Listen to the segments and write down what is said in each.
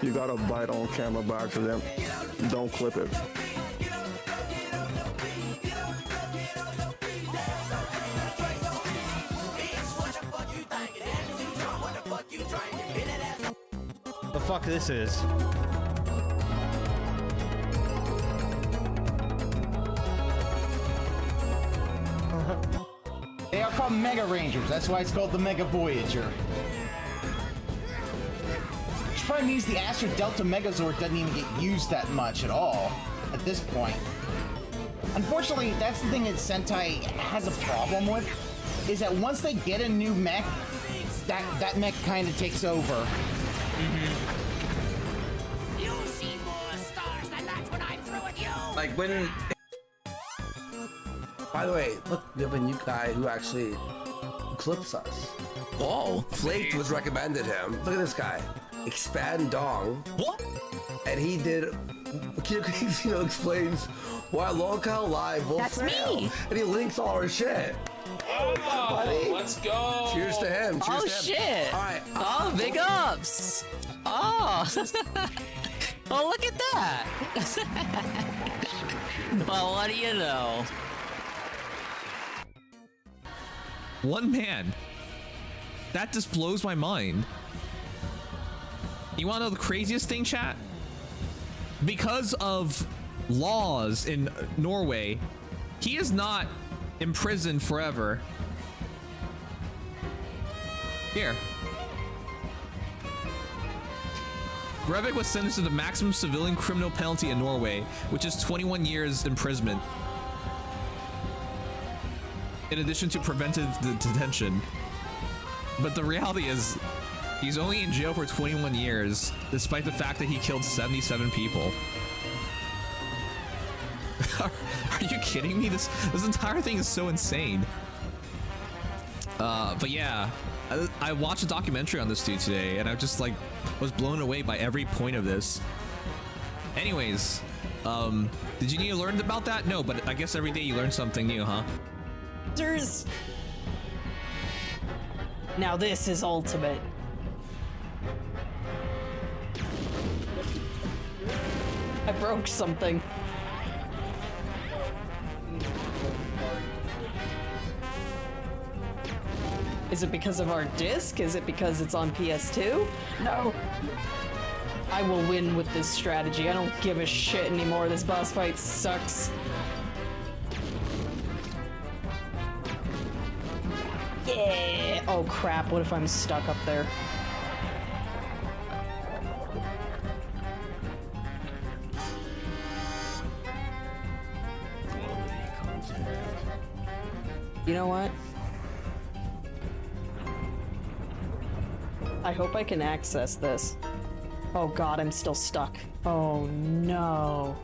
You got a bite on camera by accident. Don't clip it. The fuck this is? They are called Mega Rangers. That's why it's called the Mega Voyager. Which probably means the Astro Delta Megazord doesn't even get used that much at all at this point. Unfortunately, that's the thing that Sentai has a problem with, is that once they get a new mech, that mech kind of takes over. You see more stars than that's what I threw at you. Like when. By the way, look, we have a new guy who actually clips us. Whoa, Flake was recommended him. Look at this guy, Expand Dong. What? And he did. Kino explains why Locale Live will fail. Me. And he links all our shit. Oh, buddy. Let's go. Cheers to him. Cheers to him. Shit. All right. Oh, big ups. Oh. Oh, look at that. Well, what do you know? One man. That just blows my mind. You want to know the craziest thing, chat? Because of laws in Norway, he is not imprisoned forever. Here. Breivik was sentenced to the maximum civilian criminal penalty in Norway, which is 21 years imprisonment, in addition to preventive detention. But the reality is, he's only in jail for 21 years, despite the fact that he killed 77 people. Are you kidding me? This entire thing is so insane. But yeah, I watched a documentary on this dude today, and I just like was blown away by every point of this. Anyways, did you need to learn about that? No, but I guess every day you learn something new, huh? Now this is ultimate. I broke something. Is it because of our disc? Is it because it's on PS2? No. I will win with this strategy. I don't give a shit anymore. This boss fight sucks. Yeah. Oh crap, what if I'm stuck up there? You know what? I hope I can access this. Oh god, I'm still stuck. Oh no.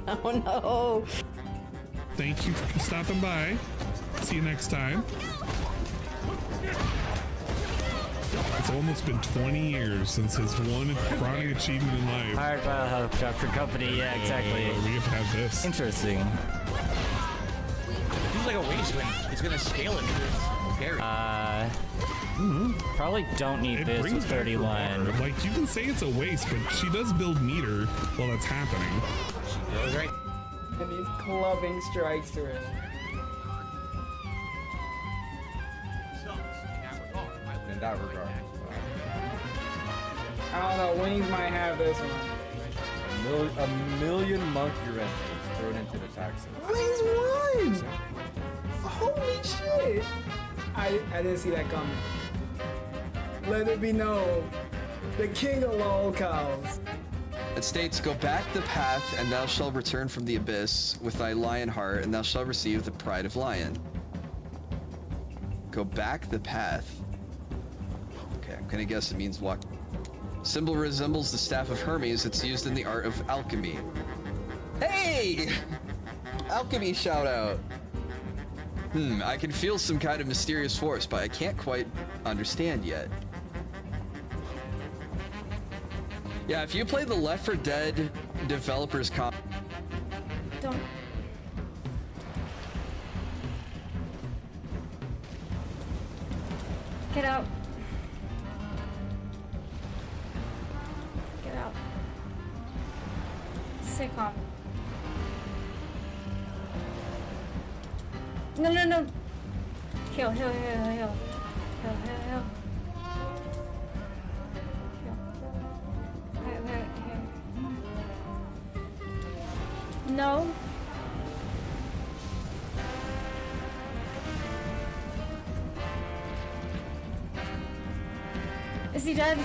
Oh no. Thank you for stopping by. See you next time. It's almost been 20 years since his one crowning achievement in life. Hired by a helicopter company, yeah, exactly. We have to have this. Interesting. He's like a waste when he's gonna scale it. Scary. Probably don't need this with 31. Like, you can say it's a waste, but she does build meter while that's happening. She goes right. And these clubbing strikes are in. In that regard. I don't know, Wings might have this one. A million monkey wrenches thrown into the taxi. Wings won! Holy shit! I didn't see that coming. Let it be known, the king of lolcows. It states, go back the path, and thou shalt return from the abyss with thy lion heart, and thou shalt receive the pride of lion. Go back the path. Okay, I'm gonna guess it means walk. Symbol resembles the staff of Hermes. It's used in the art of alchemy. Hey! Alchemy shout out. I can feel some kind of mysterious force, but I can't quite understand yet. Yeah, if you play the Left 4 Dead developers Don't. Get out. stay calm. No, no, no. Heal, heal, heal, heal, heal. Heal, heal, heal. Heal. Here. No. Is he dead?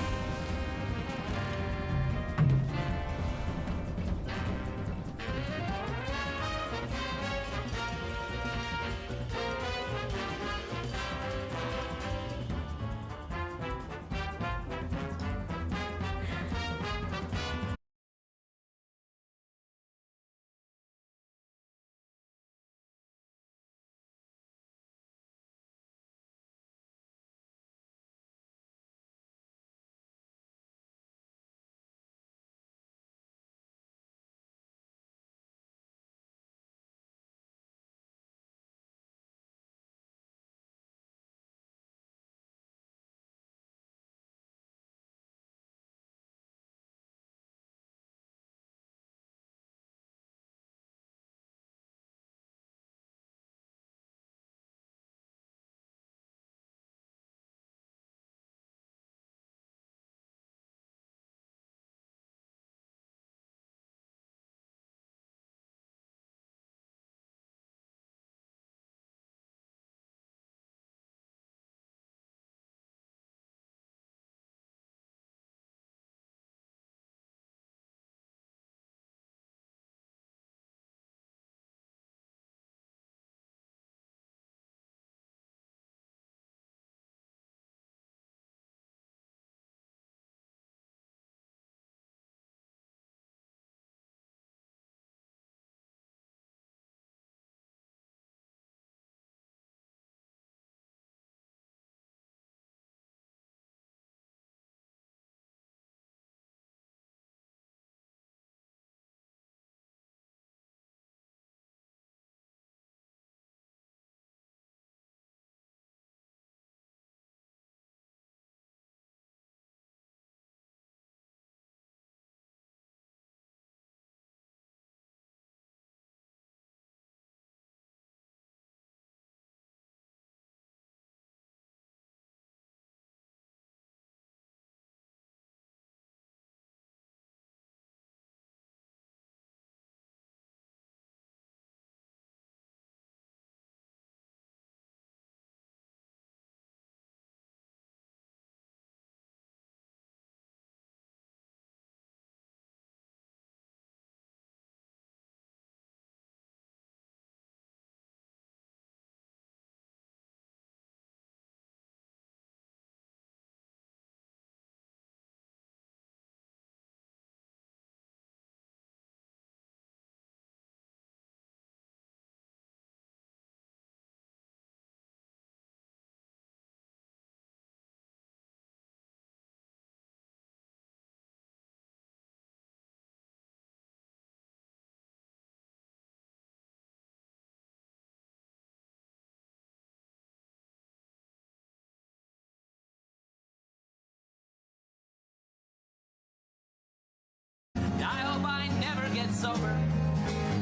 I hope I never get sober.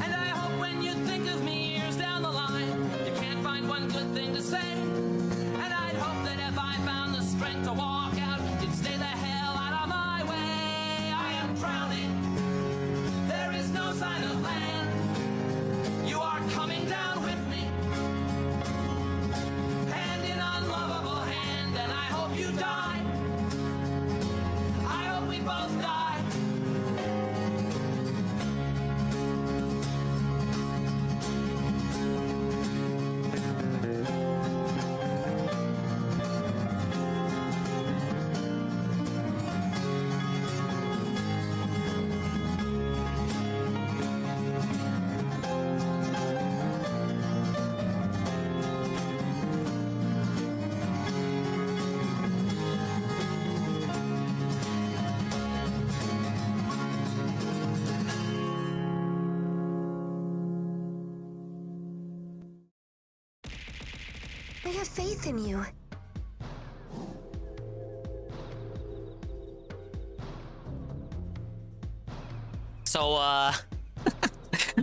And I hope when you think of me years down the line, you can't find one good thing to say. And I'd hope that if I found the strength to walk out, you'd stay the hell out of my way. I am drowning. There is no sign of land. You are coming down with me. Hand in unlovable hand, and I hope you die. I hope we both die. I have faith in you. So,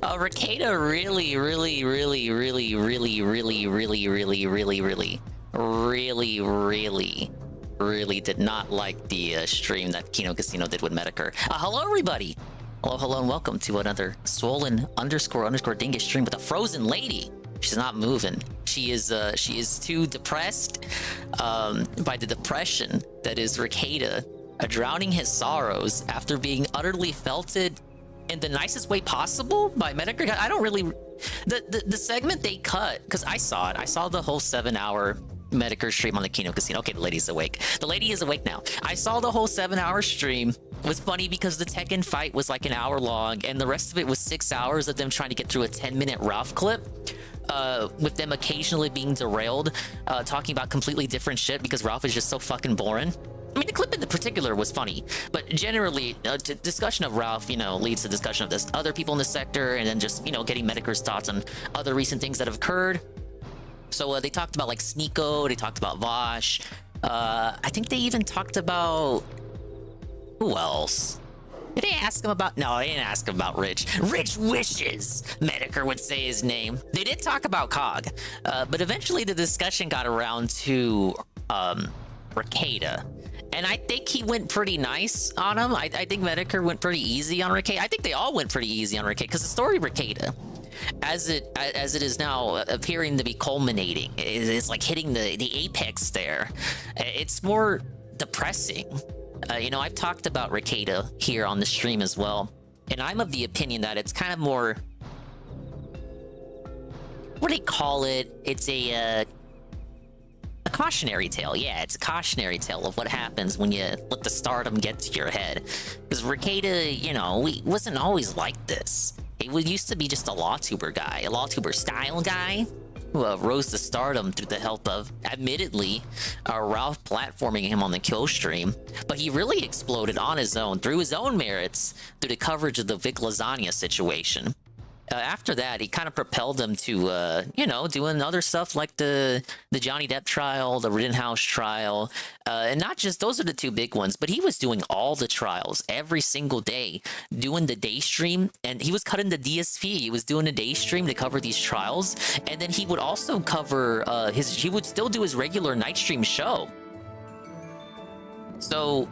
Ricada really did not like the stream that Kino Casino did with Medicare. Hello, everybody. Hello, and welcome to another swollen _ dingus stream with a frozen lady. She's not moving. She is too depressed by the depression that is Ricada, drowning his sorrows after being utterly felted in the nicest way possible by Medicare. I don't really... The segment they cut, because I saw it. I saw the whole 7-hour Medicare stream on the Kino Casino. Okay, the lady's awake. The lady is awake now. I saw the whole 7-hour stream. It was funny because the Tekken fight was like an hour long, and the rest of it was 6 hours of them trying to get through a 10-minute Ralph clip. With them occasionally being derailed, talking about completely different shit because Ralph is just so fucking boring. I mean, the clip in particular was funny, but generally, discussion of Ralph, leads to discussion of this other people in the sector, and then just, getting Medicare's thoughts on other recent things that have occurred. So they talked about like Sneeko, they talked about Vosh. I think they even talked about who else? Did they ask him about? No, they didn't ask him about Rich. Rich Wishes, Medicare would say his name. They did talk about Cog, but eventually the discussion got around to Ricada. And I think he went pretty nice on him. I think Medicare went pretty easy on Ricada. I think they all went pretty easy on Ricada, because the story of Ricada, as it is now appearing to be culminating, it's like hitting the apex there. It's more depressing. I've talked about Ricada here on the stream as well, and I'm of the opinion that it's kind of more... What do they call it? It's a cautionary tale. Yeah, it's a cautionary tale of what happens when you let the stardom get to your head. Because Ricada, wasn't always like this. He used to be just a LawTuber guy, a LawTuber style guy, who rose to stardom through the help of, admittedly, Ralph platforming him on the kill stream. But he really exploded on his own, through his own merits, through the coverage of the Vic Lasagna situation. After that, he kind of propelled him to, doing other stuff like the Johnny Depp trial, the Rittenhouse trial, and not just, those are the two big ones, but he was doing all the trials every single day, doing the day stream, and he was cutting the DSP. He was doing a day stream to cover these trials, and then he would also cover he would still do his regular night stream show. So...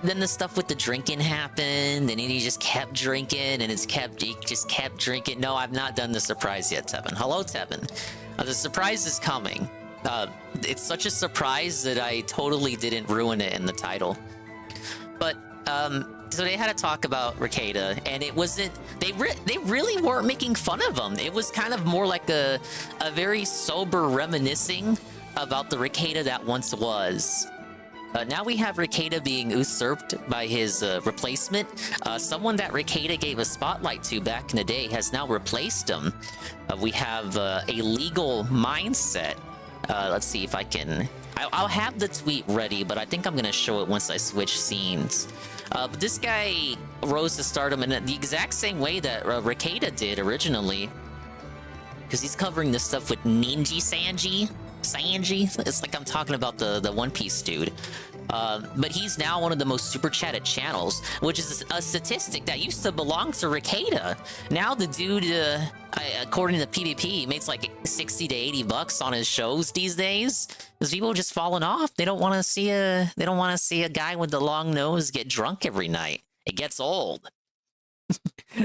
then the stuff with the drinking happened, and he just kept drinking, and he just kept drinking. No, I've not done the surprise yet, Tevin. Hello, Tevin. The surprise is coming. It's such a surprise that I totally didn't ruin it in the title. But, so they had to talk about Ricada, and it wasn't... They really weren't making fun of him. It was kind of more like a very sober reminiscing about the Ricada that once was. Now we have Ricada being usurped by his replacement. Someone that Ricada gave a spotlight to back in the day has now replaced him. We have a legal mindset. Let's see if I can... I'll have the tweet ready, but I think I'm going to show it once I switch scenes. But this guy rose to stardom in the exact same way that Ricada did originally. Because he's covering this stuff with Sanji. It's like I'm talking about the One Piece dude. But he's now one of the most super chatted channels, which is a statistic that used to belong to Ricada. Now the dude, according to PvP, makes like 60 to 80 bucks on his shows these days. Because people are just falling off. They don't want to see a guy with the long nose get drunk every night. It gets old.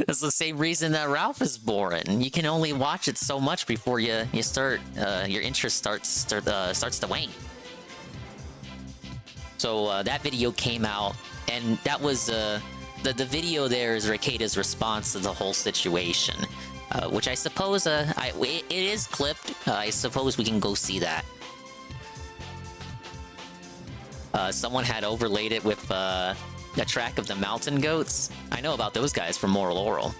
That's the same reason that Ralph is boring. You can only watch it so much before you start your interest starts to wane. So that video came out, and that was the video. There is Ricada's response to the whole situation, which I suppose it is clipped. I suppose we can go see that. Someone had overlaid it with a track of the Mountain Goats. I know about those guys from Moral Oral.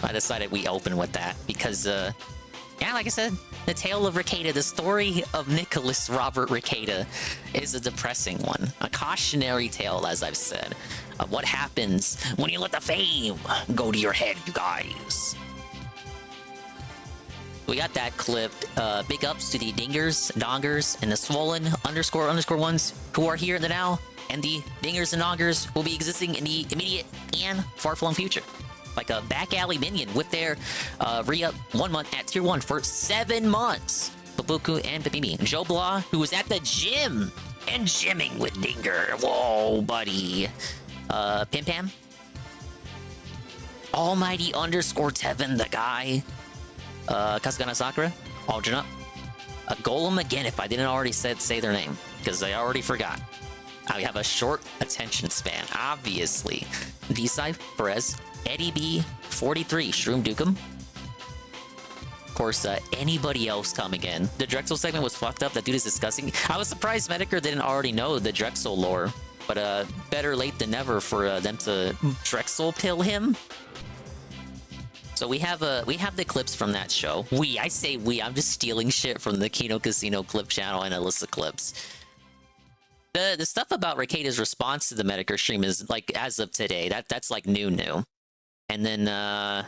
I decided we open with that because, yeah, like I said, the tale of Ricada, the story of Nicholas Robert Ricada, is a depressing one. A cautionary tale, as I've said, of what happens when you let the fame go to your head, you guys. We got that clipped. Big ups to the Dongers, and the Swollen _ ones who are here in the now. And the Dingers and Dongers will be existing in the immediate and far-flung future. like a back alley minion with their re-up 1 month at tier 1 for 7 months. Babuku and Babimi. Joe Blah, who was at the gym and gymming with Dinger. Whoa, buddy. Pim Pam. Almighty underscore Tevin, the guy. Kasugana Sakura. Aldrina. Golem again, if I didn't already say their name, because I already forgot. I have a short attention span, obviously. Desai, Perez, Eddie B, 43, Shroom Dukem. Of course, anybody else coming in. The Drexel segment was fucked up. That dude is disgusting. I was surprised Medicare didn't already know the Drexel lore, but better late than never for them to Drexel pill him. So we have the clips from that show. I say we. I'm just stealing shit from the Kino Casino clip channel and Alyssa clips. The stuff about Rekeda's response to the Medicare stream is like as of today. That's like new. And then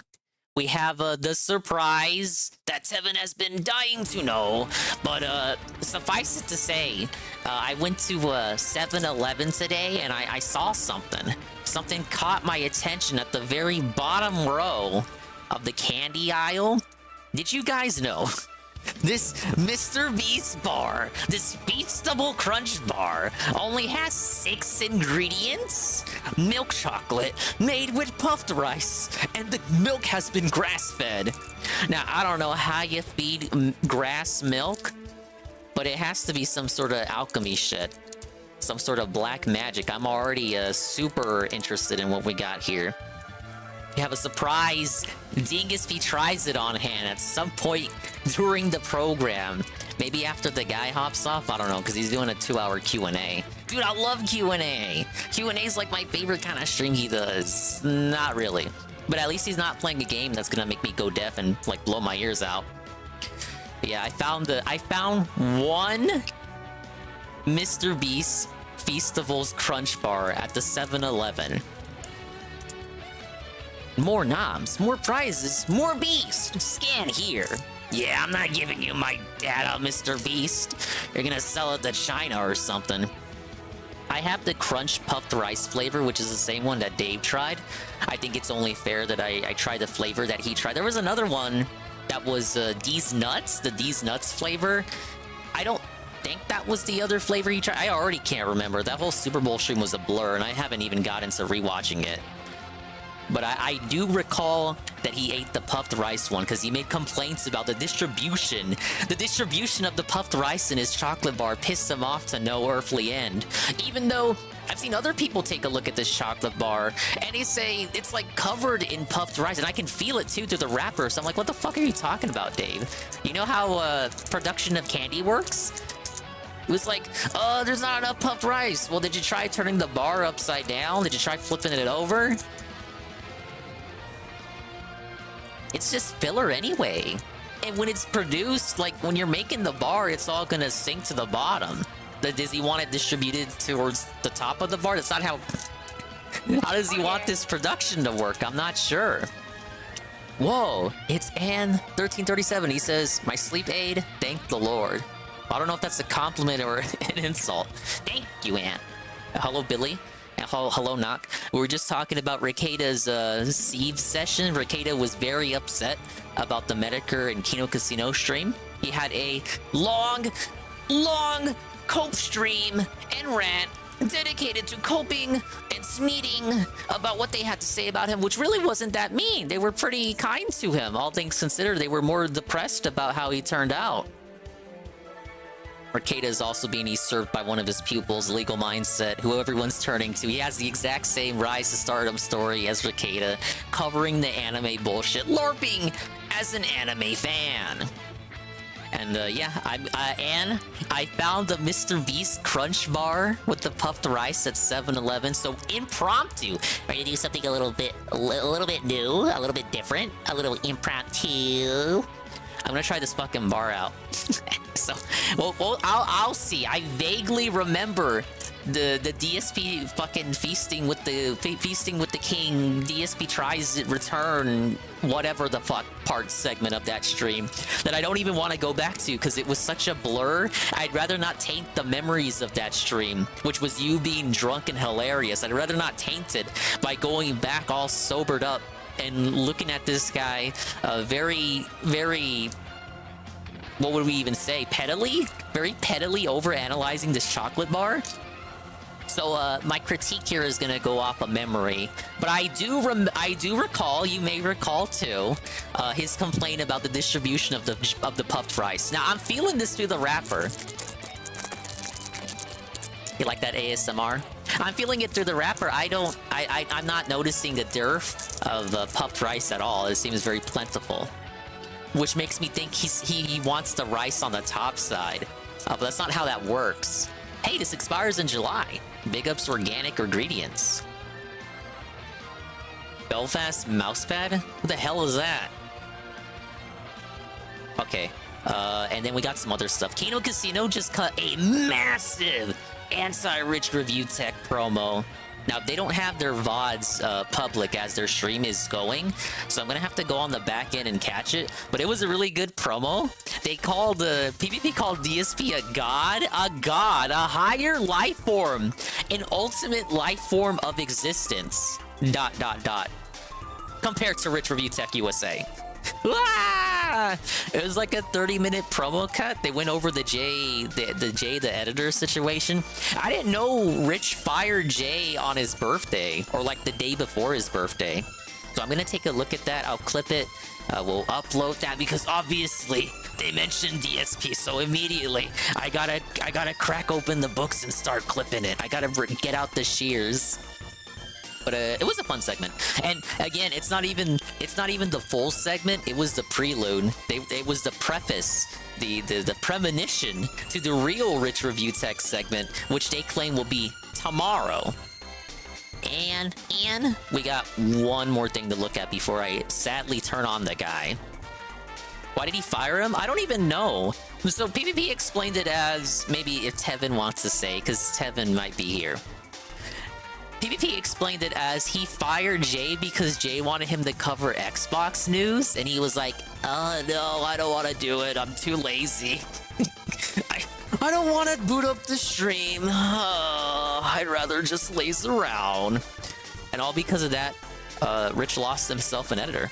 we have the surprise that Tevin has been dying to know. But suffice it to say, I went to 7-Eleven today and I saw something. Something caught my attention at the very bottom row of the candy aisle. Did you guys know this Mr. Beast bar, this Feastable Crunch bar, only has 6 ingredients? Milk chocolate made with puffed rice, and the milk has been grass-fed. Now, I don't know how you feed grass milk, but it has to be some sort of alchemy shit. Some sort of black magic. I'm already super interested in what we got here. We have a surprise. DingSP tries it on hand at some point during the program. Maybe after the guy hops off. I don't know, because he's doing a 2-hour Q&A. Dude, I love Q&A. Q&A is like my favorite kind of stream he does. Not really. But at least he's not playing a game that's going to make me go deaf and like blow my ears out. But yeah, I found one Mr. Beast Feastables Crunch Bar at the 7-Eleven. More knobs, more prizes, more beast. Scan here. Yeah, I'm not giving you my data, Mr. Beast. You're gonna sell it to China or something. I have the Crunch Puffed Rice flavor, which is the same one that Dave tried. I think it's only fair that I tried the flavor that he tried. There was another one that was D's Nuts, the D's Nuts flavor. I don't think that was the other flavor he tried. I already can't remember. That whole Super Bowl stream was a blur, and I haven't even gotten to rewatching it. But I do recall that he ate the puffed rice one because he made complaints about the distribution. The distribution of the puffed rice in his chocolate bar pissed him off to no earthly end. Even though I've seen other people take a look at this chocolate bar and they say it's like covered in puffed rice, and I can feel it too through the wrapper. So I'm like, what the fuck are you talking about, Dave? You know how production of candy works? It was like, oh, there's not enough puffed rice. Well, did you try turning the bar upside down? Did you try flipping it over? It's just filler anyway. And when it's produced, like when you're making the bar, it's all gonna sink to the bottom. Does he want it distributed towards the top of the bar? That's not how... How does he want this production to work? I'm not sure. Whoa, it's Ann1337. He says, my sleep aid, thank the Lord. I don't know if that's a compliment or an insult. Thank you, Ann. Hello, Billy. Hello, Knock. We were just talking about Rekeda's Sieve session. Rekeda was very upset about the Medicare and Kino Casino stream. He had a long cope stream and rant dedicated to coping and sneating about what they had to say about him, which really wasn't that mean. They were pretty kind to him. All things considered, they were more depressed about how he turned out. Rekeda is also being usurped by one of his pupils, Legal Mindset, who everyone's turning to. He has the exact same Rise to Stardom story as Rekeda, covering the anime bullshit, LARPing as an anime fan. And yeah, Anne, I found the Mr. Beast Crunch Bar with the puffed rice at 7-Eleven. So impromptu, we're gonna do something a little bit new, a little bit different, a little impromptu. I'm gonna try this fucking bar out. So, well, I'll see. I vaguely remember the DSP fucking feasting with the king. DSP tries to return whatever the fuck part segment of that stream that I don't even want to go back to because it was such a blur. I'd rather not taint the memories of that stream, which was you being drunk and hilarious. I'd rather not taint it by going back all sobered up and looking at this guy, very, very, what would we even say? Very pettily over-analyzing this chocolate bar. So my critique here is gonna go off of memory, but I do recall, you may recall too, his complaint about the distribution of the puffed rice. Now I'm feeling this through the wrapper. You like that ASMR? I'm feeling it through the wrapper. I'm not noticing the dearth of puffed rice at all. It seems very plentiful, which makes me think he wants the rice on the top side, but that's not how that works. Hey, this expires in July. Big ups organic ingredients. Belfast mousepad? What the hell is that? Okay. And then we got some other stuff. Kino Casino just cut a massive anti-rich review tech promo. Now, they don't have their VODs public as their stream is going, so I'm gonna have to go on the back end and catch it. But it was a really good promo. They called PvP called DSP a god, a higher life form, an ultimate life form of existence. ... Compared to Rich Review Tech USA. Ah! It was like a 30-minute promo cut. They went over the Jay, the editor situation. I didn't know Rich fired Jay on his birthday, or like the day before his birthday. So I'm gonna take a look at that. I'll clip it. We'll upload that because obviously they mentioned DSP. So immediately I gotta crack open the books and start clipping it. I gotta get out the shears. But it was a fun segment, and again, it's not even the full segment. It was the prelude. It was the preface, the premonition to the real Rich Review Tech segment, which they claim will be tomorrow. And we got one more thing to look at before I sadly turn on the guy. Why did he fire him? I don't even know. So PvP explained it as, maybe if Tevin wants to say, because Tevin might be here. PvP explained it as he fired Jay because Jay wanted him to cover Xbox news, and he was like, oh no, I don't want to do it, I'm too lazy. I don't want to boot up the stream. I'd rather just laze around. And all because of that, Rich lost himself an editor.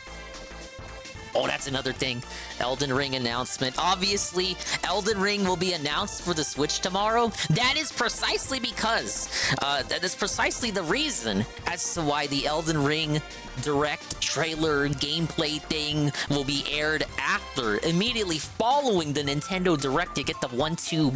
Oh, that's another thing. Elden Ring announcement. Obviously, Elden Ring will be announced for the Switch tomorrow. That is precisely because, that is precisely the reason as to why the Elden Ring direct trailer gameplay thing will be aired after, immediately following the Nintendo Direct. You get the one-two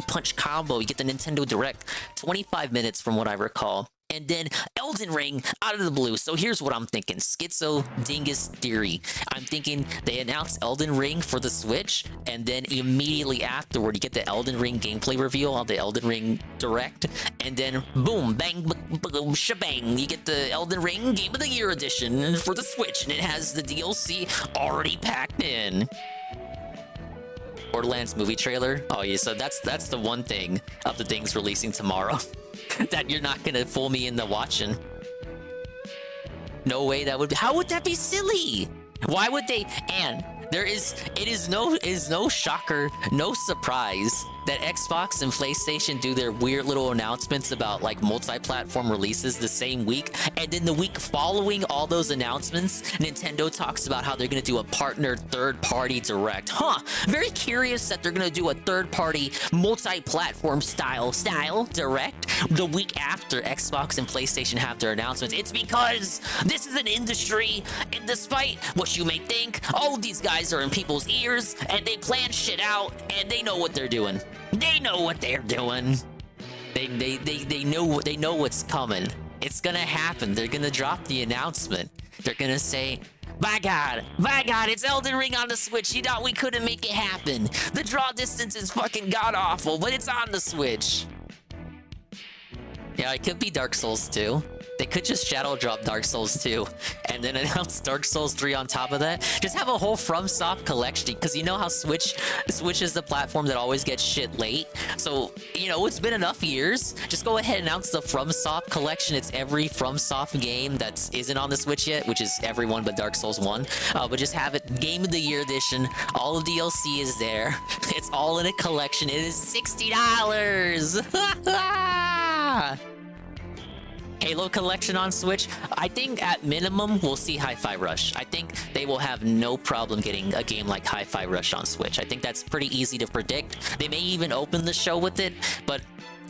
punch combo. You get the Nintendo Direct. 25 minutes from what I recall. And then Elden Ring out of the blue. So here's what I'm thinking. Schizo Dingus theory. I'm thinking they announce Elden Ring for the Switch, and then immediately afterward, you get the Elden Ring gameplay reveal on the Elden Ring Direct, and then boom, bang, boom, shebang, you get the Elden Ring Game of the Year edition for the Switch, and it has the DLC already packed in. Borderlands movie trailer. Oh yeah, so that's the one thing of the things releasing tomorrow. That you're not gonna fool me into watching. No way that would be. How would that be silly? Why would they? And it is no shocker, no surprise that Xbox and PlayStation do their weird little announcements about like multi-platform releases the same week, and then the week following all those announcements, Nintendo talks about how they're gonna do a partnered third-party direct. Very curious that they're gonna do a third-party multi-platform style direct the week after Xbox and PlayStation have their announcements. It's because this is an industry, and despite what you may think, all of these guys are in people's ears, and they plan shit out, and they know what they're doing. They know what they're doing. They know what's coming. It's gonna happen. They're gonna drop the announcement. They're gonna say, by God, it's Elden Ring on the Switch. You thought we couldn't make it happen. The draw distance is fucking god-awful, but it's on the Switch. Yeah, it could be Dark Souls 2. They could just shadow drop Dark Souls 2 and then announce Dark Souls 3 on top of that. Just have a whole FromSoft collection, because you know how Switch is the platform that always gets shit late. So, you know, it's been enough years. Just go ahead and announce the FromSoft collection. It's every FromSoft game that isn't on the Switch yet, which is everyone but Dark Souls 1. But just have it Game of the Year edition. All of DLC is there. It's all in a collection. It is $60. Halo collection on Switch, I think at minimum we'll see Hi-Fi Rush. I think they will have no problem getting a game like Hi-Fi Rush on Switch. I think that's pretty easy to predict. They may even open the show with it, but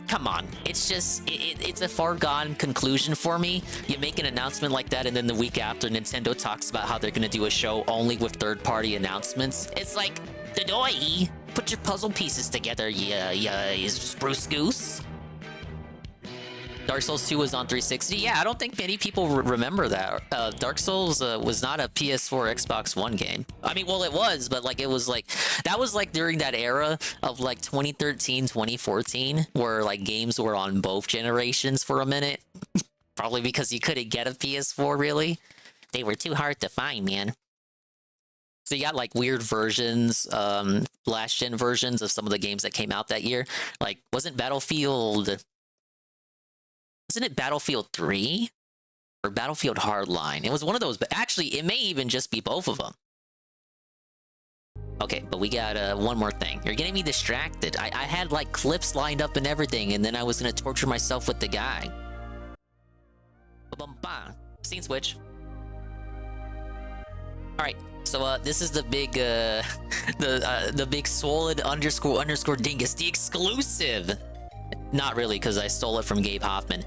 come on, it's just it's a far gone conclusion for me. You make an announcement like that, and then the week after, Nintendo talks about how they're gonna do a show only with third-party announcements. It's like, Dodoy, put your puzzle pieces together, you spruce goose. Dark Souls 2 was on 360. Yeah, I don't think many people remember that. Dark Souls was not a PS4 Xbox One game. I mean, well, it was, but like it was like that was like during that era of like 2013, 2014, where like games were on both generations for a minute. Probably because you couldn't get a PS4 really. They were too hard to find, man. So you got like weird versions, last gen versions of some of the games that came out that year. Like, wasn't it Battlefield 3 or Battlefield Hardline? It was one of those, but actually it may even just be both of them. Okay, but we got one more thing. You're getting me distracted. I had like clips lined up and everything, and then I was gonna torture myself with the guy. Ba-bum-ba. Scene switch. All right, so this is the big, the big swollen underscore dingus, the exclusive. Not really, because I stole it from Gabe Hoffman.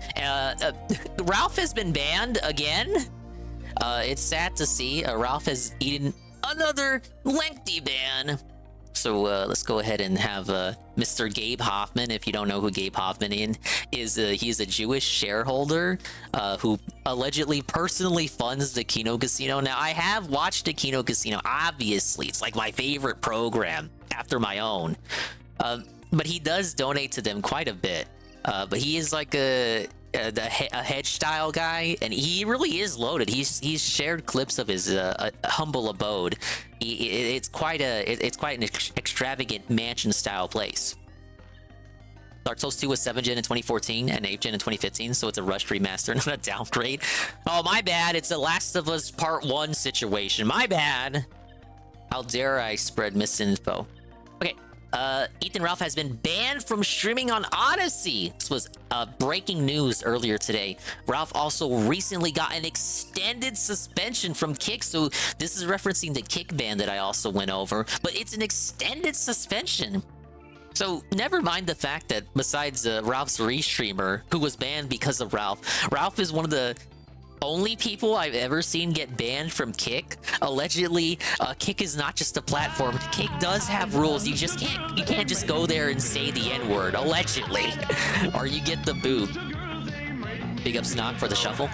Ralph has been banned again. It's sad to see. Ralph has eaten another lengthy ban. So let's go ahead and have Mr. Gabe Hoffman. If you don't know who Gabe Hoffman is, he's a Jewish shareholder who allegedly personally funds the Kino Casino. Now, I have watched the Kino Casino. Obviously, it's like my favorite program after my own. But he does donate to them quite a bit. But he is like a hedge style guy, and he really is loaded. He's shared clips of his humble abode. It's quite an extravagant mansion style place. Dark Souls 2 was 7th gen in 2014 and 8th gen in 2015, so it's a rushed remaster, not a downgrade. Oh, my bad. It's a Last of Us Part 1 situation. My bad. How dare I spread misinfo? Okay. Ethan Ralph has been banned from streaming on Odysee. This was breaking news earlier today. Ralph also recently got an extended suspension from Kick, so this is referencing the Kick ban that I also went over, but it's an extended suspension. So never mind the fact that besides Ralph's restreamer, who was banned because of Ralph, Ralph is one of the only people I've ever seen get banned from Kick. Allegedly, Kick is not just a platform. Kick does have rules. You can't just go there and say the N-word, allegedly, or you get the boot. Big up Snog for the shuffle.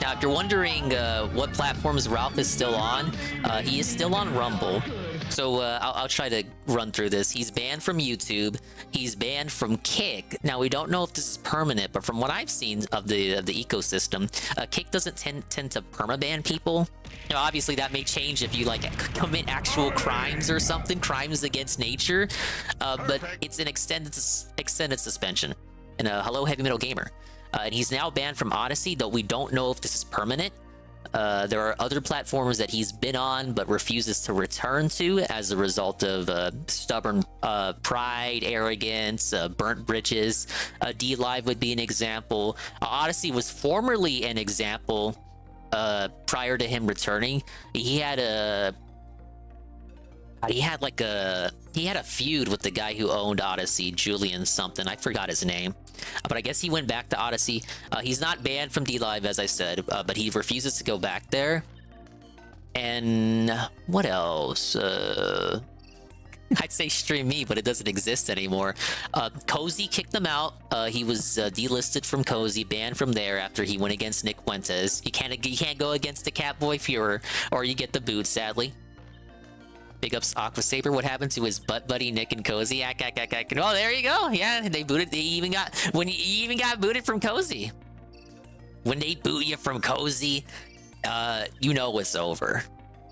Now, if you're wondering what platforms Ralph is still on, he is still on Rumble. So I'll try to run through this. He's banned from YouTube. He's banned from Kick. Now, we don't know if this is permanent, but from what I've seen of the ecosystem, Kick doesn't tend to permaban people. Now, obviously, that may change if you like commit actual crimes or something, crimes against nature. But it's an extended suspension. And hello, Heavy Metal Gamer. And he's now banned from Odysee, though we don't know if this is permanent. There are other platforms that he's been on but refuses to return to as a result of stubborn pride, arrogance, burnt bridges. D-Live would be an example. Odysee was formerly an example prior to him returning. He had a feud with the guy who owned Odysee, Julian something. I forgot his name. But I guess he went back to Odysee. He's not banned from D-Live, as I said, but he refuses to go back there. And what else? I'd say Stream Me, but it doesn't exist anymore. Cozy kicked him out. He was delisted from Cozy, banned from there after he went against Nick Fuentes. You can't go against the Catboy Führer, or you get the boot, sadly. Big ups Aqua Saber. What happened to his butt buddy Nick and Cozy? Oh, there you go. Yeah, they booted. He even got booted from Cozy. When they boot you from Cozy, you know it's over.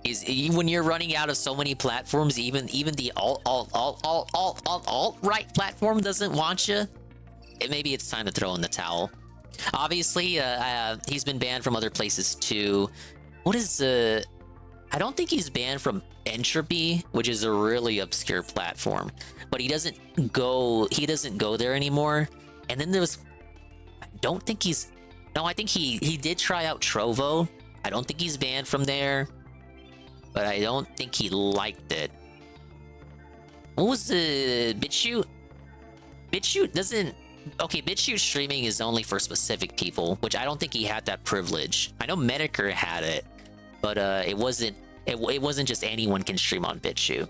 When you're running out of so many platforms, even the alt-right platform doesn't want you. Maybe it's time to throw in the towel. Obviously, he's been banned from other places too. What is I don't think he's banned from Entropy, which is a really obscure platform, but he doesn't go there anymore. And then there was, I don't think he's, no, I think he did try out Trovo. I don't think he's banned from there, but I don't think he liked it. What was the BitChute? BitChute doesn't, okay, BitChute streaming is only for specific people, which I don't think he had that privilege. I know Medicare had it, but it wasn't just anyone can stream on BitChute.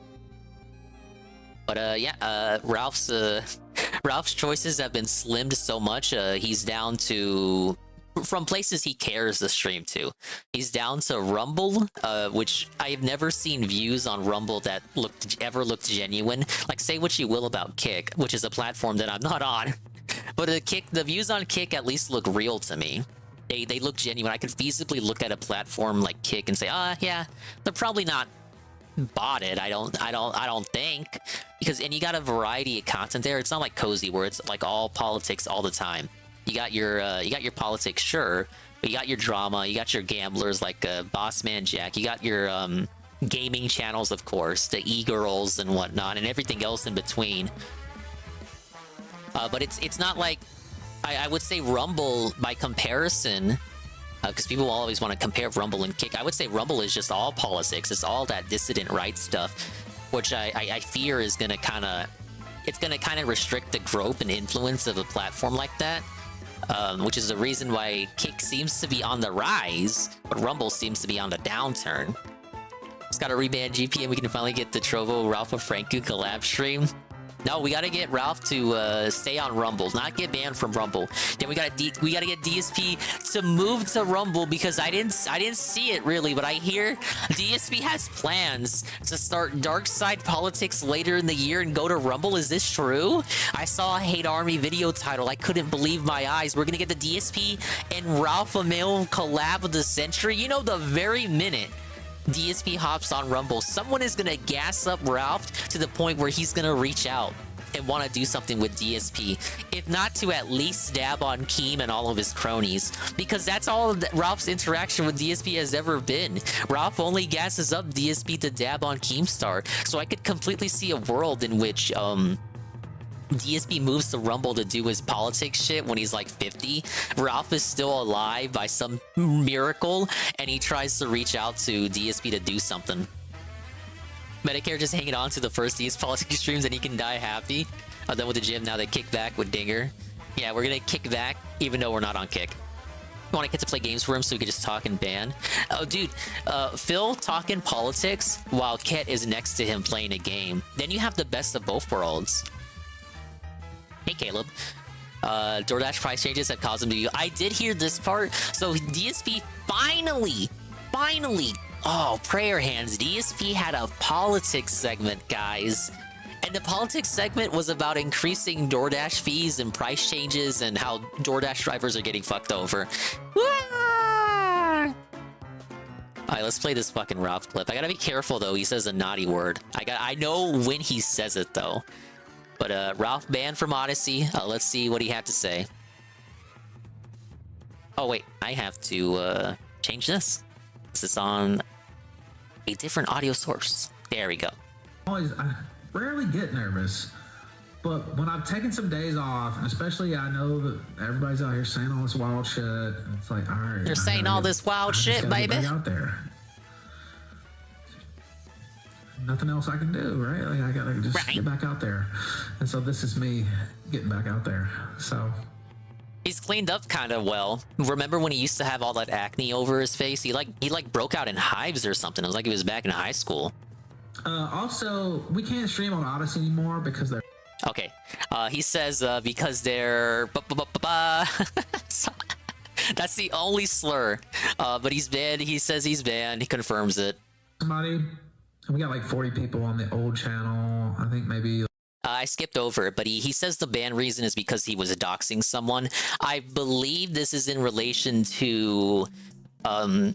But yeah, Ralph's choices have been slimmed so much. He's down to, from places he cares to stream to, he's down to Rumble, which I've never seen views on Rumble that ever looked genuine. Like, say what you will about Kick, which is a platform that I'm not on, but the views on Kick at least look real to me. They look genuine. I could feasibly look at a platform like Kick and say, yeah, they're probably not botted. I don't think, because, and you got a variety of content there. It's not like Cozy where it's like all politics all the time. You got your politics, sure, but you got your drama, you got your gamblers like Bossman Jack, you got your gaming channels, of course, the e-girls and whatnot, and everything else in between. But it's not like, I would say Rumble by comparison, because people will always want to compare Rumble and Kick. I would say Rumble is just all politics. It's all that dissident rights stuff, which I fear is gonna kind of restrict the growth and influence of a platform like that. Which is the reason why Kick seems to be on the rise, but Rumble seems to be on the downturn. Just gotta reban GP and we can finally get the Trovo Ralph of Franku collab stream. No, we gotta get Ralph to stay on Rumble, not get banned from Rumble. Then we gotta get DSP to move to Rumble, because I didn't see it really, but I hear DSP has plans to start Dark Side Politics later in the year and go to Rumble. Is this true? I saw a Hate Army video title. I couldn't believe my eyes. We're gonna get the DSP and Ralph Amil collab of the century. You know, the very minute DSP hops on Rumble, someone is gonna gas up Ralph to the point where he's gonna reach out and want to do something with DSP, if not to at least dab on Keem and all of his cronies, because that's all that Ralph's interaction with DSP has ever been. Ralph only gasses up DSP to dab on Keemstar, so I could completely see a world in which DSP moves to Rumble to do his politics shit when he's like 50. Ralph is still alive by some miracle, and he tries to reach out to DSP to do something. Medicare just hanging on to the first DS politics streams and he can die happy. Then with the gym, now they kick back with Dinger. Yeah, we're gonna kick back even though we're not on Kick. We want to get to play games for him so we can just talk and ban. Oh, dude, Phil talking politics while Ket is next to him playing a game. Then you have the best of both worlds. Hey, Caleb. DoorDash price changes have caused him to... I did hear this part. So DSP finally, oh, prayer hands. DSP had a politics segment, guys. And the politics segment was about increasing DoorDash fees and price changes and how DoorDash drivers are getting fucked over. Alright, let's play this fucking Ralph clip. I gotta be careful, though. He says a naughty word. I know when he says it, though. But Ralph banned from Odysee. Let's see what he had to say. Oh, wait. I have to change this. This is on a different audio source. There we go. I rarely get nervous, but when I've taken some days off, and especially I know that everybody's out here saying all this wild shit, and it's like, all right. You're saying all this wild shit, baby. Get back out there. Nothing else I can do, right? Like, I gotta just get back out there. And so this is me getting back out there. So he's cleaned up kind of well. Remember when he used to have all that acne over his face? He broke out in hives or something. It was like he was back in high school. Also, we can't stream on Odysee anymore because they're... Okay. He says because they're... That's the only slur. But he's banned. He says he's banned. He confirms it. Somebody... We got like 40 people on the old channel. I think maybe... I skipped over it, but he says the ban reason is because he was doxing someone. I believe this is in relation to... the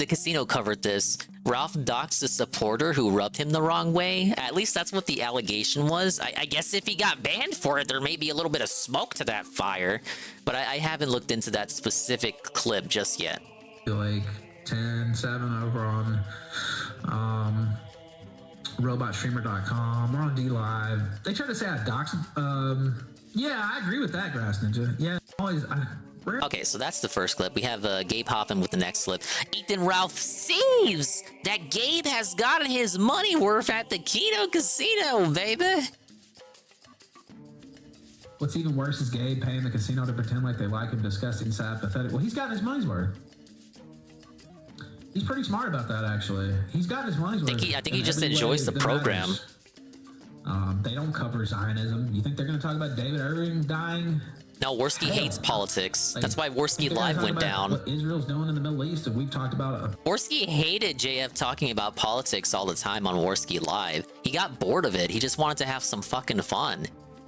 casino covered this. Ralph doxed a supporter who rubbed him the wrong way. At least that's what the allegation was. I guess if he got banned for it, there may be a little bit of smoke to that fire. But I haven't looked into that specific clip just yet. Like 10-7 over on robotstreamer.com. We're on DLive. They try to say I doxed. Yeah, I agree with that, Grass Ninja. Yeah, always. Okay, so that's the first clip. We have Gabe hopping with the next clip. Ethan Ralph sees that Gabe has gotten his money worth at the Kino Casino, baby. What's even worse is Gabe paying the casino to pretend like they like him, disgusting, sad, pathetic. Well, he's gotten his money's worth. He's pretty smart about that, actually. He's got his money's worth. I think he just enjoys the program. They don't cover Zionism. You think they're going to talk about David Irving dying? No, Worski hates politics. That's why Worski Live went down. What Israel's doing in the Middle East, and we've talked about. Worski hated JF talking about politics all the time on Worski Live. He got bored of it. He just wanted to have some fucking fun.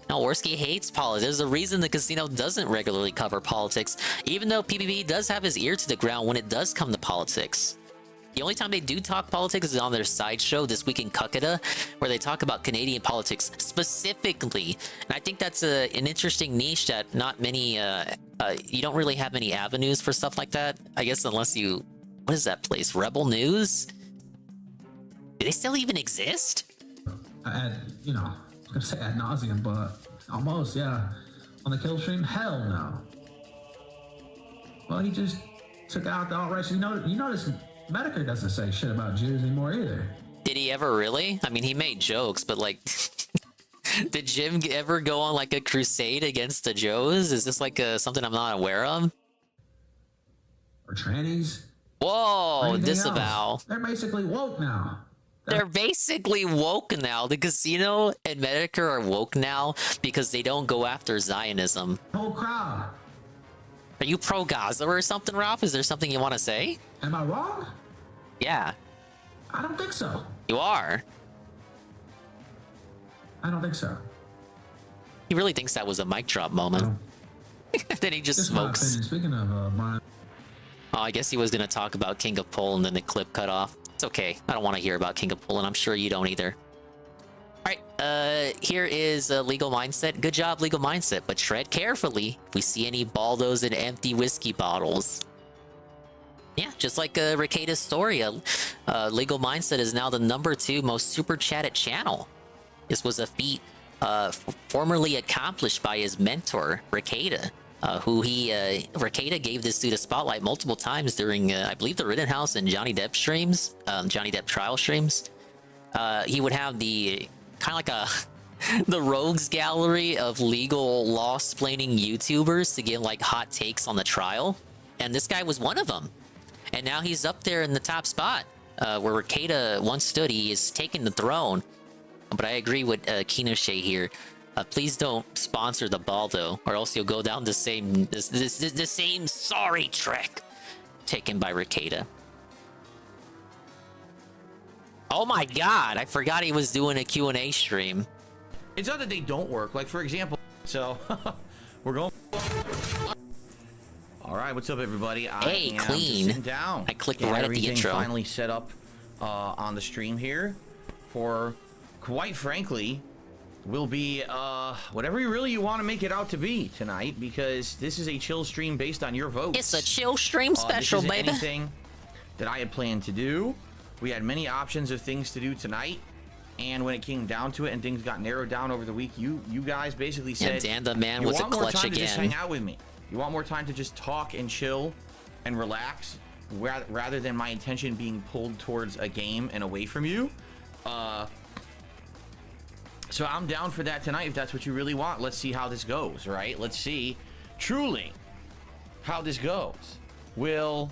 No, Worski hates politics. There's a reason the casino doesn't regularly cover politics, even though PBB does have his ear to the ground when it does come to politics. The only time they do talk politics is on their side show, This Week in Cuckata, where they talk about Canadian politics specifically. And I think that's an interesting niche that not many, you don't really have many avenues for stuff like that. I guess unless you, what is that place? Rebel News? Do they still even exist? I was going to say ad nauseum, but almost, yeah. On the kill stream? Hell no. Well, he just took out the alt-right. You notice Medicare doesn't say shit about Jews anymore either. Did he ever really? I mean, he made jokes, but like, did Jim ever go on like a crusade against the Joes? Is this like something I'm not aware of? Or trannies? Whoa, disavow. Else. They're basically woke now. They're basically woke now. The casino and Medicare are woke now because they don't go after Zionism. Whole crowd. Are you pro-Gaza or something, Ralph? Is there something you want to say? Am I wrong? Yeah. I don't think so. You are. I don't think so. He really thinks that was a mic drop moment. Then he just smokes. Speaking of Brian. Oh, I guess he was going to talk about King of Pole and then the clip cut off. It's okay. I don't want to hear about King of Pole, and I'm sure you don't either. Alright, here is Legal Mindset. Good job, Legal Mindset, but tread carefully if we see any Baldos and empty whiskey bottles. Yeah, just like Ricada's story, Legal Mindset is now the #2 most super chatted channel. This was a feat formerly accomplished by his mentor, Ricada, Ricada gave this dude a spotlight multiple times during, I believe, the Rittenhouse and Johnny Depp streams, Johnny Depp trial streams. He would have the kind of like the rogues gallery of legal law-splaining YouTubers to give like hot takes on the trial, and this guy was one of them. And now he's up there in the top spot, where Ricada once stood. He is taking the throne. But I agree with Kinoshe here. Please don't sponsor the Baldo, or else you'll go down the same the same sorry trick taken by Ricada. Oh my god, I forgot he was doing a Q&A stream. It's not that they don't work. Like, for example, so we're going. All right, what's up, everybody? Hey, clean. Sitting down. I clicked right at the intro. Finally set up on the stream here for, quite frankly, will be whatever you want to make it out to be tonight, because this is a chill stream based on your votes. It's a chill stream special, this isn't baby. Anything that I had planned to do. We had many options of things to do tonight, and when it came down to it and things got narrowed down over the week, you guys basically said, and Dan the man with the clutch you want more time again. to just hang out with me. You want more time to just talk and chill and relax, rather than my intention being pulled towards a game and away from you. So I'm down for that tonight if that's what you really want. Let's see how this goes, right? Let's see truly how this goes. Will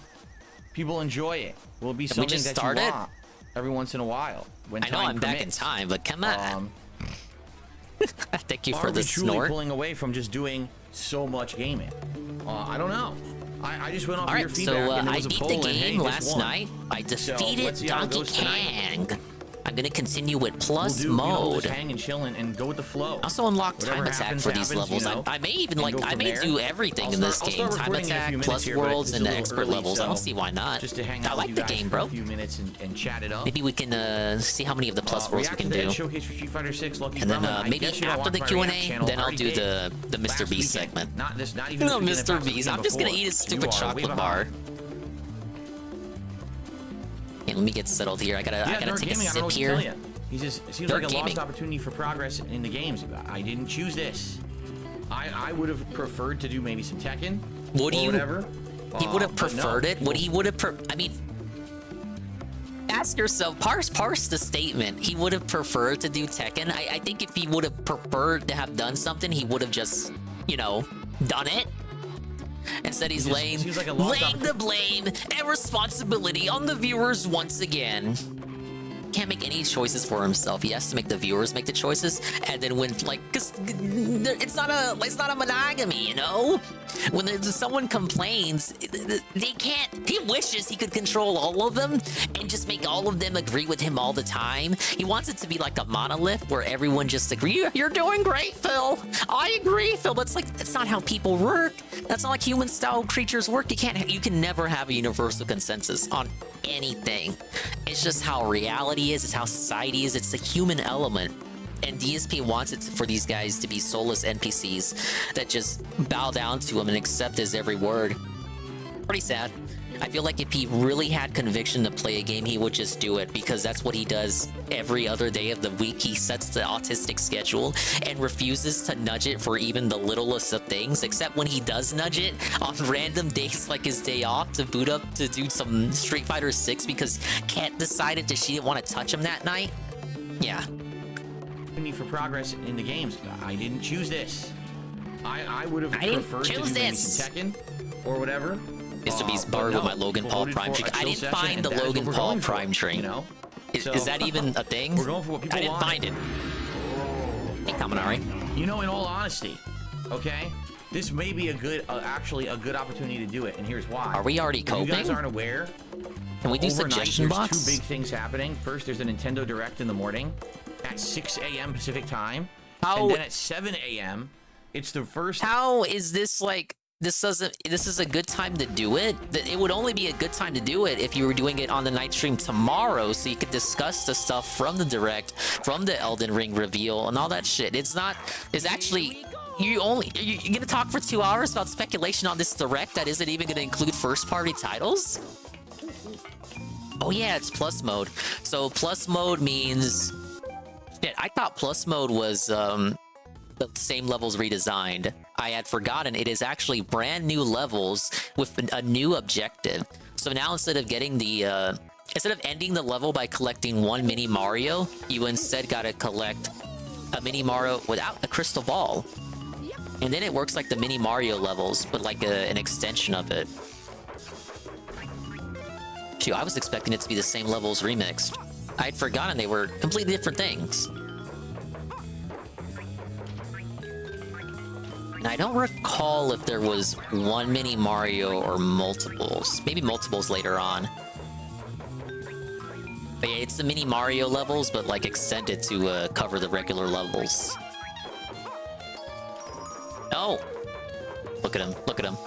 people enjoy it? Will it be something that you want every once in a while? When I know I'm back in time, but come on. Thank you for the snort. Are we truly pulling away from just doing so much gaming? I don't know. I just went off your feedback. So and I beat the game last night. I defeated Donkey Kong. I'm gonna continue with plus mode. Just hang and chill and go with the flow. Also unlock time attack for these levels. I may even I may do everything in this game. Time attack, plus worlds, and the expert levels. I don't see why not. Just to hang out I like the game, bro. A few minutes and chat it up. Maybe we can see how many of the plus worlds we can do. Showcase for Street Fighter 6, Lucky and then Brahman. maybe after the Q&A, then I'll do the Mr. Beast segment. Not even no, Mr. Beast. I'm just gonna eat a stupid chocolate bar. Okay, let me get settled here. I gotta Dark take Gaming, a I don't know sip what to here. tell you. He just it seems Dark like a Gaming. lost opportunity for progress in the games. I didn't choose this. I would have preferred to do maybe some Tekken Would or you? whatever. He would have But no. preferred it. Would he would have? I mean, ask yourself. Parse the statement. He would have preferred to do Tekken. I think if he would have preferred to have done something, he would have just, you know, done it. Instead, he's laying the blame and responsibility on the viewers once again. Can't make any choices for himself. He has to make the viewers make the choices, and then when cause it's not a monogamy, you know. When someone complains, they can't. He wishes he could control all of them and just make all of them agree with him all the time. He wants it to be like a monolith where everyone just agree. You're doing great, Phil. I agree, Phil. But it's not how people work. That's not like human-style creatures work. You can never have a universal consensus on anything. It's just how reality is. It's how society is. It's the human element. And DSP wants it for these guys to be soulless NPCs that just bow down to him and accept his every word. Pretty sad. I feel like if he really had conviction to play a game, he would just do it, because that's what he does every other day of the week. He sets the autistic schedule and refuses to nudge it for even the littlest of things, except when he does nudge it on random days like his day off to boot up to do some Street Fighter 6 because Kat decided that she didn't want to touch him that night. Yeah. Need for progress in the games. I didn't choose this. I would have preferred to do maybe some Tekken or whatever. Mr. Beast barred with my Logan Paul Prime Drink. I didn't find the Logan Paul Prime Drink. You know? Is that even a thing? We're going for what people I didn't want. find it. Hey, Kaminari. You know, in all honesty, okay, this may be a good, actually a good opportunity to do it, and here's why. Are we already If coping? you guys aren't aware, Can we do overnight, suggestion there's box? two big things happening. First, there's a Nintendo Direct in the morning at 6 a.m. Pacific time, and then at 7 a.m. it's the first. How is this like? This is a good time to do it. It would only be a good time to do it if you were doing it on the night stream tomorrow, so you could discuss the stuff from the Direct, from the Elden Ring reveal, and all that shit. It's actually. You're gonna talk for 2 hours about speculation on this Direct that isn't even gonna include first-party titles? Oh yeah, it's plus mode. So plus mode means... Shit, I thought plus mode was the same levels redesigned. I had forgotten it is actually brand new levels with a new objective. So now instead of getting the... instead of ending the level by collecting one mini Mario, you instead gotta collect a mini Mario without a crystal ball. And then it works like the mini Mario levels, but like an extension of it. Shoot, I was expecting it to be the same levels remixed. I'd forgotten they were completely different things. And I don't recall if there was one mini Mario or multiples. Maybe multiples later on. But yeah, it's the mini Mario levels, but like extended to cover the regular levels. Oh! Look at him, look at him.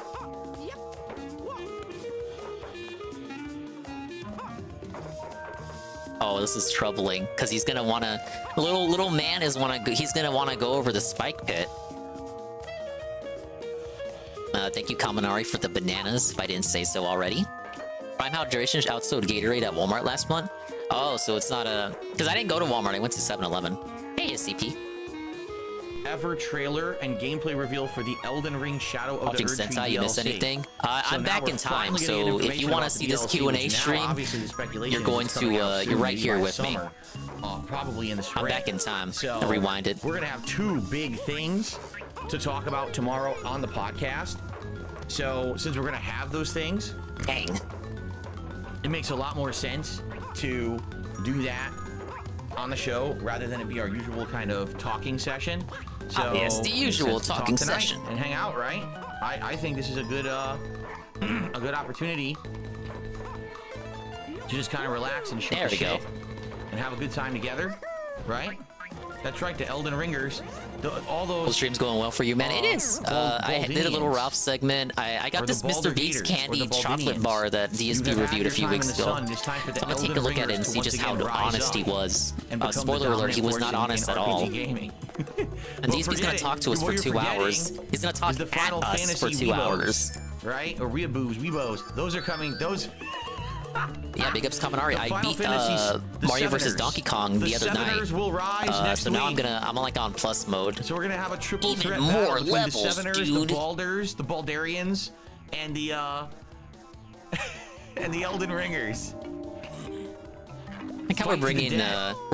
Oh, this is troubling, because he's gonna wanna... Little man is he's gonna wanna go over the spike pit. Thank you, Kaminari, for the bananas, if I didn't say so already. Prime Hydration outsold Gatorade at Walmart last month. Oh, so it's not a... Because I didn't go to Walmart, I went to 7-Eleven. Hey, SCP. Ever trailer and gameplay reveal for the Elden Ring Shadow of the Watching Erdtree Sentai, you miss DLC. anything? So I'm now back we're in time, finally getting so if information you want about to the see this DLC, Q&A which now, stream, obviously the speculation you're is going it's coming out to, soon, you're right maybe here by with me. summer, probably in the spring. I'm back in time. So I rewinded. We're gonna have two big things to talk about tomorrow on the podcast. So since we're gonna have those things, dang, it makes a lot more sense to do that on the show rather than it be our usual kind of talking session. So yes, the usual let's talking talk tonight session. and hang out, right? I think this is a good a good opportunity to just kind of relax and shoot There the we go. shit and have a good time together, right? That's right, the Elden Ringers. All those... The stream's going well for you, man. It is. I did a little Ralph segment. I got this Mr. Beast candy chocolate bar that DSP reviewed a few weeks ago. So I'm gonna take a look at it and see just how honest he was. Spoiler alert, he was not honest at all. And DSP's gonna talk to us for 2 hours. He's gonna talk at us for 2 hours. Right? Or Weeaboos, Weebos. Those are coming. Those Yeah, big ups Kaminari. I Final beat Fantasy, the Mario vs. Seveners. Donkey Kong the other night. Seveners will rise next so now week. I'm like on plus mode. So we're gonna have a triple Even threat more battle between levels, the Seveners, dude. the Balders, the Baldarians, and the and the Elden Ringers. I think we're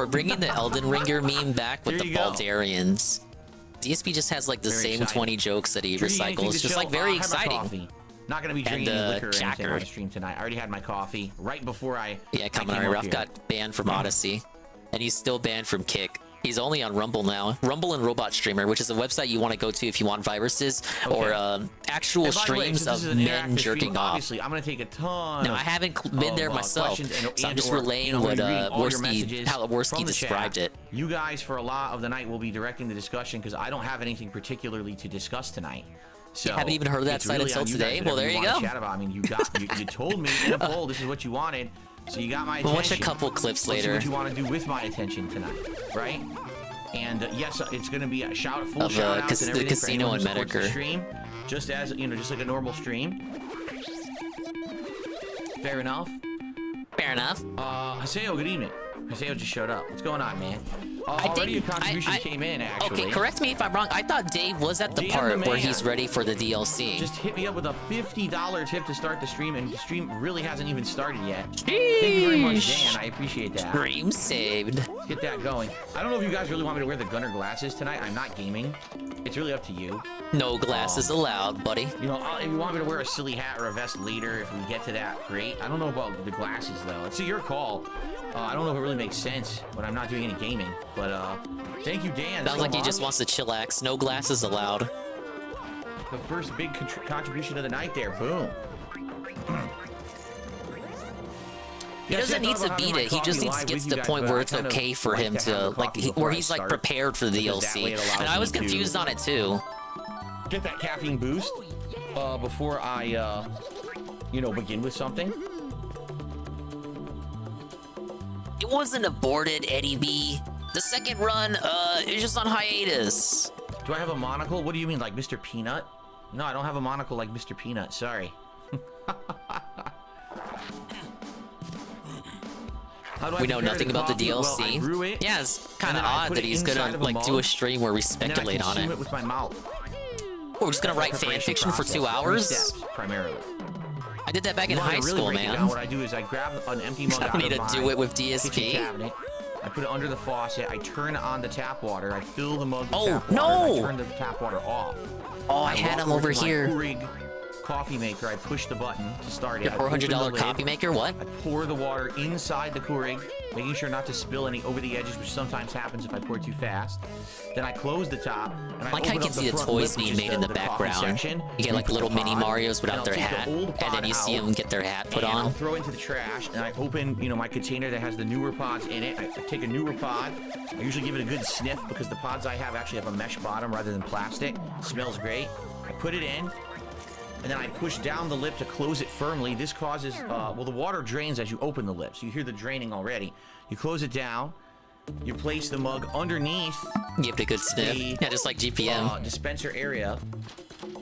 bringing the Elden Ringer meme back with There the you go. Baldarians. DSP just has like the Very same exciting. 20 jokes that he Drinking anything recycles. to Just chill? like very I had my exciting. coffee. Not gonna be drinking And, any liquor or anything on Jacker. my stream tonight. I already had my coffee right before I. Yeah, Kaminari Ralph got banned from Odyssey, and he's still banned from Kick. He's only on Rumble now. Rumble and Robot Streamer, which is a website you want to go to if you want viruses or actual And by the way, streams since this is of an men interactive jerking stream, off. Obviously, I'm gonna take a ton. No, I haven't been there myself, so I'm just relaying what how Worski described it. You guys, for a lot of the night, will be directing the discussion because I don't have anything particularly to discuss tonight. So You haven't even heard of that it's site really until on you today? guys, Well, whatever there you wanna go. Chat about. I mean, you told me in a poll this is what you wanted, so you got my attention. We'll watch a couple clips Let's see later. what you want to do with my attention tonight, right? And yes, it's going to be a full Of, shout outs the and everything for casino anyone who and supports the Medicare. stream, just as just like a normal stream. Fair enough. Fair enough. Haseo, good evening. Haseo just showed up. What's going on, man? Already a contribution came in, actually. Okay, correct me if I'm wrong. I thought Dave was at the Dan part the where man. he's ready for the DLC. Just hit me up with a $50 tip to start the stream, and the stream really hasn't even started yet. Sheesh. Thank you very much, Dan. I appreciate that. Stream saved. Let's get that going. I don't know if you guys really want me to wear the Gunner glasses tonight. I'm not gaming. It's really up to you. No glasses allowed, buddy. You know, if you want me to wear a silly hat or a vest later, if we get to that, great. I don't know about the glasses, though. It's your call. I don't know if it really makes sense when I'm not doing any gaming, but thank you, Dan. Sounds so like he much. just wants to chillax. No glasses allowed. The first big contribution of the night there. Boom. He doesn't need to beat it. He just needs to get to the point where it's okay for him to, like, where he's like prepared for the DLC. And I was confused on it too. Get that caffeine boost before I, begin with something. It wasn't aborted, Eddie B. The second run, is just on hiatus. Do I have a monocle? What do you mean, like Mr. Peanut? No, I don't have a monocle like Mr. Peanut. Sorry. We know nothing about the DLC. Well, yeah, it's kind of odd that he's gonna like do a stream where we speculate on it. With my mouth. We're just gonna write fan fiction for 2 hours. 3 steps, primarily. I did that back in You wanna high really school, break it man. down, what I do is I grab an empty mug I out don't need of to do my it with DSP. kitchen cabinet. I put it under the faucet. I turn on the tap water. I fill the mug with Oh, tap water. no! I turn the tap water off. Oh, I had walk him over to my here. Keurig coffee maker. I push the button to start it. Your I open the $400 lid. coffee maker? What? I pour the water inside the Keurig, making sure not to spill any over the edges, which sometimes happens if I pour too fast. Then I close the top, and I Like how you open can up see the front toys lip, being which made is in the coffee background. section. You get like put little the mini pod, Marios without and their I'll take the hat, old and pod then you see out, them get their hat put and I'll on. throw it into the trash, and I open, my container that has the newer pods in it. I take a newer pod. I usually give it a good sniff because the pods I have actually have a mesh bottom rather than plastic. It smells great. I put it in, and then I push down the lip to close it firmly. This causes, the water drains as you open the lip, so you hear the draining already. You close it down. You place the mug underneath. Give it a good sniff. Yeah, just like GPM. Dispenser area.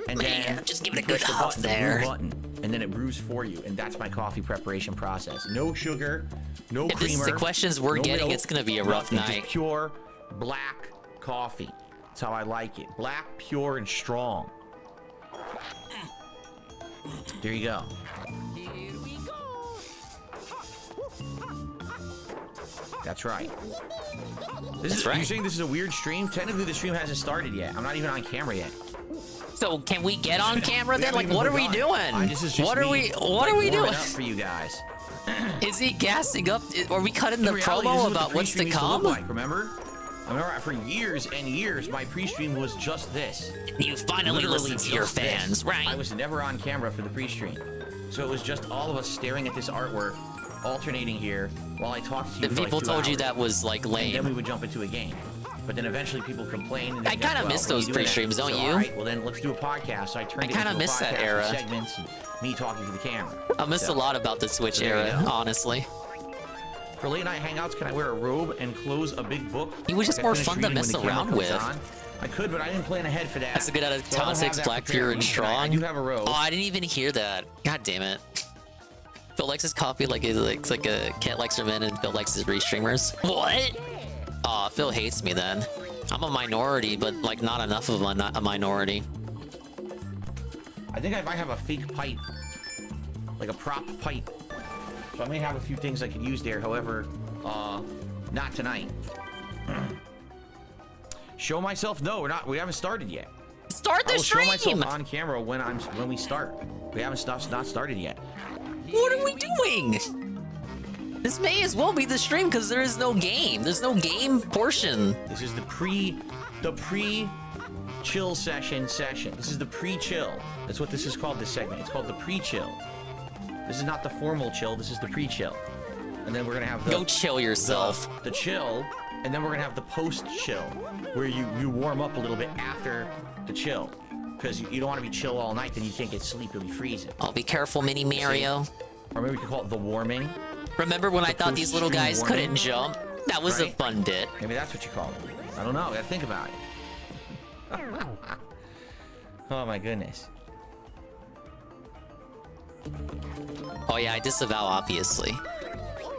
And Man, then just give it a you good push the huff button, the there. blue button, and then it brews for you. And that's my coffee preparation process. No sugar, no If this is creamer. the questions we're no getting, milk, it's gonna be a rough nothing, night. Just pure black coffee. That's how I like it. Black, pure, and strong. There you go. That's right. That's right. You're saying this is a weird stream? Technically, the stream hasn't started yet. I'm not even on camera yet. So can we get on camera then? We Like, haven't what are even we begun. doing? This is just What are me, we? What like, are we warming doing? up for you guys? Is he gassing up? Are we cutting the In reality, this promo is what about the what's to pre-stream used come? look like, remember? I remember for years and years, my pre-stream was just this. You finally Literally listen to your just this. fans, right? I was never on camera for the pre-stream. So it was just all of us staring at this artwork, alternating here, while I talked to you The for people like 2 told you hours. that was like lame. And then we would jump into a game. But then eventually people complained. And I kinda miss those pre-streams, don't you? All right, well then let's do a podcast. So I turned I it kinda into a miss that podcast era. with segments and me talking to the camera. I miss So, a lot about the Switch there you era, go. honestly. For late night hangouts, can I wear a robe and close a big book? It was just Like I more finished fun to reading when mess the camera around comes with. on? I could, but I didn't plan ahead for that. That's a good out of So I don't have Tonsix, that Black, prepared Pure, for and you tonight. I Strong. do have a robe. Oh, I didn't even hear that. God damn it. Phil likes his coffee like it's like a cat likes her men and Phil likes his restreamers. What? Aw, Phil hates me then. I'm a minority, but like not enough of a minority. I think I might have a fake pipe. Like a prop pipe. So I may have a few things I could use there, however, not tonight. Show myself? No, we haven't started yet. Start the stream! I will show myself on camera when we start. We haven't not started yet. What are we doing? This may as well be the stream because there is no game. There's no game portion. This is the pre-chill session. This is the pre-chill. That's what this is called, this segment. It's called the pre-chill. This is not the formal chill, this is the pre-chill. And then we're gonna have the... Go chill yourself. The chill, and then we're gonna have the post-chill, where you warm up a little bit after the chill. Because you don't want to be chill all night, then you can't get sleep, you'll be freezing. I'll be careful, Mini Mario. Or maybe we could call it the warming. Remember when I thought these little guys couldn't jump? That was a fun bit. Maybe that's what you call it. I don't know, I gotta think about it. Oh my goodness. Oh yeah, I disavow, obviously.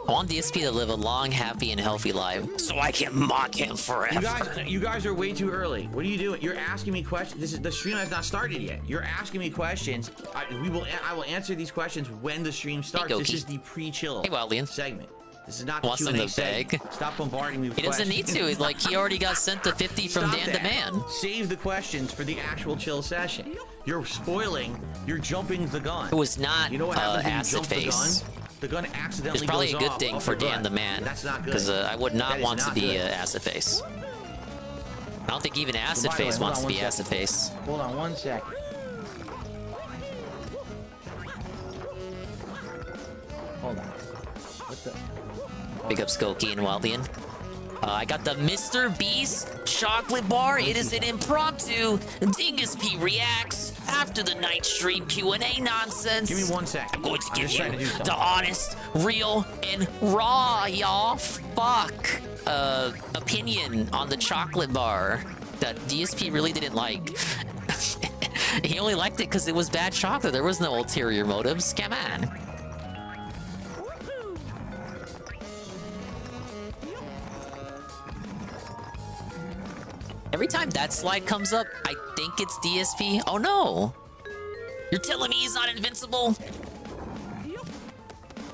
I want DSP to live a long, happy, and healthy life, so I can mock him forever. You guys are way too early. What are you doing? You're asking me questions. The stream has not started yet. You're asking me questions. I will answer these questions when the stream starts. Hey, this is the pre-chill segment. This is not the Wants Q&A the segment. bag. Stop bombarding me with He doesn't need questions. to. Like, he already got sent the 50 from Stop Dan that. the Man. Save the questions for the actual chill session. You're spoiling. You're jumping the gun. It was not you know what happens when you acid jump face. The gun accidentally It's probably a goes good off thing off for the Dan gun. the Man. That's not good. Because I would not That is want to not be good. acid face. I don't think even acid By the way, face hold wants on to one be second. acid face. Hold on one second. Hold on. What the? Big up Skokie and Wildian. I got the Mr. Beast chocolate bar. It is an impromptu DingSP reacts after the night stream Q&A nonsense. Give me 1 second. I'm going to give just trying to do you something. the honest, real, and raw, y'all. Fuck. Opinion on the chocolate bar that DSP really didn't like. He only liked it because it was bad chocolate. There was no ulterior motives. Come on. Every time that slide comes up, I think it's DSP. Oh no! You're telling me he's not invincible?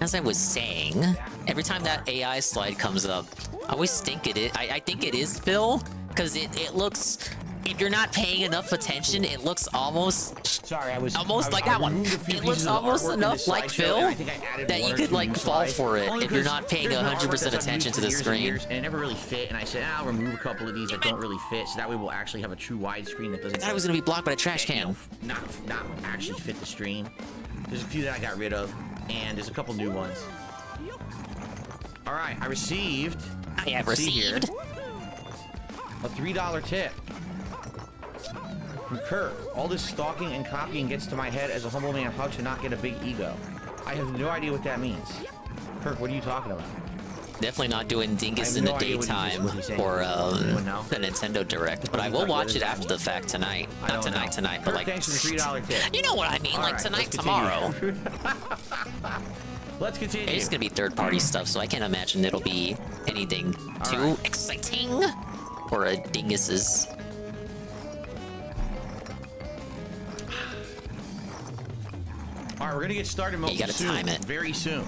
As I was saying, every time that AI slide comes up, I always think it is. I think it is Phil, because it looks. If you're not paying enough attention, it looks almost. Sorry, I was almost like that one. It looks almost enough like Phil that you could like fall for it if you're not paying 100% attention to the screen. And it never really fit, and I said, I'll remove a couple of these that don't really fit, so that way we'll actually have a true widescreen that doesn't. I thought it was gonna be blocked by a trash can. Not actually fit the stream. There's a few that I got rid of, and there's a couple new ones. All right, I received. I have let's see here, received a $3 tip. From Kirk, all this stalking and copying gets to my head as a humble man how to not get a big ego. I have no idea what that means. Kirk, what are you talking about? Definitely not doing Dingus I in have the no idea daytime what he's saying. or Anyone know? the Nintendo Direct, but I will watch it after the fact tonight. I Not don't tonight, know. tonight, but Kirk, like. thanks for the $3 tip. You know what I mean? All Like right, tonight, let's tomorrow. continue. Let's continue. It's gonna be third-party stuff, so I can't imagine it'll be anything too exciting for a Dingus's. All right, we're gonna get started You gotta soon, time it. very soon.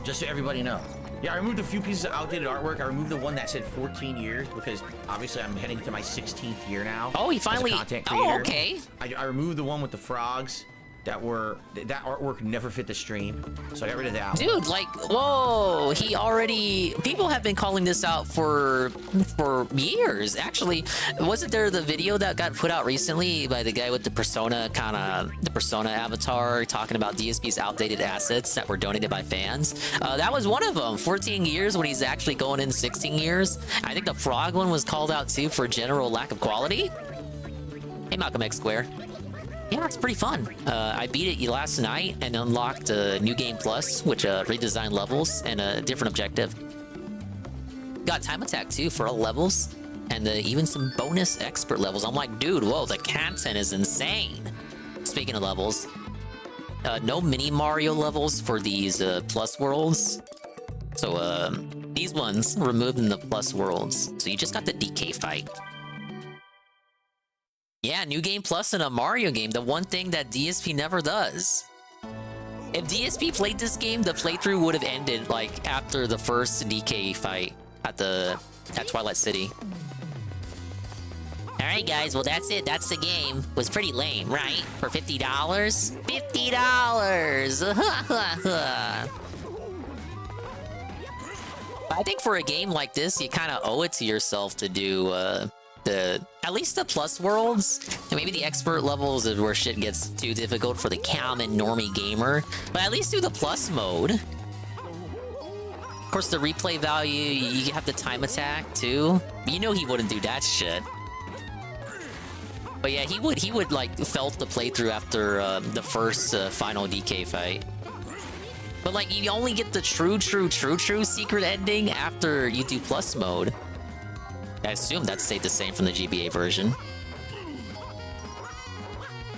Just so everybody knows. Yeah, I removed a few pieces of outdated artwork. I removed the one that said 14 years because obviously I'm heading to my 16th year now. Oh, he finally. As a content Oh, creator. okay. I removed the one with the frogs that artwork never fit the stream, so I got rid of that. Dude, like, whoa, he already. People have been calling this out for years. Actually, wasn't there the video that got put out recently by the guy with the persona avatar talking about DSP's outdated assets that were donated by fans? That was one of them. 14 years when he's actually going in 16 years. I think the frog one was called out too for general lack of quality. Hey, Malcolm X Square. Yeah, it's pretty fun. I beat it last night and unlocked New Game Plus, which redesigned levels and a different objective. Got Time Attack too for all levels, and even some bonus expert levels. I'm like, dude, whoa, the content is insane. Speaking of levels, no mini Mario levels for these plus worlds. So these ones removed in the plus worlds. So you just got the DK fight. Yeah, new game plus in a Mario game. The one thing that DSP never does. If DSP played this game, the playthrough would have ended like after the first DK fight at Twilight City. Alright guys, well that's it. That's the game. It was pretty lame, right? For $50? $50! I think for a game like this, you kind of owe it to yourself to do at least the plus worlds, and maybe the expert levels is where shit gets too difficult for the common normie gamer, but at least do the plus mode. Of course, the replay value, you have the time attack too. You know he wouldn't do that shit. But yeah, he would like felt the playthrough after the first final DK fight. But like, you only get the true secret ending after you do plus mode. I assume that stayed the same from the GBA version.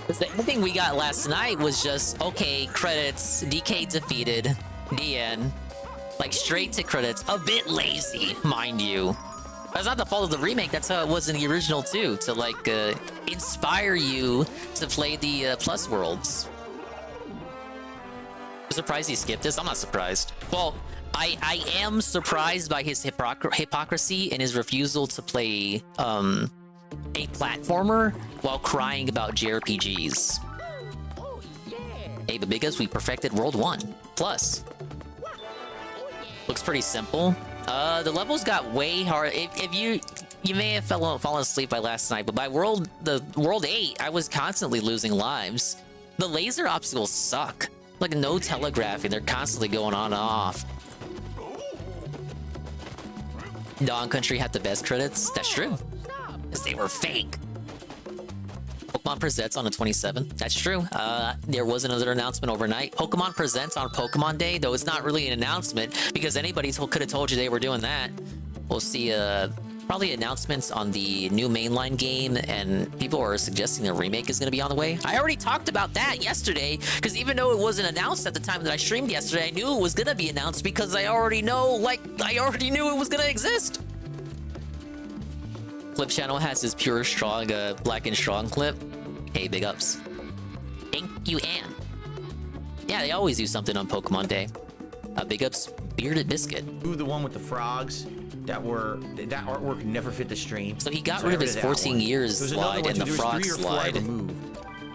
The ending we got last night was just, okay, credits, DK defeated, the end. Like, straight to credits. A bit lazy, mind you. That's not the fault of the remake, that's how it was in the original too, to like, inspire you to play the plus worlds. I'm surprised he skipped this. I'm not surprised. Well, I am surprised by his hypocrisy and his refusal to play a platformer while crying about JRPGs. Hey, but because we perfected World 1 Plus. Looks pretty simple. The levels got way hard. If you may have fallen asleep by last night, but by World 8, I was constantly losing lives. The laser obstacles suck. Like, no telegraphing, they're constantly going on and off. Dawn Country had the best credits. That's true. Because they were fake. Pokemon Presents on the 27th. That's true. There was another announcement overnight. Pokemon Presents on Pokemon Day, though it's not really an announcement because anybody could have told you they were doing that. We'll see probably announcements on the new mainline game, and people are suggesting a remake is going to be on the way. I already talked about that yesterday, because even though it wasn't announced at the time that I streamed yesterday, I knew it was going to be announced because I already knew it was going to exist. Clip Channel has his pure strong black and strong clip. Hey, big ups. Thank you, Ann. Yeah, they always do something on Pokemon Day. Big ups, Bearded Biscuit. Ooh, the one with the frogs that artwork never fit the stream. So he got rid of his 14 years slide and the frog slide.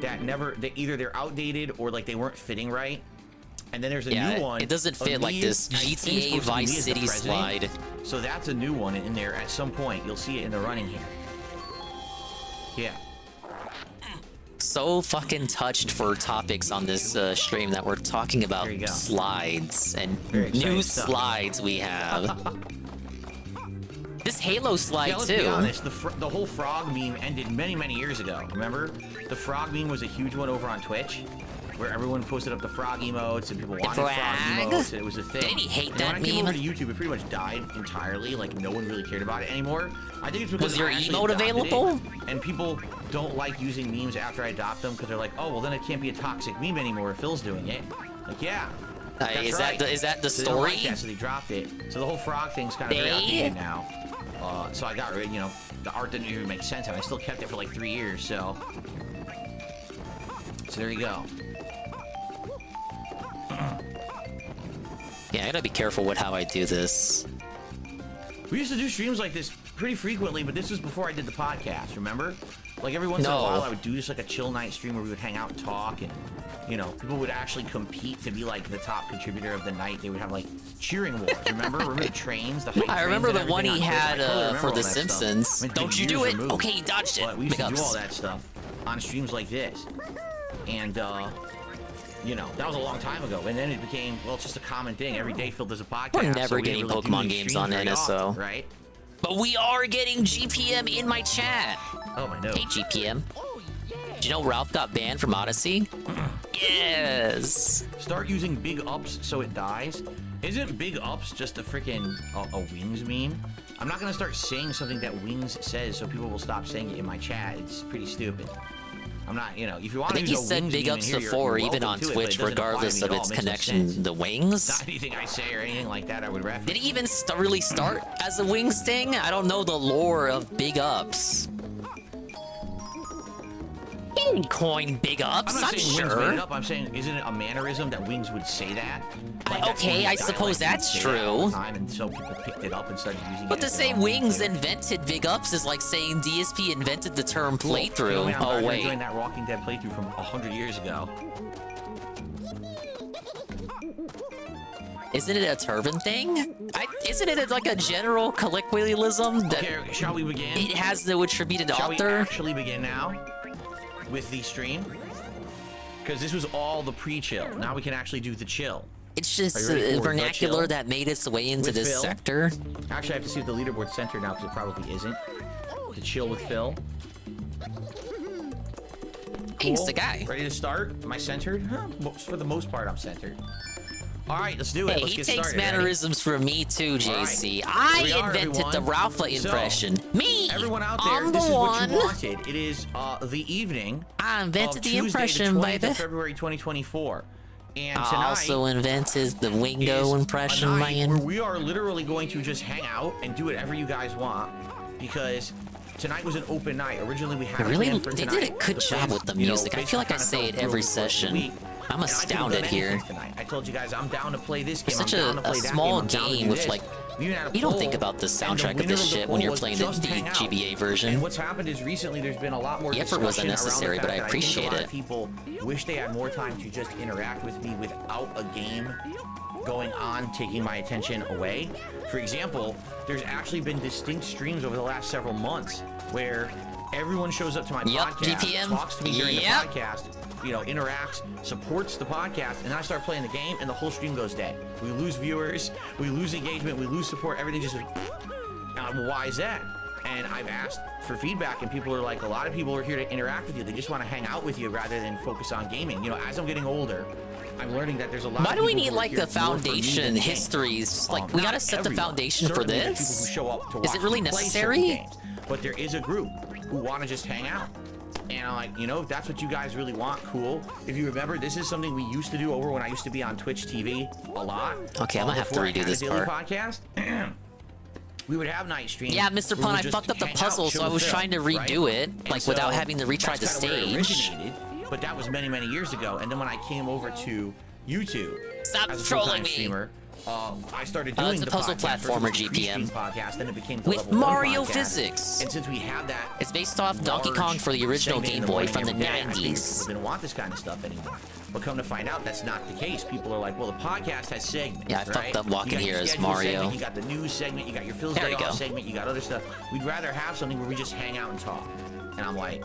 That either they're outdated or like they weren't fitting right. And then there's a new one. It doesn't fit like this GTA Vice City slide. So that's a new one in there at some point. You'll see it in the running here. Yeah. So fucking touched for topics on this stream that we're talking about slides and new slides we have. This Halo slide let's too. Be honest, the whole frog meme ended many years ago. Remember? The frog meme was a huge one over on Twitch, where everyone posted up the frog emotes and people wanted frog emotes. And it was a thing. Didn't he hate that meme? When I came over to YouTube, it pretty much died entirely. Like no one really cared about it anymore. I think it's because was your emote available? And people don't like using memes after I adopt them because they're like, oh well, then it can't be a toxic meme anymore if Phil's doing it. Like yeah. Is that the so story? They like that, so they dropped it. So the whole frog thing's kind of very outdated now. So I got rid, the art didn't even make sense, and I still kept it for like 3 years, so there you go. Yeah, I gotta be careful with how I do this. We used to do streams like this pretty frequently, but this was before I did the podcast, remember? Like every once in a while I would do just like a chill night stream where we would hang out and talk, and people would actually compete to be like the top contributor of the night. They would have like cheering wars, remember? Remember the trains? I remember the one he had for The Simpsons. Don't you do it? Okay, he dodged it. But we used to do all that stuff on streams like this. And, that was a long time ago. And then it became, well, it's just a common thing. Every day Phil does a podcast. We're never getting Pokemon games on NSO. Right? But we are getting GPM in my chat. Oh, my nose. Hey, GPM. Did you know Ralph got banned from Odyssey? Yes. Start using big ups so it dies. Isn't big ups just a freaking a Wings meme? I'm not gonna start saying something that Wings says so people will stop saying it in my chat. It's pretty stupid. I'm not, you know, if you want I think to he use a said wings big meme ups in here, before, you're even on welcome to it, but Twitch, it doesn't apply to regardless me of at all. its It makes no connection. sense. The wings. Not anything I say or anything like that I would reference. Did he even really start as a wings thing? I don't know the lore of big ups. He didn't coin big ups, I'm not I'm saying Wings sure. made it up. I'm saying, isn't it a mannerism that Wings would say that? Like, that's Okay, Wings' I suppose dialect. that's He'd say that all true. the time, and so people picked it up and started using it. But to as say their own Wings thing. invented big ups is like saying DSP invented the term Cool. playthrough. You know, man, I'm glad Oh you're wait. enjoying that Walking Dead playthrough from 100 years ago. Isn't it a turban thing? Isn't it like a general colloquialism that Okay, shall we begin? it has no attributed Shall we author? actually begin now with the stream? Because this was all the pre-chill. Now we can actually do the chill. It's just Are you ready a for the vernacular chill? that made its way into With this Phil? sector. Actually, I have to see if the leaderboard's centered now, because it probably isn't. To chill with Phil. He's the guy. Ready to start? Am I centered? Huh, for the most part, I'm centered. All right, let's do it. Hey, Let's he get takes started. mannerisms from me too, JC. All right. Here we I are, invented the everyone. Ralpha impression. Me! Everyone out there, I'm this the is one. what you wanted. It is the evening. I invented of the Tuesday, impression, the 20th baby. of February 2024. And I tonight also invented the Wingo impression, a night man. where we are literally going to just hang out and do whatever you guys want, because tonight was an open night. Originally, we had Really, a plan for they tonight. did a good The job plans, with the you know, music. I feel like I basically say it kind of every fell through the session. week. I'm And I could've astounded done here. anything tonight. I told you guys I'm down to play this game. Such I'm down to a play that small game. I'm down to game do with this. like We even had a you don't poll, think about the and soundtrack of winner this the shit poll when you're was playing the just hang out. GBA version. And what's happened is recently there's been a lot more The effort was discussion unnecessary, around the but I fact that think appreciate a lot it. of people wish they had more time to just interact with me without a game going on, taking my attention away. For example, there's actually been distinct streams over the last several months where everyone shows up to my podcast, GPM. talks to me during the podcast, you know, interacts, supports the podcast, and then I start playing the game, and the whole stream goes dead. We lose viewers, we lose engagement, we lose support, everything just. Why is that? And I've asked for feedback, and people are like, a lot of people are here to interact with you. They just want to hang out with you rather than focus on gaming. You know, as I'm getting older, I'm learning that there's a lot. Why of do we people need who are like here the more for me than foundation the game. histories? Like we Not gotta set the everyone. foundation for Certainly there are this. people who show up to Is it watch really me play certain necessary? games, but there is a group who want to just hang out. And I'm like, you know, if that's what you guys really want, cool. If you remember, this is something we used to do over when I used to be on Twitch TV a lot. Okay, I'm gonna have to Before I redo had a this daily part. podcast. We would have night streams. Yeah, Mr. where we Pun, would I just fucked up the hang out, puzzle, chill so I was with trying to Phil, redo right? it, And like without so having to retry the that's kinda where it stage. originated, but that was many, many years ago. And then when I came over to YouTube, Stop as a trolling full-time me. streamer, I started Oh, doing it's a the puzzle podcast. First it platformer, was a GPM. pre-stream podcast, then it became the With Level 1 Mario podcast. physics. And since we had that, It's based off Donkey large Kong for the original segment in Game the Boy morning from the every day, I figured 90s. people didn't want this kind of stuff anymore. But come to find out, that's not the case. People are like, well, the podcast has segments. Yeah, I right? fucked up walking You got here your as schedule Mario. segment, you got the news segment, you got your Phil's There Day we go. Off segment, you got other stuff. We'd rather have something where we just hang out and talk. And I'm like,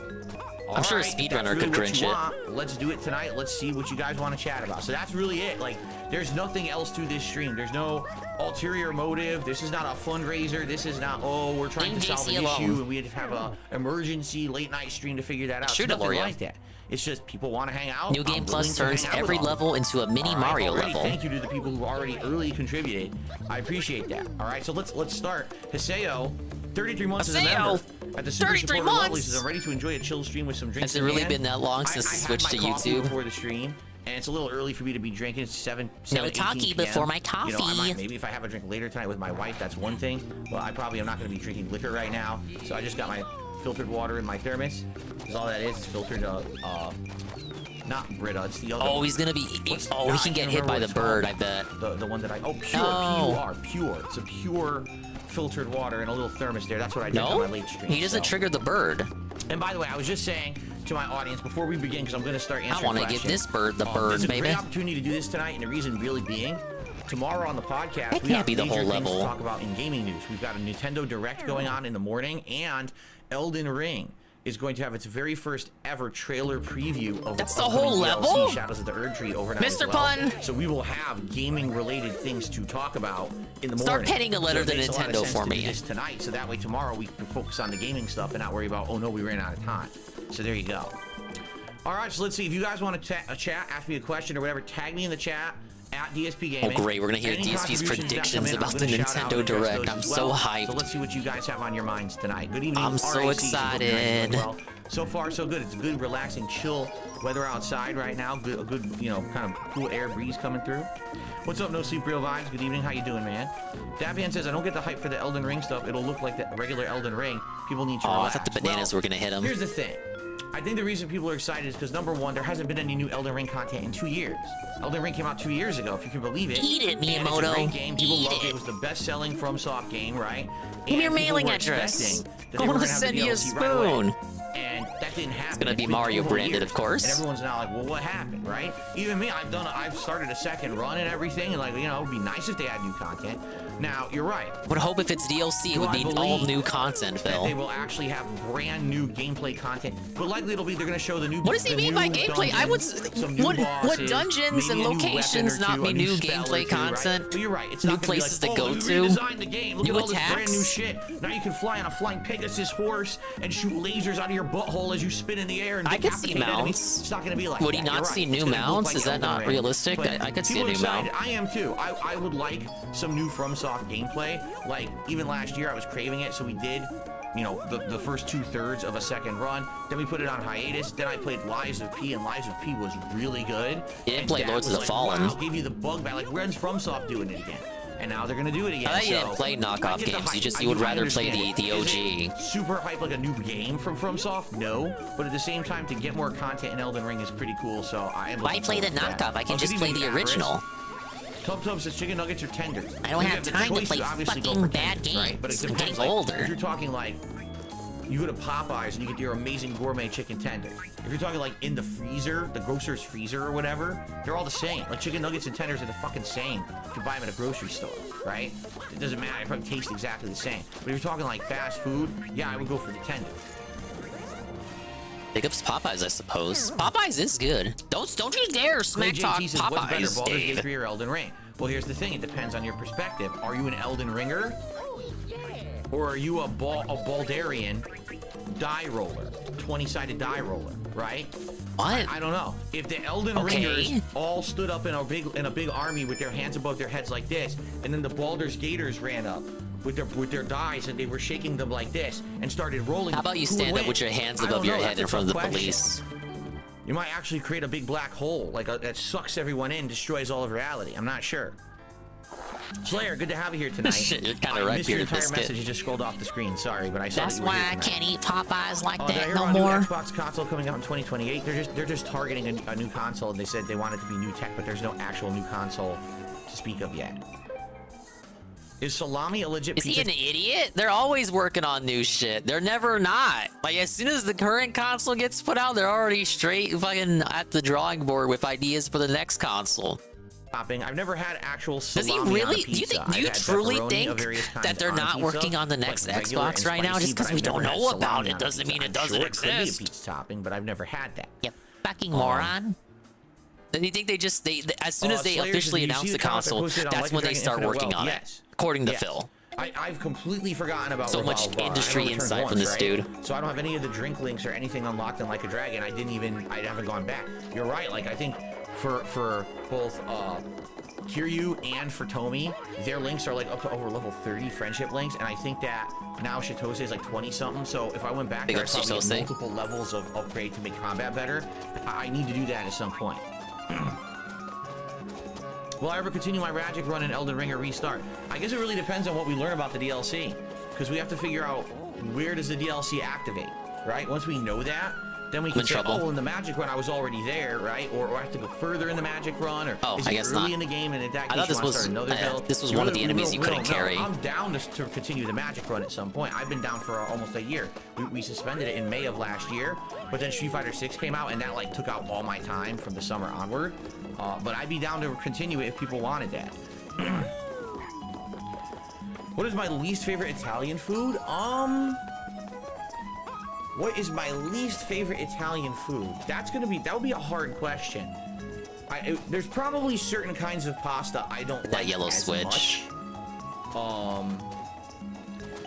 I'm sure a alright, speedrunner that's really could what cringe you it. want. Let's do it tonight. Let's see what you guys want to chat about. So that's really it. Like, there's nothing else to this stream. There's no ulterior motive. This is not a fundraiser. This is not, oh, we're trying to solve an issue and we have a emergency late night stream to figure that out. Shoot It's it, nothing Mario. like that. It's just people want to hang out. New I'm Game Plus willing to turns hang out every with all of them. level into a mini All right, Mario already, level. Thank you to the people who already early contributed. I appreciate that. All right, so let's start. Hiseo, 33 months as a member. At the Super 33 Supporter level, he months! says, I'm ready to enjoy a chill stream with some drinks. Has it in really hand. been that long since I it had switched to my coffee YouTube? before the stream, and it's a little early for me to be drinking. It's 7 No 18 talkie PM. before my You know, coffee. I might, maybe if I have a drink later tonight with my wife, that's one thing. But I probably am not going to be drinking liquor right now. So I just got my filtered water in my thermos. That's all that is. It's filtered, not Brita. It's the other. Oh, one. he's gonna be. What's- Oh, I he can can't get hit remember by what the it's bird, called. I bet. The one that I. Oh, pure. No. Pure. It's a pure filtered water in a little thermos there. That's what I drink on No? my late stream. He doesn't so. trigger the bird. And by the way, I was just saying to my audience before we begin, because I'm going to start answering I want to questions. give this bird the bird, It's a baby. great opportunity to do this tonight, and the reason really being, tomorrow on the podcast, That we can't have be the major whole things level. to talk about in gaming news. We've got a Nintendo Direct going on in the morning, and Elden Ring is going to have its very first ever trailer preview of That's the the whole upcoming level? DLC, Shadows of the Erdtree overnight Mr. as well. Pun! So we will have gaming-related things to talk about in the morning. Start penning a letter So it to makes a lot of Nintendo sense for to do me. this tonight, so that way tomorrow we can focus on the gaming stuff and not worry about, oh no, we ran out of time. So there you go. All right, so let's see. If you guys want to chat, ask me a question or whatever, tag me in the chat at DSP Gaming. Oh great, we're gonna hear Any DSP's contributions that come predictions in, I'm about the gonna shout out Nintendo and address Direct. those I'm as so well. hyped. So let's see what you guys have on your minds tonight. Good evening. I'm so RAC. excited. Well, so far so good. It's good, relaxing, chill weather outside right now. Good, a good, you know, kind of cool air breeze coming through. What's up, No Sleep Real Vibes? Good evening. How you doing, man? Dabian says, I don't get the hype for the Elden Ring stuff. It'll look like the regular Elden Ring. People need to relax. I thought the bananas were gonna hit him. Here's the thing. I think the reason people are excited is because, number one, there hasn't been any new Elden Ring content in 2 years. Elden Ring came out 2 years ago, if you can believe it. Eat it, And it's a Miyamoto. great game. People Eat loved it. it. It was the best-selling FromSoft game, right? Give me your And people mailing were address. expecting that they I were wanna gonna have the send you a DLC right away. spoon. And that didn't happen. It's gonna be been Mario 2 whole branded, years. of course. And everyone's now like, well, what happened, right? Even me, I've started a second run and everything, and like, you know, it'd be nice if they had new content. Now, you're right. Would hope if it's DLC, it would be all new content, That Phil. they will actually have brand new gameplay content, but likely it'll be they're going to show the new. What does he the mean new by gameplay? I would. dungeons, some new What bosses, dungeons and maybe a new locations weapon or not two, be a new spell or gameplay two, right? content? But you're right. It's New not gonna be places like, to go we to. redesigned the game. Look New at all this brand new attacks. shit. Now you can fly on a flying Pegasus horse and shoot lasers out of your butthole as you spin in the air and I could see decapitate enemies. mounts. It's not going to be like Would that. he not You're see right. new It's gonna look mounts? like Is that Elden not Ring. realistic? But I could see a people new excited. mount. I am too. I would like some new FromSoft gameplay. Like even last year, I was craving it, so we did. You know, the first 2/3 of a second run. Then we put it on hiatus. Then I played Lies of P, and Lies of P was really good. You didn't play that Lords of was the Fallen. Wow, gave you the bug back. Like, when's FromSoft doing it again? And now they're gonna do it again. I thought you so didn't play knockoff I get the games. hype. You would I rather play understand the it. Is OG. it super hype like a new game from FromSoft? No. But at the same time, to get more content in Elden Ring is pretty cool. So I am. Why looking play the forward to that. knockoff? I can Oh, just good play evening, the Avarice. original. Tub says chicken nuggets are tender. I don't You have the time to choice play obviously go fucking for bad tenders, right? But it games. I'm depends, getting like, older. If you're talking like you go to Popeyes and you get your amazing gourmet chicken tender. If you're talking like in the freezer, the grocer's freezer or whatever, they're all the same. Like chicken nuggets and tenders are the fucking same if you buy them at a grocery store, right? It doesn't matter. They probably taste exactly the same. But if you're talking like fast food, yeah, I would go for the tender. Pick up Popeyes, I suppose. Popeyes is good. Don't you dare smack talk JT says, what's better, Popeyes, Baldur's Gate Dave. 3 or Elden Ring? Well, here's the thing. It depends on your perspective. Are you an Elden Ringer? Or are you a Baldarian die roller? 20-sided die roller, right? What? I don't know. If the Elden Ringers all stood up in a big army with their hands above their heads like this, and then the Baldur's Gators ran up with their dies and they were shaking them like this and started rolling. How about you who would stand up win? with your hands I above don't your know. head That's in a front of the tough question. police? You might actually create a big black hole, like that sucks everyone in, destroys all of reality. I'm not sure. Slayer, good to have you here tonight. Shit, you're kinda I right, missed your Bearded entire Biscuit. message. You just scrolled off the screen. Sorry, but I saw That's that you were why here I tonight. can't eat Popeyes like Did I that hear no about a more. new Xbox console coming out in 2028? They're just targeting a new console. They said they want it to be new tech, but there's no actual new console to speak of yet. Is salami a legit Is pizza? he an idiot? They're always working on new shit. They're never not. Like, as soon as the current console gets put out, they're already straight fucking at the drawing board with ideas for the next console. I've never had actual Does salami he on a really? Do you pizza. think? Do you I've had truly pepperoni think of various kinds that they're on not pizza, working on the next like regular Xbox and right now spicy, just but because we I've don't never had know about salami it? on a Doesn't mean pizza. it I'm doesn't sure it could be a exist. pizza topping, but I've never had that. You fucking moron. Then you think they just as soon as they Slayer says, officially "Did you announce see the comments I console, posted on that's Like a when they Dragon start Infinite working Wealth?" on Yes. it. According to Yes. Phil. I've completely forgotten about So Revolve much Bar. I industry only returned insight from once, this right? dude. So I don't have any of the drink links or anything unlocked in Like a Dragon. I haven't gone back. You're right. Like I think for both Kiryu and for Tomi, their links are like up to over level 30 friendship links, and I think that now Shitose is like 20 something. So if I went back Big there, up I'd probably get Shitose. multiple levels of upgrade to make combat better. I need to do that at some point. Will I ever continue my Ragic run in Elden Ring or restart? I guess it really depends on what we learn about the DLC, because we have to figure out where does the DLC activate, right? Once we know that, then we can say, oh, in the Magic run I was already there, right? Or I have to go further in the Magic run, or is I it guess early not. in the game, and in that I case thought you this want to was- start another build? this was one of the enemies you couldn't carry. I'm down to continue the Magic run at some point. I've been down for almost a year. We suspended it in May of last year, but then Street Fighter 6 came out, and that like took out all my time from the summer onward. But I'd be down to continue it if people wanted that. What is my least favorite Italian food? What is my least favorite Italian food? That would be a hard question. There's probably certain kinds of pasta I don't like That yellow as switch. much.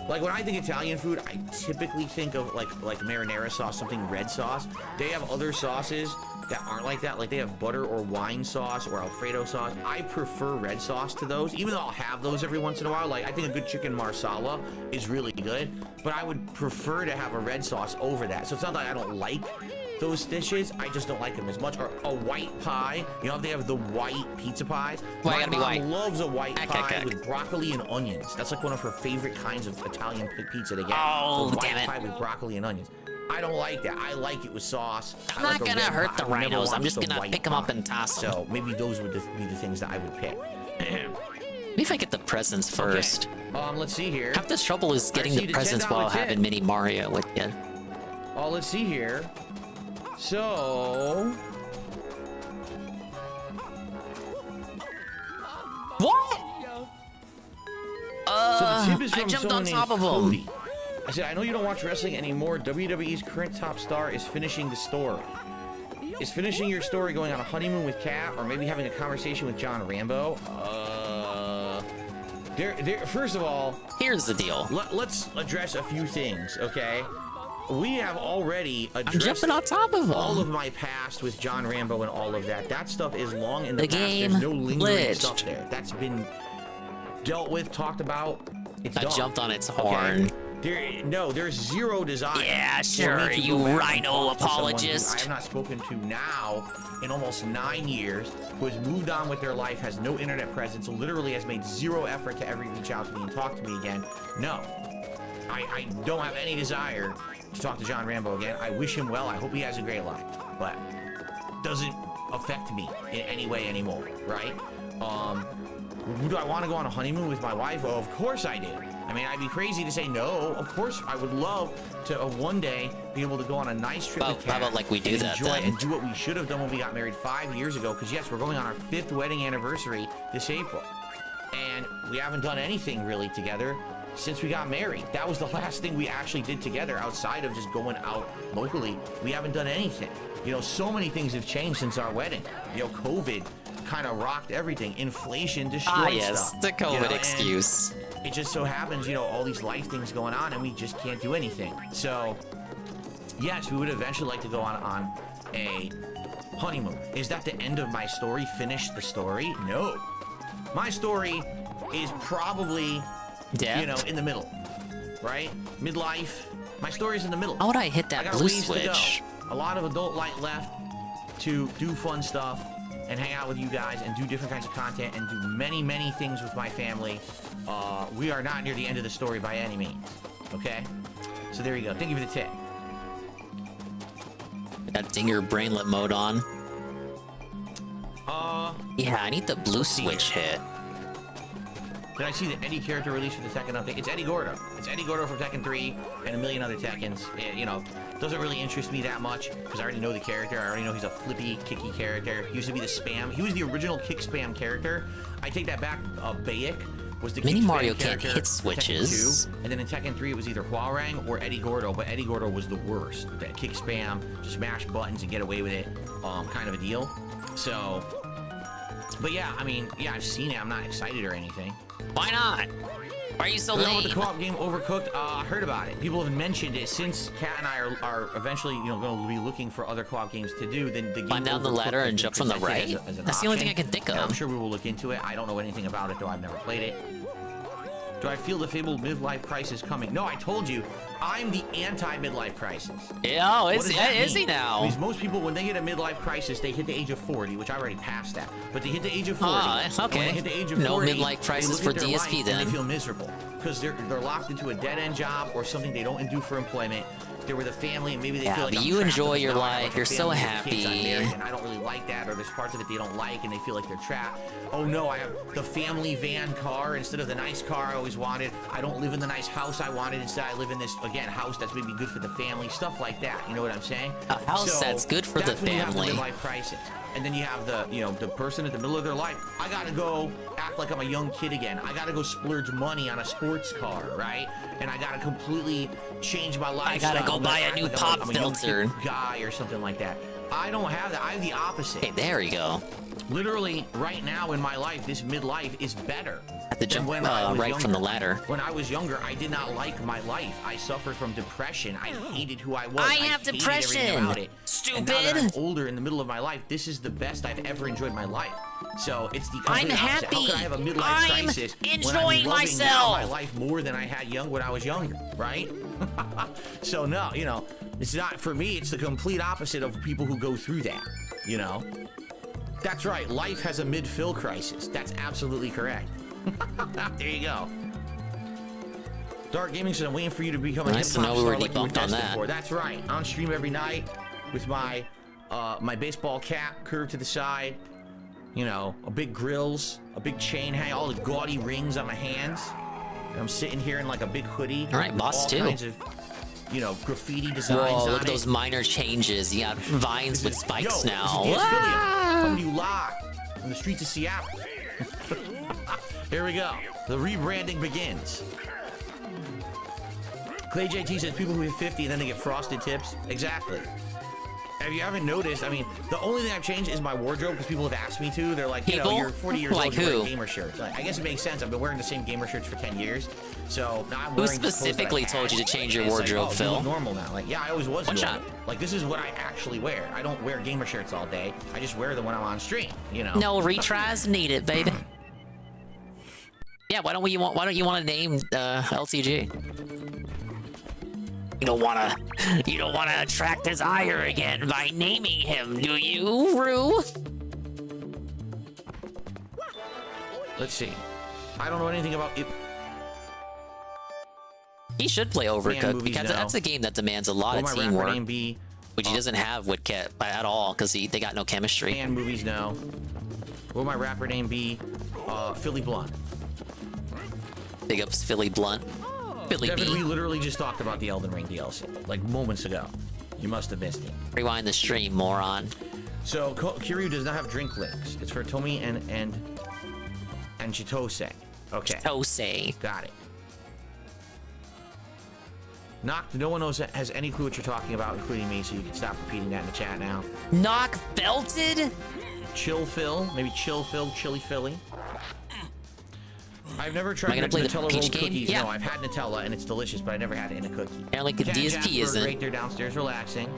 Like when I think Italian food, I typically think of like marinara sauce, something red sauce. They have other sauces that aren't like that. Like they have butter or wine sauce or Alfredo sauce. I prefer red sauce to those, even though I'll have those every once in a while. Like I think a good chicken marsala is really good, but I would prefer to have a red sauce over that. So it's not like I don't like those dishes, I just don't like them as much. Or a white pie. You know, they have the white pizza pies. Why My gotta be mom white? loves a white pie with broccoli and onions. That's like one of her favorite kinds of Italian pizza to get. Oh, a damn white it. pie with broccoli and onions. I don't like that. I like it with sauce. I'm I not like a gonna red hurt pie. the I've never rhinos. I'm watched just a gonna white pick them up pie. and toss them. So maybe those would be the things that I would pick. Maybe if I get the presents first. Let's see here. Half the trouble is getting Actually, the the presents $10 while tip. having Mini Mario with you. Let's see here. So... What? So the tip is I from jumped someone on named top of him. Cody. I said, I know you don't watch wrestling anymore. WWE's current top star is finishing the story. Is finishing your story going on a honeymoon with Kat, or maybe having a conversation with John Rambo? First of all, here's the deal. Let's address a few things, okay? We have already I'm addressed jumping on top of him. all of my past with John Rambo and all of that. That stuff is long in the, The past. game There's no lingering glitched. stuff there. That's been dealt with, talked about. It's I done. jumped on its Okay? horn. There's zero desire. Yeah, for sure, me to you go back and rhino talk to someone who apologist. I have not spoken to now in almost 9 years, who has moved on with their life, has no internet presence, literally has made zero effort to ever reach out to me and talk to me again. No, I don't have any desire to talk to John Rambo again. I wish him well. I hope he has a great life, but doesn't affect me in any way anymore, right? Do I want to go on a honeymoon with my wife? Oh, of course I do. I mean, I'd be crazy to say no. Of course, I would love to one day be able to go on a nice trip with Kat. How about like we do and that enjoy then? and do what we should have done when we got married 5 years ago. Because yes, we're going on our 5th wedding anniversary this April, and we haven't done anything really together since we got married. That was the last thing we actually did together outside of just going out locally. We haven't done anything. You know, so many things have changed since our wedding. You know, COVID kind of rocked everything. Inflation destroyed stuff. The COVID and excuse. It just so happens, you know, all these life things going on, and we just can't do anything. So, yes, we would eventually like to go on a honeymoon. Is that the end of my story? Finish the story? No. My story is probably, you know, in the middle, right? Midlife. My story's in the middle. How would I hit I that got blue ways to go. switch? A lot of adult life left to do fun stuff and hang out with you guys and do different kinds of content and do many, many things with my family. We are not near the end of the story by any means, okay? So there you go. Thank you for the tip. Got Dinger brainlet mode on. Yeah, I need the blue switch hit. Did I see the Eddie character released for the Tekken update? It's Eddie Gordo. It's Eddie Gordo from Tekken 3 and a million other Tekkens. You know, doesn't really interest me that much because I already know the character. I already know he's a flippy, kicky character. He used to be the spam. He was the original kick spam character. I take that back. Bayek was the Mini kick spam Mario can't character hit in Tekken switches. 2. And then in Tekken 3, it was either Huarang or Eddie Gordo, but Eddie Gordo was the worst. That kick spam, just mash buttons and get away with it, kind of a deal. So, but yeah, I mean, yeah, I've seen it. I'm not excited or anything. Why not? Why are you so You know lame? about the co-op game Overcooked? I heard about it. People have mentioned it since Kat and I are eventually, you know, going to be looking for other co-op games to do. Then the game Climb down the Overcooked ladder has and been jump from the presented right? as an That's the only thing option, I can think and of. I'm sure we will look into it. I don't know anything about it, though. I've never played it. Do I feel the fabled midlife crisis coming? No, I told you, I'm the anti-midlife crisis. Yeah, What is does that he mean? now? Because most people, when they get a midlife crisis, they hit the age of 40, which I already passed that. But they hit the age of 40. and okay. When they hit the age of No 40, midlife crisis they look for at their DSP life then. And they feel miserable because they're locked into a dead-end job or something they don't do for employment. They're with a family, and maybe they Yeah, feel like but I'm you trapped enjoy because your now I have, life, like, a you're so family and kids, I'm happy. married, and I don't really like that, or there's parts of it they don't like, and they feel like they're trapped. Oh no, I have the family van car instead of the nice car I always wanted. I don't live in the nice house I wanted. Instead, I live in this, again, house that's maybe good for the family, stuff like that. You know what I'm saying? A house that's good for the that's when you have family. the midlife crisis. And then you have the, you know, the person at the middle of their life. I gotta go act like I'm a young kid again. I gotta go splurge money on a sports car, right? And I gotta completely change my lifestyle. I gotta go buy a new pop I'm a young filter. kid guy or something like that. I don't have that. I have the opposite. Hey, there you go. Literally, right now in my life, this midlife is better. Have to jump when I was right younger. from the ladder. When I was younger, I did not like my life. I suffered from depression. I hated who I was. I have hated depression. everything about it. Stupid. And now that I'm older, in the middle of my life, this is the best I've ever enjoyed my life. So it's the I'm complete opposite. happy. How could I have a midlife I'm crisis when I'm enjoying loving myself. now my life more than I had when I was younger, right? So no, you know, it's not for me. It's the complete opposite of people who go through that. You know. That's right. Life has a mid-fill crisis. That's absolutely correct. There you go. Dark Gaming said, I'm waiting for you to become a Nice to hip-hop know we were star like you were debunked on destined that. for. That's right. On stream every night with my my baseball cap curved to the side. You know, a big grills, a big chain hang, all the gaudy rings on my hands. And I'm sitting here in like a big hoodie. All right, boss all too. kinds of, you know, graffiti designs Whoa, on look at it. those minor changes. You got vines with spikes Yo, now. This is DSP Ah! coming to you live from the streets of Seattle. Here we go. The rebranding begins. Clay JT says people who hit 50 and then they get frosted tips. Exactly. If you haven't noticed, I mean, the only thing I've changed is my wardrobe because people have asked me to. They're like, you know, People? you're 40 years Like old, you're wearing who? gamer shirts. Like, I guess it makes sense. I've been wearing the same gamer shirts for 10 years. So now I'm Who wearing the clothes that I specifically had. told you to change your And it's wardrobe, like, oh, Phil? you look normal now. Like, yeah, I always was One normal. shot. Like, this is what I actually wear. I don't wear gamer shirts all day. I just wear them when I'm on stream, you know? No retries needed, baby. Yeah, why don't you want to name LTG? You don't wanna attract his ire again by naming him, do you, Rue? Let's see. I don't know anything about it. He should play Fan Overcooked movies because now. that's a game that demands a lot Will of my rapper teamwork, name be which he doesn't have with Ket at all because they got no chemistry. fan movies now? Will my rapper name be Philly Blunt? Big ups Philly Blunt. Philly Devin, we B. literally just talked about the Elden Ring DLC like moments ago. You must have missed it. Rewind the stream, moron. So Kiryu does not have drink links. It's for Tomi and Chitose. Okay. Chitose. Got it. Knock. No one has any clue what you're talking about, including me. So you can stop repeating that in the chat now. Knock belted? Chill Phil, maybe Chill Phil, Chili Philly. I've never tried gonna play the Nutella peach rolled game? cookies. Yeah. No, I've had Nutella and it's delicious, but I never had it in a cookie. Yeah, like the Cat DSP Jasper, isn't. great. They're downstairs relaxing.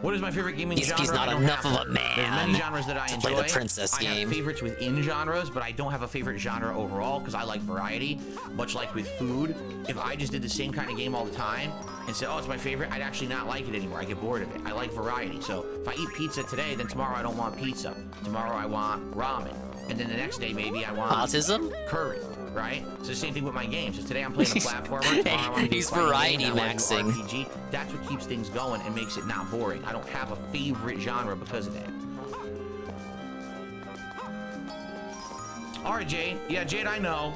What is my favorite gaming genre? DSP's not I don't enough have of a one. There's man many genres that I to enjoy. play the princess I have game. favorites within genres, but I don't have a favorite genre overall because I like variety. Much like with food, if I just did the same kind of game all the time and said, "Oh, it's my favorite," I'd actually not like it anymore. I get bored of it. I like variety. So if I eat pizza today, then tomorrow I don't want pizza. Tomorrow I want ramen, and then the next day maybe I want Autism? curry. Right? It's the same thing with my games. So today I'm playing a platformer. Tomorrow I want to do He's a fighting variety game, that one I do maxing. RPG. That's what keeps things going and makes it not boring. I don't have a favorite genre because of that. All right, Jade. Yeah, Jade, I know.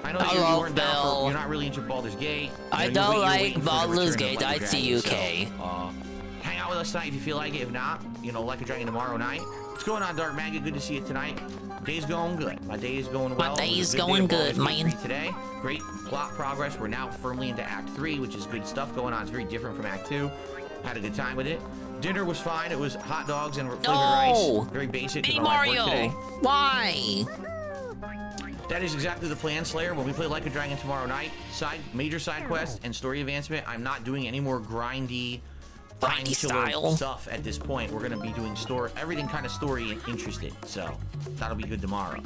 I know that you Hello, weren't down Bill. for. You're not really into Baldur's Gate. I You don't you're like waiting for the Baldur's return of Gate. Like a I see Dragon, UK. So, hang out with us tonight if you feel like it. If not, you know, like a dragon tomorrow night. What's going on, Dark Maggot? Good to see you tonight. Day's going good. My day is going well. My day It was is a day going of good, Baldur's Gate man. 3 today. Great plot progress. We're now firmly into Act 3, which is good stuff going on. It's very different from Act 2. Had a good time with it. Dinner was fine. It was hot dogs and flavored rice. Very basic. 'cause Be my wife worked Mario. today. Why? That is exactly the plan, Slayer. When we play Like a Dragon tomorrow night, major side quest and story advancement, I'm not doing any more grindy style stuff at this point. We're gonna be doing everything kind of story interested. So that'll be good tomorrow.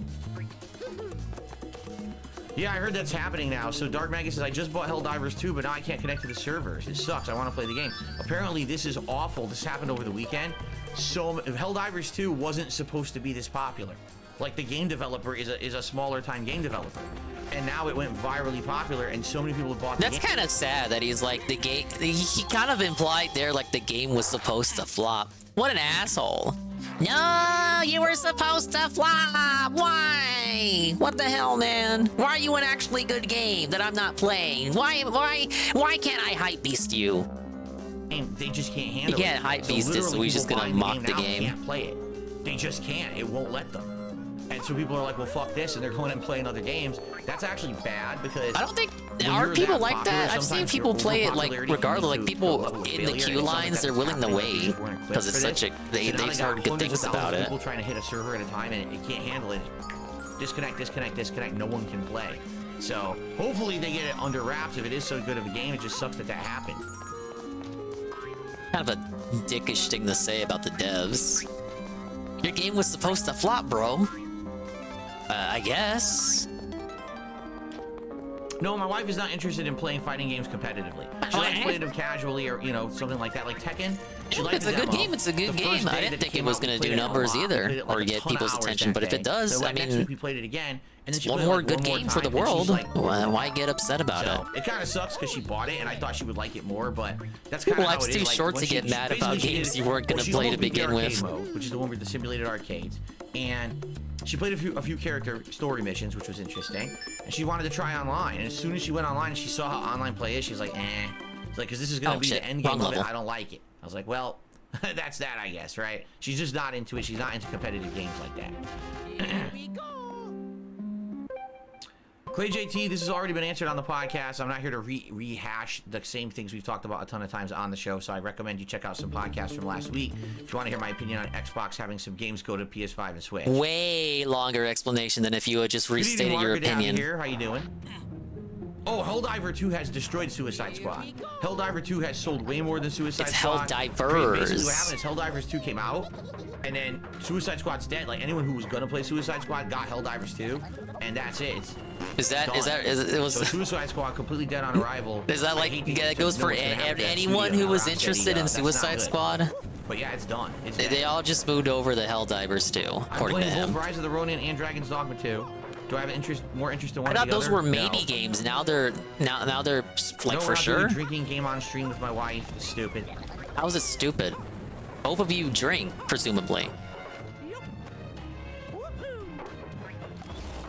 Yeah, I heard that's happening now. So Dark Maggot says, I just bought Helldivers 2, but now I can't connect to the servers. It sucks. I want to play the game. Apparently, this is awful. This happened over the weekend. So Helldivers 2 wasn't supposed to be this popular. Like, the game developer is a smaller time game developer. And now it went virally popular, and so many people have bought the game. That's kind of sad that he's like the game. He kind of implied there like the game was supposed to flop. What an asshole! No, you were supposed to flop. Why? What the hell, man? Why are you an actually good game that I'm not playing? Why can't I hype beast you? They just can't handle You can't hype beast it, so literally he's just people gonna buying mock the now game. Can't play it. They just can't. It won't let them. And so people are like, well, fuck this, and they're going and playing other games. That's actually bad because I don't think when are you're people that like popular, that. I've seen sometimes people your play it like overpopularity regardless. can Like lead to a people level of in the failure, queue and something lines, like they're that's willing to happening. wait People weren't equipped because it's for such this. a they've So now heard got good hundreds things of about thousands of it. people trying to hit a server at a time, and it can't handle it. Disconnect. No one can play. So hopefully they get it under wraps. If it is so good of a game, it just sucks that happened. Kind of a dickish thing to say about the devs. Your game was supposed to flop, bro. I guess. No, my wife is not interested in playing fighting games competitively. She likes playing them casually or, something like that, like Tekken. She liked It's a good game. It's a good game. I didn't think it was going to do numbers either or get people's attention, but if it does, I mean, we played it again. And then she one played more it, good game for the world. Why get upset about it? It kind of sucks because she bought it and I thought she would like it more, but that's kind of how it is. Life's too short to get mad about games you weren't going to play to begin with. Mode, which is the one with the simulated arcades, and she played a few character story missions, which was interesting, and she wanted to try online. And as soon as she went online and she saw how online play is, she's like, eh. It's like, because this is going to be the end game of it. I don't like it. I was like, well, that's that, I guess, right? She's just not into it. She's not into competitive games like that. Here we go. Clay JT, this has already been answered on the podcast. I'm not here to rehash the same things we've talked about a ton of times on the show, so I recommend you check out some podcasts from last week if you want to hear my opinion on Xbox having some games go to PS5 and Switch. Way longer explanation than if you had just restated your opinion. Here. How you doing? Oh, Helldiver 2 has destroyed Suicide Squad. Helldiver 2 has sold way more than Suicide Squad. It's Helldivers. Basically what happened is Helldivers 2 came out, and then Suicide Squad's dead. Like, anyone who was going to play Suicide Squad got Helldivers 2, and that's it. It was so Suicide Squad completely dead on arrival. Is that like, that goes for anyone who was interested in Suicide Squad? But yeah, it's done. They all just moved over to Helldivers 2, according to him. Both Rise of the Ronin and Dragon's Dogma 2. Do I have more interest in one? I thought those were maybe games. Now they're like for sure. A drinking game on stream with my wife. It's stupid. How is it stupid? Both of you drink, presumably.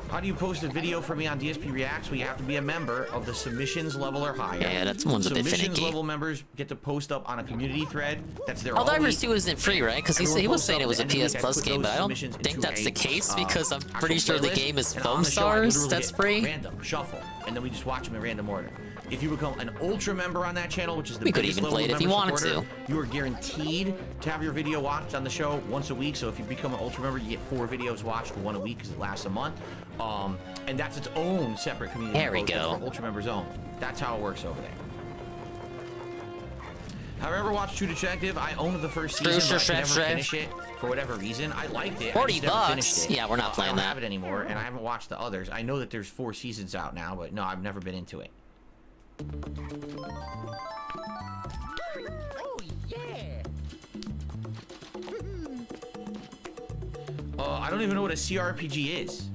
How do you post a video for me on DSP Reacts? We have to be a member of the submissions level or higher. Yeah, that one's a bit finicky. Submissions level members get to post up on a community thread. That's their Helldivers 2 isn't free, right? Because he was saying it was a PS Plus game, but I don't think that's the case because I'm pretty sure the game is Foam Stars. That's free. Random shuffle, and then we just watch them in random order. If you become an ultra member on that channel, which is the we could biggest even level play it if you wanted to. You are guaranteed to have your video watched on the show once a week. So if you become an ultra member, you get 4 videos watched, 1 a week because it lasts a month. And that's its own separate community. There we go. For ultra members only. That's how it works over there. Have I ever watched True Detective? I owned the first season, but I could never finish it for whatever reason. I liked it. $40. Never finished it. Yeah, we're not playing I don't that. have it anymore, and I haven't watched the others. I know that there's 4 seasons out now, but no, I've never been into it. Oh yeah! I don't even know what a CRPG is.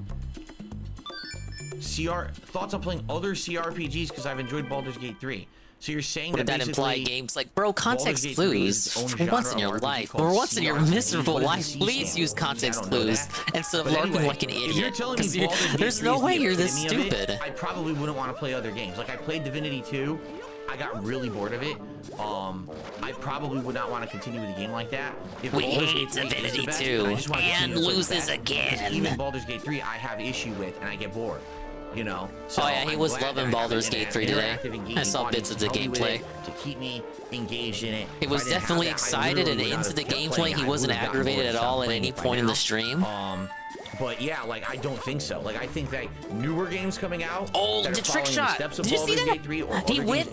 Thoughts on playing other CRPGs because I've enjoyed Baldur's Gate 3. So you're saying Would that imply games like, bro, context clues for once in your life, or once in your miserable life, please use context clues instead of lurking like an idiot. Because there's no way you're this stupid. I probably wouldn't want to play other games. Like I played Divinity 2. I got really bored of it. I probably would not want to continue with a game like that. If we hate Divinity 2 and loses again. Even Baldur's Gate 3, I have issue with, and I get bored. So oh yeah, he was loving Baldur's Gate 3 today. I saw bits of the gameplay. To keep me engaged in it. He was definitely excited and into the gameplay. He wasn't aggravated at all at any point in the stream. But yeah, like I don't think so. Like I think that newer games coming out. Oh, the trick shot! Did you see that? He went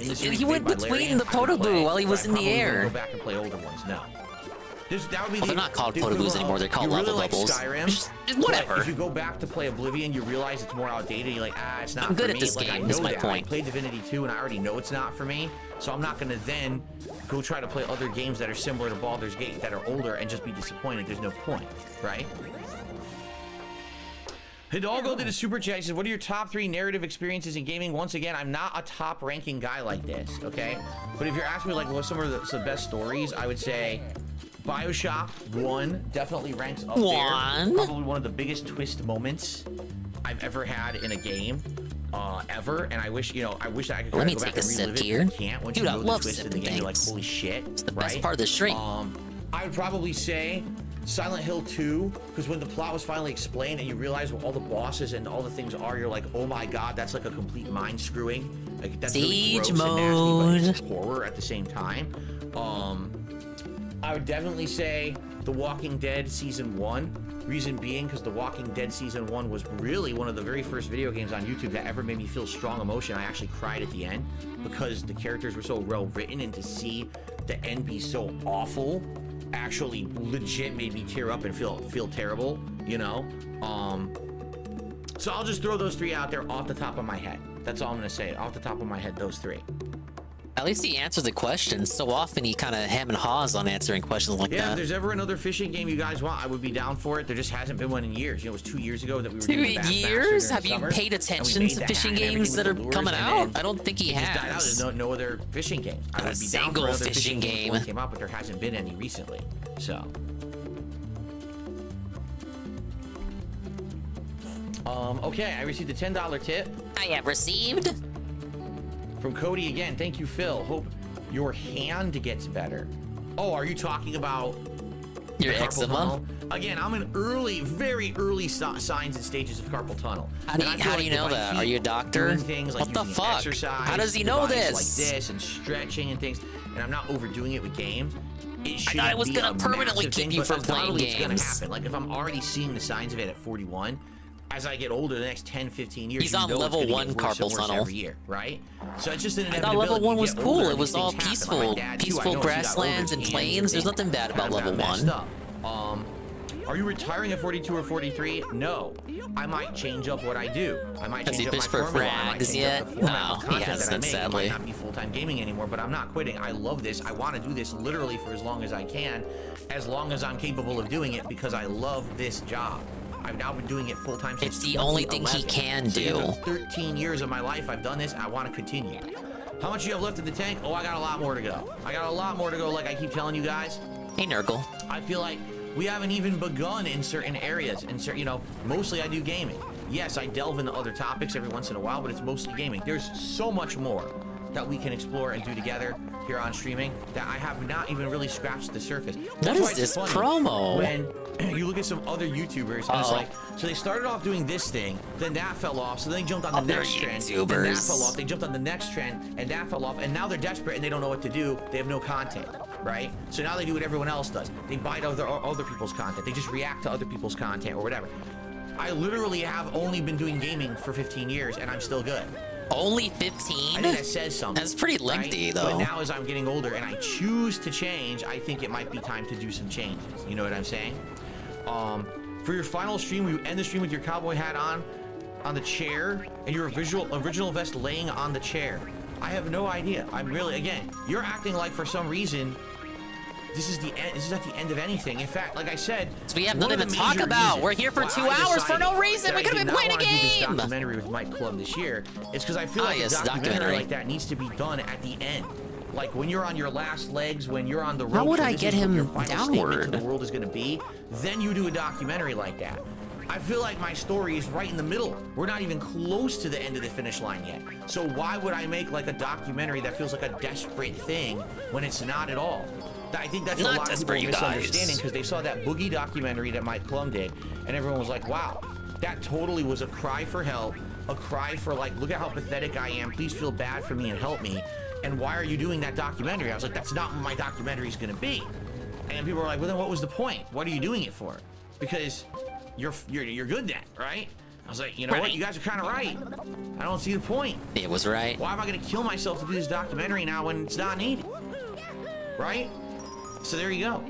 between the Potoboo while he was in the air. Go back and play older ones. No. That would be they're not called Potoboos anymore. They're called level bubbles. Skyrim, whatever. If you go back to play Oblivion, you realize it's more outdated. You're like, it's not. I'm good for at me. this like, game. I Is know my that. point. I played Divinity 2, and I already know it's not for me. So I'm not gonna then go try to play other games that are similar to Baldur's Gate that are older and just be disappointed. There's no point, right? Hidalgo did a super chat. He says, what are your top 3 narrative experiences in gaming? Once again, I'm not a top ranking guy like this, okay? But if you're asking me like what's some of the best stories, I would say BioShock 1 definitely ranks up there. Probably one of the biggest twist moments I've ever had in a game. Ever, and I wish I could kind of go back and relive it. I can't. Once you know the twist in the game, you're like, holy shit. It's the best part of the stream. I would probably say Silent Hill 2, because when the plot was finally explained and you realize what all the bosses and all the things are, you're like, oh my god, that's like a complete mind screwing. Like that's really gross and nasty, but it's horror at the same time. I would definitely say The Walking Dead Season 1. Reason being, because The Walking Dead Season 1 was really one of the very first video games on YouTube that ever made me feel strong emotion. I actually cried at the end because the characters were so well written, and to see the end be so awful actually legit made me tear up and feel terrible, you know? So I'll just throw those three out there off the top of my head. That's all I'm gonna say. Off the top of my head, those three. At least he answered the question. So often he kind of hem and haws on answering questions like Yeah, that. if there's ever another fishing game you guys want, I would be down for it. There just hasn't been one in years. You know, it was 2 years ago that we were doing the Bassmaster 2 years? during Have you summer, paid and we attention made to the fishing hat and everything games with that the are lures, coming and out? then I don't think he it just died out. has. There's no other fishing games. I would be down single for another fishing game. That came out, but there hasn't been any recently. So. Okay, I received a $10 tip. I have received. From Cody again. Thank you, Phil. Hope your hand gets better. Oh, are you talking about your carpal eczema? tunnel? Again, I'm in very early signs and stages of carpal tunnel. How do you know that? Are you a doctor? Things like What the using fuck? exercise, How does he know device this? Like this and stretching and things, and I'm not overdoing it with games. It should thought it was be gonna a permanently massive keep thing, you but from playing undoubtedly it's gonna games. happen. Like if I'm already seeing the signs of it at 41, as I get older, the next 10, 15 years, He's you on know level it's gonna 1 get worse and carpal worse tunnel. every year, right? So it's just an I inevitability. thought level 1 You was get cool. older, It was these all things happen. peaceful. Like my dad, too, I Peaceful know as he got grasslands older, and his plains. hands There's nothing bad about got level messed 1. up. Are you retiring at 42 or 43? No. I might change up what I do. I might Has change he up my fished for formula. I might frags change yet? up the format No, of he content that I hasn't, make. It sadly. might not be full-time gaming anymore, but I'm not quitting. I love this. I want to do this literally for as long as I can, as long as I'm capable of doing it, because I love this job. I've now been doing it full-time since It's the only thing he 2011. can So do. for 13 years of my life, I've done this. I want to continue. How much do you have left in the tank? Oh, I got a lot more to go. I got a lot more to go, like I keep telling you guys. Hey, Nurgle. I feel like we haven't even begun in certain areas. In certain, you know, mostly I do gaming. Yes, I delve into other topics every once in a while, but it's mostly gaming. There's so much more that we can explore and do together here on streaming that I have not even really scratched the surface. What is this promo? When you look at some other YouTubers, and it's like, so they started off doing this thing, then that fell off, so then they jumped on the Other next trend, then that fell off, they jumped on the next trend, and that fell off, and now they're desperate and they don't know what to do. They have no content, right? So now they do what everyone else does. They bite other people's content. They just react to other people's content or whatever. I literally have only been doing gaming for 15 years, and I'm still good. Only 15? I think that says something. That's pretty lengthy, right? though. But now as I'm getting older and I choose to change, I think it might be time to do some changes. You know what I'm saying? For your final stream, will you end the stream with your cowboy hat on the chair and your original vest laying on the chair? I have no idea. I'm really, again, you're acting like for some reason this is the end. This is at the end of anything. In fact, like I said, So we have one nothing of to the talk major about. reasons We're here for why 2 I hours for no decided reason. that We I could have did been not playing a want to do this game. documentary with Mike Club this year is because I feel like yes, a documentary documentary. like that needs to be done at the end. Like when you're on your last legs, when you're on the road. How would I this get is what him your final statement downward? to the world is going to be. Then you do a documentary like that. I feel like my story is right in the middle. We're not even close to the end of the finish line yet. So why would I make like a documentary that feels like a desperate thing when it's not at all? I think that's Not a lot of people desperate, you guys. misunderstanding because they saw that Boogie documentary that Mike Plum did, and everyone was like, wow, that totally was a cry for help, a cry for like, look at how pathetic I am, please feel bad for me and help me, and why are you doing that documentary? I was like, that's not what my documentary is going to be. And people were like, well then what was the point? What are you doing it for? Because you're good then, right? I was like, you know what, you guys are kind of right. I don't see the point. It was right. Why am I going to kill myself to do this documentary now when it's not needed? Right? So there you go.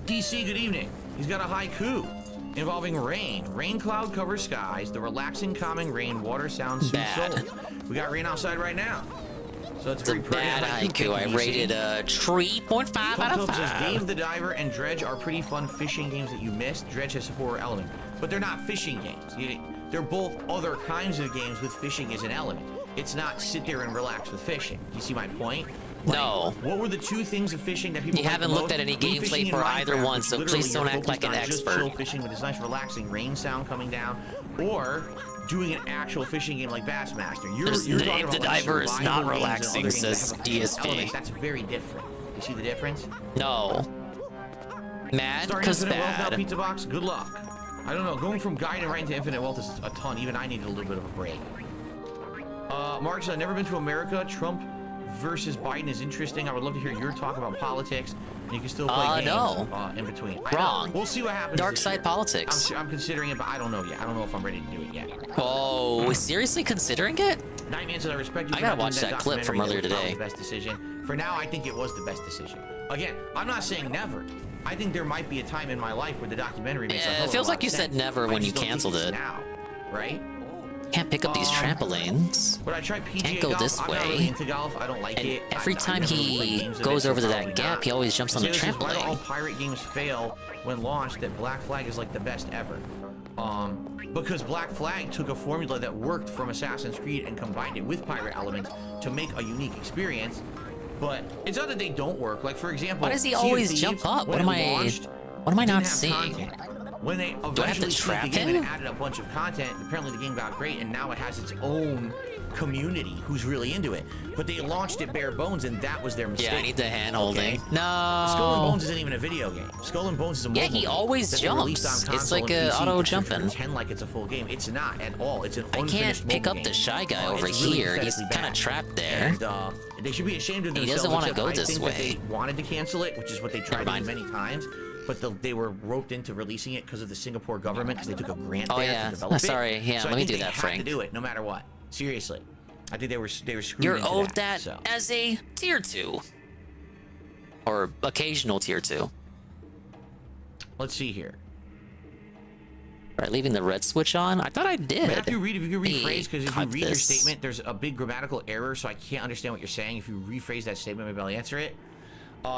DC, good evening. He's got a haiku involving rain. Rain cloud covers skies. The relaxing, calming rain, water sounds soothe souls. We got rain outside right now. So it's It's a very pretty. bad haiku. I rated a 3.5 out of 5. Says Dave the Diver and Dredge are pretty fun fishing games that you missed. Dredge has a horror element, but they're not fishing games. They're both other kinds of games with fishing as an element. It's not sit there and relax with fishing. You see my point? Like, No. What were the two things of fishing that people You liked haven't the looked most? at any Blue gameplay fishing for and either Minecraft, one, which so literally please don't you're act like an focused on just expert. chill fishing with this nice relaxing rain sound coming down, or doing an actual fishing game like Bassmaster. You're talking Dave about the like Diver is survival not games and relaxing, other games that says have a fishing DSP. element. That's very different. You see the difference? No. Mad Starting 'cause Infinite Wealth now, bad. Pizza Box. Good luck. I don't know. Going from guiding right into Infinite Wealth is a ton. Even I needed a little bit of a break. Mark said, I've never been to America. Trump versus Biden is interesting. I would love to hear your talk about politics. And you can still play games in between. Wrong. We'll see what happens. Dark side politics. I'm considering it, but I don't know yet. I don't know if I'm ready to do it yet. Oh, we're seriously considering it? Nightman says, I respect you. I for gotta not watch doing that clip from documentary. earlier That was today. probably the best decision. For now, I think it was the best decision. Again, I'm not saying never. I think there might be a time in my life where the documentary makes a hell of It a feels lot like of you said sense. never I when you just don't think canceled it's it. now, right? Can't pick up these trampolines. But I tried PGA Can't go golf. this I'm not really way. into golf. I don't like And it. every I time never really played he games of goes it, so over to that probably gap, not. he always jumps on the This is why do all trampoline. pirate games fail when launched that Black Flag is like the best ever. Because Black Flag took a formula that worked from Assassin's Creed and combined it with pirate elements to make a unique experience. But it's not that they don't work. Like, for example, Why does he Sea of always Thieves, jump up? when What it am I launched, not didn't have seeing? content. When they Do I have to eventually split trap the game him? and added a bunch of content, apparently the game got great, and now it has its own community who's really into it. But they launched it bare bones, and that was their mistake. Yeah, I need the hand holding. Okay? No. Skull and Bones isn't even a video game. Skull and Bones is a mobile Yeah, he game always that they released jumps. on It's console like and a PC auto to jumping. Pretend like it's a full game. It's not at all. It's an I unfinished can't pick mobile up the game. shy guy over It's really here. He's pathetically kind of bad. trapped there. And they should be ashamed of He themselves. doesn't wanna except go I this think that way. they wanted to cancel it, which is what they tried to do many times. But they were roped into releasing it because of the Singapore government, because they took a grant Oh, there yeah. to develop it. Sorry, yeah, So I let me think do they that, had Frank. to do it, no matter what. Seriously, I think they were screwed. You're into owed that. that So. as a tier 2. Or occasional tier 2. Let's see here. Right, leaving the red switch on? I thought I did. But if you could rephrase, because if you Type read your this. statement, there's a big grammatical error, so I can't understand what you're saying. If you rephrase that statement, maybe I'll answer it.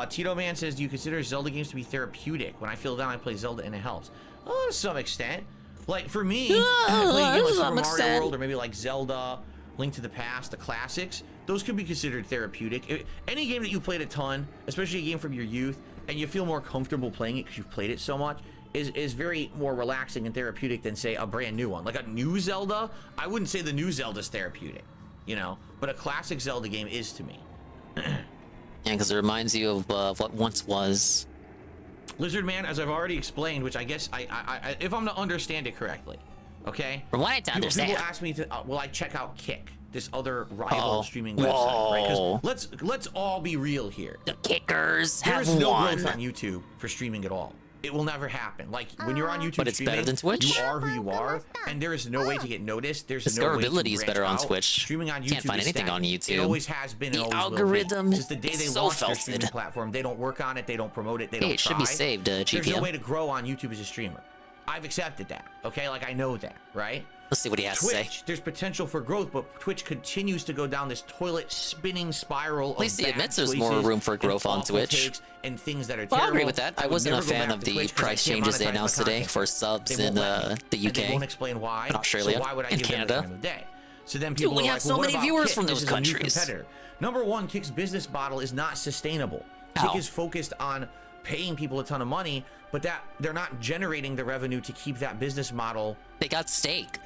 Tito Man says, do you consider Zelda games to be therapeutic? When I feel down, I play Zelda and it helps. Oh, to some extent. Like, for me, playing a game like Super Mario World, or maybe like Zelda, Link to the Past, the classics, those could be considered therapeutic. Any game that you played a ton, especially a game from your youth, and you feel more comfortable playing it because you've played it so much, is very more relaxing and therapeutic than, say, a brand new one. Like a new Zelda, I wouldn't say the new Zelda's therapeutic, you know? But a classic Zelda game is to me. Yeah, because it reminds you of what once was. Lizard Man, as I've already explained, which I guess I if I'm to understand it correctly, okay? From what I understand. People ask me to, will I check out Kick, this other rival streaming website, right? Because let's all be real here. The kickers have There's no won. growth on YouTube for streaming at all. It will never happen. Like, when you're on YouTube But it's streaming, better than Twitch. you are who you are, and there is no way to get noticed. There's The no way to discoverability is branch better on out. Twitch. Streaming on YouTube Can't find is anything stagnant. on YouTube. It always has been and The always will be. algorithm Since the day they is so launched their felted. streaming platform, they don't work on it, they don't promote it, they Hey, don't it should be try. saved, There's no GPM. way to grow on YouTube as a streamer. I've accepted that, okay? Like, I know that, right? Let's see what he has to say. Twitch, there's potential for growth, but Twitch continues to go down this toilet spinning spiral. At least of he bad admits there's more choices room for and growth on awful Twitch. takes and things that are Well, I terrible. agree with that. I would wasn't a never go fan back of to the Twitch 'cause I price can't changes they monetize my announced today content. for subs They in won't let me. the And UK, they won't explain why. in Australia, so why would I and give Canada. them the time of day? So then Dude, people we are have like, so well, what many about viewers Kick? from This those is a new countries. competitor. Number one, Kick's business model is not sustainable. How? Kick is focused on paying people a ton of money, but that they're not generating the revenue to keep that business model. They got stake.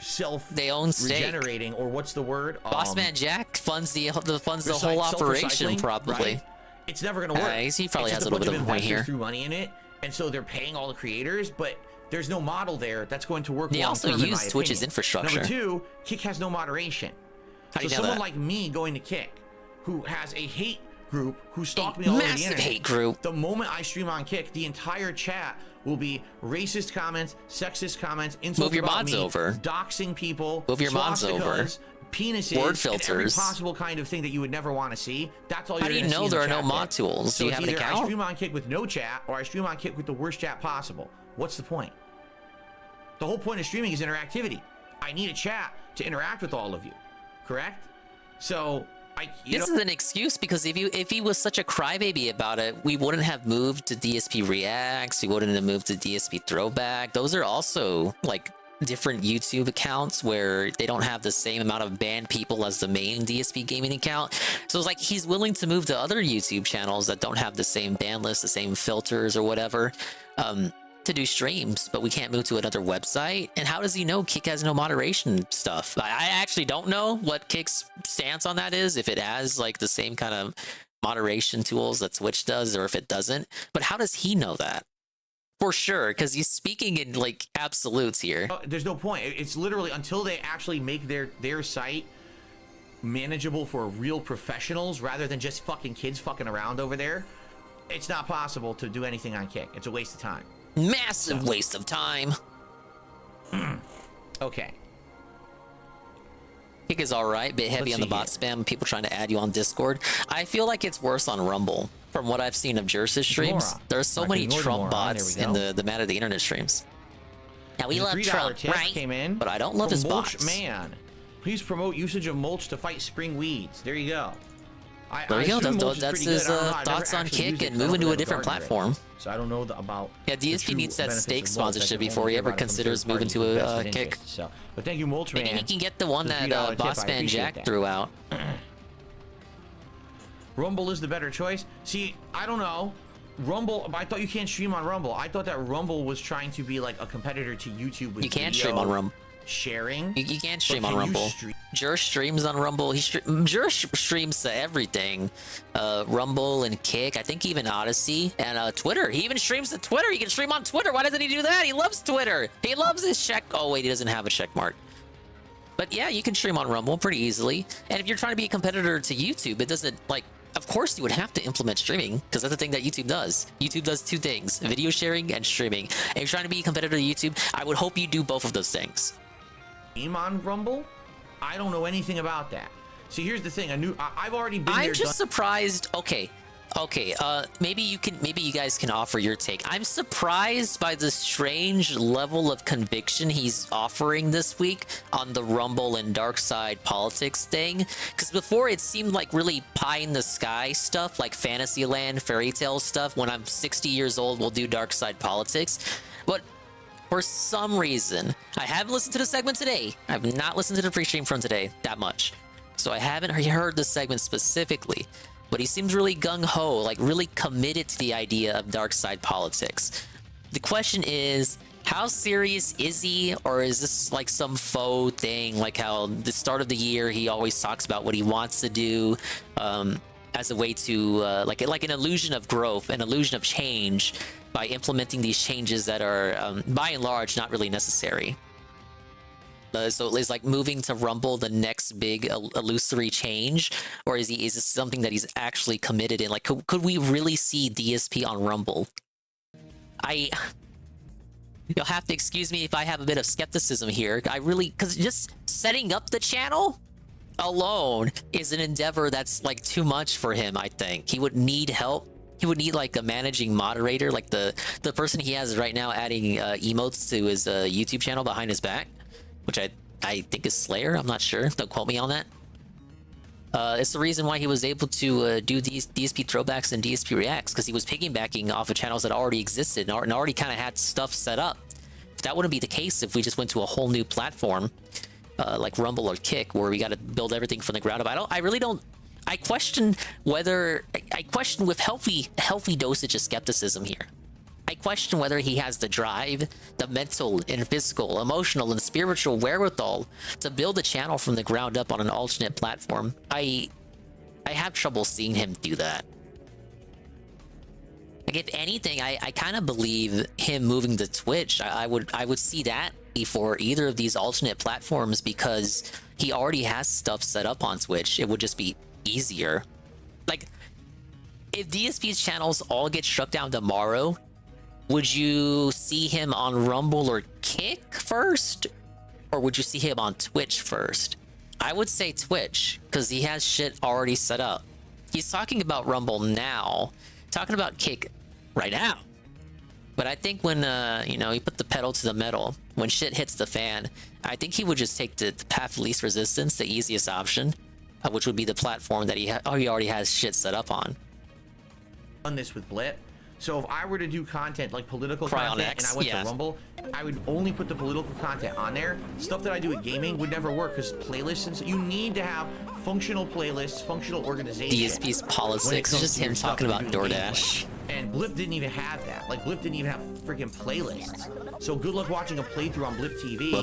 They own stake. Regenerating, or what's the word? Bossman Jack funds the whole Recy- operation self-recycling, probably. right? It's never going to work. He probably It's has just a little bit bunch of a point investors here. Threw money in it, and so they're paying all the creators, but there's no model there that's going to work. They long also term, in use my Twitch's opinion. infrastructure. Number two, Kick has no moderation. How do you so know someone that? like me going to Kick, who has a hate group who stalk me all over the massive internet. hate group. The moment I stream on Kick, the entire chat will be racist comments, sexist comments, insults Move your about mods me, over. doxing people, Move your mods over. swastikas, penises, Word and every filters. possible kind of thing that you would never want to see. That's all How you're do you gonna see know in there the are no chat mod there. tools? So Do you it's have an either I account? stream on Kick with no chat, or I stream on Kick with the worst chat possible. What's the point? The whole point of streaming is interactivity. I need a chat to interact with all of you, correct? So This is an excuse because if he was such a crybaby about it, we wouldn't have moved to DSP Reacts. We wouldn't have moved to DSP Throwback. Those are also like different YouTube accounts where they don't have the same amount of banned people as the main DSP gaming account. So it's like he's willing to move to other YouTube channels that don't have the same ban list, the same filters or whatever, to do streams, but we can't move to another website. And how does he know Kick has no moderation stuff? I actually don't know what Kick's stance on that is, if it has like the same kind of moderation tools that Twitch does or if it doesn't. But how does he know that? For sure, because he's speaking in like absolutes here. There's no point. It's literally until they actually make their site manageable for real professionals rather than just fucking kids fucking around over there. It's not possible to do anything on Kick. It's a waste of time. Massive waste of time. Okay. Kick is alright, bit heavy on the bot spam, people trying to add you on Discord. I feel like it's worse on Rumble. From what I've seen of Jerse's streams, there's so many Trump bots in the Mad of the Internet streams. Now we love Trump, right? Came in but I don't love his Mulch bots. Man, please promote usage of mulch to fight spring weeds. There you go. There you go. That's his thoughts on Kick and moving to a different platform. So I don't know about. Yeah, DSP needs that steak sponsorship before he ever considers moving to a Kick. So, but thank you, Mulch Man. Maybe he can get the one that Bossman Jack threw out. Rumble is the better choice. See, I don't know. Rumble, I thought you can't stream on Rumble. I thought that Rumble was trying to be like a competitor to YouTube with You can't stream on Rumble. Sharing. You can't stream on Rumble. Jur streams on Rumble. Jur streams to everything. Rumble and Kick. I think even Odysee and Twitter. He even streams to Twitter. He can stream on Twitter. Why doesn't he do that? He loves Twitter. He loves his check. Oh wait, he doesn't have a check mark. But yeah, you can stream on Rumble pretty easily. And if you're trying to be a competitor to YouTube, it doesn't like. Of course, you would have to implement streaming because that's the thing that YouTube does. YouTube does two things: video sharing and streaming. And if you're trying to be a competitor to YouTube, I would hope you do both of those things. On Rumble, I don't know anything about that. See, here's the thing. I've already been there. I'm just surprised. Okay. Maybe you guys can offer your take. I'm surprised by the strange level of conviction he's offering this week on the Rumble and dark side politics thing. Because before it seemed like really pie in the sky stuff, like Fantasyland, fairy tale stuff. When I'm 60 years old, we'll do dark side politics. But for some reason, I haven't listened to the segment today. I've not listened to the pre-stream from today that much. So I haven't heard the segment specifically. But he seems really gung-ho, like really committed to the idea of dark side politics. The question is, how serious is he? Or is this like some faux thing, like how the start of the year he always talks about what he wants to do as a way to, like an illusion of growth, an illusion of change by implementing these changes that are, by and large, not really necessary. So is like moving to Rumble the next big illusory change, or is this something that he's actually committed in? Like, could we really see DSP on Rumble? You'll have to excuse me if I have a bit of skepticism here. Because just setting up the channel alone is an endeavor that's like too much for him. I think he would need help. He would need like a managing moderator, like the person he has right now adding emotes to his YouTube channel behind his back. Which I think is Slayer. I'm not sure. Don't quote me on that. It's the reason why he was able to do these DSP throwbacks and DSP reacts, because he was piggybacking off of channels that already existed and already kind of had stuff set up. That wouldn't be the case if we just went to a whole new platform like Rumble or Kick, where we got to build everything from the ground up. I question with healthy dosage of skepticism here. I question whether he has the drive, the mental and physical, emotional and spiritual wherewithal to build a channel from the ground up on an alternate platform. I have trouble seeing him do that. Like, if anything, I kind of believe him moving to Twitch. I would see that before either of these alternate platforms, because he already has stuff set up on Twitch. It would just be easier. Like, if DSP's channels all get shut down tomorrow, would you see him on Rumble or Kick first? Or would you see him on Twitch first? I would say Twitch, because he has shit already set up. He's talking about Rumble now, talking about Kick right now. But I think when, he put the pedal to the metal, when shit hits the fan, I think he would just take the path of least resistance, the easiest option, which would be the platform that he already has shit set up on. Done this with Blip. So if I were to do content like political content and I went to Rumble, I would only put the political content on there. Stuff that I do with gaming would never work because playlists, and so you need to have functional playlists, functional organization. DSP's politics, it's just him talking about DoorDash. And Blip didn't even have that. Like, Blip didn't even have freaking playlists. So good luck watching a playthrough on Blip TV,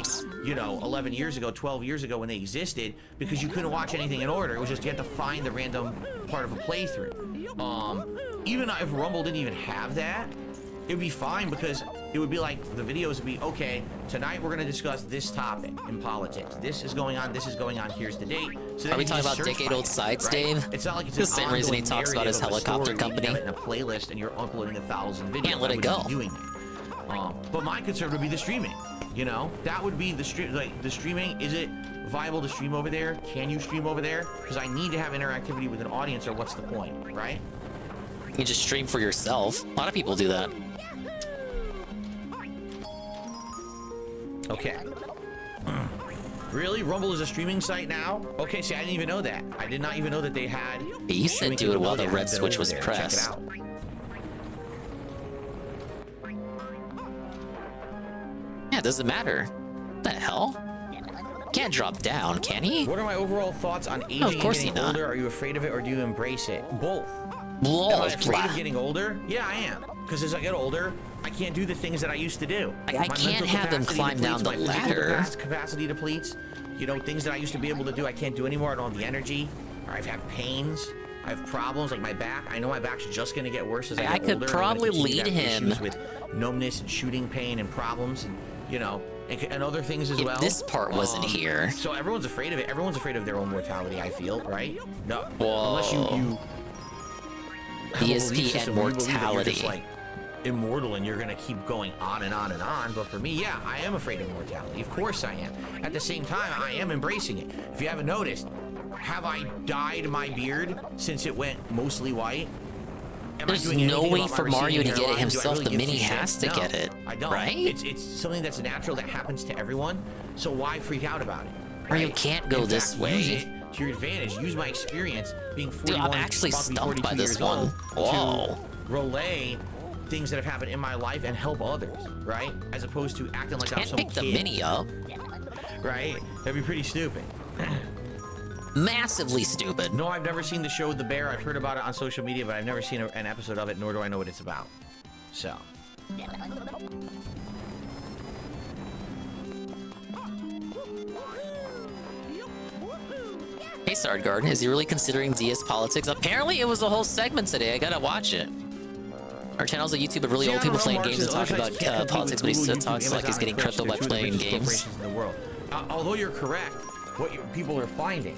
11 years ago, 12 years ago when they existed, because you couldn't watch anything in order. It was just you had to find the random part of a playthrough. Even if Rumble didn't even have that, It would be fine because it would be like the videos would be, okay, tonight we're going to discuss this topic in politics. This is going on, here's the date. So Are we talking about decade-old sites, Dave? It's not like it's the same reason he talks about his helicopter company. In a playlist and you're uploading 1,000 videos. Can't let it go. Doing it. But my concern would be the streaming. You know, that would be the stream. Like the streaming, is it viable to stream over there? Can you stream over there? Because I need to have interactivity with an audience, or what's the point, right? You can just stream for yourself. A lot of people do that. Okay. Really? Rumble is a streaming site now? Okay, see, I didn't even know that. I did not even know that they had... You said do it while the red switch was pressed. Check it out. Yeah, it doesn't matter. What the hell? Can't drop down, can he? What are my overall thoughts on aging of course and getting older? Are you afraid of it or do you embrace it? Both. Am I afraid of getting older? Yeah, I am. Because as I get older, I can't do the things that I used to do. I can't have them climb down the ladder. Capacity depletes. You know, things that I used to be able to do, I can't do anymore. I don't have the energy. Or I've had pains. I have problems like my back. I know my back's just going to get worse as I get older. I could probably lead him with numbness and shooting pain and problems, and you know, and other things as well. This part wasn't here. So everyone's afraid of it. Everyone's afraid of their own mortality. I feel, right? No, whoa. Unless you DSP and mortality. Just like immortal and you're gonna keep going on and on and on. But for me, yeah, I am afraid of mortality. Of course I am. At the same time, I am embracing it. If you haven't noticed, have I dyed my beard since it went mostly white? There's no way for Mario to get it himself. The Mini has to get it. I don't. Right? It's something that's natural that happens to everyone. So why freak out about it? Mario can't go this way. Use it to your advantage. Use my experience being 41. Dude, I'm actually stumped by this one. Whoa. To relay things that have happened in my life and help others, right? As opposed to acting like I'm some kid. Pick the Mini up. Right? That'd be pretty stupid. Massively stupid. No, I've never seen the show The Bear. I've heard about it on social media, but I've never seen an episode of it, nor do I know what it's about. So. Hey, Sardgarden, is he really considering DS politics? Apparently, it was a whole segment today. I gotta watch it. Our channel's a YouTube of really old people playing games and talking about politics, but he still talks like he's getting crypto by playing games. In the world. Although you're correct, what people are finding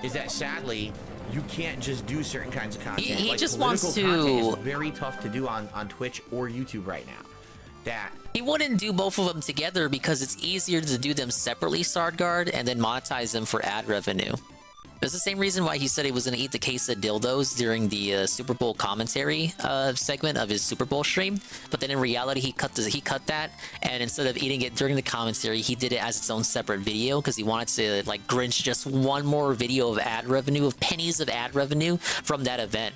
is that sadly, you can't just do certain kinds of content. He like just wants to. It's very tough to do on Twitch or YouTube right now. That he wouldn't do both of them together because it's easier to do them separately, Sardguard, and then monetize them for ad revenue. It's the same reason why he said he was going to eat the case of dildos during the Super Bowl commentary segment of his Super Bowl stream, but then in reality he cut that, and instead of eating it during the commentary, he did it as its own separate video because he wanted to like Grinch just one more video of ad revenue, of pennies of ad revenue from that event.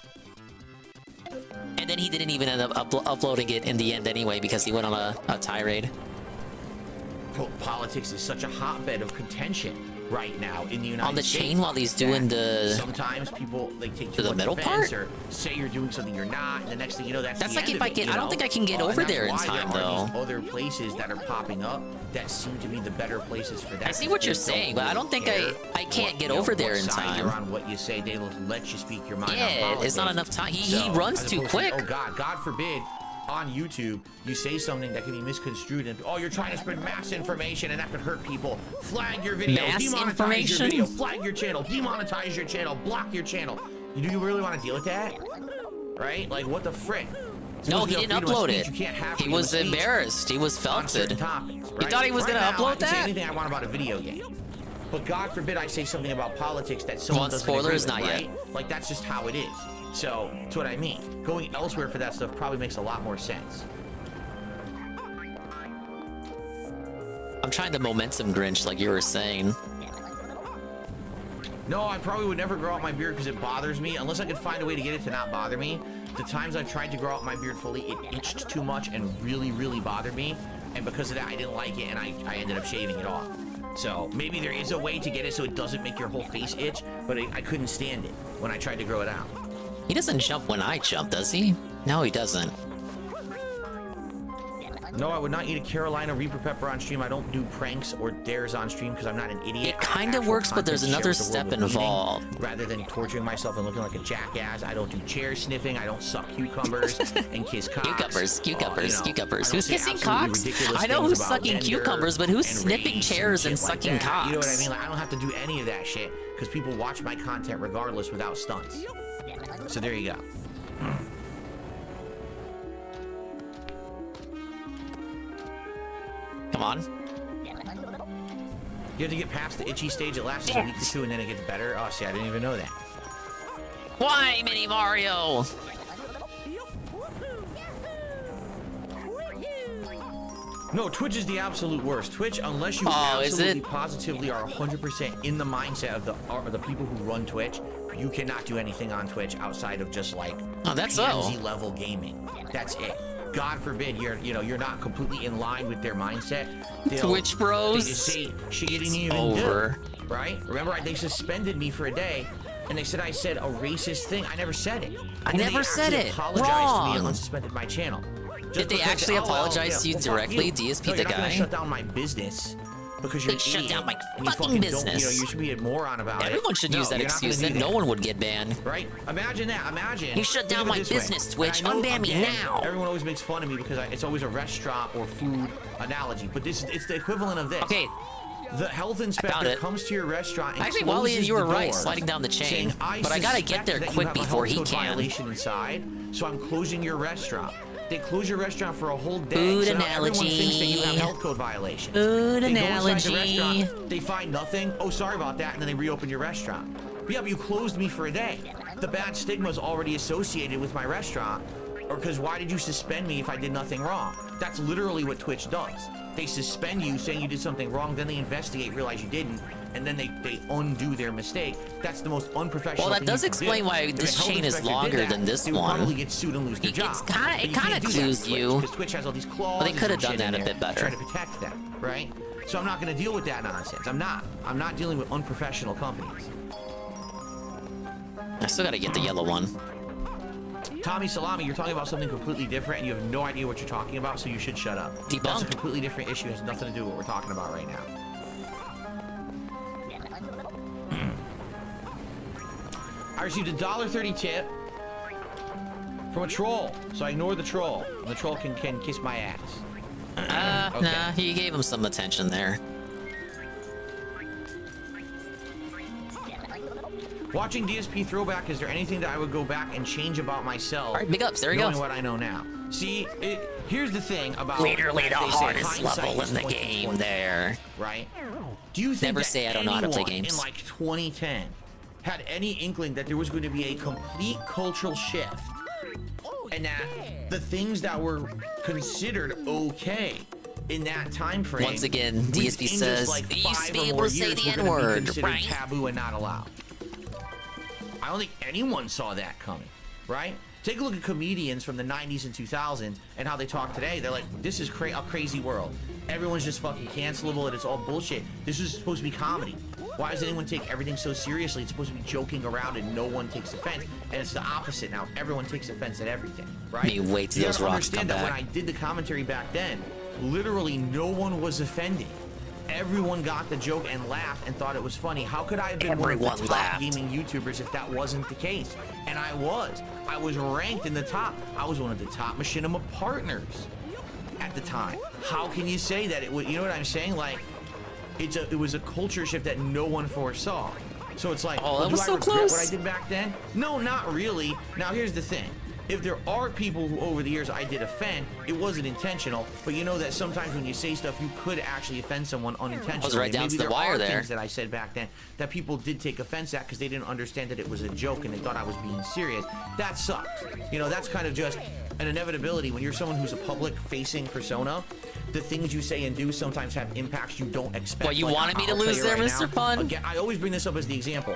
And then he didn't even end up uploading it in the end anyway because he went on a tirade. Politics is such a hotbed of contention right now in the United States. On the chain while he's doing the... Sometimes people like take to the middle part, or say you're doing something you're not, and the next thing you know, that's like if I get. I don't think I can get over there in time though. Other places that are popping up that seem to be the better places for that. I see what you're saying, but I don't think I can't get over there in time. You're on what you say, they will let you speak your mind. Yeah, it's not enough time. He runs too quick. Oh God forbid. On YouTube, you say something that can be misconstrued and you're trying to spread mass information and that could hurt people. Flag your video, demonetize your video, flag your channel, demonetize your channel, block your channel. Do you really want to deal with that? Right? Like what the frick? No, he didn't upload it. He was embarrassed. He was felted. You thought he was gonna upload that? I can say anything I want about a video game. But God forbid I say something about politics that someone doesn't agree with, not right? yet. Like that's just how it is. So, that's what I mean. Going elsewhere for that stuff probably makes a lot more sense. I'm trying to momentum Grinch like you were saying. No, I probably would never grow out my beard because it bothers me. Unless I could find a way to get it to not bother me. The times I've tried to grow out my beard fully, it itched too much and really, really bothered me. And because of that, I didn't like it and I ended up shaving it off. So, maybe there is a way to get it so it doesn't make your whole face itch, but I couldn't stand it when I tried to grow it out. He doesn't jump when I jump, does he? No, he doesn't. No, I would not eat a Carolina Reaper pepper on stream. I don't do pranks or dares on stream because I'm not an idiot. It kind of works, but there's another step involved. Rather than torturing myself and looking like a jackass, I don't do chair sniffing. I don't suck cucumbers and kiss cocks. Cucumbers. Who's kissing cocks? I know who's sucking cucumbers, but who's sniffing chairs and sucking cocks? You know what I mean? Like, I don't have to do any of that shit because people watch my content regardless without stunts. So there you go. Come on. You have to get past the itchy stage. It lasts a week or two and then it gets better. Oh, see, I didn't even know that. Why, Mini Mario? No, Twitch is the absolute worst. Twitch, unless you absolutely positively are 100% in the mindset of the people who run Twitch, you cannot do anything on Twitch outside of just like PNZ level gaming. That's it. God forbid you're not completely in line with their mindset. Twitch bros. They just say shit you didn't even do, right? Remember, they suspended me for a day, and they said I said a racist thing. I never said it. I never said it. Apologized to me and unsuspended my channel. Did they actually apologize to you directly, DSP the guy? You're not gonna shut down my business because you're an idiot. Shut down my You fucking business. You should be a moron about it. Everyone should use that excuse, then no one would get banned. Right? Imagine that. Imagine. You shut down my business, Twitch. Unban me now. Everyone always makes fun of me because it's always a restaurant or food analogy, but it's the equivalent of this. Okay. The health inspector comes to your restaurant and actually, closes Wally, you were the right, door, sliding down the chain. saying, But I gotta get there quick before he can. Violation inside, so I'm closing your restaurant. They close your restaurant for a whole day. Food so analogy. Everyone thinks that you have health code violations. Food they analogy. Go inside the restaurant, they find nothing. Oh, sorry about that, and then they reopen your restaurant. But yeah, but you closed me for a day. The bad stigma is already associated with my restaurant. Or because why did you suspend me if I did nothing wrong? That's literally what Twitch does. They suspend you saying you did something wrong, then they investigate, realize you didn't, and then they undo their mistake. That's the most unprofessional. Well, that does explain why this chain is longer than this one. They would probably get sued and lose their job. It kind of clues you. Because Twitch has all these clauses. Well, they could have done that a bit better. Trying to protect them, right? So I'm not going to deal with that nonsense. I'm not dealing with unprofessional companies. I still got to get the yellow one. Tommy Salami, you're talking about something completely different and you have no idea what you're talking about, so you should shut up. Debunked. That's a completely different issue. It has nothing to do with what we're talking about right now. I received a $1.30 tip from a troll, so I ignored the troll. And the troll can kiss my ass. Okay. Nah, you gave him some attention there. Watching DSP Throwback, is there anything that I would go back and change about myself? All right, big ups. There you go. Knowing what I know now. See, here's the thing about literally the hardest level in the game there. Right? Do you think never say I don't know how to play games? In like 2010 had any inkling that there was going to be a complete cultural shift and that the things that were considered okay in that time frame, once again, DSP says like they used to be 5 or able more to say years the were gonna be N-word, considered right? taboo and not allowed. I don't think anyone saw that coming, right? Take a look at comedians from the 90s and 2000s and how they talk today. They're like, this is a crazy world. Everyone's just fucking cancelable and it's all bullshit. This is supposed to be comedy. Why does anyone take everything so seriously? It's supposed to be joking around and no one takes offense. And it's the opposite now. Everyone takes offense at everything, right? You wait till those rocks come back. When back. I did the commentary back then, literally no one was offended. Everyone got the joke and laughed and thought it was funny. How could I have been one of the top gaming YouTubers if that wasn't the case? And I was. I was ranked in the top. I was one of the top Machinima partners at the time. How can you say that? You know what I'm saying? Like, it was a culture shift that no one foresaw. So it's like, oh, that was do I so regret close. what I did back then? No, not really. Now here's the thing. If there are people who over the years I did offend, it wasn't intentional, but you know that sometimes when you say stuff, you could actually offend someone unintentionally. I was right down to the wire there. Things that I said back then that people did take offense at because they didn't understand that it was a joke and they thought I was being serious. That sucks. You know, that's kind of just an inevitability when you're someone who's a public-facing persona. The things you say and do sometimes have impacts you don't expect. What, you wanted me to lose there, Mr. Fun? Again, I always bring this up as the example.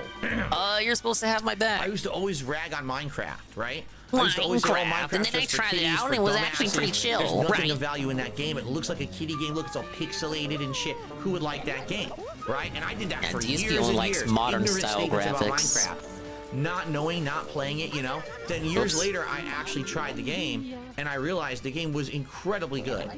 You're supposed to have my back. I used to always rag on Minecraft, right? Minecraft, and then I tried it out and it was actually pretty chill. There's nothing of value in that game. It looks like a kiddie game. Look, it's all pixelated and shit. Who would like that game, right? And I did that for years and only likes years. modern Ignorant style statements about graphics. Minecraft. not knowing, not playing it, you know. Then years later, I actually tried the game, and I realized the game was incredibly good.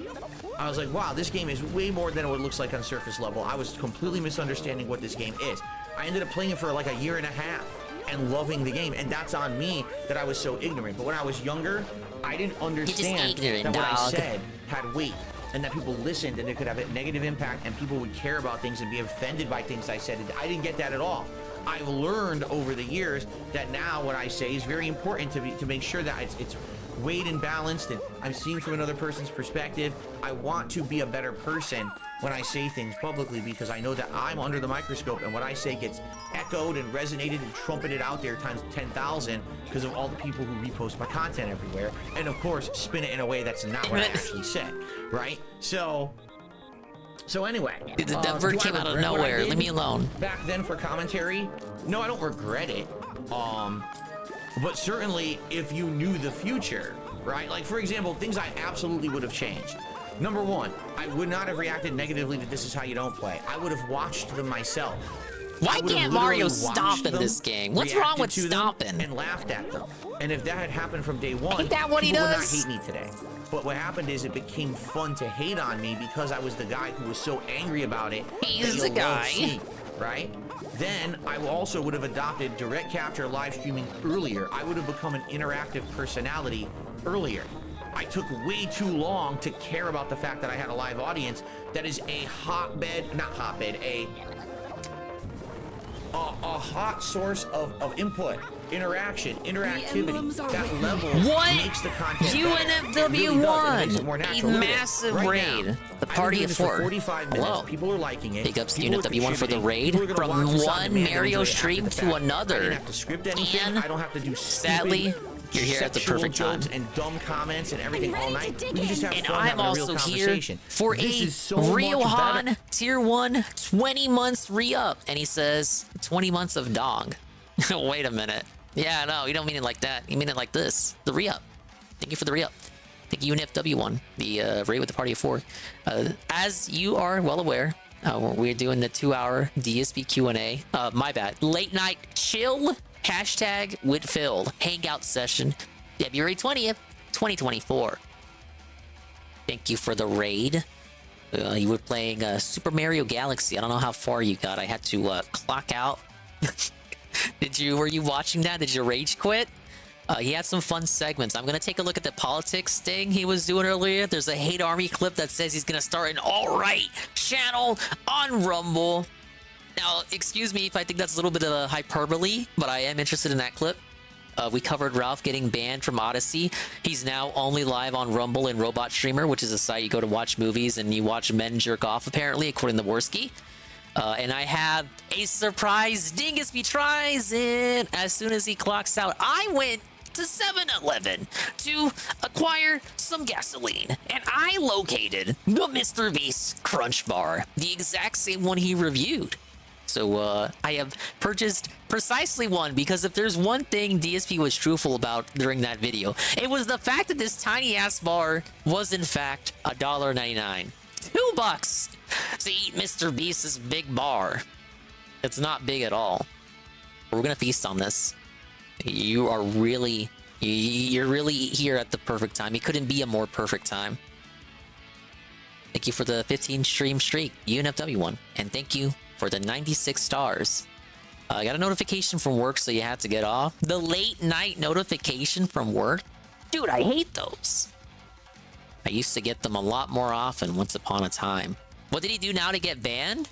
I was like, wow, this game is way more than what it looks like on surface level. I was completely misunderstanding what this game is. I ended up playing it for like a year and a half and loving the game, and that's on me that I was so ignorant. But when I was younger, I didn't understand that what I said had weight, and that people listened and it could have a negative impact, and people would care about things and be offended by things I said. And I didn't get that at all. I've learned over the years that now what I say is very important to make sure that it's weighed and balanced, and I'm seeing from another person's perspective. I want to be a better person when I say things publicly, because I know that I'm under the microscope, and what I say gets echoed and resonated and trumpeted out there times 10,000 because of all the people who repost my content everywhere, and of course spin it in a way that's not what I actually said, right? So anyway, that word came out of nowhere. Leave me alone. Back then for commentary, no, I don't regret it. But certainly if you knew the future, right? Like, for example, things I absolutely would have changed. Number one, I would not have reacted negatively to This Is How You Don't Play. I would have watched them myself. Why can't Mario stop in this game? What's wrong with stopping? And laughed at them. And if that had happened from day one, ain't that what he people does? would not hate me today. But what happened is it became fun to hate on me because I was the guy who was so angry about it. He's the guy. Right? Then I also would have adopted direct capture live streaming earlier. I would have become an interactive personality earlier. I took way too long to care about the fact that I had a live audience that is a hot source of input, interaction, interactivity. That level makes the content UNFW really won a massive raid. The party of 4. 45 minutes. Hello. People are liking it. Big ups to UNFW1 for the raid. From one Mario stream to another. I didn't have to script anything. I don't have to do sadly, you're here at the perfect time. And dumb comments and everything all night. We can just have and fun I'm having a real also here conversation. for This a is so Rio much Han better. Tier 1 20 months re-up. And he says 20 months of dong. Wait a minute. Yeah, no, you don't mean it like that. You mean it like this. The re-up. Thank you for the re-up. Thank you, UNFW1, the raid with the party of 4. As you are well aware, we're doing the 2-hour DSP Q&A. My bad. Late night chill hashtag with Phil hangout session, February 20th, 2024. Thank you for the raid. You were playing Super Mario Galaxy. I don't know how far you got. I had to clock out. Were you watching that? Did you rage quit? He had some fun segments. I'm gonna take a look at the politics thing he was doing earlier. There's a hate army clip that says he's gonna start an alt-right channel on Rumble. Now, excuse me if I think that's a little bit of a hyperbole, but I am interested in that clip. We covered Ralph getting banned from Odysee. He's now only live on Rumble and Robot Streamer, which is a site you go to watch movies and you watch men jerk off, apparently, according to Worski. And I have a surprise DingSP tries in. As soon as he clocks out, I went to 7-Eleven to acquire some gasoline, and I located the Mr. Beast Crunch Bar, the exact same one he reviewed. So I have purchased precisely one, because if there's one thing DSP was truthful about during that video, it was the fact that this tiny ass bar was in fact $1.99. $2 to eat Mr. Beast's big bar. It's not big at all. We're gonna feast on this. You're really here at the perfect time. It couldn't be a more perfect time. Thank you for the 15 stream streak, UNFW1, and thank you for the 96 stars. I got a notification from work, so you had to get off. The late night notification from work? Dude, I hate those. I used to get them a lot more often once upon a time. What did he do now to get banned?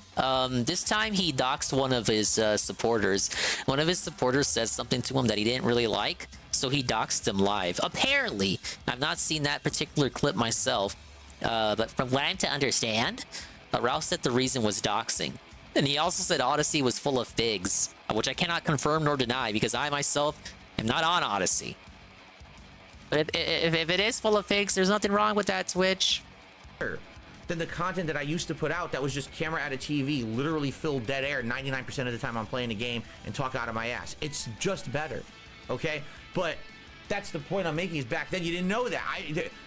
This time he doxed one of his supporters. One of his supporters said something to him that he didn't really like, so he doxed him live. Apparently, I've not seen that particular clip myself, but from what I'm to understand, Ralph said the reason was doxing. And he also said Odysee was full of figs, which I cannot confirm nor deny because I myself am not on Odysee. But if it is full of figs, there's nothing wrong with that, Twitch. Than the content that I used to put out that was just camera at a TV, literally filled dead air 99% of the time I'm playing a game and talk out of my ass. It's just better, okay? But That's the point I'm making. Is back then you didn't know that.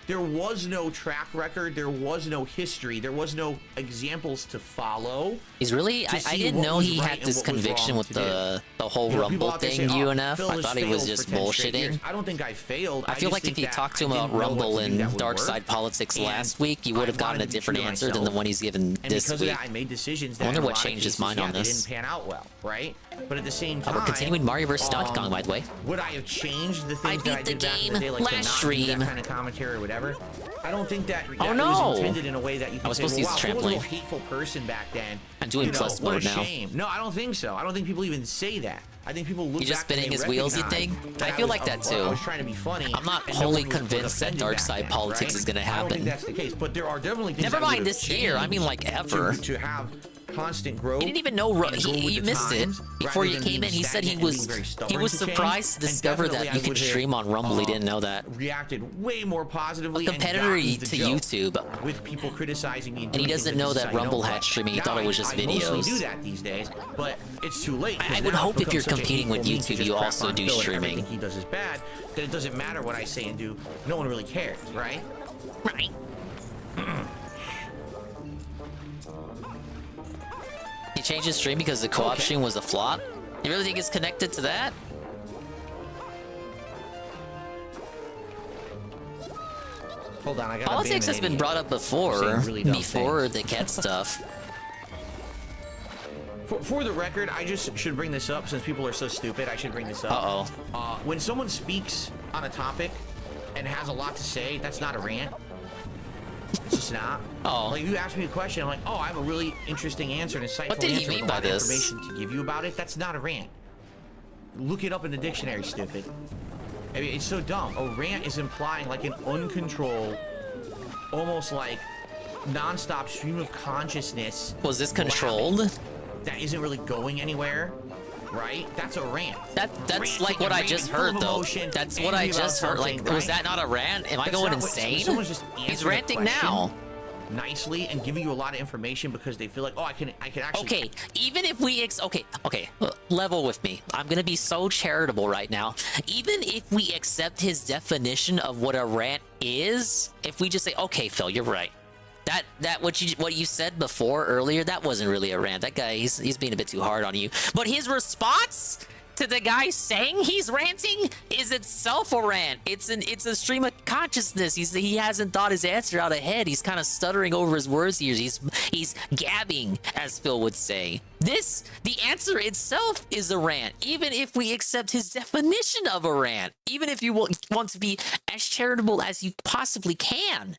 There was no track record. There was no history. There was no examples to follow. He's really. I didn't know he had this conviction with the whole Rumble thing. UNF. I thought he was just bullshitting. I don't think I failed. I feel like if you talked to him about Rumble and Dark Side Politics last week, you would have gotten a different answer than the one he's given this week. I made decisions. I wonder what changed his mind on this. Didn't pan out well, right? But at the same time, we're continuing Mario vs. Donkey Kong, by the way. Would I have changed the things that I did back in the day, like last stream, that kind of commentary or whatever? I don't think that was intended in a way that you can say, well, wow, I was a hateful person back then. I'm doing plus mode now. No, I don't think so. I don't think people even say that. I think people look. You just spinning his wheels, you think? I feel like that too. I was trying to be funny. I'm not wholly convinced that Dark Side Politics is gonna happen. I don't think that's the case, but there are definitely things. Never mind this year. I mean, like ever. To have constant growth. He didn't even know. He missed it before you came in. He said he was surprised to discover that you could stream on Rumble. He didn't know that. Reacted way more positively. A competitor to YouTube. With people criticizing me, and he doesn't know that Rumble had streaming. He thought it was just videos. I mostly do that these days, but it's too late. I would hope if you're competing with YouTube, you also do streaming. He does is bad. That it doesn't matter what I say and do. No one really cares, right? Right. He changed his stream because the co-op stream was a flop? You really think it's connected to that? Hold on, I got Politics has been brought up before, before the cat stuff. For the record, I just should bring this up since people are so stupid. I should bring this up. Uh-oh. When someone speaks on a topic and has a lot to say, that's not a rant. It's just not. Oh. Like, you ask me a question, I'm like, oh, I have a really interesting answer, and insightful what did he answer mean with a by lot this? of information to give you about it. That's not a rant. Look it up in the dictionary, stupid. I mean, it's so dumb. A rant is implying like an uncontrolled, almost like non-stop stream of consciousness. Was this controlled? That isn't really going anywhere, right? That's a rant. That's like what I just heard, though. That's what I just heard. Like, was that not a rant? Am I going insane? He's ranting now. Nicely and giving you a lot of information because they feel like, oh, I can actually. Okay, even if we okay, level with me. I'm gonna be so charitable right now. Even if we accept his definition of what a rant is, if we just say, okay, Phil, you're right. That what you said before earlier, that wasn't really a rant. That guy, he's being a bit too hard on you. But his response to the guy saying he's ranting is itself a rant. It's a stream of consciousness. He hasn't thought his answer out ahead. He's kind of stuttering over his words here. He's gabbing, as Phil would say. The answer itself is a rant, even if we accept his definition of a rant. Even if you want to be as charitable as you possibly can.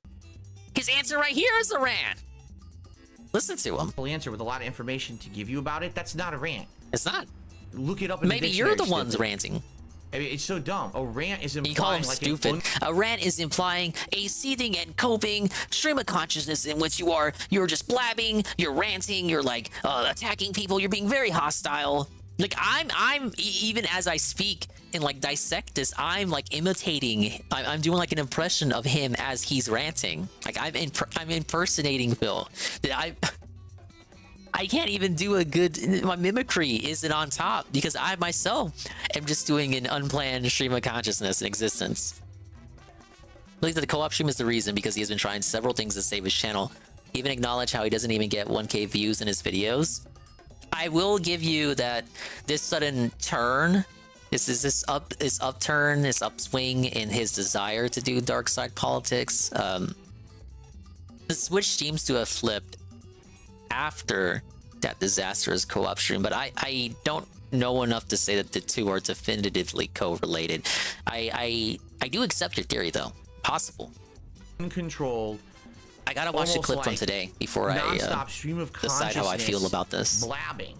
His answer right here is a rant. Listen to him. Answer with a lot of information to give you about it. That's not a rant. It's not. Look it up in Maybe the you're the ones ranting. I mean, it's so dumb. A rant is implying. You call him like stupid. A rant is implying a seething and coping stream of consciousness in which you're just blabbing, you're ranting, you're like attacking people, you're being very hostile. Like I'm even as I speak and like dissect this, I'm like imitating. I'm doing like an impression of him as he's ranting. Like I'm impersonating Phil. I can't even do a good. My mimicry isn't on top because I myself am just doing an unplanned stream of consciousness in existence. I believe that the co-op stream is the reason because he has been trying several things to save his channel. Even acknowledge how he doesn't even get 1K views in his videos. I will give you that this sudden turn, this upturn, this upswing in his desire to do dark side politics. The switch seems to have flipped after that disastrous co-op stream, but I don't know enough to say that the two are definitively correlated. I do accept your theory though. Possible. Uncontrolled. I gotta watch the clip from today before I stream of decide how I feel about this. Blabbing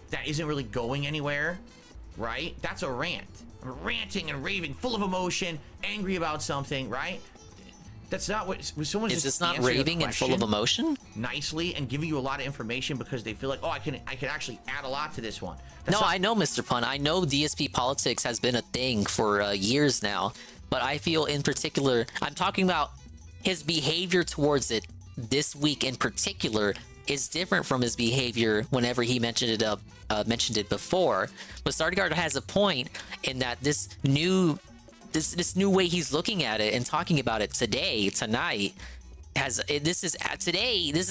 that isn't really going anywhere, right? That's a rant. Ranting and raving, full of emotion, angry about something, right? That's not what someone is. Just this not raving and full of emotion? Nicely and giving you a lot of information because they feel like, oh, I can actually add a lot to this one. No, I know, Mr. Pun. I know DSP politics has been a thing for years now, but I feel in particular, I'm talking about his behavior towards it this week in particular is different from his behavior whenever he mentioned it before. But Sardaguard has a point in that this new this new way he's looking at it and talking about it tonight. This is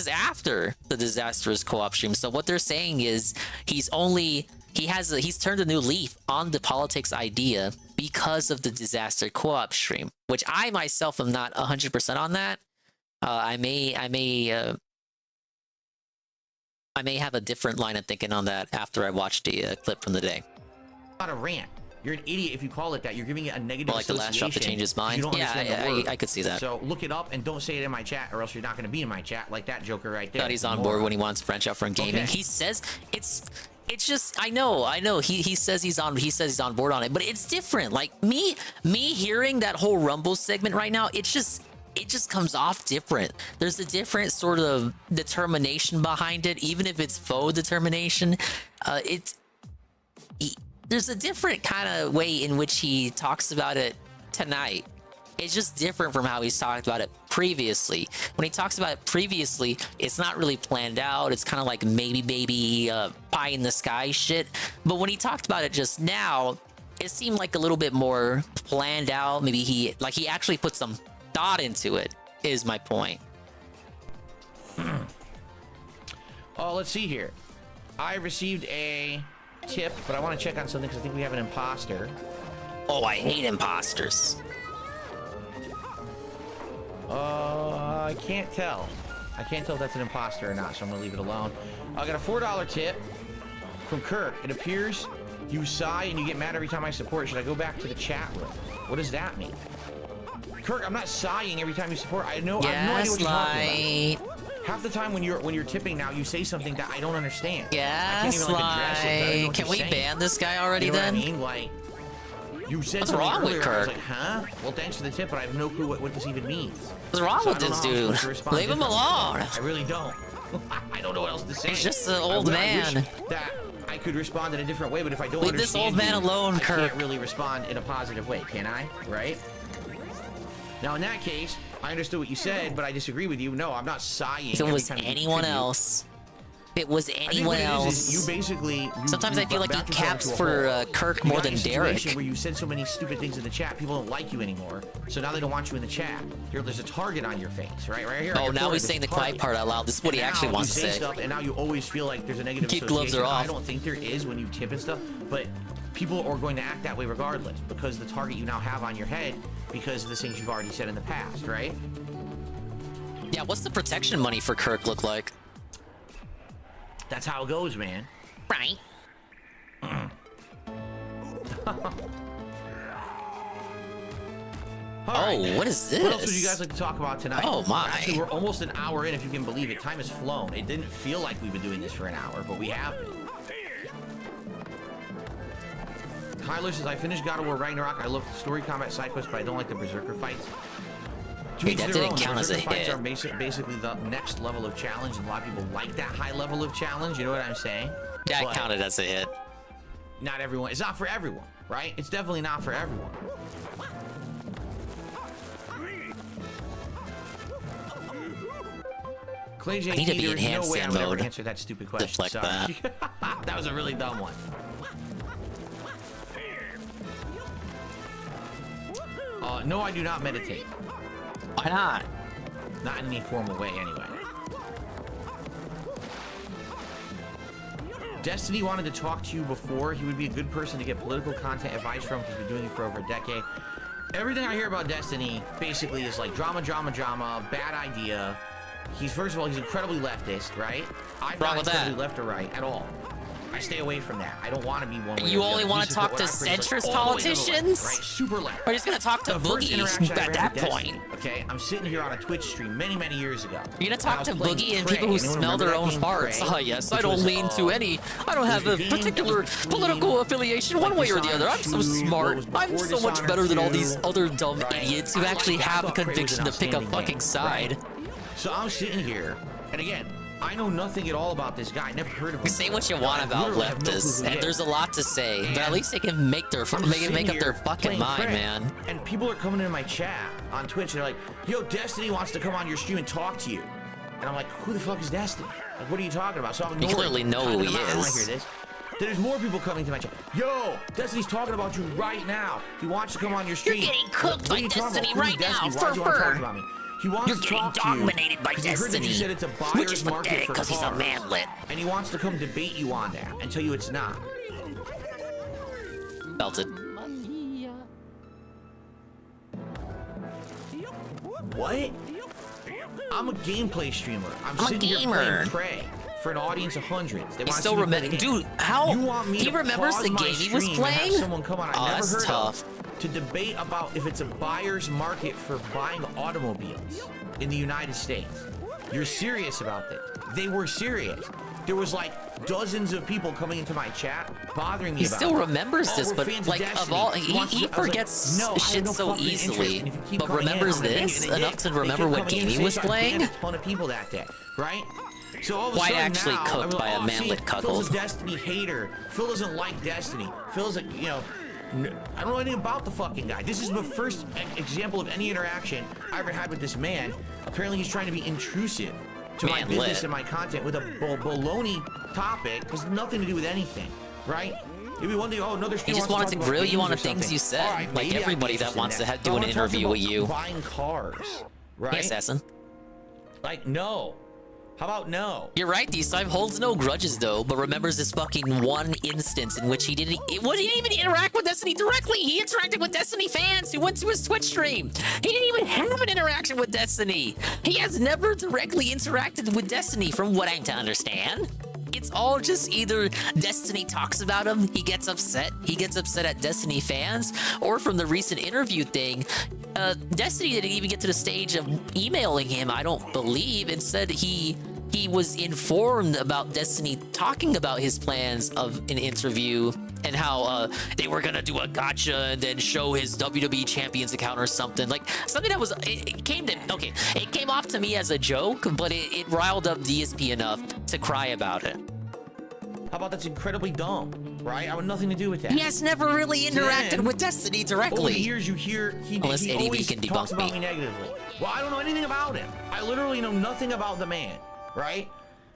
after the disastrous co-op stream. So what they're saying is he's turned a new leaf on the politics idea because of the disaster co-op stream, which I myself am not 100% on that. I may have a different line of thinking on that after I watch the clip from the day. Not a rant. You're an idiot if you call it that. You're giving it a negative like the last shot to change his mind. Yeah, I could see that. So look it up and don't say it in my chat, or else you're not going to be in my chat like that joker right there. Thought he's on board when he wants to branch out from gaming. Okay. He says it's just I know. He says he's on board on it, but it's different. Like me hearing that whole Rumble segment right now, it just comes off different. There's a different sort of determination behind it, even if it's faux determination. There's a different kind of way in which he talks about it tonight. It's just different from how he's talked about it previously. When he talks about it previously, it's not really planned out. It's kind of like maybe pie in the sky shit. But when he talked about it just now, it seemed like a little bit more planned out. Maybe he actually put some thought into it, is my point. Oh, let's see here. I received a tip, but I want to check on something because I think we have an imposter. Oh, I hate imposters. I can't tell. I can't tell if that's an imposter or not, so I'm gonna leave it alone. I got a $4 tip from Kirk. It appears you sigh and you get mad every time I support. Should I go back to the chat room? What does that mean? Kirk, I'm not sighing every time you support. I have no idea what you're talking about. Half the time when you're tipping now, you say something that I don't understand. Gaslight. Can we ban this guy already, you know then? What I mean? Like, you said What's something wrong with earlier, Kirk? I was like, huh? Well, thanks for the tip, but I have no clue what this even means. What's wrong with this dude? Leave him alone. I really don't. I don't know what else to say. He's just an old man. I wish that I could respond in a different way, but if I don't Leave this understand old man alone, I Kirk. can't really respond in a positive way, can I? Right? Now, in that case, I understood what you said, but I disagree with you. No, I'm not sighing. If it was anyone else. If it was anyone else. You basically. Sometimes I feel like he caps for Kirk more than Derek. Where you said so many stupid things in the chat, people don't like you anymore. So now they don't want you in the chat. There's a target on your face, right here. Oh, now he's saying the quiet part out loud. This is what he actually wants to say. Stuff, and now you always feel like there's a negative Kid gloves are off. I don't think there is when you tip and stuff, but people are going to act that way regardless because the target you now have on your head because of the things you've already said in the past, right? Yeah, what's the protection money for Kirk look like? That's how it goes, man. Right. Right. What is this? What else would you guys like to talk about tonight? Oh my. Actually, we're almost an hour in, if you can believe it. Time has flown. It didn't feel like we've been doing this for an hour, but we have been. Kyler says, I finished God of War Ragnarok. I love the story combat side quests, but I don't like the Berserker fights. Hey, that didn't count as a fights hit. are basically the next level of challenge, and a lot of people like that high level of challenge. You know what I'm saying? That But counted as a hit. not everyone. It's not for everyone, right? It's definitely not for everyone. Clay JT, I need to be in there's no way I handstand would ever mode. answer that stupid question. Deflect Sorry. That was a really dumb one. No, I do not meditate. Why not? Not in any formal way, anyway. Destiny wanted to talk to you before. He would be a good person to get political content advice from. He's been doing it for over a decade. Everything I hear about Destiny basically is like drama, bad idea. First of all, he's incredibly leftist, right? I'm not incredibly left or right at all. I stay away from that. I don't want to be one way or You the only other. want to talk to centrist politicians? Right? Super left. Or just gonna talk to Boogie at that point? Okay, I'm sitting here on a Twitch stream many years ago. You're gonna talk to Boogie and people who smell their own farts. Oh yes, I don't lean to any. I don't have a particular political affiliation one way or the other. I'm so smart. I'm so much better than all these other dumb idiots who actually have a conviction to pick a fucking side. So I'm sitting here, and again, I know nothing at all about this guy. I never heard of him. Say what you want about leftists, and there's a lot to say, but at least they can make up their fucking mind, man. And people are coming into my chat on Twitch, and they're like, yo, Destiny wants to come on your stream and talk to you. And I'm like, who the fuck is Destiny? Like, what are you talking about? So I'm You clearly know who he I don't want to is. hear this. There's more people coming to my chat. Yo, Destiny's talking about you right now. He wants to come on your stream. You're getting cooked What are by you talking Destiny about? right Who's now. Destiny? Why do you want to talk about me? He wants You're to getting talk to you dominated by 'cause he heard that you Destiny, said it's a which is buyer's market pathetic for because he's a cars. manlet. And he wants to come debate you on that and tell you it's not. Belted. What? I'm a gameplay streamer. I'm a sitting here gamer. playing Prey for an audience of hundreds. They He want to still see me play remember, the game. dude. How You want me he to remembers pause the my game he was stream and have playing? someone come on I Oh, never that's heard tough. of to debate about if it's a buyer's market for buying automobiles in the United States. You're serious about this? They were serious. There was like dozens of people coming into my chat bothering me He about still it. remembers Oh, this, we're but fans like of Destiny. all, He wants to- he I was like, forgets no, I have shit no so fucking interest. easily, And if you keep but coming in, remembers I'm gonna bang you. this And they enough did. to They remember kept what coming in game he and was saying, "I banned playing. a ton of people that day, right? So all of a Why sudden actually now, cooked I'm like, by a oh, see, manlet Phil's cuckold? a Destiny hater. Phil doesn't like Destiny. Phil's a, you know, I don't know anything about the fucking guy. This is the first example of any interaction I ever had with this man. Apparently he's trying to be intrusive to my Manlet. business and my content with a baloney topic. Has nothing to do with anything, right? It'd be one thing, oh, another He stream just wants wanted to talk grill about you on the games or things something. you said, All right, like maybe I'd everybody be that interested wants in to that. do But an I wanna talk interview with about you. Buying cars, right? Hey, assassin. Like, no. How about no? You're right, D-Side holds no grudges though, but remembers this fucking one instance in which he didn't even interact with Destiny directly. He interacted with Destiny fans who went to his Twitch stream. He didn't even have an interaction with Destiny. He has never directly interacted with Destiny from what I'm to understand. It's all just either Destiny talks about him, he gets upset at Destiny fans, or from the recent interview thing, Destiny didn't even get to the stage of emailing him, I don't believe. Instead, he was informed about Destiny talking about his plans of an interview and how they were gonna do a gotcha and then show his WWE Champions account or something. Like something that was it came off to me as a joke, but it riled up DSP enough to cry about it. How about that's incredibly dumb, right? I have nothing to do with that. He has never really interacted Then, with Destiny directly. Over the years, you hear he Unless ADB always can talks debunk about me. me negatively. Well, I don't know anything about him. I literally know nothing about the man, right?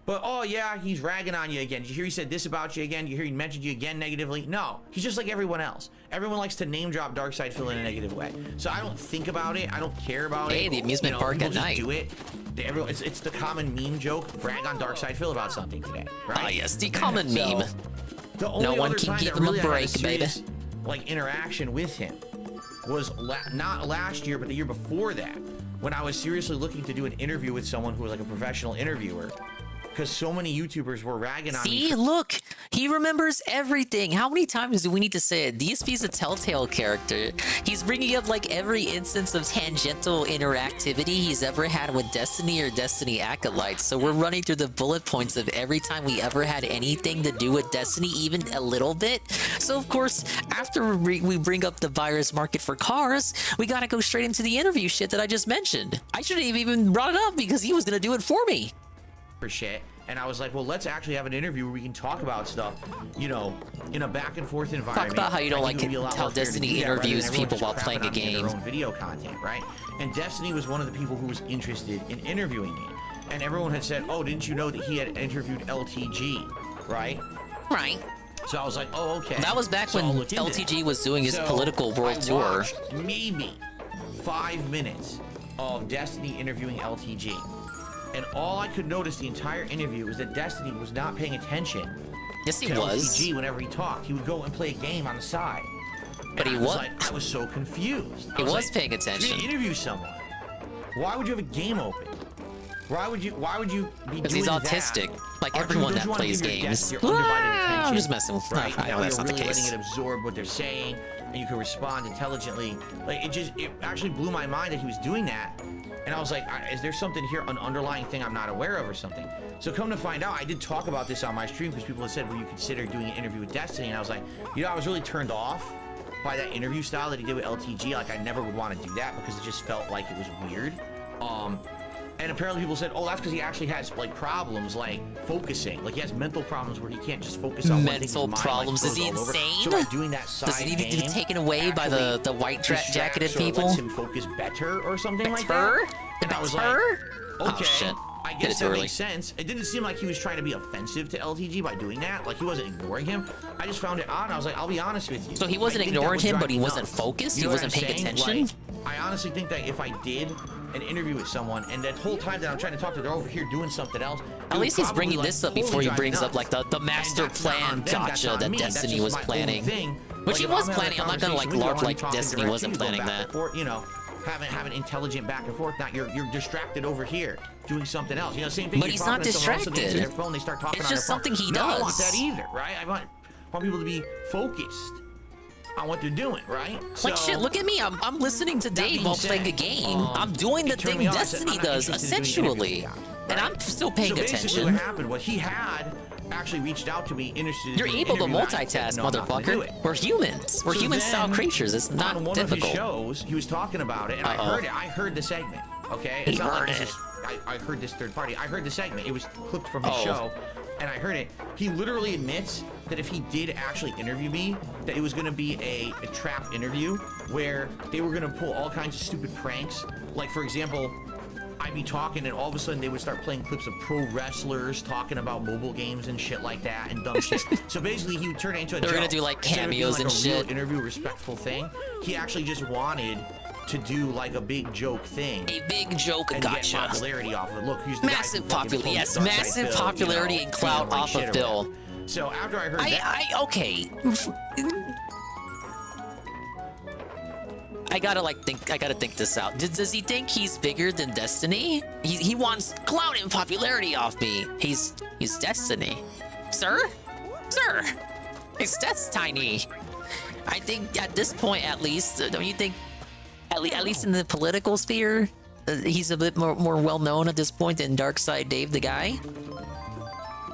But oh yeah, he's ragging on you again. Did you hear he said this about you again? Did you hear he mentioned you again negatively? No, he's just like everyone else. Everyone likes to name drop Darkseid Phil in a negative way. So I don't think about it. I don't care about it. Hey, the amusement park people at just night. do it. It's the common meme joke. Brag on Darkseid Phil about something today, right? Ah, yes, the common So, meme. The only No one other can time give that him a really I had break, serious, baby. like interaction with him was not last year, but the year before that, when I was seriously looking to do an interview with someone who was like a professional interviewer. Because so many YouTubers were ragging on me. See, look, he remembers everything. How many times do we need to say it? DSP's a telltale character. He's bringing up like every instance of tangential interactivity he's ever had with Destiny or Destiny acolytes. So we're running through the bullet points of every time we ever had anything to do with Destiny, even a little bit. So of course, after we bring up the buyer's market for cars, we gotta go straight into the interview shit that I just mentioned. I shouldn't have even brought it up because he was gonna do it for me. For shit, and I was like, well, let's actually have an interview where we can talk about stuff, you know, in a back and forth environment. Talk about how you don't I like think it would be a lot how more fair to Destiny do that rather than interviews everyone people just while crapping playing a on me in game. their own video content, right? And Destiny was one of the people who was interested in interviewing me, and everyone had said, oh, didn't you know that he had interviewed LTG, right? Right. So I was like, oh, okay. That was back So when I'll look into LTG that. was doing his So political world I tour. watched maybe 5 minutes of Destiny interviewing LTG. And all I could notice the entire interview was that Destiny was not paying attention. Yes, he to was. LTG whenever he talked. He would go and play a game on the side. But And he I was. like, I was so confused. He I was like, paying You're attention. gonna interview someone. Why would you have a game open? Why would you be Because doing he's autistic, that? like Aren't everyone don't that you wanna plays give your games. guests your undivided attention, I'm just messing with. right? I know that's you're not the really case. letting it absorb what they're saying, and you can respond intelligently. Like it actually blew my mind that he was doing that, and I was like, is there something here, an underlying thing I'm not aware of or something? So come to find out, I did talk about this on my stream because people had said, will you consider doing an interview with Destiny? And I was like, you know, I was really turned off by that interview style that he did with LTG. Like I never would want to do that because it just felt like it was weird. And apparently people said, oh, that's because he actually has like problems like focusing. Like he has mental problems where he can't just focus on one thing. Mental problems? Is he insane? So by doing that side Does he need to be game, taken away by the white jacketed distracts or people? lets him focus better or something like that. And I was like, Oh, okay. shit. I guess that makes sense. It didn't seem like he was trying to be offensive to LTG by doing that. Like, he wasn't ignoring him. I just found it odd. I was like, I'll be honest with you. So he wasn't ignoring him, but he wasn't focused? He wasn't paying attention? Like, I honestly think that if I did an interview with someone, and that whole time that I'm trying to talk to, they're over here doing something else. At least he's bringing this up before he brings up, like, the master plan gotcha that Destiny was planning. Which he was planning. I'm not gonna, like, LARP like Destiny wasn't planning that. You know, have an intelligent back and forth. Not you're distracted over here doing something else. You know, same thing. But he's not distracted. Their phone, they start talking it's on just their phone. something he No, does. I want that either, right? I want people to be focused on what they're doing, right? Like, shit, look at me. I'm listening to Dave while playing a game. I'm doing the thing Destiny does, essentially. And I'm still paying Basically attention. what happened was he had actually reached out to me, interested. You're able to multitask, motherfucker. We're humans. We're human-style creatures. It's not on one difficult. of his shows, he was talking about it, and I heard it. I heard the segment. Okay, it's not like it's just, I heard this third party. I heard the segment. It was clipped from his show, and I heard it. He literally admits that if he did actually interview me, that it was going to be a trap interview where they were going to pull all kinds of stupid pranks. Like, for example, I'd be talking, and all of a sudden they would start playing clips of pro wrestlers talking about mobile games and shit like that, and dumb shit. So basically, he would turn it into a joke. They're gonna do, like, cameos and Instead of shit. being, like, a real interview, respectful thing. He actually just wanted to do like a big joke thing. A big joke, and gotcha. get popularity off of it. Look, he's the Massive guy who fucking popularity, yes, pulled Dark Side massive Bill, popularity you know, and clout like off shit of or Bill. whatever. So after I heard that, okay. I gotta think this out. Does he think he's bigger than Destiny? He wants clout and popularity off me. He's Destiny, sir. That's tiny. I think at this point, at least, don't you think? At least in the political sphere, he's a bit more well known at this point than Darkside Dave, the guy.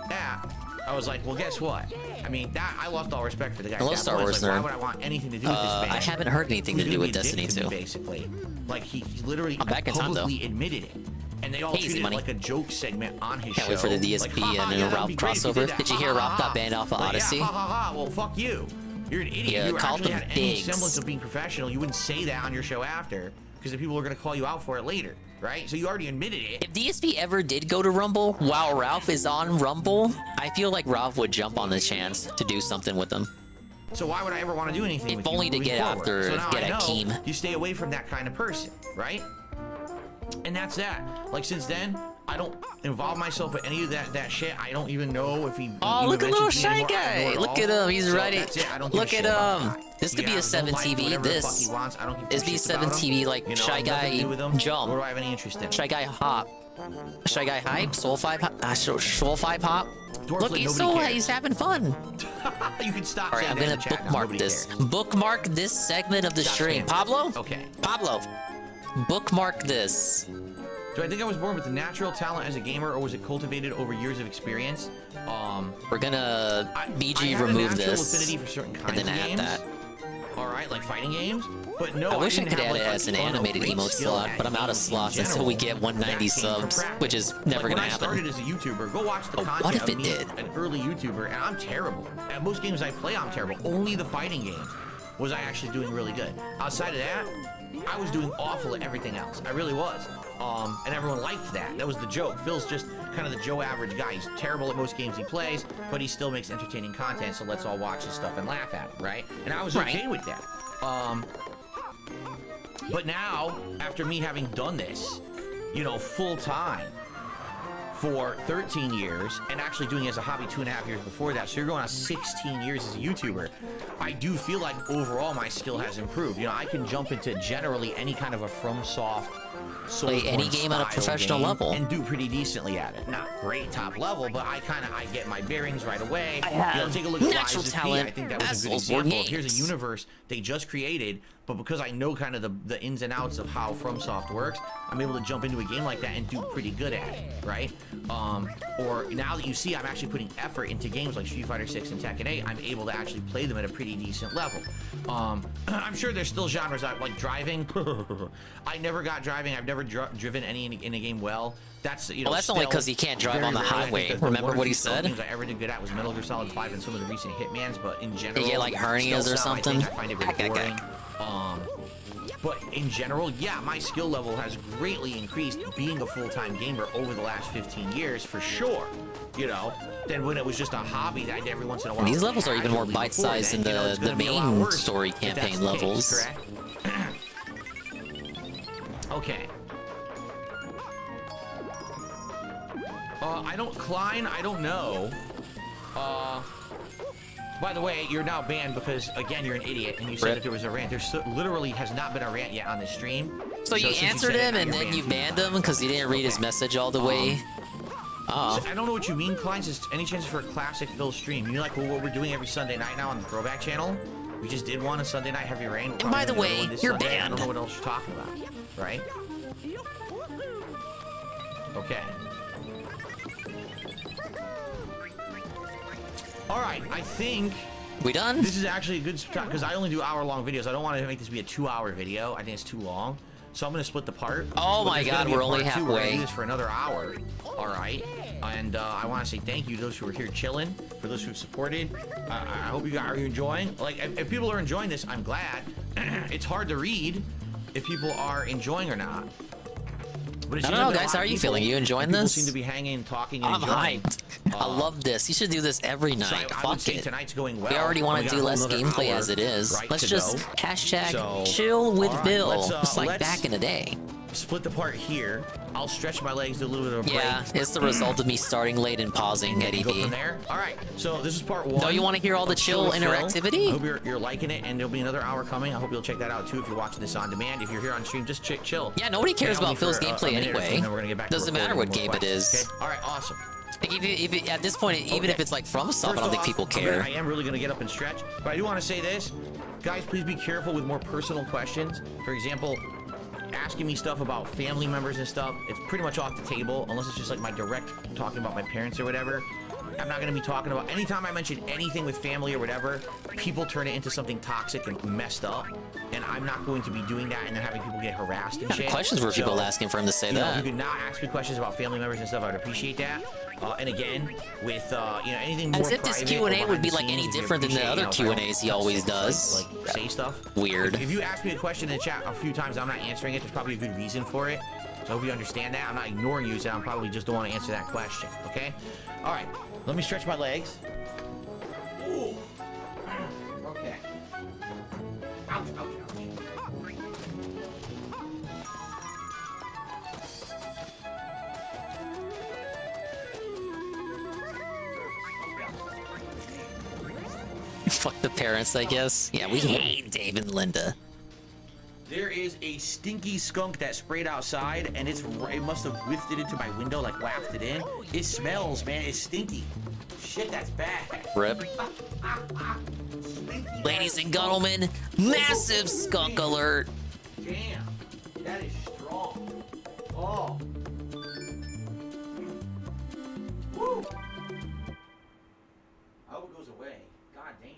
yeah, I was like, well, guess what? I mean, I lost all respect for the guy. Hello, Star Wars Why nerd. would I want anything to do with this man? I haven't heard anything to do with Destiny 2. Basically, like he literally I'm back in time, though. publicly admitted it. And they all Easy treated money. it like a joke segment on his Can't show. wait for the DSP like, ha, ha, and yeah, Ralph that'd be great if you crossover. that. Did you Ha, hear ha, Ralph ha. got banned off of Like, Odyssey? Yeah, ha, ha, ha. Well, fuck you. You're an idiot. Yeah, If you called actually them had any bigs. semblance of being professional, you wouldn't say that on your show after, because the people are going to call you out for it later, right? So you already admitted it. If DSP ever did go to Rumble while Ralph is on Rumble, I feel like Ralph would jump on the chance to do something with him. So why would I ever want to do anything If with you only to moving get forward? after- so now get I at know Keem. You stay away from that kind of person, right? And that's that. Like, since then, I don't involve myself with any of that shit. I don't even know if he. Oh, even look at little mentions me shy anymore. I don't know guy. at Look all. at him. He's So writing. that's it. I don't give Look a at shit about him. that. This could be a has no 7 life, TV. whatever the fuck This. he wants. I don't give This two be shits 7 about him. TV, like You know, Shy nothing to Guy do with him. Jump. What do I have any interest in? Shy Guy Hop. Shy Guy Hype. Soul 5 Hop. Soul 5 Hop. Dwarf Look, like he's nobody so cares. he's having fun. You can stop. All right, I'm saying that gonna in the chat now. bookmark Nobody this. cares. Bookmark this segment of the That's stream. fantastic. Pablo. Okay. Pablo. Bookmark this. Do I think I was born with a natural talent as a gamer, or was it cultivated over years of experience? We're gonna I BG had a remove natural this affinity for certain kinds and then of add games. that. All right, like fighting games. But no, I wish I didn't could have, add like, it as an a animated great emote skill slot, at but I'm out of games slots in until we general. get 190 That came from subs, practice. which is never Like, gonna when happen. I started as a YouTuber, go watch the Oh, content what if of it me, did? an early YouTuber, and I'm terrible. At most games I play, I'm terrible. Only the fighting games was I actually doing really good. Outside of that, I was doing awful at everything else. I really was. And everyone liked that. That was the joke. Phil's just kind of the Joe average guy. He's terrible at most games he plays, but he still makes entertaining content, so let's all watch his stuff and laugh at it, right? And I was okay with that. But now, after me having done this, you know, full time for 13 years and actually doing it as a hobby 2.5 years before that, so you're going on 16 years as a YouTuber, I do feel like overall my skill has improved. You know, I can jump into generally any kind of a FromSoft Play any game at a professional level and do pretty decently at it. Not great top level, but I get my bearings right away. I have you know, take a look at natural Lies of P. talent I think that was a good as Soulsborne example. Here's a games. universe they just created, but because I know kind of the ins and outs of how FromSoft works, I'm able to jump into a game like that and do pretty good at it, right? Or now that you see I'm actually putting effort into games like Street Fighter 6 and Tekken 8, I'm able to actually play them at a pretty decent level. I'm sure there's still genres out like driving. I never got driving. I've never driven any in a game well. That's, you know, Well, that's only still 'cause he can't drive very on the rarely. I think highway. that the Remember one or what he two stealth said? games I ever did good at was Metal Gear Solid 5 and some of the recent Hitmans, but in general, You get, like, hernias or stealth style, something? I find it very boring. But in general, yeah, my skill level has greatly increased being a full-time gamer over the last 15 years, for sure. You know, than when it was just a hobby that I did every once in a while. These levels are even more bite-sized than the main story campaign levels. Okay. I don't, Klein, I don't know. By the way, you're now banned because, again, you're an idiot, and you said that there was a rant. There literally has not been a rant yet on the stream. So you answered him, and then you banned him because you didn't read his message all the way? So I don't know what you mean, Klein. Just any chances for a classic Phil stream? You know, like what we're doing every Sunday night now on the Throwback channel? We just did one on Sunday Night Heavy Rain. And by the way, you're Sunday. banned. I don't know what else you're talking about, right? Okay. All right, I think we done. This is actually a good spot because I only do hour-long videos. I don't want to make this be a 2-hour video. I think it's too long, so I'm gonna split the part. Oh my God, we're only halfway. We're gonna do this for another hour. All right, and I want to say thank you to those who are here chilling, for those who've supported. I hope you guys are enjoying. Like, if people are enjoying this, I'm glad. It's hard to read if people are enjoying or not. But I don't know, guys. How are you feeling? You enjoying people this? Seem to be hanging, talking, and I'm enjoying. hyped. I love this. You should do this every night. So I would Fuck say it. tonight's going well. We already want We to got do less another gameplay hour as it is. right Let's to just go. hashtag So, chill with all right, Bill, let's, like let's back in the day. Split the part here. I'll stretch my legs, do a little bit of a break. Yeah, it's the result of me starting late and pausing at Go from EV. there. All right, so this is part one. Don't you want to hear all the chill with Phil. interactivity? I hope you're liking it, and there'll be another hour coming. I hope you'll check that out too if you're watching this on demand. If you're here on stream, just chill. Yeah, nobody cares Only about Phil's for, gameplay a minute or two, anyway. and then we're gonna get back to Doesn't matter what recording game it more is. questions, okay? All right, awesome. Like, even at this point, even if it's like from stuff, I don't think people care. I am really going to get up and stretch, but I do want to say this. Guys, please be careful with more personal questions. For example, asking me stuff about family members and stuff. It's pretty much off the table, unless it's just like my direct talking about my parents or whatever. I'm not going to be talking about, anytime I mention anything with family or whatever, people turn it into something toxic and messed up. And I'm not going to be doing that and then having people get harassed and Yeah, shit. questions were people asking for him to say you know, that. if you could not ask me questions about family members and stuff, I would appreciate that. And again, with you know, anything more As if this private Q&A or would be behind like the any scenes, we different than the appreciate, other you know, if I Q&As don't, he always does. Like say stuff. Weird. If you ask me a question in the chat a few times, I'm not answering it. There's probably a good reason for it. So I hope you understand that. I'm not ignoring you, so I'm probably just don't want to answer that question. Okay? All right. Let me stretch my legs. Ooh. Okay. Ouch, ouch, ouch. Fuck the parents, I guess. Yeah, we hate Dave and Linda. There is a stinky skunk that sprayed outside, and it must have whiffed it into my window, like wafted in. It smells, man. It's stinky. Shit, that's bad. Rip. Ladies and gentlemen, massive skunk alert. Damn, that is strong. Oh. Woo. I hope it goes away. God damn.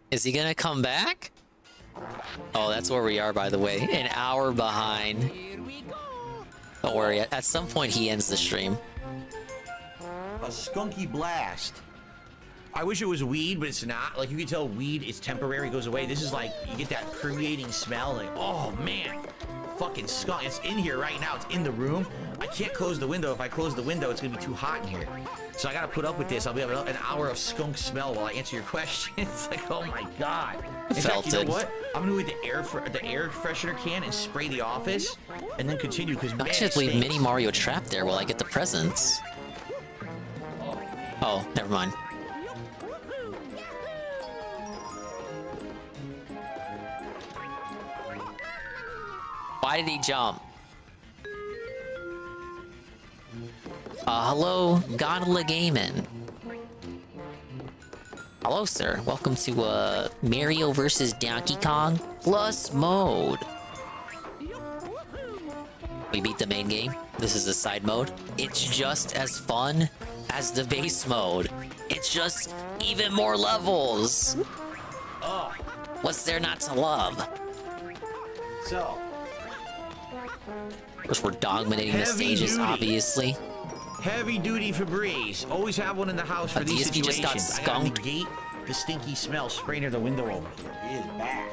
Is he gonna come back? Oh, that's where we are, by the way. An hour behind. Don't worry, at some point he ends the stream. A skunky blast. I wish it was weed, but it's not. Like, you can tell weed is temporary, goes away. This is like, you get that permeating smell. Like, oh man, fucking skunk. It's in here right now. It's in the room. I can't close the window. If I close the window, it's gonna be too hot in here. So I gotta put up with this. I'll be having an hour of skunk smell while I answer your questions. Like, oh my god. In fact, you know what? I'm gonna get the air freshener can and spray the office, and then continue because I should leave Mini Mario trapped there while I get the presents. Oh, never mind. Why did he jump? Hello, Gondola Gaming. Hello, sir. Welcome to, Mario vs. Donkey Kong Plus mode. We beat the main game. This is the side mode. It's just as fun as the base mode. It's just even more levels. Oh. What's there not to love? So. Of course, we're dominating the Heavy stages, duty. obviously. Heavy duty Febreze. Always have one in the house for these DSP just got situations. I gotta negate the stinky smell spraying near the window over here. It is bad.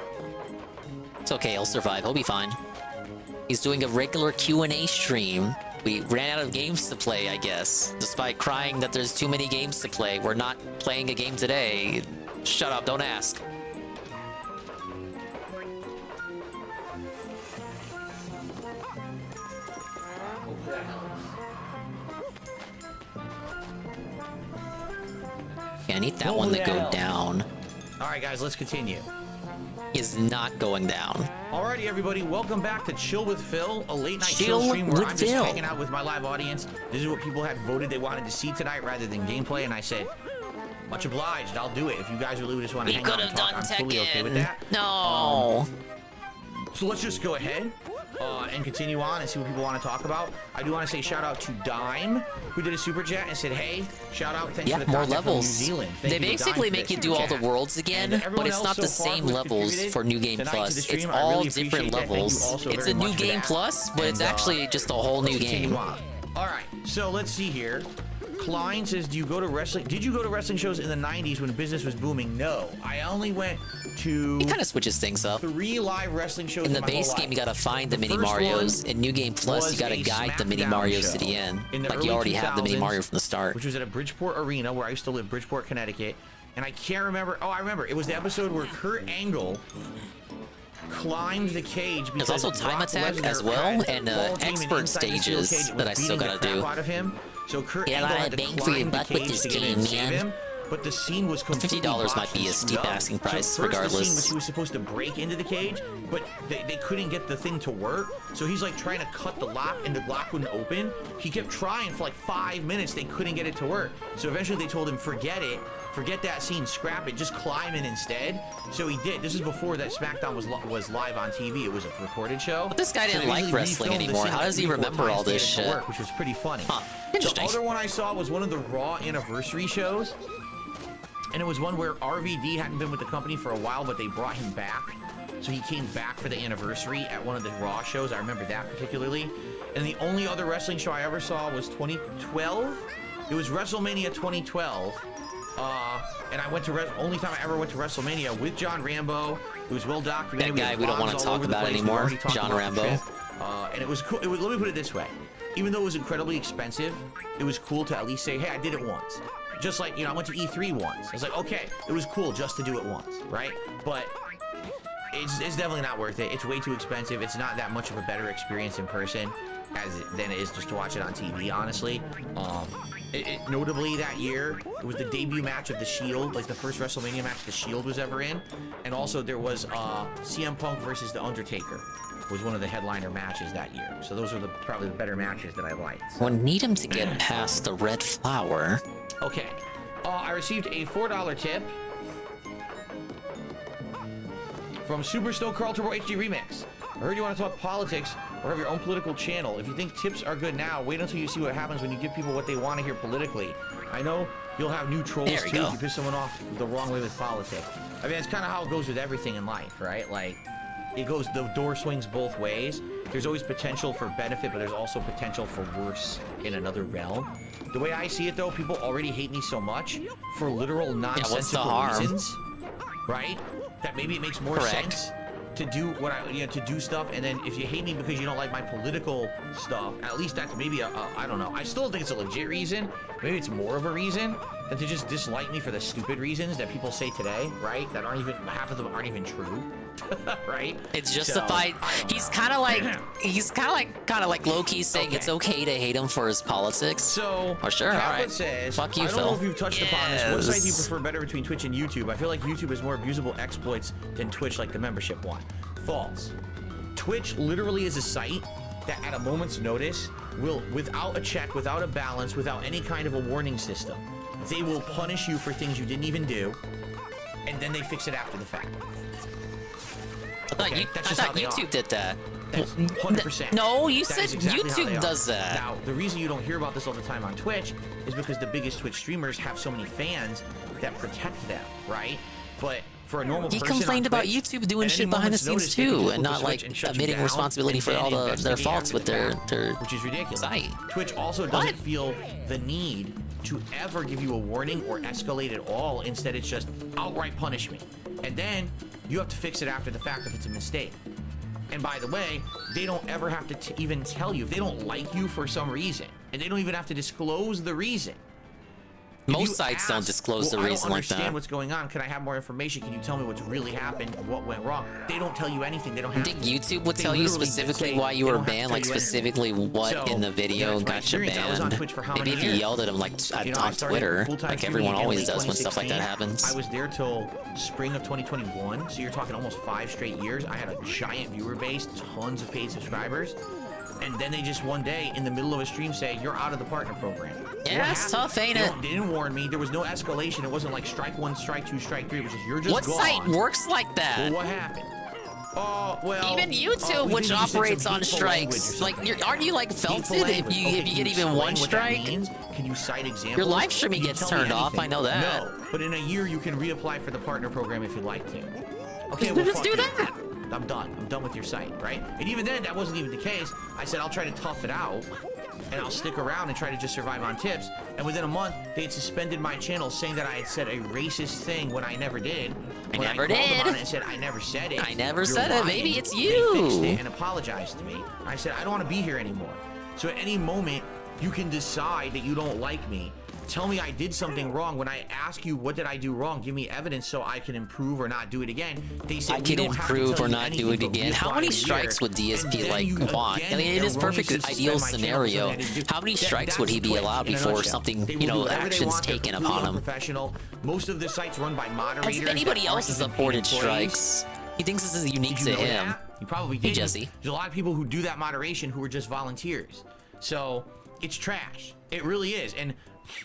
It's okay, he'll survive. He'll be fine. He's doing a regular Q&A stream. We ran out of games to play, I guess. Despite crying that there's too many games to play. We're not playing a game today. Shut up, don't ask. Yeah, I need that one to go down. All right, guys, let's continue. Is not going down. Alrighty, everybody, welcome back to Chill with Phil, a late night Chill chill stream where with I'm just Phil. hanging out with my live audience. This is what people had voted they wanted to see tonight rather than gameplay, and I said, much obliged, I'll do it. If you guys really just want to hang out and talk, I'm totally okay with that. No. So let's just go ahead and continue on and see what people want to talk about. I do want to say shout out to Dime, who did a super chat and said, hey, shout out, thanks for the more content from New levels. Zealand. They Thank you to basically Dime for make that you do super all the chat. worlds again, And but everyone it's else not the so far same who has levels contributed for New Game tonight to the Plus. stream. It's I all really different appreciate that. Thank you levels. also It's very a New much for Game that. Plus, but it's And, actually just a whole new game. All right, so let's see here. Klein says, "Do you go to wrestling? Did you go to wrestling shows in the '90s when business was booming?" No, I only went to. He kind of switches things up. 3 live wrestling shows In the my base whole game, life. you gotta find the mini first Marios. one In New Game Plus, was you gotta a guide the mini SmackDown Marios to show the end. in the Like you early already have the mini 2000s, Mario from the start. which was at a Bridgeport Arena where I used to live, Bridgeport, Connecticut. And I can't remember. Oh, I remember. It was the episode where Kurt Angle climbed the cage. There's because also time Brock attack Lesnar as well, had and ball game expert inside the steel stages cage and that was I still beating the gotta do. crap out of him. So Kurt Yeah, Angle I had to bang for your climb the buck with cage this to get in game, and save man. him. But the scene was completely $50 might botched be a and steep screwed up. asking price, so first regardless. The scene was he was supposed to break into the cage, but they couldn't get the thing to work. So he's like trying to cut the lock, and the lock wouldn't open. He kept trying for like 5 minutes. They couldn't get it to work. So eventually they told him, forget it. Forget that scene, scrap it, just climb in instead. So he did. This is before that SmackDown was live on TV. It was a recorded show. But this guy So didn't they like usually wrestling refilmed the anymore. scene How like does he 3-4 remember all times to this get it to shit? work, which was pretty funny. Interesting. The other one I saw was one of the Raw anniversary shows. And it was one where RVD hadn't been with the company for a while, but they brought him back. So he came back for the anniversary at one of the Raw shows. I remember that particularly. And the only other wrestling show I ever saw was 2012. It was WrestleMania 2012. And I went to only time I ever went to WrestleMania with John Rambo. It was well documented. That guy we don't want to talk about anymore, John Rambo. And it was cool. Let me put it this way. Even though it was incredibly expensive, it was cool to at least say, hey, I did it once. Just like, I went to E3 once. I was like, okay, it was cool just to do it once, right? But it's definitely not worth it. It's way too expensive. It's not that much of a better experience in person than it is just to watch it on TV, honestly. Notably that year, it was the debut match of The Shield, like the first WrestleMania match The Shield was ever in. And also there was CM Punk versus The Undertaker. Was one of the headliner matches that year. So those were probably the better matches that I liked. We'll need him to get past the red flower. Okay. I received a $4 tip from Super Snow Carl Turbo HD Remix. I heard you want to talk politics or have your own political channel. If you think tips are good now, wait until you see what happens when you give people what they want to hear politically. I know you'll have new trolls too if you piss someone off the wrong way with politics. I mean, it's kind of how it goes with everything in life, right? Like, the door swings both ways. There's always potential for benefit, but there's also potential for worse in another realm. The way I see it, though, people already hate me so much for literal nonsensical reasons, right? That maybe it makes more sense to do to do stuff, and then if you hate me because you don't like my political stuff, at least that's maybe I don't know. I still think it's a legit reason. Maybe it's more of a reason than to just dislike me for the stupid reasons that people say today, right? That aren't even, half of them aren't even true. Right? It's justified. So, he's kind of like low-key saying it's okay to hate him for his politics. So, sure, all right. Says, fuck you, Phil. I don't know if you've touched upon this. What side do you prefer better between Twitch and YouTube? I feel like YouTube has more abusable exploits than Twitch, like the membership one. False. Twitch literally is a site that at a moment's notice will, without a check, without a balance, without any kind of a warning system, they will punish you for things you didn't even do, and then they fix it after the fact. I thought YouTube did that. That's 100%. No, you said exactly YouTube does that. Now, the reason you don't hear about this all the time on Twitch is because the biggest Twitch streamers have so many fans that protect them, right? But for a normal person, he complained about Twitch, YouTube doing shit behind the scenes too, and not like admitting responsibility for all their faults with their which is ridiculous. Site. Twitch also doesn't feel the need to ever give you a warning or escalate at all. Instead, it's just outright punishment, and then you have to fix it after the fact if it's a mistake. And by the way, they don't ever have to even tell you if they don't like you for some reason, and they don't even have to disclose the reason. Most sites don't disclose the reason like that. I don't understand what's going on. Can I have more information? Can you tell me what's really happened? What went wrong? They don't tell you anything. They don't have. I think YouTube would tell you specifically why you were banned, like specifically what in the video got you banned. Maybe if you yelled at them like on Twitter, like everyone always does when stuff like that happens. I was there till spring of 2021, so you're talking almost 5 straight years. I had a giant viewer base, tons of paid subscribers. And then they just one day in the middle of a stream say, you're out of the partner program. Yeah, it's tough, ain't it? They didn't warn me. There was no escalation. It wasn't like strike 1, strike 2, strike 3. It was just, you're just gone. What site works like that? Well, what happened? Well, even YouTube, which operates on strikes, like, aren't you like felted if you get even one strike? Can you cite examples? Your live streaming gets turned off. I know that. No, but in a year you can reapply for the partner program if you like to. Okay, well, just do that. I'm done. I'm done with your site, right? And even then, that wasn't even the case. I said, I'll try to tough it out, and I'll stick around and try to just survive on tips. And within a month, they had suspended my channel, saying that I had said a racist thing when I never did. When I called them on it and said, I never said it. I never said it. Maybe it's you. They fixed it and apologized to me. I said, I don't want to be here anymore. So at any moment, you can decide that you don't like me. Tell me I did something wrong. When I ask you what did I do wrong, give me evidence so I can improve or not do it again. They say I can improve or not do it again. How many strikes would DSP like want? I mean, in his perfect ideal scenario, how many strikes would he be allowed before something, you know, actions taken upon him? Most of the sites run by moderators. Has anybody else has supported strikes? He thinks this is unique to him. He probably did. Hey, Jesse. There's a lot of people who do that moderation who are just volunteers. So it's trash. It really is. And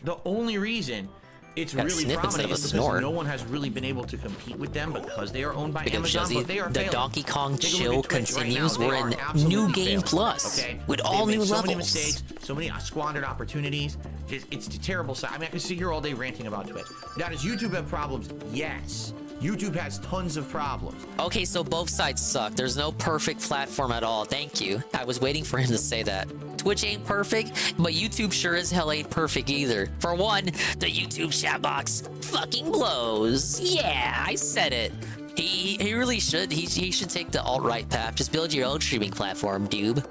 the only reason it's really prominent is because no one has really been able to compete with them because they are owned by Amazon, but they are the failing. Donkey Kong chill continues. We're in New Game Plus with all new levels. So many mistakes, so many squandered opportunities. It's a terrible site. I mean, I could sit here all day ranting about Twitch. Now, does YouTube have problems? Yes. YouTube has tons of problems. Okay, so both sides suck. There's no perfect platform at all. Thank you. I was waiting for him to say that. Twitch ain't perfect, but YouTube sure as hell ain't perfect either. For one, the YouTube chat box fucking blows. Yeah, I said it. He really should. He should take the alt-right path. Just build your own streaming platform, dude.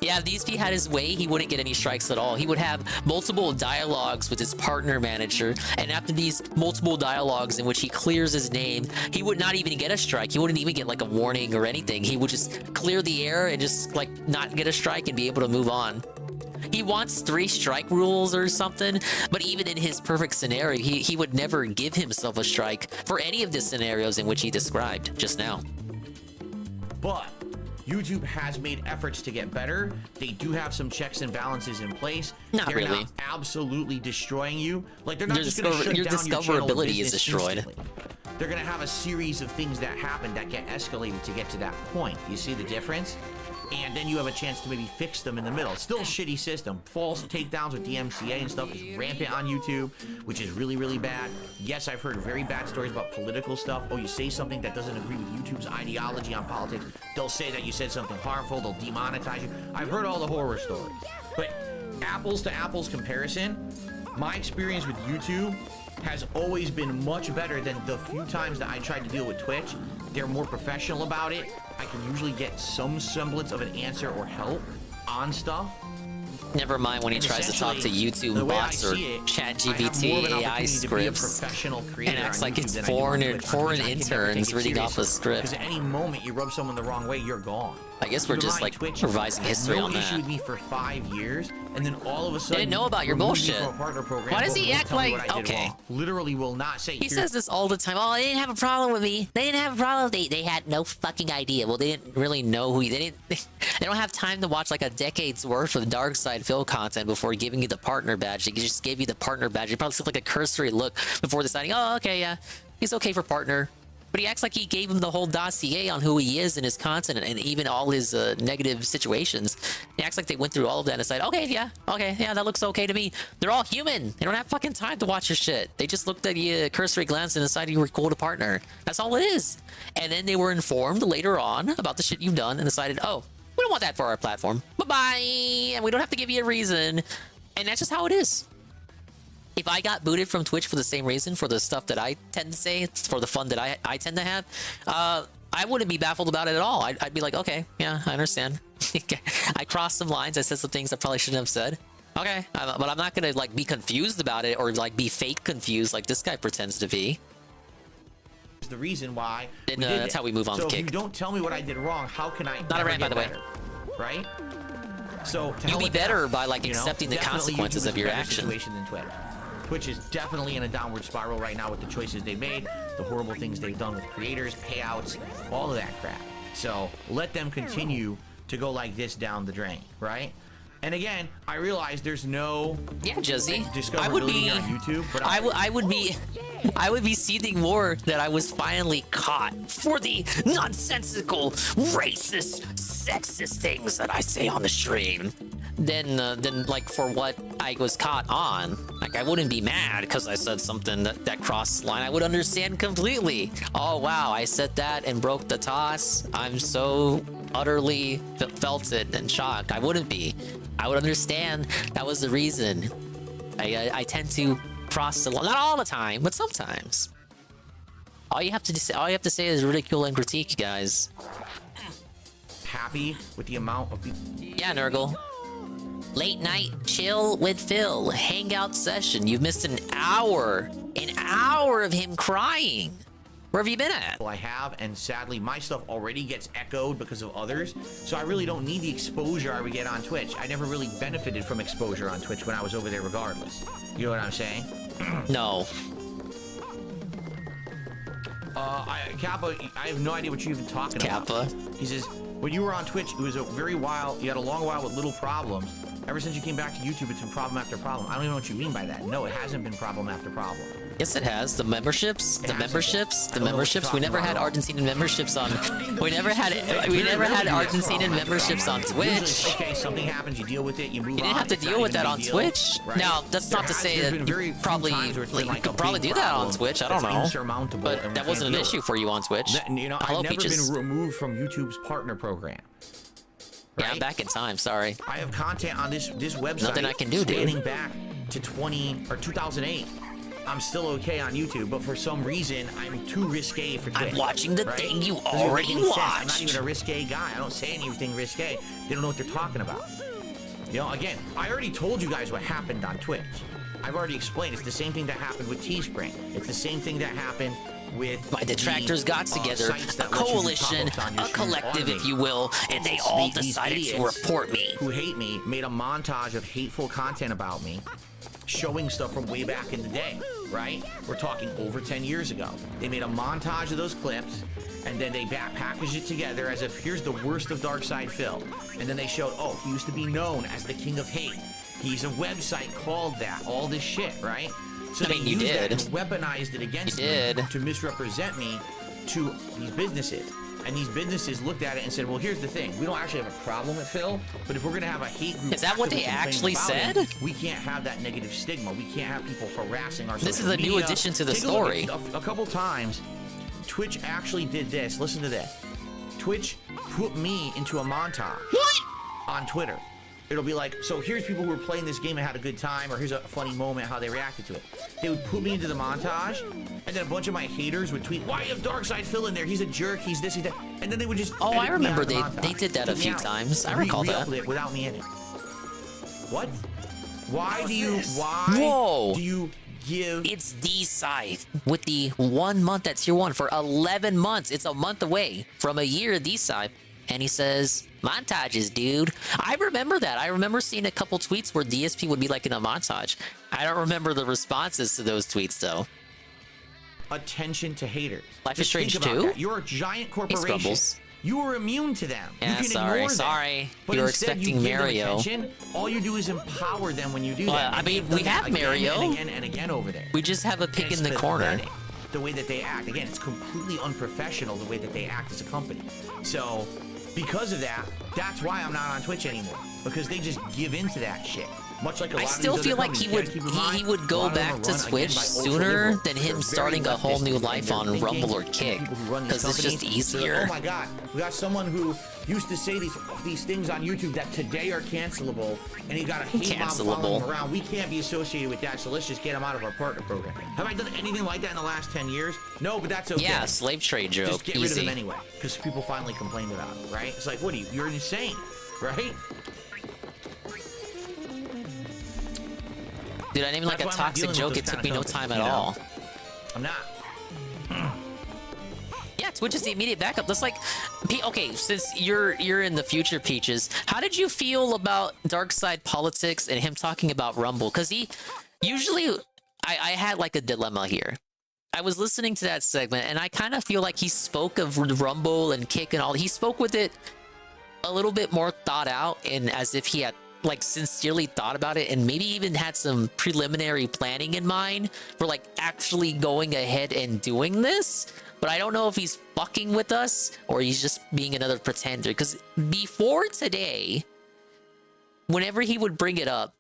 Yeah, if DSP had his way, he wouldn't get any strikes at all. He would have multiple dialogues with his partner manager, and after these multiple dialogues in which he clears his name, he would not even get a strike. He wouldn't even get like a warning or anything. He would just clear the air and just like not get a strike and be able to move on. He wants 3 strike rules or something, but even in his perfect scenario, he would never give himself a strike for any of the scenarios in which he described just now. But YouTube has made efforts to get better. They do have some checks and balances in place. Not really. They're not absolutely destroying you. Like, they're not just going to shut your down your channel discoverability is destroyed. Instantly. They're going to have a series of things that happen that get escalated to get to that point. You see the difference? And then you have a chance to maybe fix them in the middle. It's still a shitty system. False takedowns with DMCA and stuff is rampant on YouTube, which is really, really bad. Yes, I've heard very bad stories about political stuff. Oh, you say something that doesn't agree with YouTube's ideology on politics, they'll say that you said something harmful, they'll demonetize you. I've heard all the horror stories. But apples to apples comparison, my experience with YouTube has always been much better than the few times that I tried to deal with Twitch. They're more professional about it. I can usually get some semblance of an answer or help on stuff. Never mind when he tries to talk to YouTube bots or ChatGPT AI scripts and acts like it's foreign interns reading off a script. Because at any moment you rub someone the wrong way, you're gone. I guess we're just like revising history on that. No issue with me for 5 years, and then all of a sudden didn't know about your bullshit. Why does he act like okay? Literally will not say. He says this all the time. Oh, they didn't have a problem with me. They didn't have a problem. They had no fucking idea. Well, they didn't really know who. They don't have time to watch like a decade's worth of Dark Side Phil content before giving you the partner badge. They just gave you the partner badge. You probably took like a cursory look before deciding, oh, okay, yeah, he's okay for partner. But he acts like he gave him the whole dossier on who he is and his content and even all his negative situations. He acts like they went through all of that and decided, okay, yeah, that looks okay to me. They're all human. They don't have fucking time to watch your shit. They just looked at you, cursory glance, and decided you were cool to partner. That's all it is. And then they were informed later on about the shit you've done and decided, oh, we don't want that for our platform. Bye-bye. And we don't have to give you a reason. And that's just how it is. If I got booted from Twitch for the same reason, for the stuff that I tend to say, for the fun that I tend to have, I wouldn't be baffled about it at all. I'd be like, okay, yeah, I understand. I crossed some lines. I said some things I probably shouldn't have said. Okay, but I'm not gonna like be confused about it or like be fake confused like this guy pretends to be. The reason why. And, that's how we move on so the kick. If you don't tell me what I did wrong, how can I? Not a rant, by the way. Better, right? So you'll be better by like accepting the consequences of your action. Situation than Twitter. Twitch is definitely in a downward spiral right now with the choices they've made, the horrible things they've done with creators, payouts, all of that crap. So let them continue to go like this down the drain, right? And again, I realize there's no discoverability on YouTube, but I would be seething more that I was finally caught for the nonsensical, racist, sexist things that I say on the stream. Than like for what I was caught on. Like I wouldn't be mad because I said something that crossed the line. I would understand completely. Oh wow, I said that and broke the toss. I'm so utterly felt it and shocked. I wouldn't be. I would understand that was the reason. I tend to cross the line, not all the time, but sometimes. All you have to say is ridicule and critique, guys. Happy with the amount of people. Yeah, Nurgle. Late night chill with Phil hangout session. You've missed an hour of him crying. Where have you been at? Well, I have, and sadly, my stuff already gets echoed because of others, so I really don't need the exposure I would get on Twitch. I never really benefited from exposure on Twitch when I was over there regardless. You know what I'm saying? No. Kappa, I have no idea what you're even talking about. He says, when you were on Twitch, it was a very while, you had a long while with little problems. Ever since you came back to YouTube, it's been problem after problem. I don't even know what you mean by that. No, it hasn't been problem after problem. Yes, it has. The memberships. We never had Argentinian memberships on. We never had Argentinian memberships on Twitch. Okay, something happens, you deal with it, you move on. You didn't have to deal with that on Twitch. Right? Now, that's not to say that you could probably do that on Twitch. I don't know. But that wasn't an issue for you on Twitch. You know, I've never been removed from YouTube's partner program. Yeah, I'm back in time. Sorry. I have content on this website. Nothing I can do, dude. Spanning back to 2008. I'm still okay on YouTube, but for some reason, I'm too risque for Twitch. I'm watching the thing you already watched. I'm not even a risque guy. I don't say anything risque. They don't know what they're talking about. You know, again, I already told you guys what happened on Twitch. I've already explained. It's the same thing that happened with Teespring. It's the same thing that happened with my detractors got together, a coalition, a collective, if you will, and they all decided to report me. Who hate me made a montage of hateful content about me, showing stuff from way back in the day, right? We're talking over 10 years ago. They made a montage of those clips, and then they packaged it together as if here's the worst of Darkside Phil. And then they showed, oh, he used to be known as the King of Hate. He's a website called that, all this shit, right? So they used that and weaponized it against me to misrepresent me to these businesses. And these businesses looked at it and said, well, here's the thing. We don't actually have a problem with Phil, but if we're going to have a hate group... Is that what they actually said? We can't have that negative stigma. We can't have people harassing our social This is a new addition to the story. A couple times, Twitch actually did this. Listen to this. Twitch put me into a montage. What? On Twitter. It'll be like, so here's people who were playing this game and had a good time, or here's a funny moment, how they reacted to it. They would put me into the montage, and then a bunch of my haters would tweet, why you have Darkside Phil in there? He's a jerk, he's this, he's that. And then they would just... Oh, I remember they did that a few times. I recall that. It without me in it. What? Why do you... do you give... It's D-Scythe with the 1 month at tier 1 for 11 months. It's a month away from a year of D-Scythe. And he says, montages, dude. I remember that. I remember seeing a couple tweets where DSP would be like in a montage. I don't remember the responses to those tweets, though. Attention to haters. Life is Strange 2? You're a giant corporation. You are immune to them. Yeah, you can ignore them. Sorry. But you were instead, expecting you give Mario. Them attention. All you do is empower them when you do that. I mean, we have Mario. And again and again over there. We just have a pig in the corner. The way that they act. Again, it's completely unprofessional the way that they act as a company. So... because of that, that's why I'm not on Twitch anymore. Because they just give into that shit. Much like a lot I still feel like he would go back to Twitch sooner than him starting a whole new life on Rumble or Kick. Because it's just easier. Oh my god, we got someone who used to say these things on YouTube that today are cancelable, and he got a hate mob following him around. We can't be associated with that, so let's just get him out of our partner program. Have I done anything like that in the last 10 years? No, but that's okay. Yeah, slave trade joke. Just get rid of him anyway, because people finally complained about it, right? It's like, what are you? You're insane, right? Dude, I didn't even like a toxic joke. It took me no time at all. I'm not. Yeah, Twitch is the immediate backup. That's like, okay, since you're in the future, Peaches, how did you feel about Dark Side Politics and him talking about Rumble? Because he usually, I had like a dilemma here. I was listening to that segment, and I kind of feel like he spoke of Rumble and Kick and all. He spoke with it a little bit more thought out, and as if he had like sincerely thought about it, and maybe even had some preliminary planning in mind for like actually going ahead and doing this. But I don't know if he's fucking with us or he's just being another pretender, because before today, whenever he would bring it up,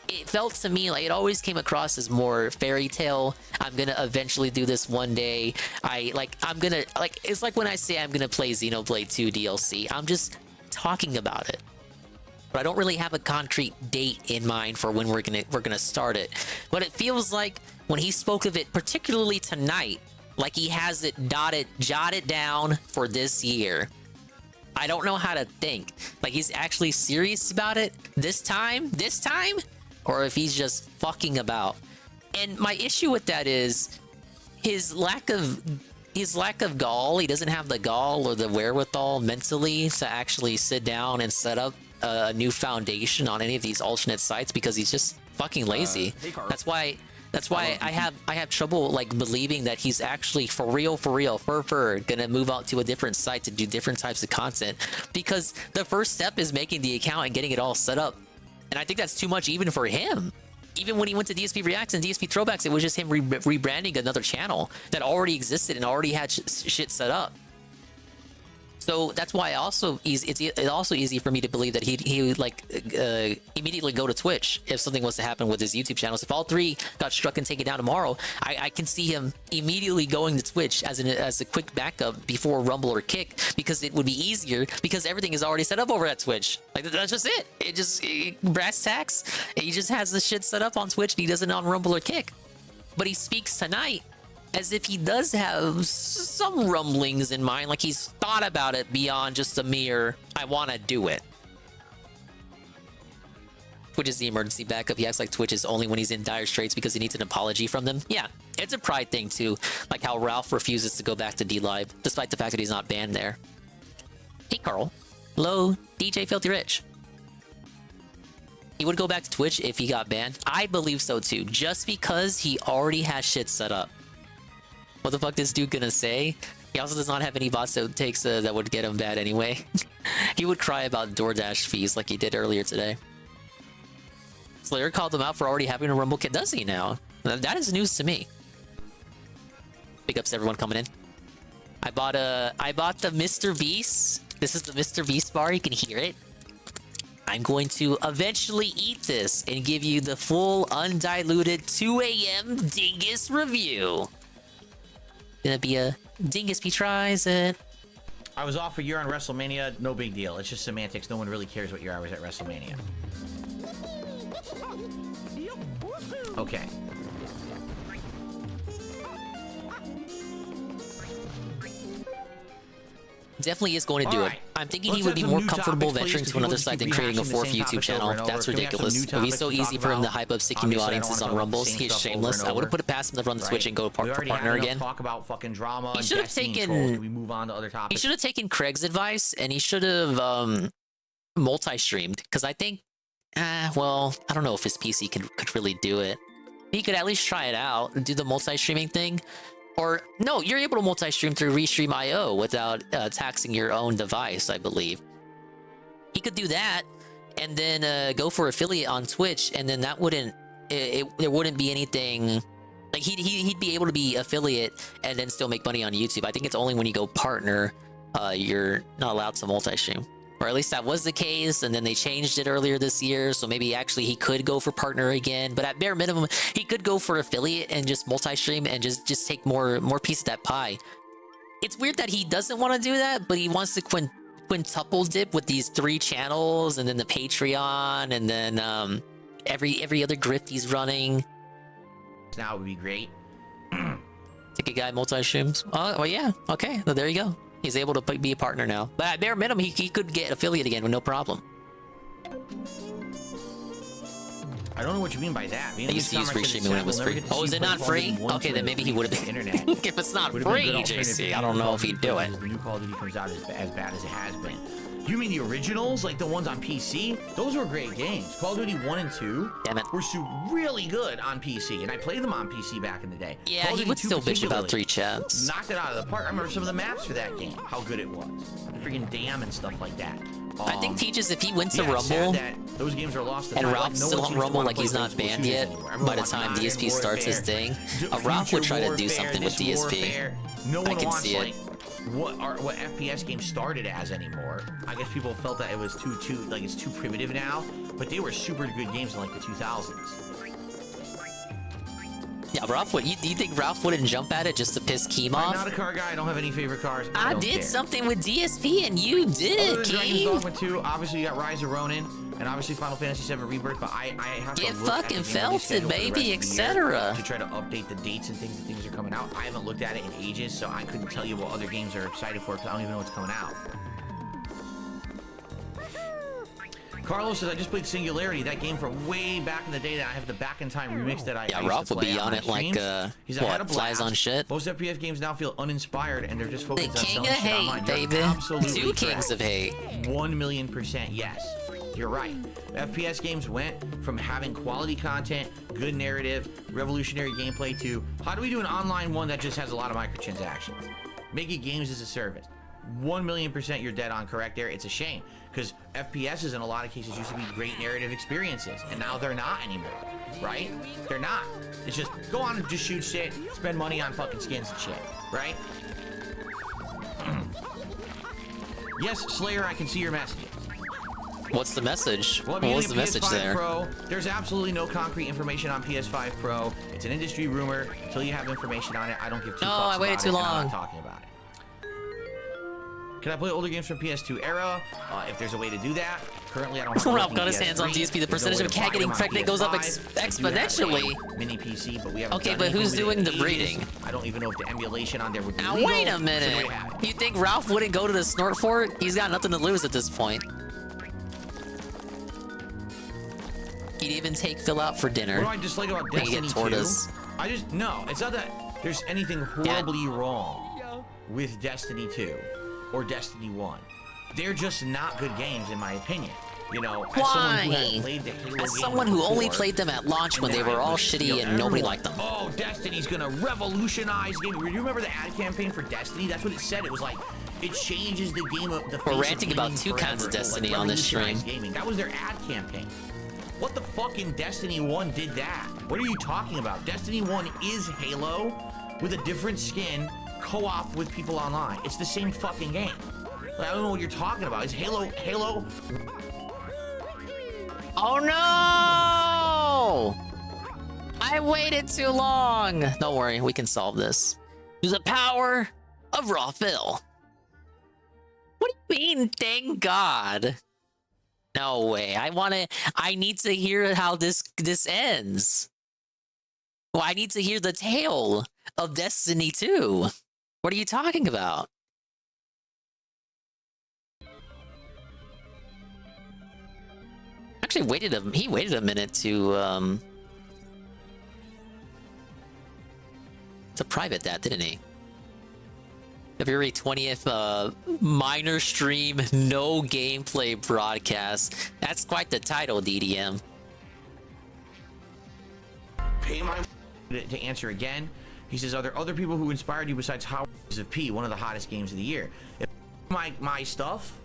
it felt to me like it always came across as more fairy tale. I'm gonna eventually do this one day. I'm gonna, like, it's like when I say I'm gonna play Xenoblade 2 DLC, I'm just talking about it. But I don't really have a concrete date in mind for when we're gonna start it. But it feels like when he spoke of it, particularly tonight, like he has it jotted down for this year. I don't know how to think. Like he's actually serious about it this time, or if he's just fucking about. And my issue with that is his lack of gall. He doesn't have the gall or the wherewithal mentally to actually sit down and set up a new foundation on any of these alternate sites, because he's just fucking lazy. That's why I have trouble like believing that he's actually for real gonna move out to a different site to do different types of content, because the first step is making the account and getting it all set up. And I think that's too much even for him. Even when he went to DSP Reacts and DSP Throwbacks, it was just him rebranding another channel that already existed and already had shit set up. So that's why it's also easy for me to believe that he would like immediately go to Twitch if something was to happen with his YouTube channels. If all three got struck and taken down tomorrow, I can see him immediately going to Twitch as a quick backup before Rumble or Kick, because it would be easier because everything is already set up over at Twitch. Like that's just it. Brass tacks. He just has the shit set up on Twitch and he does it on Rumble or Kick. But he speaks tonight as if he does have some rumblings in mind, like he's thought about it beyond just a mere, I want to do it. Twitch is the emergency backup. He acts like Twitch is only when he's in dire straits because he needs an apology from them. Yeah, it's a pride thing too, like how Ralph refuses to go back to D-Live, despite the fact that he's not banned there. Hey Carl. Hello, DJ Filthy Rich. He would go back to Twitch if he got banned. I believe so too, just because he already has shit set up. What the fuck this dude gonna say? He also does not have any bots that takes that would get him bad anyway. He would cry about DoorDash fees like he did earlier today. Slayer called him out for already having a Rumble kit. Does he now? That is news to me. Big ups to everyone coming in. I bought the Mr. Beast. This is the Mr. Beast bar. You can hear it. I'm going to eventually eat this and give you the full undiluted 2 a.m. Dingus review. Gonna be a DingSP tries it. I was off a year on WrestleMania. No big deal. It's just semantics. No one really cares what year I was at WrestleMania. Okay. Definitely is going to do it. I'm thinking he would be more comfortable venturing to another site than creating a fourth YouTube channel. That's ridiculous. It would be so easy for him to hype up seeking new audiences on Rumbles. He is shameless. I would have put it past him to run the Twitch and go partner again. Talk about fucking drama. He should have taken. We move on to other topics. He should have taken Craig's advice and he should have multi-streamed, because I think, well, I don't know if his PC could really do it. He could at least try it out and do the multi-streaming thing. Or, no, you're able to multi-stream through Restream.io without taxing your own device, I believe. He could do that, and then go for affiliate on Twitch, and then that wouldn't... there wouldn't be anything... Like, he'd be able to be affiliate and then still make money on YouTube. I think it's only when you go partner, you're not allowed to multi-stream. Or at least that was the case, and then they changed it earlier this year, so maybe actually he could go for partner again. But at bare minimum, he could go for affiliate and just multi-stream and just take more piece of that pie. It's weird that he doesn't want to do that, but he wants to quintuple dip with these 3 channels, and then the Patreon, and then every other grift he's running. Now would be great. Ticket guy multi-streams. Oh, well, yeah. Okay, well, there you go. He's able to be a partner now. But at bare minimum, he could get affiliate again with no problem. I don't know what you mean by that. I used to use free streaming when it was free. Oh, is it not free? Okay, then maybe he would have been. Internet. If it's not free, JC, I don't know if he'd do it. The new Call of Duty comes out as bad as it has been. You mean the originals, like the ones on PC? Those were great games. Call of Duty 1 and 2 were really good on PC, and I played them on PC back in the day. Yeah, Call of he Duty would 2 still bitch about particularly 3 chats. Knocked it out of the park. I remember some of the maps for that game, how good it was. The freaking dam and stuff like that. I think Teaches, if he wins the yeah, it's sad Rumble, that those games are lost to and time. Ralph's Like, no still one on seems to Rumble wanna like play he's not those banned shooters yet, anymore. by Everyone the wants time modern DSP starts his warfare, thing, Ralph would try to do future something with warfare, DSP. this warfare. No one I can wants see it. like what FPS games started as anymore. I guess people felt that it was too like it's too primitive now, but they were super good games in like the 2000s. Yeah, Ralph would. Do you think Ralph wouldn't jump at it just to piss Keem I'm off? not a car guy. I don't have any favorite cars. I don't did care. something with DSP and you did Other it, than Dragon's Keem. Dogma 2, obviously you got Rise of Ronin, and obviously Final Fantasy VII Rebirth, but I have to Get look at fucking the game release felted, schedule for the baby, rest of the year etc. to try to update the dates and things are coming out. I haven't looked at it in ages, so I couldn't tell you what other games are excited for because I don't even know what's coming out. Carlos says, I just played Singularity, that game from way back in the day that I have the Back in Time remix that I Yeah, used Ralph to would be play on my it like, streams. He said, I had a what, flies blast. on shit? Most FPS games now feel uninspired and they're just focused on King selling of shit online. hate, You're baby. absolutely 2 kings correct. of hate. 1,000,000% yes. You're right. FPS games went from having quality content, good narrative, revolutionary gameplay to how do we do an online one that just has a lot of microtransactions? Making games as a service. 1,000,000% you're dead on correct there. It's a shame because FPSs in a lot of cases used to be great narrative experiences and now they're not anymore, right? They're not. It's just go on and just shoot shit, spend money on fucking skins and shit, right? Yes, Slayer, I can see your messages. What's the message? Well, What was the PS5 message there? Pro, there's absolutely no concrete information on PS5 Pro. It's an industry rumor. Until you have information on it, I don't give two No, fucks I waited about too it, and I'm long. not talking about it. Can I play older games from PS2 era? If there's a way to do that. Currently, I don't have a Ralph working got his hands on PS3. DSP. The There's no percentage way of to cat buy getting them on pregnant goes up PS5. I do have exponentially. a mini PC, but we haven't Okay, done but who's anything with doing it the in ages. breeding? I don't even know if the emulation on there would be Now, legal. wait a So minute. there you have it. You think Ralph wouldn't go to the snort fort? He's got nothing to lose at this point. He'd even take Phil out for dinner. What do I dislike about Then you Destiny get 2? tortoise. No, it's not that there's anything horribly wrong with Destiny 2 or Destiny 1. They're just not good games in my opinion. You know, as someone who has Why? played the Halo As games someone who only before, played them at launch when and they then were I all was, shitty you know, and nobody everyone, liked them. Oh, Destiny's gonna revolutionize gaming. You remember the ad campaign for Destiny? That's what it said. It was like, it changes the game of the face We're of ranting about gaming 2 kinds of forever. Destiny Like, on this stream. revolutionize Gaming. That was their ad campaign. What the fucking Destiny 1 did that? What are you talking about? Destiny 1 is Halo with a different skin, co-op with people online. It's the same fucking game. Like, I don't know what you're talking about. Is Halo... Oh no! I waited too long. Don't worry, we can solve this. Through the power of Raw Phil. What do you mean, thank God? No way. I need to hear how this ends. Well, I need to hear the tale of Destiny 2. What are you talking about? Actually he waited a minute to private that, didn't he? February 20th, minor stream, no gameplay broadcast. That's quite the title, DDM. Pay my... To answer again, he says, are there other people who inspired you besides Howard of P, one of the hottest games of the year? If my stuff,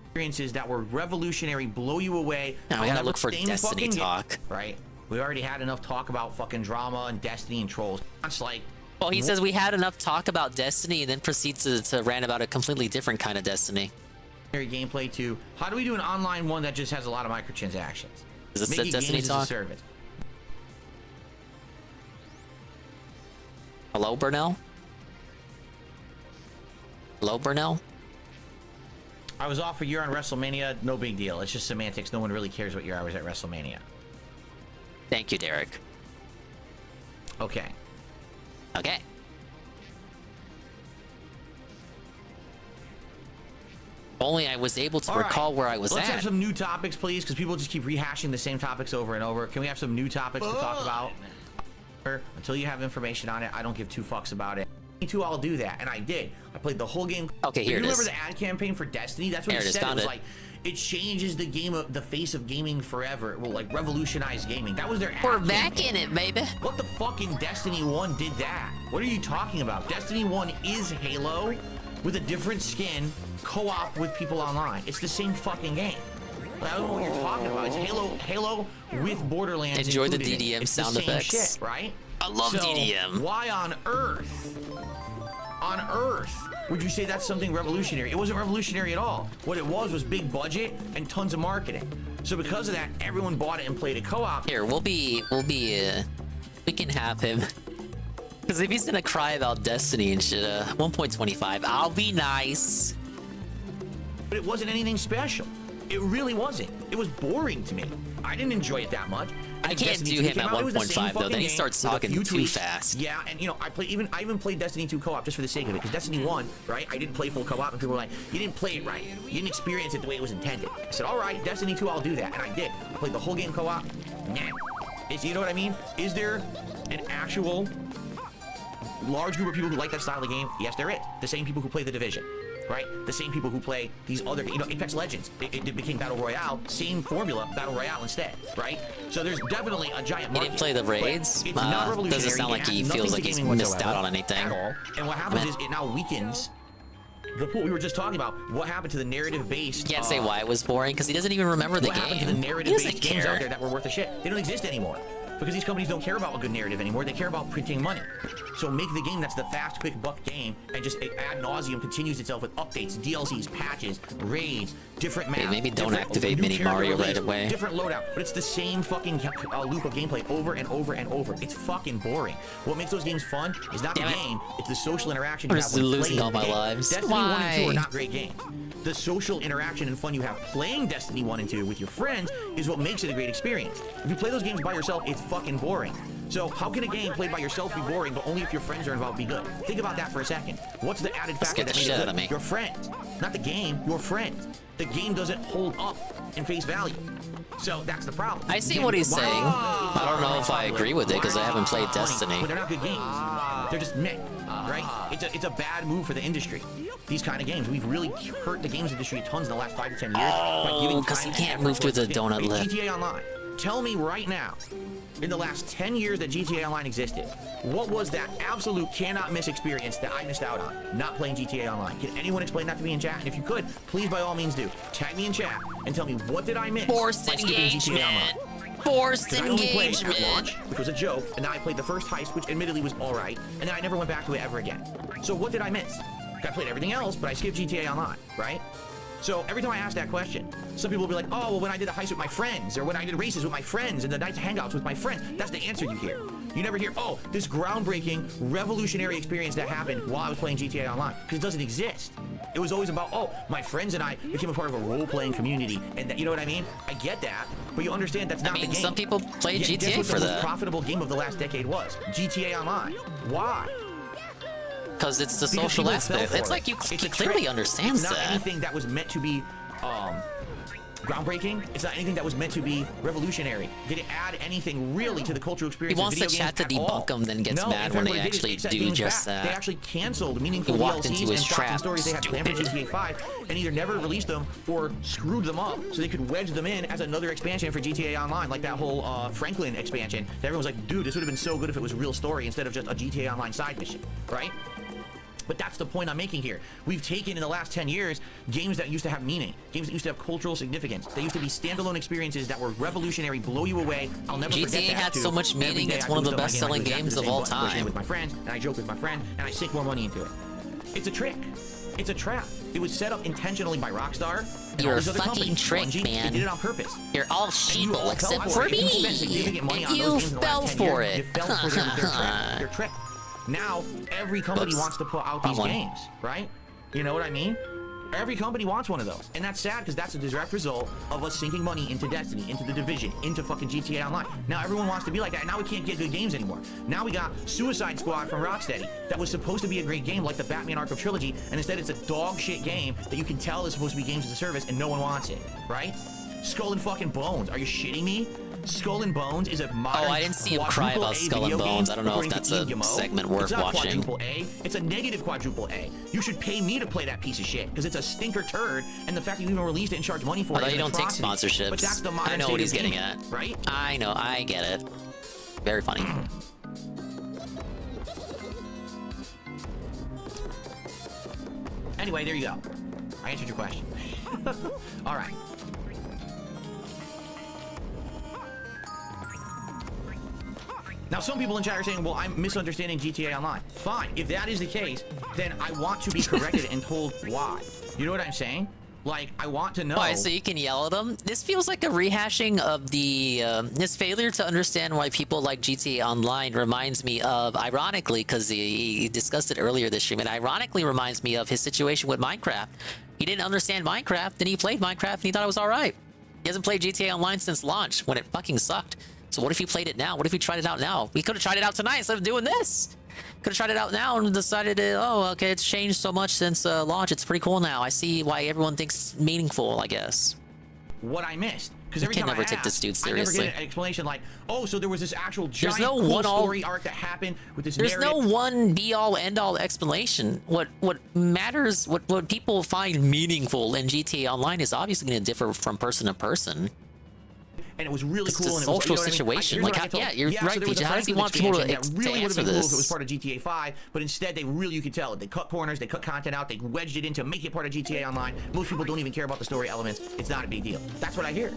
experiences that were revolutionary, blow you away. Now we gotta I'll look for never Destiny fucking talk. Right? We already had enough talk about fucking drama and Destiny and trolls. It's like... Well, he says we had enough talk about Destiny and then proceeds to rant about a completely different kind of Destiny. Gameplay to how do we do an online one that just has a lot of microtransactions? Is this Making Destiny games talk? as a service. Hello, Burnell? Hello, Burnell? I was off a year on WrestleMania. No big deal. It's just semantics. No one really cares what year I was at WrestleMania. Thank you, Derek. Okay. Okay. Only I was able to recall where I was Let's at. have some new topics, please, because people just keep rehashing the same topics over and over. Can we have some new topics to talk about? Until you have information on it, I don't give two fucks about it. Me too, I'll do that, and I did. I played the whole game. Okay, here it is. You remember the ad campaign for Destiny? That's what Here he it is, said. It found was it. like, it changes the game, of the face of gaming forever. It will like revolutionize gaming. That was their ad We're back campaign. in it, baby. What the fucking Destiny 1 did that? What are you talking about? Destiny 1 is Halo with a different skin, co-op with people online. It's the same fucking game. I don't know what you're talking about. It's Halo with Borderlands. Enjoy the included in it. DDM It's sound the same effects. shit, right? I love So, DDM. Why on earth would you say that's something revolutionary? It wasn't revolutionary at all. What it was big budget and tons of marketing. So because of that, everyone bought it and played it co-op. Here, we can have him. Because if he's gonna cry about Destiny and shit, 1.25, I'll be nice. But it wasn't anything special. It really wasn't. It was boring to me. I didn't enjoy it that much. I can't do him at 1.5 though. Then he starts talking too fast. Yeah, and you know, I even played Destiny 2 co-op just for the sake of it. Because Destiny 1, right? I didn't play full co-op, and people were like, "You didn't play it right. You didn't experience it the way it was intended." I said, "All right, Destiny 2, I'll do that," and I did. I played the whole game co-op. Nah. You know what I mean? Is there an actual large group of people who like that style of game? Yes, there is. The same people who play The Division. Right? The same people who play these other, you know, Apex Legends. It became Battle Royale, same formula, Battle Royale instead, right? So there's definitely a giant market. He didn't play the raids. It's not revolutionary. Doesn't sound like he feels like he's missed out on anything. At all. And what happens is it now weakens the pool. We were just talking about what happened to the narrative-based. Can't say why it was boring because he doesn't even remember the what happened game. to the He narrative-based doesn't games care. out there that were worth a shit? They don't exist anymore. Because these companies don't care about a good narrative anymore. They care about printing money. So make the game that's the fast, quick buck game, and just ad nauseum continues itself with updates, DLCs, patches, raids, different maps. Maybe don't different activate new Mini character Mario release, right away. Different loadout, but it's the same fucking loop of gameplay over and over and over. It's fucking boring. What makes those games fun is not the game, it's the social interaction you I'm have just when losing playing all the my game. lives. Destiny 1 and 2 Why? are not great games. The social interaction and fun you have playing Destiny 1 and 2 with your friends is what makes it a great experience. If you play those games by yourself, it's fucking boring. So how can a game played by yourself be boring, but only if your friends are involved be good? Think about that for a second. What's the added factor that made it good? Your friends. Not the game, your friends. The game doesn't hold up in face value. So that's the problem. I see what he's saying. I don't know if I agree with it because I haven't played Destiny. But they're not good games. They're just meh, right? It's a bad move for the industry. These kind of games, we've really hurt the games industry tons in the last 5 to 10 years by giving because time he and can't effort move through towards the game. donut lip. GTA Online. Tell me right now, in the last 10 years that GTA Online existed, what was that absolute cannot miss experience that I missed out on not playing GTA Online? Can anyone explain that to me in chat? And if you could, please by all means do. Tag me in chat and tell me what did I miss Forced by skipping GTA Online. engagement. Forced 'Cause I only played at engagement. launch, which was a joke, and then I played the first heist, which admittedly was alright, and then I never went back to it ever again. So what did I miss? I played everything else, but I skipped GTA Online, right? So every time I ask that question, some people will be like, oh, well, when I did a heist with my friends, or when I did races with my friends, and the nights hangouts with my friends, that's the answer you hear. You never hear, oh, this groundbreaking, revolutionary experience that happened while I was playing GTA Online, because it doesn't exist. It was always about, oh, my friends and I became a part of a role-playing community, and that, you know what I mean? I get that, but you understand that's not the game. Some people play Guess GTA what for the that. most profitable game of the last decade was? GTA Online. Why? Because it's the Because social people fell aspect. for It's it. like he It's a clearly trick. understands It's not that. anything that was meant to be groundbreaking. It's not anything that was meant to be revolutionary. Did it add anything really to the cultural experience? He wants of the video chat to games at all? debunk him, then gets No, mad in when fact, they what it did is actually it set do games just back. that. They actually canceled meaningful He walked DLCs into his and plots and trap. stories they had planned for GTA 5 and either never released them or screwed them up so they could wedge them in as another expansion for GTA Online, like that whole Franklin expansion. That everyone was like, dude, this would have been so good if it was a real story instead of just a GTA Online side mission, right? But that's the point I'm making here. We've taken in the last 10 years games that used to have meaning, games that used to have cultural significance. They used to be standalone experiences that were revolutionary, blow you away. I'll never forget that. GTA had so much Every meaning, day it's I one of boost the up my best-selling game, I do games exactly of the all same button, push it time. with my friends, and I joke with my friend, and I sink more money into it. It's a trick. It's a trap. It was set up intentionally by Rockstar. And You're all a these other fucking companies. trick, Bungie, man. They did it on purpose. You're all And you all sheeple except fell for it. If you me. spent significant money on You those games in the fell last 10 for years, it. You fell for their trick. Now every company Whoops. wants to put out these Wrong one. games, right? You know what I mean? Every company wants one of those. And that's sad because that's a direct result of us sinking money into Destiny, into The Division, into fucking GTA Online. Now everyone wants to be like that. Now we can't get good games anymore. Now we got Suicide Squad from Rocksteady that was supposed to be a great game like the Batman Arkham Trilogy, and instead it's a dog shit game that you can tell is supposed to be games as a service and no one wants it, right? Skull and fucking Bones. Are you shitting me? Skull and Bones is a modern. Oh, I didn't see him cry about Skull and Bones. I don't know if that's a segment worth watching. It's not quadruple A. It's a negative quadruple A. You should pay me to play that piece of shit because it's a stinker turd, and the fact that you even released it and charged money for it. Although is you an don't take atrocity. sponsorships. But that's the modern I know state what of he's getting gaming, at. right? I know. I get it. Very funny. Anyway, there you go. I answered your question. All right. Now, some people in chat are saying, well, I'm misunderstanding GTA Online. Fine. If that is the case, then I want to be corrected and told why. You know what I'm saying? Like, I want to know. Why, so you can yell at them? This feels like a rehashing of the his failure to understand why people like GTA Online reminds me of, ironically, because he discussed it earlier this stream, and ironically reminds me of his situation with Minecraft. He didn't understand Minecraft, and he played Minecraft, and he thought it was all right. He hasn't played GTA Online since launch, when it fucking sucked. So what if he played it now? What if he tried it out now? We could have tried it out tonight instead of doing this. Could have tried it out now and decided, oh, okay, it's changed so much since launch. It's pretty cool now. I see why everyone thinks it's meaningful, I guess. What I missed. Because You every can time never I take ask, this dude I never seriously. get an explanation like, oh, so there was this actual giant no cool one-all- story arc that happened with this There's narrative. no one be-all, end-all explanation. What matters, what people find meaningful in GTA Online is obviously going to differ from person to person. And it was really It's cool. a and it was, social you know what I mean? situation. Here's what Like, I get told. yeah, you're so right, there was PJ. a How does he Franklin want people to expansion that really would answer have been cool if it this? was part of GTA 5, but instead they really, you could tell it. They cut corners, they cut content out, they wedged it in to make it part of GTA Online. Most people don't even care about the story elements. It's not a big deal. That's what I hear.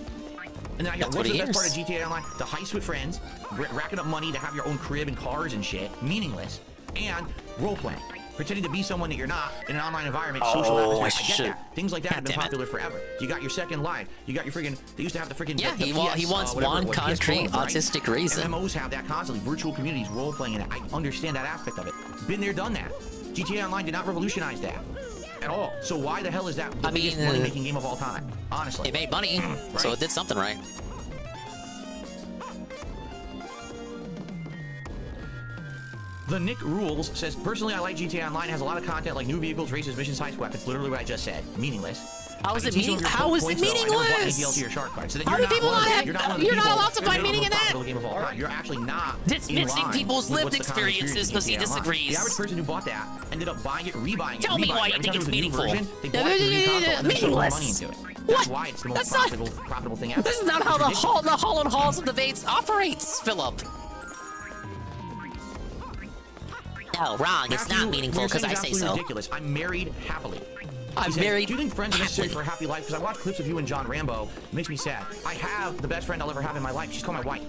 And then I hear, That's what's what the he best part of hears. GTA Online? The heist with friends, racking up money to have your own crib and cars and shit, meaningless, and role-playing. Pretending to be someone that you're not in an online environment, social atmosphere. I get that. Things like that have been popular forever. You got your second life. You got your freaking. They used to have the freaking. Yeah, the he PS, wants whatever one it was, PS concrete Pro, right? autistic reason. MMOs have that constantly. Virtual communities, role playing, and I understand that aspect of it. Been there, done that. GTA Online did not revolutionize that at all. So why the hell is that the biggest money-making game of all time? Honestly, It made money, so it did something right. The Nick Rules says, personally, I like GTA Online. It has a lot of content like new vehicles, races, missions, heist, weapons. Literally what I just said. Meaningless. How is I it can see some of your How is it points, though. I never bought any meaningless? DLC or shark cards. So then How you're do people one of not the- have- you're not one of the you're not people allowed to that find are meaning in the most that? profitable game of all time. You're actually not Dismissing in line people's with lived what's the common experiences experience 'cause he in GTA Online. disagrees. The average person who bought that ended up buying it, rebuying it, Tell me rebuying why it. you Every think time it's there was a new meaningful. version, they bought it for the new console and then sold more money into it. That's why it's the most That's not- profitable thing ever. This is not how the Hall and Halls of Debates operates, Philip. No, wrong. It's not meaningful because I say so. Ridiculous. I'm married happily. I'm He said, married do you think friends are necessary happily. for a happy life? Because I watch clips of you and John Rambo. It makes me sad. I have the best friend I'll ever have in my life. She's called my wife.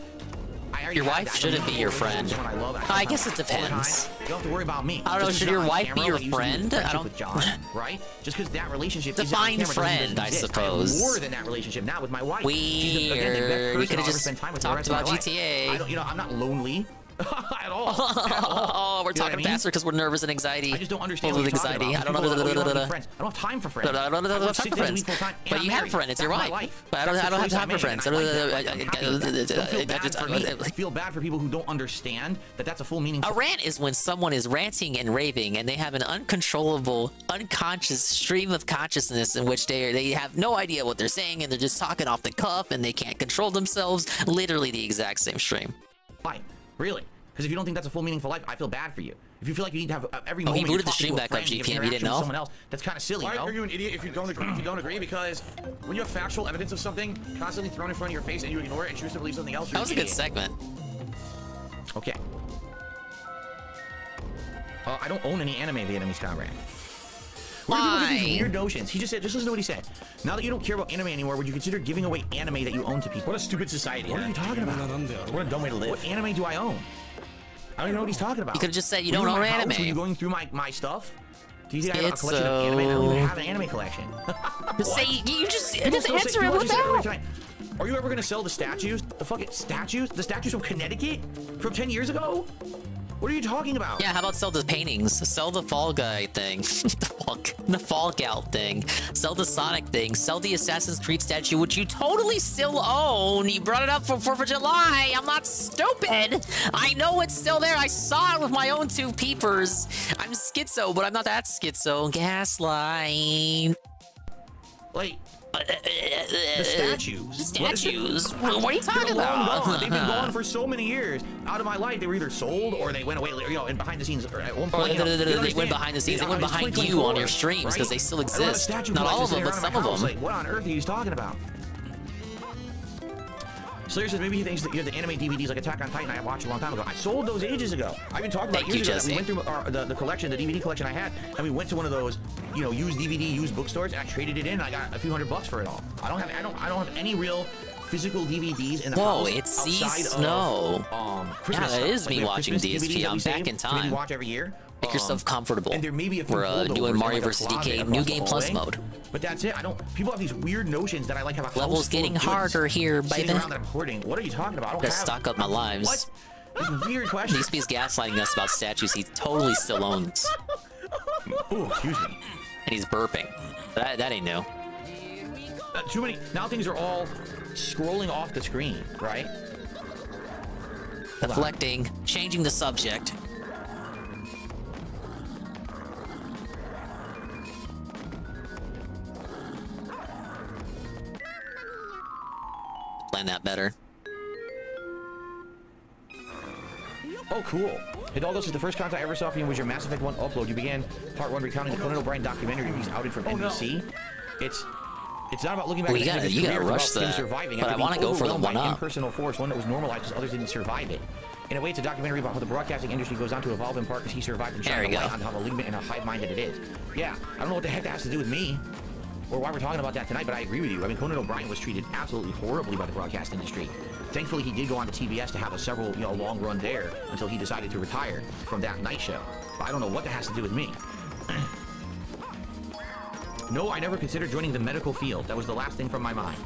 I already Your have wife that. I shouldn't don't be need your to friend. someone I love. I guess it all the time. depends. You don't have to worry about me. I don't know, Just should because your you're wife on be camera, your like you used to do friend? friendship I don't- with John, right? Just because that relationship is Define on camera doesn't mean it friend, doesn't I exist. suppose. I have more than that relationship now with my wife. She's the, again, the best Weird. person You could've I'll ever just spend time with for the talked rest of my about life. GTA. I don't, you know, I'm not lonely. At all. Oh, we're You know talking what I mean? faster because we're nervous and anxiety. I just don't understand Full what of you're talking anxiety. about. I don't know. People are like, "Oh, you don't have friends." I don't have time for friends. I don't have I work time 6 for days a friends. week full time, and But I'm you have married. friends. It's your That's my wife. life. But I don't That's the have choice I time for made, friends. and I like that. I'm happy with that. Don't feel bad just- for me. I feel bad for people who don't understand that that's a full meaning. A rant is when someone is ranting and raving and they have an uncontrollable, unconscious stream of consciousness in which they have no idea what they're saying and they're just talking off the cuff and they can't control themselves. Literally the exact same stream. Life, really. Because if you don't think that's a full meaningful life, I feel bad for you. If you feel like you need to have every Oh, moment he you're booted the talking stream to a back friend, up, you have GTM, an you didn't interaction with know? someone else, that's kind of silly. Why you know? are you an idiot if you don't agree? If you don't agree, because when you have factual evidence of something constantly thrown in front of your face and you ignore it and choose to believe something else, you're That was a an good idiot. segment. Okay. I don't own any anime, Vietnamese comrade. Where do people get these weird notions? He just said, just listen to what he said. Now that you don't care about anime anymore, would you consider giving away anime that you own to people? What a stupid society. What are you talking about? What a dumb way to live. What anime do I own? I don't even know what he's talking about. You could've just said you Were don't in own my house? anime. Were you going through my stuff? Do you think I have a It's collection of anime? I don't even have an anime collection. Just say, you just People still say- answer it people with just say every that. time, are you ever gonna sell the statues? The fucking statues? The statues from Connecticut? From 10 years ago? What are you talking about? Yeah, how about sell the paintings? Sell the Fall Guy thing. the Fall Gal thing. Sell the Sonic thing. Sell the Assassin's Creed statue, which you totally still own. You brought it up for 4th of July. I'm not stupid. I know it's still there. I saw it with my own 2 peepers. I'm schizo, but I'm not that schizo. Gaslight. Like, the statues. Statues? What are you talking about? They've been gone for so many years. Out of my life, they were either sold or they went away, you know, and behind the scenes. Or at one point, they went behind the scenes. They went behind you on your streams because they still exist. Not all of them, but some of them. Like, what on earth are you talking about? Slayer says maybe he thinks that you have the anime DVDs like Attack on Titan I watched a long time ago. I sold those ages ago. I've been talking about years ago. We went through the collection, the DVD collection I had, and we went to one of those, you know, used DVD, used bookstores, and I traded it in. And I got a few $100 for it all. I don't have any real physical DVDs in the house. Whoa, it sees snow. Christmas yeah, that is stuff. me Like, watching DSP. I'm back in time. We watch every year. Make yourself comfortable. And there may be a few We're doing Mario vs. DK New Game Plus mode. But that's it. People have these weird notions that I like have a house Levels full getting of harder here, sitting baby. around that I'm hoarding. What are you talking about? I don't Gotta have stock up my lives. What? These weird questions. DSP is gaslighting us about statues he totally still owns. Ooh, excuse me. And he's burping. That ain't new. Too many. Now things are all scrolling off the screen, right? Deflecting, changing the subject. Plan that better. Oh, cool. Hidalgo says the first content I ever saw from you was your Mass Effect 1 upload. You began part 1 recounting the Conan O'Brien documentary he's outed from NBC. It's not about looking back. Well, you gotta rush that. But I want to go for the one up. Impersonal force, one that was normalized because others didn't survive it. In a way, it's a documentary about how the broadcasting industry goes on to evolve in part because he survived and shined a light on how malignant and how hive-minded it is. Yeah, I don't know what the heck that has to do with me or why we're talking about that tonight, but I agree with you. I mean, Conan O'Brien was treated absolutely horribly by the broadcast industry. Thankfully, he did go on to TBS to have a long run there until he decided to retire from that night show. But I don't know what that has to do with me. No, I never considered joining the medical field. That was the last thing from my mind.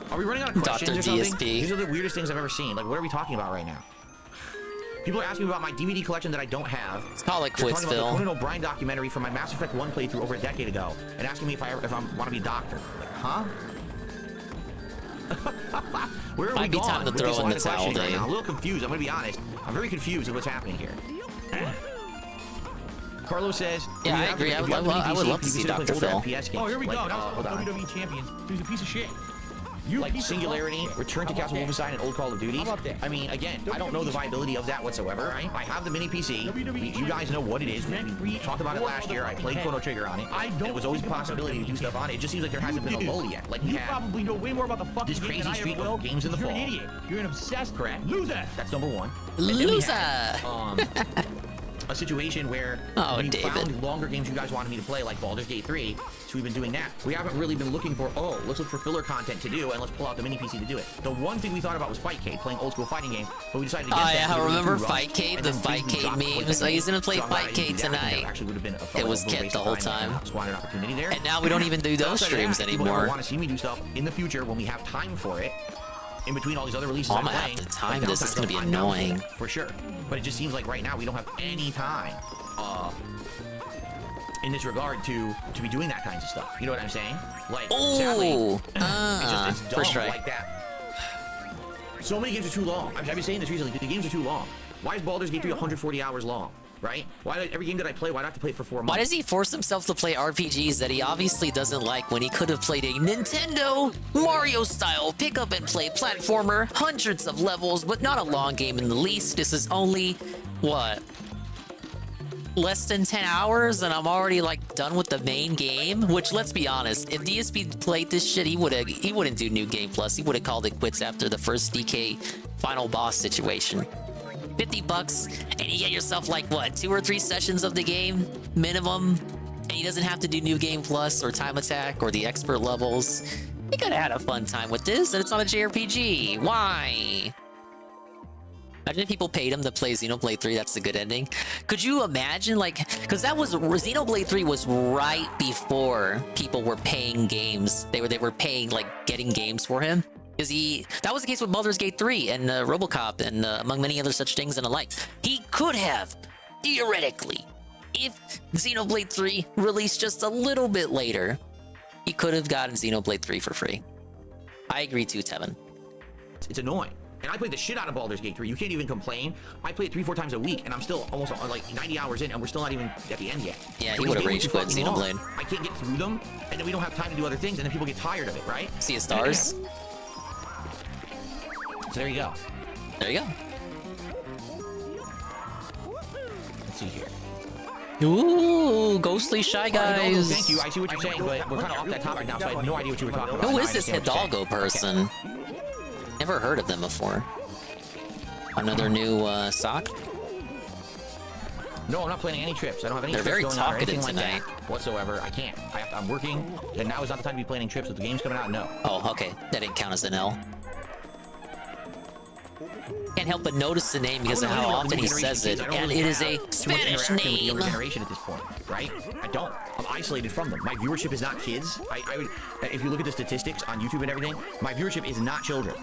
Are we running out of questions or something? DSP. These are the weirdest things I've ever seen. Like, what are we talking about right now? People are asking me about my DVD collection that I don't have. Let's call it They're quits, talking about Phil. the Conan O'Brien documentary from my Mass Effect 1 playthrough over a decade ago, and asking me if I want to be a doctor. Like, huh? Where are we Might be gone time to with throw this in line the of towel, questioning right Dave. now? I'm a little confused. I'm going to be honest. I'm very confused with what's happening here. Carlos says, Yeah, I agree. I would love to see Dr. Phil. Oh, here we go. Now WWE champion. He's a piece of shit. Like Singularity, Return to Castle Wolfenstein, and Old Call of Duty. I mean, again, I don't know the viability of that whatsoever. I have the mini PC. You guys know what it is. We talked about it last year. I played Chrono Trigger on it. It was always a possibility to do stuff on it. It just seems like there hasn't been a lull yet. Like you probably know way more about the fucking this crazy streak of games in the fall. You're an idiot. You're an obsessed loser. That's number one. Loser. A situation where we found longer games you guys wanted me to play, like Baldur's Gate 3, so we've been doing that. We haven't really been looking for, let's look for filler content to do, and let's pull out the mini PC to do it. The one thing we thought about was Fightcade, playing old school fighting game, but we decided against that. I remember Fightcade, the Fightcade memes. I was gonna play Fightcade tonight. It was Kit the whole time. And now we don't even do those streams anymore. People want to see me do stuff in the future when we have time for it. In between all these other releases, I'm gonna have to time this. It's gonna be annoying. For sure. But it just seems like right now we don't have any time in this regard to be doing that kinds of stuff. You know what I'm saying? Like, sadly, it's dumb first strike. like that. So many games are too long. I've been saying this recently. The games are too long. Why is Baldur's Gate 3 140 hours long? Right? Every game that I play, why do I have to play it for 4 months? Why does he force himself to play RPGs that he obviously doesn't like when he could have played a Nintendo Mario-style pick-up-and-play platformer, hundreds of levels, but not a long game in the least? This is only, what, less than 10 hours, and I'm already, like, done with the main game? Which, let's be honest, if DSP played this shit, he wouldn't do New Game Plus. He would have called it quits after the first DK final boss situation. $50 and you get yourself like what, 2 or 3 sessions of the game minimum, and he doesn't have to do New Game Plus or Time Attack or the expert levels. You could have had a fun time with this, and it's not a JRPG. Why? Imagine if people paid him to play Xenoblade 3. That's the good ending. Could you imagine, like, because that was Xenoblade 3 was right before people were paying games. They were paying, like, getting games for him. Because that was the case with Baldur's Gate 3 and RoboCop and among many other such things and the like. He could have, theoretically, if Xenoblade 3 released just a little bit later, he could have gotten Xenoblade 3 for free. I agree too, Tevin. It's annoying. And I played the shit out of Baldur's Gate 3. You can't even complain. I play it 3-4 times a week, and I'm still almost like 90 hours in, and we're still not even at the end yet. Yeah, he would have rage quit Xenoblade. I can't get through them, and then we don't have time to do other things, and then people get tired of it, right? Sea of Stars. So there you go. There you go. Let's see here. Ooh, ghostly Shy Guys. Thank you. I see what you're saying, but we're kind of off that topic now, so I had no idea what you were talking about. Who is this Hidalgo person? Never heard of them before. Another new sock? No, I'm not planning any trips. I don't have any They're trips very going on or anything talkative like tonight. that whatsoever. I can't. I'm working, and now is not the time to be planning trips. With the game's coming out, no. Oh, okay. That didn't count as an L. Can't help but notice the name because of how often he says it, and it is a Spanish name. With the younger generation at this point, right? I don't. I'm isolated from them. My viewership is not kids. I would, if you look at the statistics on YouTube and everything, my viewership is not children.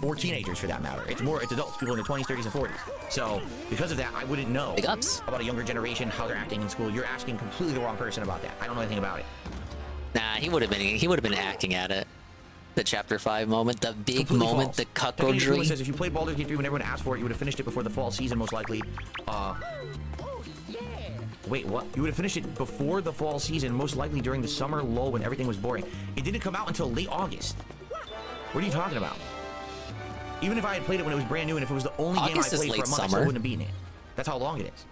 Or teenagers for that matter. It's adults, people in their 20s, 30s, and 40s. So, because of that, I wouldn't know about a younger generation, how they're acting in school. You're asking completely the wrong person about that. I don't know anything about it. Nah, he would have been acting at it. The Chapter 5 moment, the big Completely moment, false. the cuckoldry. Says if you played Baldur's Gate 3 when everyone asked for it, you would have finished it before the fall season, most likely. Wait, what? You would have finished it before the fall season, most likely during the summer lull when everything was boring. It didn't come out until late August. What are you talking about? Even if I had played it when it was brand new, and if it was the only game I played for a month, I still wouldn't have beaten it. That's how long it is.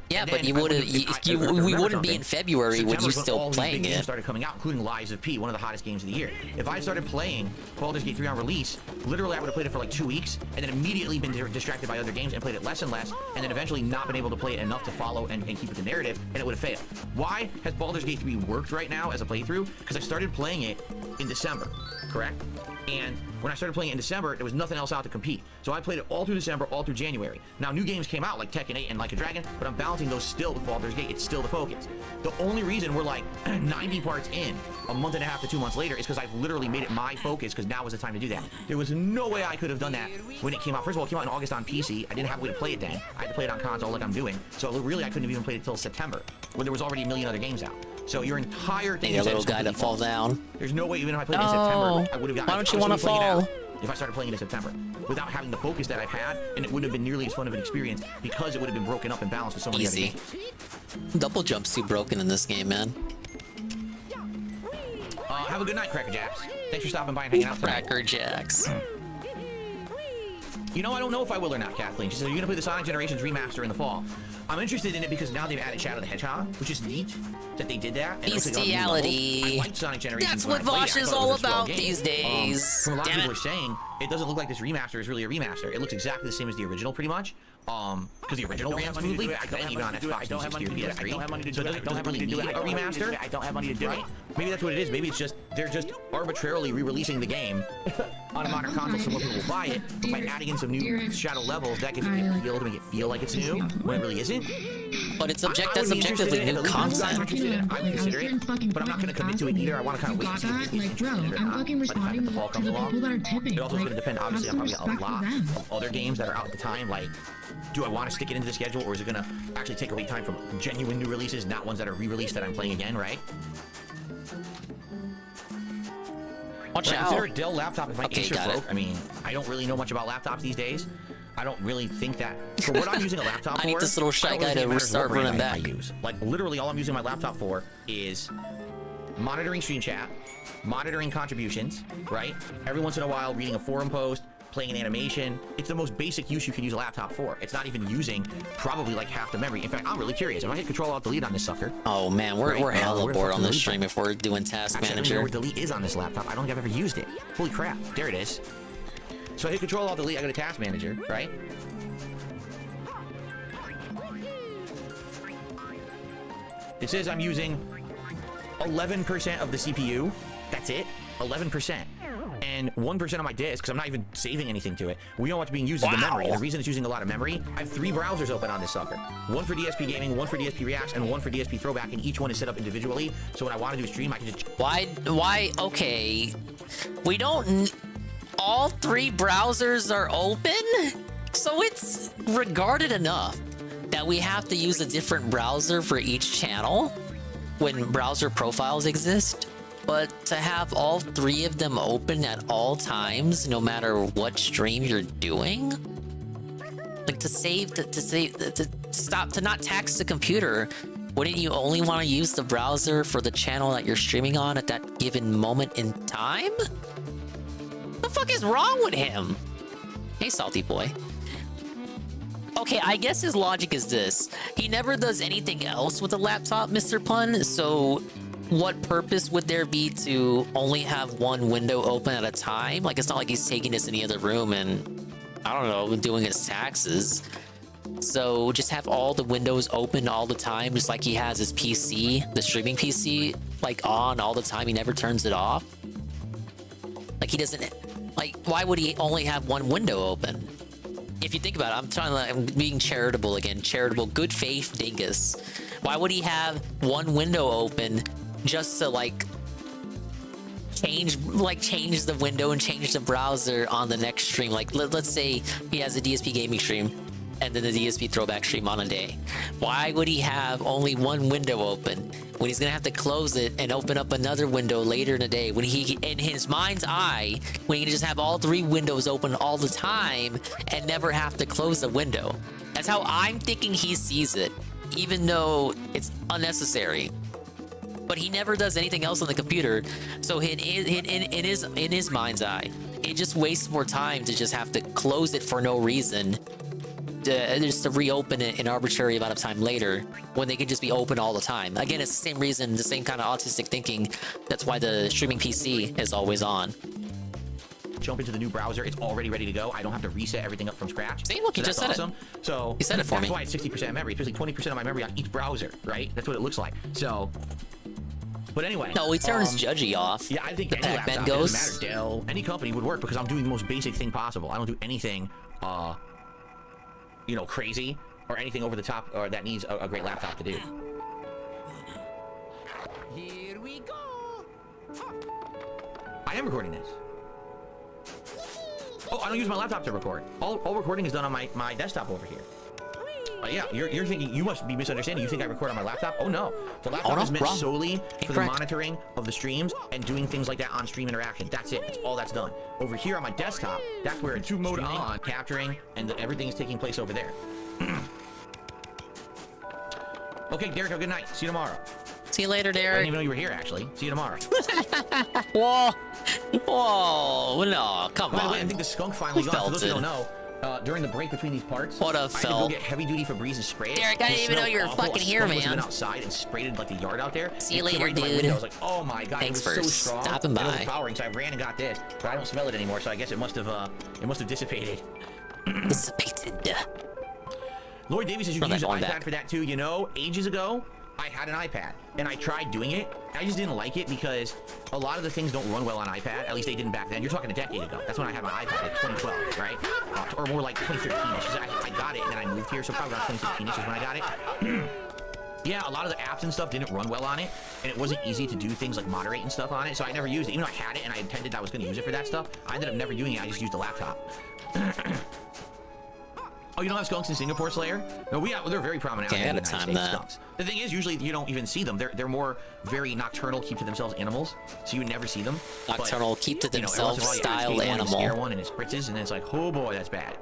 Yeah, but you would have. We wouldn't be in February when you still playing it. Started coming out, including Lies of P, one of the hottest games of the year. If I started playing Baldur's Gate 3 on release, literally I would have played it for like 2 weeks, and then immediately been distracted by other games and played it less and less, and then eventually not been able to play it enough to follow and keep with the narrative, and it would have failed. Why has Baldur's Gate 3 worked right now as a playthrough? Because I started playing it in December, correct? And when I started playing it in December, there was nothing else out to compete. So I played it all through December, all through January. Now, new games came out like Tekken 8 and Like a Dragon, but I'm balancing those still with Baldur's Gate. It's still the focus. The only reason we're like 90 parts in a month and a half to 2 months later is because I've literally made it my focus because now was the time to do that. There was no way I could have done that when it came out. First of all, it came out in August on PC. I didn't have a way to play it then. I had to play it on console like I'm doing. So really, I couldn't have even played it till September when there was already a million other games out. So your entire thing is a little guy that falls down. There's no way even if I played it in September, I would have gotten. Why don't you want to fall? If I started playing it in September, without having the focus that I've had, and it wouldn't have been nearly as fun of an experience because it would have been broken up and balanced with so many other games. Double jump's too broken in this game, man. Have a good night, Cracker Jacks. Thanks for stopping by and hanging out tonight. Cracker Jacks. You know, I don't know if I will or not, Kathleen. She said, you're going to play the Sonic Generations remaster in the fall. I'm interested in it because now they've added Shadow the Hedgehog, which is neat that they did that. Bestiality. I liked Sonic Generations. That's what Vosh is all about these days. From a lot of people are saying, it doesn't look like this remaster is really a remaster. It looks exactly the same as the original, pretty much. Because the original ran smoothly back then, even on Xbox 360 or PS3. So it doesn't really need a remaster. I don't have money to do it. Maybe that's what it is. Maybe it's just, they're just arbitrarily re-releasing the game on a modern console so more people will buy it. But by adding in some new Shadow levels, that gives it the ability to make it feel like it's new, when it really isn't. But it's objectively new content. I would consider it, but I'm not going to commit to it either. I want to kind of wait and see if it's interesting or not. By the fact that the fall comes along. It also is going to depend, obviously, on probably a lot of other games that are out at the time, like, do I want to stick it into the schedule, or is it going to actually take away time from genuine new releases, not ones that are re-released that I'm playing again, right? Watch out. Consider a Dell laptop if my Acer broke. I mean, I don't really know much about laptops these days. I don't really think that for what I'm using a laptop for. I need this little Shy Guy to start running back. Like literally, all I'm using my laptop for is monitoring stream chat, monitoring contributions, right? Every once in a while, reading a forum post, playing an animation. It's the most basic use you can use a laptop for. It's not even using probably like half the memory. In fact, I'm really curious. If I hit Control-Alt-Delete on this sucker. Oh man, we're hella bored on this stream if we're doing Task Manager. I don't know where Delete is on this laptop. I don't think I've ever used it. Holy crap, there it is. So I hit Control-Alt-Delete, I go to Task Manager, right? It says I'm using 11% of the CPU. That's it, 11%. And 1% of my disk, because I'm not even saving anything to it. We know what's being used as the memory. And the reason it's using a lot of memory, I have 3 browsers open on this sucker. One for DSP Gaming, one for DSP Reacts, and one for DSP Throwback, and each one is set up individually. So when I want to do a stream, I can just... Why, okay. We don't... all 3 browsers are open, so it's regarded enough that we have to use a different browser for each channel when browser profiles exist. But to have all 3 of them open at all times, no matter what stream you're doing, like to not tax the computer, wouldn't you only want to use the browser for the channel that you're streaming on at that given moment in time? What the fuck is wrong with him? Hey, salty boy. Okay, I guess his logic is this. He never does anything else with a laptop, Mr. Pun, so what purpose would there be to only have one window open at a time? Like, it's not like he's taking this in the other room and, I don't know, doing his taxes. So just have all the windows open all the time, just like he has his PC, the streaming PC, like on all the time. He never turns it off. Like he doesn't, like, why would he only have one window open? If you think about it, I'm being charitable again. Charitable, good faith dingus. Why would he have one window open just to change the window and change the browser on the next stream? Like let's say he has a DSP gaming stream and then the DSP throwback stream on a day. Why would he have only one window open when he's gonna have to close it and open up another window later in the day, when he, in his mind's eye, when he can just have all 3 windows open all the time and never have to close the window? That's how I'm thinking he sees it, even though it's unnecessary. But he never does anything else on the computer, so in his mind's eye, it just wastes more time to just have to close it for no reason, just to reopen it an arbitrary amount of time later when they can just be open all the time. Again, it's the same reason, the same kind of autistic thinking. That's why the streaming PC is always on. Jump into the new browser, it's already ready to go. I don't have to reset everything up from scratch. See, look, he just said awesome. it. So he said it for me. That's why it's 60% memory, especially 20% of my memory on each browser, right? That's what it looks like. So, but anyway. No, he turns Judgy off. Yeah, I think the any Pac-Man laptop, goes. it doesn't matter, Dell, any company would work because I'm doing the most basic thing possible. I don't do anything, you know, crazy or anything over the top or that needs a great laptop to do. Here we go. I am recording this. Oh, I don't use my laptop to record. All recording is done on my desktop over here. Yeah, you're thinking, you must be misunderstanding. You think I record on my laptop? Oh no, the laptop is meant solely for the monitoring of the streams and doing things like that on stream interaction. That's it. That's all that's done. Over here on my desktop, that's where it's mode on, capturing, and everything is taking place over there. Okay, Derek, have a good night. See you tomorrow. See you later, Derek. I didn't even know you were here, actually. See you tomorrow. Whoa, no, come on. By the way, I think the skunk finally gone. For those who don't know, during the break between these parts, what a I had to go get heavy duty Febreze and spray it. Derek, I didn't even know you were fucking here, man. I been outside and sprayed it like the yard out there. See you later, right dude. I was like, oh my god, Thanks it was for so strong. stopping by. It was overpowering, so I ran and got this, but I don't smell it anymore. So I guess it must have dissipated. Dissipated. Lloyd Davies says you can use an iPad for that too. You know, ages ago, I had an iPad and I tried doing it. I just didn't like it because a lot of the things don't run well on iPad. At least they didn't back then. You're talking a decade ago. That's when I had my iPad, like 2012, right? Or more like 2013-ish. I got it and then I moved here, so probably around 2016-ish is when I got it. Yeah, a lot of the apps and stuff didn't run well on it, and it wasn't easy to do things like moderate and stuff on it, so I never used it. Even though I had it and I intended I was going to use it for that stuff, I ended up never doing it. I just used the laptop. Oh, you don't have skunks in Singapore, Slayer? No, they're very prominent out in the United States, skunks. The thing is, usually you don't even see them. They're more very nocturnal, keep to themselves animals, so you never see them. Nocturnal, keep to themselves style animal. Scare one and it spritzes, and then it's like, oh boy, that's bad.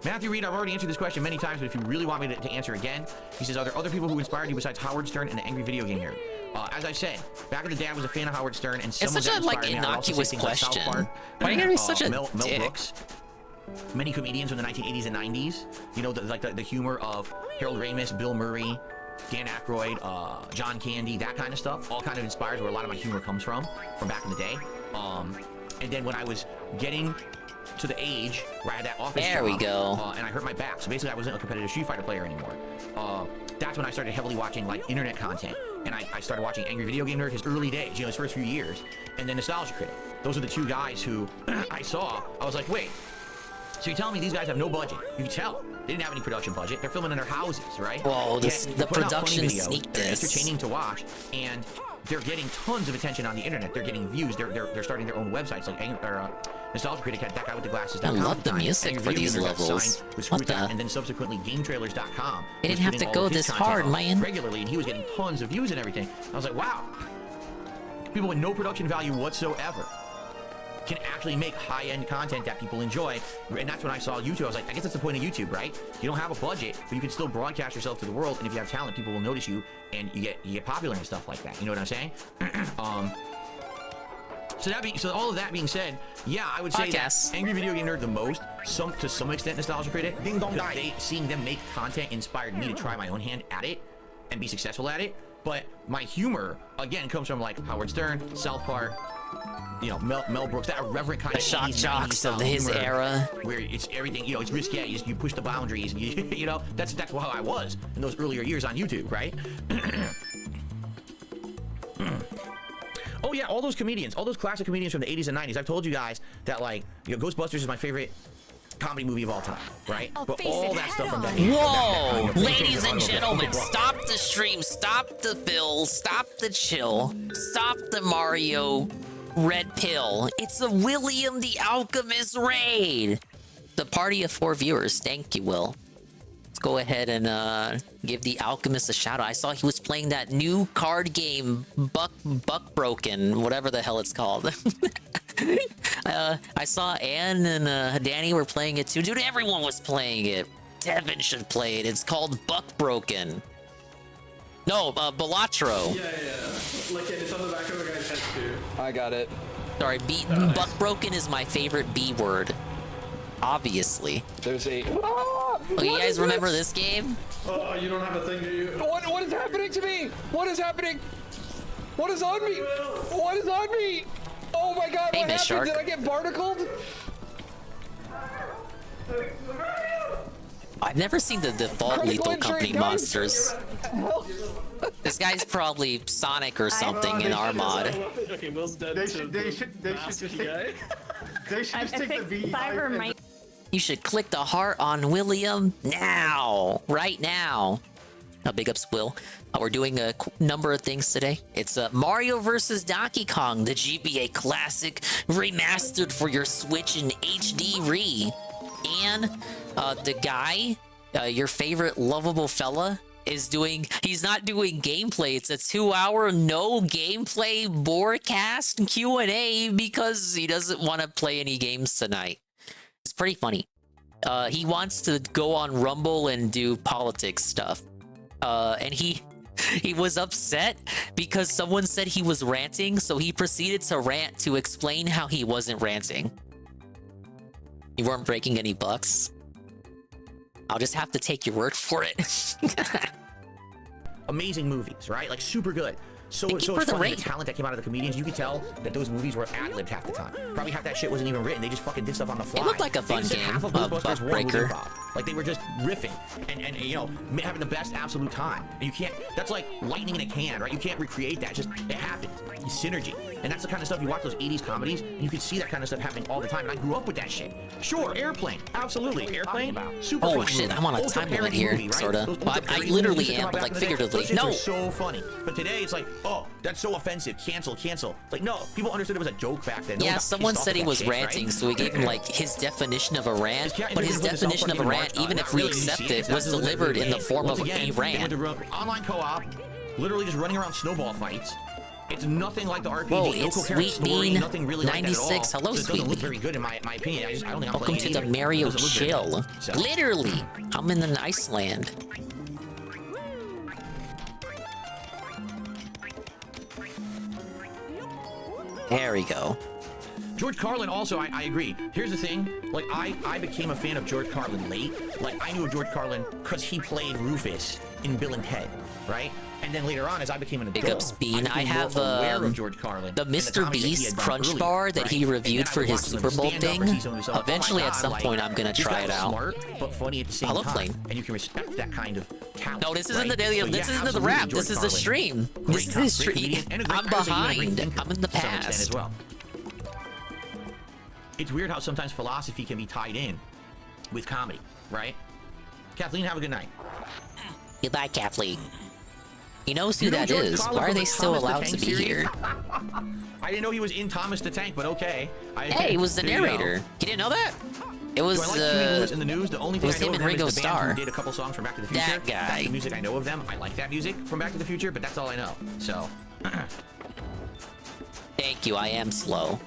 Matthew Reed, I've already answered this question many times, but if you really want me to answer again, he says, are there other people who inspired you besides Howard Stern and the Angry Video Game Nerd? As I said, back in the day, I was a fan of Howard Stern, and some it's such a innocuous question. Why are you gonna be such a Mel dick? Brooks, many comedians from the 1980s and 90s. You know, the humor of Harold Ramis, Bill Murray, Dan Aykroyd, John Candy, that kind of stuff. All kind of inspires where a lot of my humor comes from back in the day. And then when I was getting to the age where I had that office job, we go. And I hurt my back, so basically I wasn't a competitive Street Fighter player anymore. That's when I started heavily watching like internet content, and I started watching Angry Video Game Nerd, his early days, you know, his first few years, and then Nostalgia Critic. Those are the two guys who I saw. I was like, wait, so you're telling me these guys have no budget? You can tell they didn't have any production budget. They're filming in their houses, right? Whoa, the production sneak They're this. entertaining to watch, and they're getting tons of attention on the internet. They're getting views. They're starting their own websites like Nostalgia Critic had that guy with the glasses. I love the music for these levels. What the? And then subsequently GameTrailers.com. It didn't have to go this hard, man. Regularly, and he was getting tons of views and everything. I was like, wow. People with no production value whatsoever can actually make high-end content that people enjoy. And that's when I saw YouTube. I was like, I guess that's the point of YouTube, right? You don't have a budget, but you can still broadcast yourself to the world, and if you have talent, people will notice you, and you get popular and stuff like that. You know what I'm saying? So all of that being said, yeah, I would say that Angry Video Game Nerd the most, to some extent, Nostalgia Critic. Seeing them make content inspired me to try my own hand at it and be successful at it. But my humor, again, comes from like Howard Stern, South Park, you know, Mel Brooks, that irreverent kind of shock jocks of his era, where it's everything, you know, it's risque, you push the boundaries, you know, that's how I was in those earlier years on YouTube, right? Oh yeah, all those comedians, all those classic comedians from the 80s and 90s. I've told you guys that, like, you know, Ghostbusters is my favorite comedy movie of all time, right? But all that stuff from that. Whoa! Ladies and gentlemen, stop the stream, stop the fill, stop the chill, stop the Mario red pill. It's a William the Alchemist raid. The party of 4 viewers. Thank you, Will. Let's go ahead and give the Alchemist a shout out. I saw he was playing that new card game, Buck Broken, whatever the hell it's called. I saw Ann and Danny were playing it too. Dude, everyone was playing it. Devin should play it. It's called Buck Broken. No, Balatro. Yeah. Like, it's on the back of the guy's head too. I got it. Sorry, Buck Broken is my favorite B word. Obviously. There's a... Oh, you guys remember this game? Oh, you don't have a thing, do you? What is happening to me? What is happening? What is on me? What is on me? Oh my god, hey, what Miss happened? Shark. Did I get barnacled? I've never seen the default Lethal Company monsters. This guy's probably Sonic or something in our mod. Okay, Will's dead. They should just take the V5 You should click the heart on William now, right now. Big ups, Will. We're doing a number of things today. It's Mario vs. Donkey Kong, the GBA classic, remastered for your Switch in HD re. And the guy, your favorite lovable fella, he's not doing gameplay. It's a 2-hour no gameplay broadcast Q&A because he doesn't want to play any games tonight. It's pretty funny. He wants to go on Rumble and do politics stuff. And he was upset because someone said he was ranting, so he proceeded to rant to explain how he wasn't ranting. You weren't breaking any bucks. I'll just have to take your word for it. Amazing movies, right? Like, super good. So it's funny, the talent that came out of the comedians, you could tell that those movies were ad-libbed half the time. Probably half that shit wasn't even written. They just fucking did stuff on the fly. It looked like a fun game. Half of Ghostbusters 1 was improv. Like, they were just riffing and you know, having the best absolute time. And you can't, that's like lightning in a can, right? You can't recreate that. Just, it happens. It's synergy. And that's the kind of stuff, you watch those 80s comedies, and you could see that kind of stuff happening all the time. And I grew up with that shit. Sure, Airplane. Absolutely. Airplane, super oh fun shit, movie. I'm on a time limit here, movie, right? sorta. I literally am, but like figuratively. Those No! are so funny. But today it's like, oh, that's so offensive. Cancel. Like, no, people understood it was a joke back then. Yeah, someone said he was ranting, so we gave him like his definition of a rant. But his definition of a rant, even if we accept it, was delivered in the form of a rant. Online co-op, literally just running around snowball fights. It's nothing like the RPG. Whoa, no it's coherent Sweet story, Bean nothing really 96. like that at all. Hello, So it Sweet doesn't look Bean. very good in my opinion. I don't think I'm Welcome playing to it the either. Mario It doesn't look very chill. good. So- Literally, I'm in the Iceland. There we go. George Carlin also, I agree. Here's the thing, like, I became a fan of George Carlin late. Like, I knew of George Carlin because he played Rufus in Bill and Ted, right? And then later on, as I became an adult, Big ups, Bean. I have aware of George Carlin the Mr. Beast Crunch Bar that he reviewed for his Super Bowl thing. Eventually, at some point, I'm gonna try it out. Smart, but funny at the same I love time. playing. And you can respect that kind of talent. No, this isn't the right? daily. So, This yeah, isn't the absolutely, rap. George This is the Carlin. stream. Great This is the great stream. comedian, and a great I'm person, even a great behind. thinker I'm in the to some extent past. as well. It's weird how sometimes philosophy can be tied in with comedy, right? Kathleen, have a good night. Goodbye, Kathleen. He knows who You know that George is. Carlin Why are from they the still Thomas the allowed Tank to be series? here? I didn't know he was in Thomas the Tank, but okay. Hey, he was the There you go. narrator. You didn't know that? It was Do I like Huey Lewis in the news? The only thing was I know him of and them Ringo is the band Starr. who did a couple songs from Back to the Future. That guy. That's the music I know of them. I like that music from Back to the Future, but that's all I know. So. Thank you, I am slow.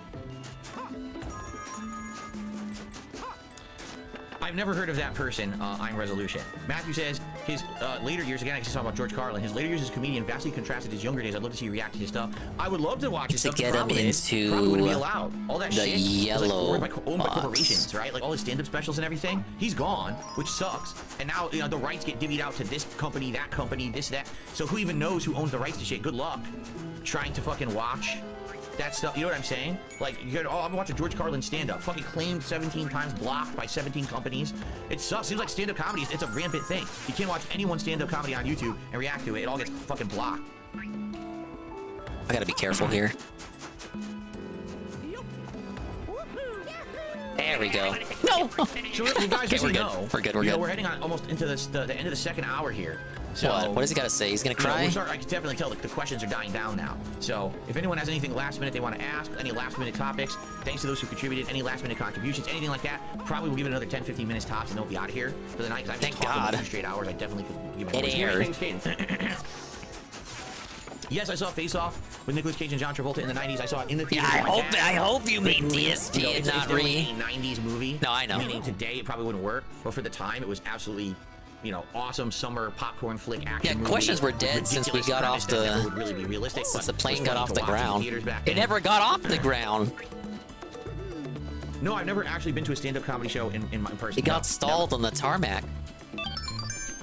I've never heard of that person, I'm Resolution. Matthew says, his later years, again, I just talking about George Carlin, his later years as a comedian vastly contrasted his younger days. I'd love to see you react to his stuff. I would love to watch his stuff. To get him into probably wouldn't be allowed. All that the shit yellow was like owned by box. corporations, right? Like all his stand-up specials and everything, he's gone, which sucks. And now, you know, the rights get divvied out to this company, this, that. So who even knows who owns the rights to shit? Good luck trying to fucking watch that stuff. You know what I'm saying? Like, you gotta, I'm watching George Carlin stand-up, fucking claimed 17 times, blocked by 17 companies. It sucks. Seems like stand-up comedy, it's a rampant thing. You can't watch anyone's stand-up comedy on YouTube and react to it. It all gets fucking blocked. I gotta be careful here. There we go. No! So, you guys, Okay, just we're good. know, We're good, we're you know, good. we're heading on almost into this, the end of the second hour here. So, What does he gotta say? He's gonna you know, cry? I can definitely tell the questions are dying down now. So if anyone has anything last minute they want to ask, any last minute topics, thanks to those who contributed, any last minute contributions, anything like that, probably we'll give it another 10-15 minutes tops and they'll be out of here for the night. Because I've Thank talked about God. 2 straight hours. I definitely could give my It voice aired. Yes, I saw Face Off with Nicolas Cage and John Travolta in the 90s. I saw it in the theater. Yeah, I hope you mean DSP and it's not definitely a 90s movie. No, I know. Meaning today it probably wouldn't work, but for the time it was absolutely, you know, awesome summer popcorn flick action movie. Questions were dead since we got off That never the... would really be realistic, Since the but plane was got fun off to the watch in ground. theaters back It then. never got off the ground. No, I've never actually been to a stand-up comedy show in person. It got stalled on the tarmac.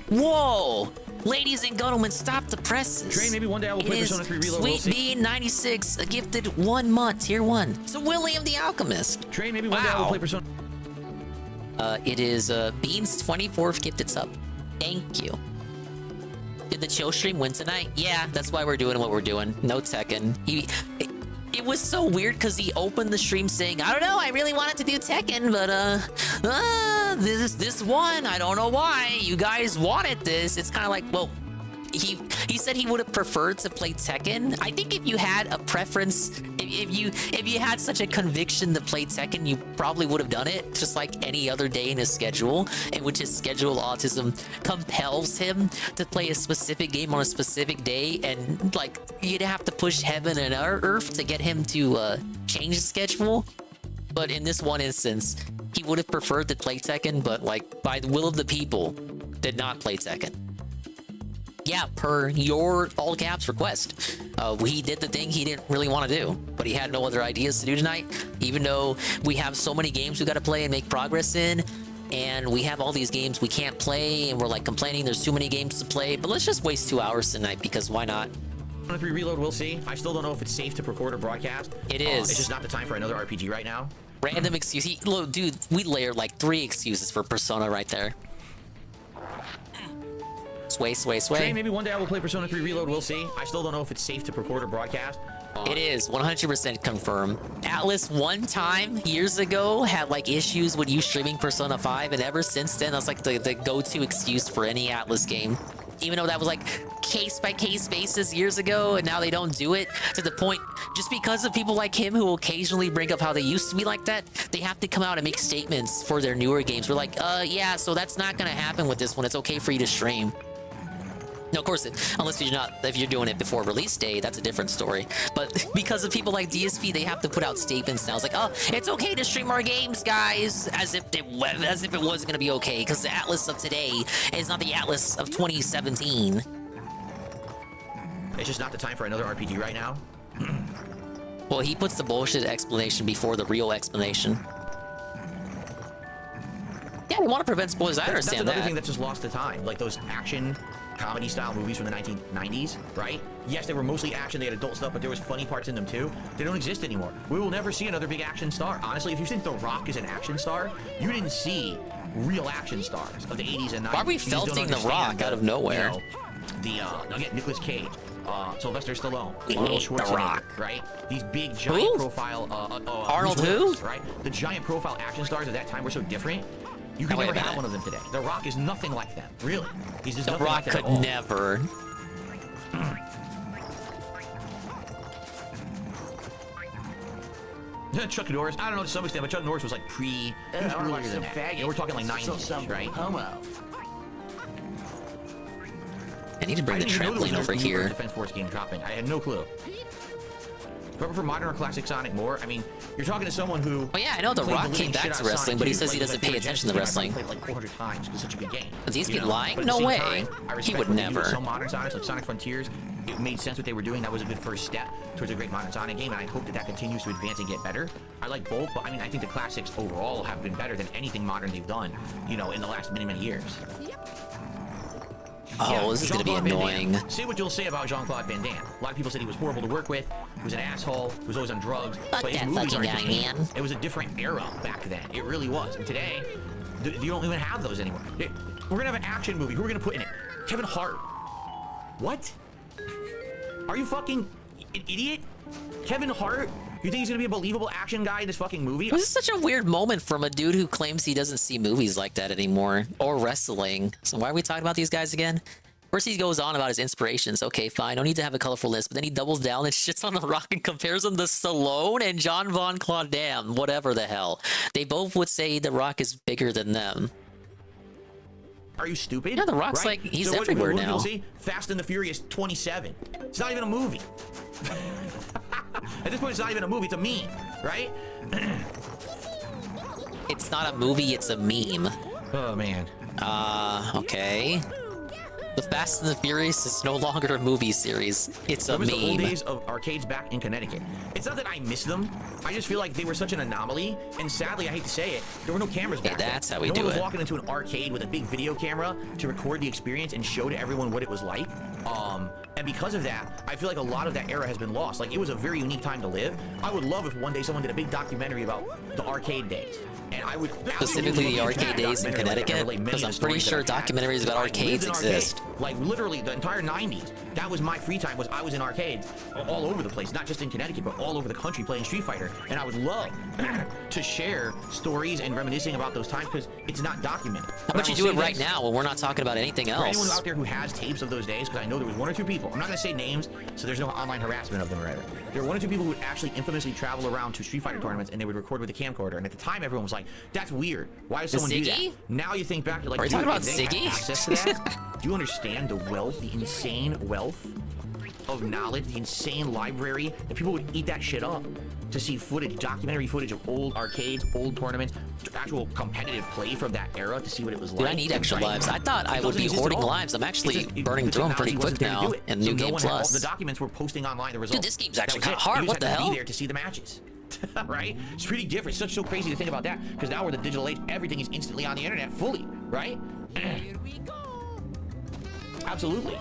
Whoa! Ladies and gentlemen, stop the presses. Trey, maybe one day I will play Persona 3 Reload. Sweet Bean 96 gifted 1 month, tier 1. So William the Alchemist. Trey, maybe one day I will play Persona. It is Bean's 24th gifted sub. Thank you. Did the chill stream win tonight? Yeah, that's why we're doing what we're doing. No Tekken. It was so weird because he opened the stream saying, I don't know, I really wanted to do Tekken, but this one, I don't know why. You guys wanted this. It's kind of like, well, he said he would have preferred to play Tekken. I think if you had a preference, if you had such a conviction to play Tekken, you probably would have done it just like any other day in his schedule, in which his schedule autism compels him to play a specific game on a specific day, and like you'd have to push heaven and earth to get him to change the schedule. But in this one instance, he would have preferred to play Tekken, but like by the will of the people, did not play Tekken. Yeah, per your all caps request. He did the thing he didn't really want to do, but he had no other ideas to do tonight, even though we have so many games we got to play and make progress in, and we have all these games we can't play, and we're like complaining there's too many games to play, but let's just waste 2 hours tonight, because why not? Persona 3 Reload, we'll see. I still don't know if it's safe to record or broadcast. It is. It's just not the time for another RPG right now. Random excuse. Look, dude, we layered like 3 excuses for Persona right there. Sway. Trey, maybe one day I will play Persona 3 Reload, we'll see. I still don't know if it's safe to record or broadcast. It is 100% confirmed. Atlas one time years ago had like issues with you streaming Persona 5, and ever since then that's like the go-to excuse for any Atlas game. Even though that was like case-by-case basis years ago, and now they don't do it, to the point just because of people like him who will occasionally bring up how they used to be like that, they have to come out and make statements for their newer games. We're like, yeah, so that's not gonna happen with this one. It's okay for you to stream. No, of course, unless if you're doing it before release day, that's a different story. But because of people like DSP, they have to put out statements now. It's like, oh, it's okay to stream our games, guys, as if it wasn't gonna be okay, because the Atlas of today is not the Atlas of 2017. It's just not the time for another RPG right now. Well, he puts the bullshit explanation before the real explanation. Yeah, we want to prevent spoilers. I understand That's another thing that just lost the time. Like those action comedy style movies from the 1990s, right? Yes, they were mostly action, they had adult stuff, but there was funny parts in them too. They don't exist anymore. We will never see another big action star. Honestly, if you think The Rock is an action star, you didn't see real action stars of the 80s and 90s. Why are we felting The Rock out of nowhere? You know, again, Nicolas Cage, Sylvester Stallone, Arnold Schwarzenegger, Rock. right? These big giant profile Arnold Bruce who? Willis, right? The giant profile action stars of that time were so different. You could never have one of them today. The Rock is nothing like them, really. He's just The nothing Rock like them could at all. never. Chuck Norris, I don't know to some extent, but Chuck Norris was like he was earlier than that. We're talking like 90s, right? I need to bring the trampoline over here. Defense Force game dropping. I had no clue. Whoever for modern or classic Sonic more? I mean, you're talking to someone who. Oh yeah, I know The Rock came back to wrestling, but he says he doesn't pay attention to wrestling. Played like 400 times because it's such a good game. Is he lying? No way. He would never. Some modern Sonics like Sonic Frontiers, it made sense what they were doing. That was a good first step towards a great modern Sonic game, and I hope that that continues to advance and get better. I like both, but I mean, I think the classics overall have been better than anything modern they've done, you know, in the last many years. Oh, this is going to be annoying. Say what you'll say about Jean-Claude Van Damme. A lot of people said he was horrible to work with. He was an asshole. He was always on drugs. Fuck but his that movies fucking are guy, man. It was a different era back then. It really was. And today, you don't even have those anymore. We're going to have an action movie. Who are we going to put in it? Kevin Hart. What? Are you fucking an idiot? Kevin Hart? You think he's gonna be a believable action guy in this fucking movie? This is such a weird moment from a dude who claims he doesn't see movies like that anymore, or wrestling. So why are we talking about these guys again? First he goes on about his inspirations. Okay, fine, don't need to have a colorful list, but then he doubles down and shits on The Rock and compares him to Stallone and John Von Claudam, whatever the hell. They both would say The Rock is bigger than them. Are you stupid? Yeah, The Rock's like, he's so everywhere what now. See? Fast and the Furious 27. It's not even a movie. At this point, it's not even a movie. It's a meme, right? It's not a movie, it's a meme. Oh, man. Okay. The Fast and the Furious is no longer a movie series. It's a meme. The old days of arcades back in Connecticut. It's not that I miss them. I just feel like they were such an anomaly. And sadly, I hate to say it, there were no cameras back then. That's how we do it. No one was it. walking into an arcade with a big video camera to record the experience and show to everyone what it was like. And because of that, I feel like a lot of that era has been lost. Like, it was a very unique time to live. I would love if one day someone did a big documentary about the arcade days. And I would specifically the arcade days in Connecticut, because I'm pretty sure documentaries about arcades exist. Like literally the entire 90s. That was my free time. I was in arcades all over the place, not just in Connecticut, but all over the country playing Street Fighter. And I would love to share stories and reminiscing about those times because it's not documented. How about you do it right now when we're not talking about anything else? For anyone out there who has tapes of those days, because I know there was one or two people. I'm not going to say names, so there's no online harassment of them or whatever. There were one or two people who would actually infamously travel around to Street Fighter tournaments and they would record with a camcorder. And at the time, everyone was like, "That's weird. Why does someone do that?" Now you think back, you're like, are you talking about Ziggy? Access to that? Do you understand the wealth, the insane wealth of knowledge, the insane library that people would eat that shit up to see footage, documentary footage of old arcades, old tournaments, actual competitive play from that era to see what it was like? Dude, I need extra lives. I thought I would be hoarding lives. I'm actually burning through them pretty quick now in New Game Plus. The documents were posting online the results. Dude, this game's actually kind of hard. What the hell? Be there to see the matches. Right? It's pretty different. It's so crazy to think about that because now we're the digital age. Everything is instantly on the internet, fully, right? Absolutely.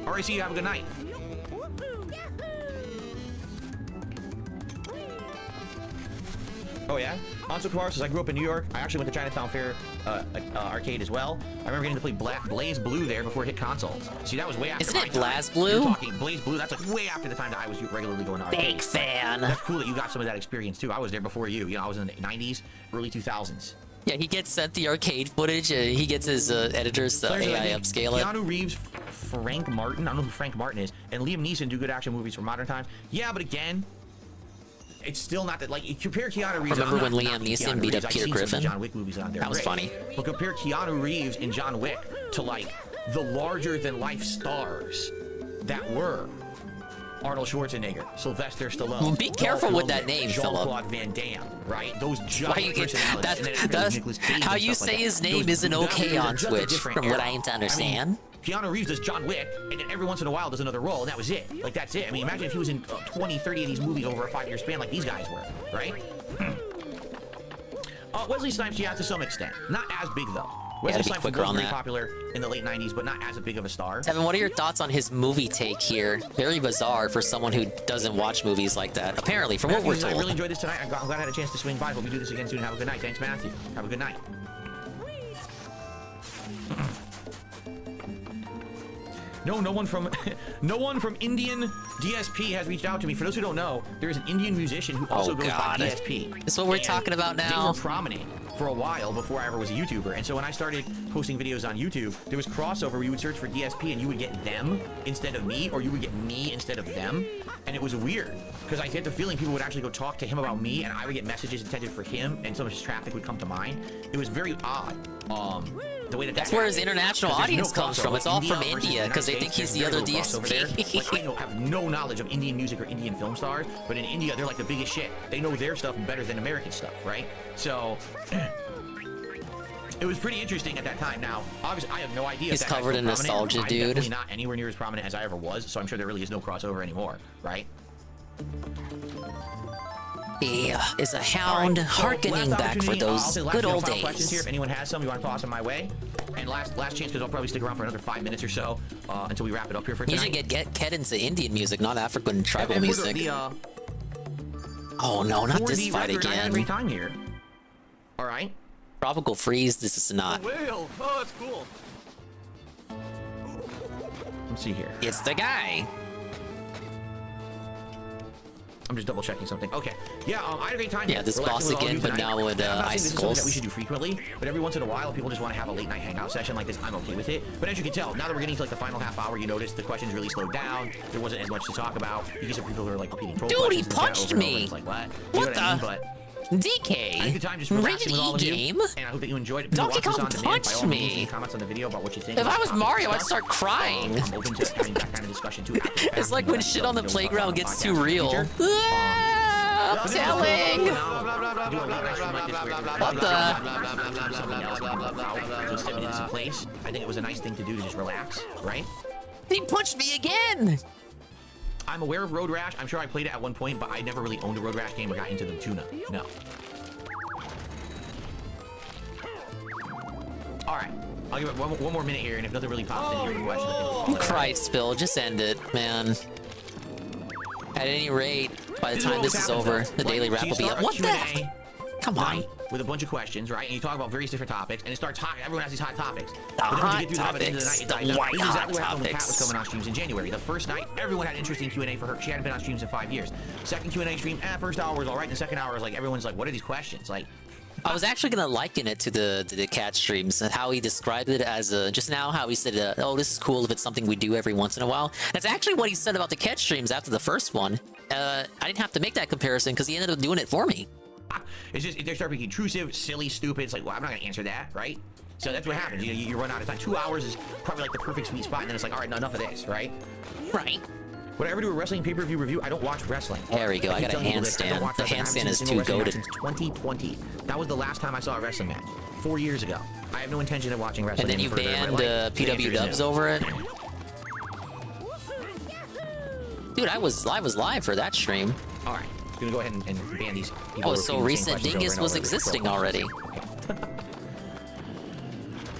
Alright, see you. Have a good night. Oh yeah? Anso Kamara says, I grew up in New York. I actually went to Chinatown Fair arcade as well. I remember getting to play Blaze Blue there before it hit consoles. See, that was way after my time. Isn't it Blaze Blue? You're talking Blaze Blue. That's like way after the time that I was regularly going to arcades. Big fan. That's cool that you got some of that experience too. I was there before you. You know, I was in the 90s, early 2000s. Yeah, he gets sent the arcade footage. He gets his editors AI upscale it. Keanu Reeves, Frank Martin, I don't know who Frank Martin is, and Liam Neeson do good action movies for modern times. Yeah, but again, it's still not that, like, you compare Keanu Reeves. Remember when Liam Neeson beat up Peter Griffin? John Wick movies on there. That was funny. But compare Keanu Reeves in John Wick to, like, the larger-than-life stars that were Arnold Schwarzenegger, Sylvester Stallone. Well, be careful with that name, Philip. Jean-Claude Van Damme, right? Those giant personalities. That's how you say his name isn't okay on Twitch, from what I am to understand. Keanu Reeves does John Wick, and then every once in a while does another role, and that was it. Like, that's it. I mean, imagine if he was in 20, 30 of these movies over a 5-year span like these guys were, right? Wesley Snipes, yeah, to some extent. Not as big, though. Wesley Snipes was very popular in the late 90s, but not as big of a star. Evan, what are your thoughts on his movie take here? Very bizarre for someone who doesn't watch movies like that, apparently, from what we're told. I really enjoyed this tonight. I'm glad I had a chance to swing by. Hope we do this again soon. Have a good night. Thanks, Matthew. Have a good night. No one from Indian DSP has reached out to me. For those who don't know, there's an Indian musician who also goes by DSP. That's what we're talking about now. They were prominent for a while before I ever was a YouTuber. And so when I started posting videos on YouTube, there was crossover where you would search for DSP and you would get them instead of me, or you would get me instead of them. And it was weird because I get the feeling people would actually go talk to him about me, and I would get messages intended for him, and some of his traffic would come to mine. It was very odd. The way that's where his international audience comes from. It's all from India because they think he's the other DSP. Like, I have no knowledge of Indian music or Indian film stars, but in India, they're like the biggest shit. They know their stuff better than American stuff, right? So it was pretty interesting at that time. Now, obviously, I have no idea. He's covered in nostalgia, dude. I'm definitely not anywhere near as prominent as I ever was, so I'm sure there really is no crossover anymore, right? Yeah, is a hound hearkening back for those good old days. Questions here. If anyone has some, you want to toss them my way. And last chance, because I'll probably stick around for another 5 minutes or so until we wrap it up here for tonight. You should get into Indian music, not African tribal music. Oh no, not this fight again. Every time here. All right. Tropical freeze. This is not. Whale. Oh, that's cool. Let's see here. It's the guy. I'm just double checking something. Okay. Yeah, I had a great time. Yeah, this boss again, but now with icicles. That we should do frequently, but every once in a while, people just want to have a late night hangout session like this. I'm okay with it. But as you can tell, now that we're getting to like the final half hour, you notice the questions really slowed down. There wasn't as much to talk about. You get some people who are like repeating troll questions. Dude, he punched me. Like what? What the? I mean? But DK. I had a good time just relaxing with all of you, game. and I hope that you enjoyed it. Donkey Kong punched me. Comments on the video about what you think. If I was Mario, I'd start crying. I'm open to having that kind of discussion too. It's like when shit on the playground gets too real. I'm telling. What the? Just 7 minutes in place. I think it was a nice thing to do to just relax, right? He punched me again. I'm aware of Road Rash. I'm sure I played it at one point, but I never really owned a Road Rash game or got into the tuna. No. All right. I'll give it one more minute here, and if nothing really pops in here, question. Christ, Phil, just end it, man. At any rate, by the time this is over, the daily wrap will be up. What the? Come on. With a bunch of questions, right? And you talk about various different topics, and it starts hot. Everyone has these hot topics. The hot topics. The white hot topics. Kat was coming on streams in January. The first night, everyone had interesting Q&A for her. She hadn't been on streams in 5 years. Second Q&A stream, first hour was all right. And the second hour was like, everyone's like, what are these questions? Like, I was actually gonna liken it to the cat streams and how he described it as just now how he said, oh, this is cool if it's something we do every once in a while. That's actually what he said about the cat streams after the first one. I didn't have to make that comparison because he ended up doing it for me. It's just, they start being intrusive, silly, stupid. It's like, well, I'm not gonna answer that, right? So that's what happens. You run out of time. 2 hours is probably like the perfect sweet spot, and then it's like, all right, enough of this, right? Right. Would I ever do a wrestling pay-per-view review? I don't watch wrestling. There we go. I got a handstand. The handstand is too goated. Since 2020. That was the last time I saw a wrestling match. 4 years ago. I have no intention of watching wrestling. And then you banned PW Dubs over it. Dude, I was live for that stream. All right. I'm gonna go ahead and ban these people. Oh, so recent Dingus was existing already.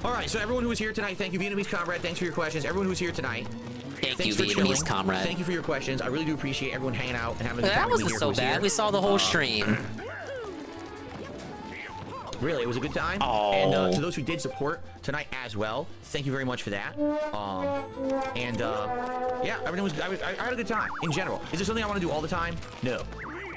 All right, so everyone who was here tonight, thank you, Vietnamese comrade. Thanks for your questions. Everyone who was here tonight, thank you, Vietnamese comrade. Thank you for your questions. I really do appreciate everyone hanging out and having a good time. That wasn't so bad. We saw the whole stream. Really, it was a good time. Oh. And to those who did support tonight as well, thank you very much for that. Yeah, everything was. I had a good time in general. Is this something I want to do all the time? No.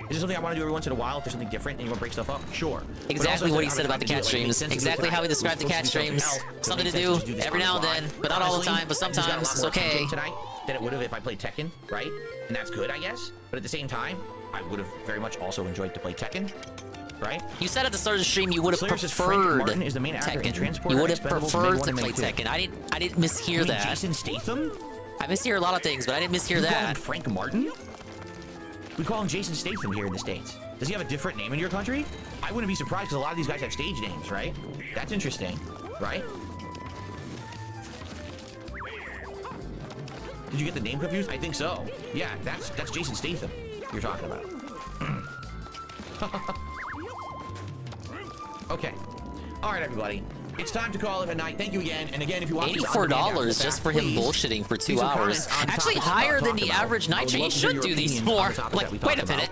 Is this something I want to do every once in a while? If there's something different and you want to break stuff up? Sure. Exactly what he said about the cat streams. Exactly how he described the cat streams. Something to do every now and then, but not all the time. But sometimes it's okay. Tonight than it would have if I played Tekken, right? And that's good, I guess. But at the same time, I would have very much also enjoyed to play Tekken. Right? You said at the start of the stream you would have preferred Tekken. You would have preferred to play Tekken. I didn't mishear that. Jason Statham? I mishear a lot of things, but I didn't mishear that. You call him Frank Martin? We call him Jason Statham here in the States. Does he have a different name in your country? I wouldn't be surprised because a lot of these guys have stage names, right? That's interesting, right? Did you get the name confused? I think so. Yeah, that's Jason Statham you're talking about. Okay. All right, everybody. It's time to call it a night. Thank you again. And again, if you want $84 just for him bullshitting for 2 hours. Actually higher than the average night stream. He should do these more. Like, wait a minute.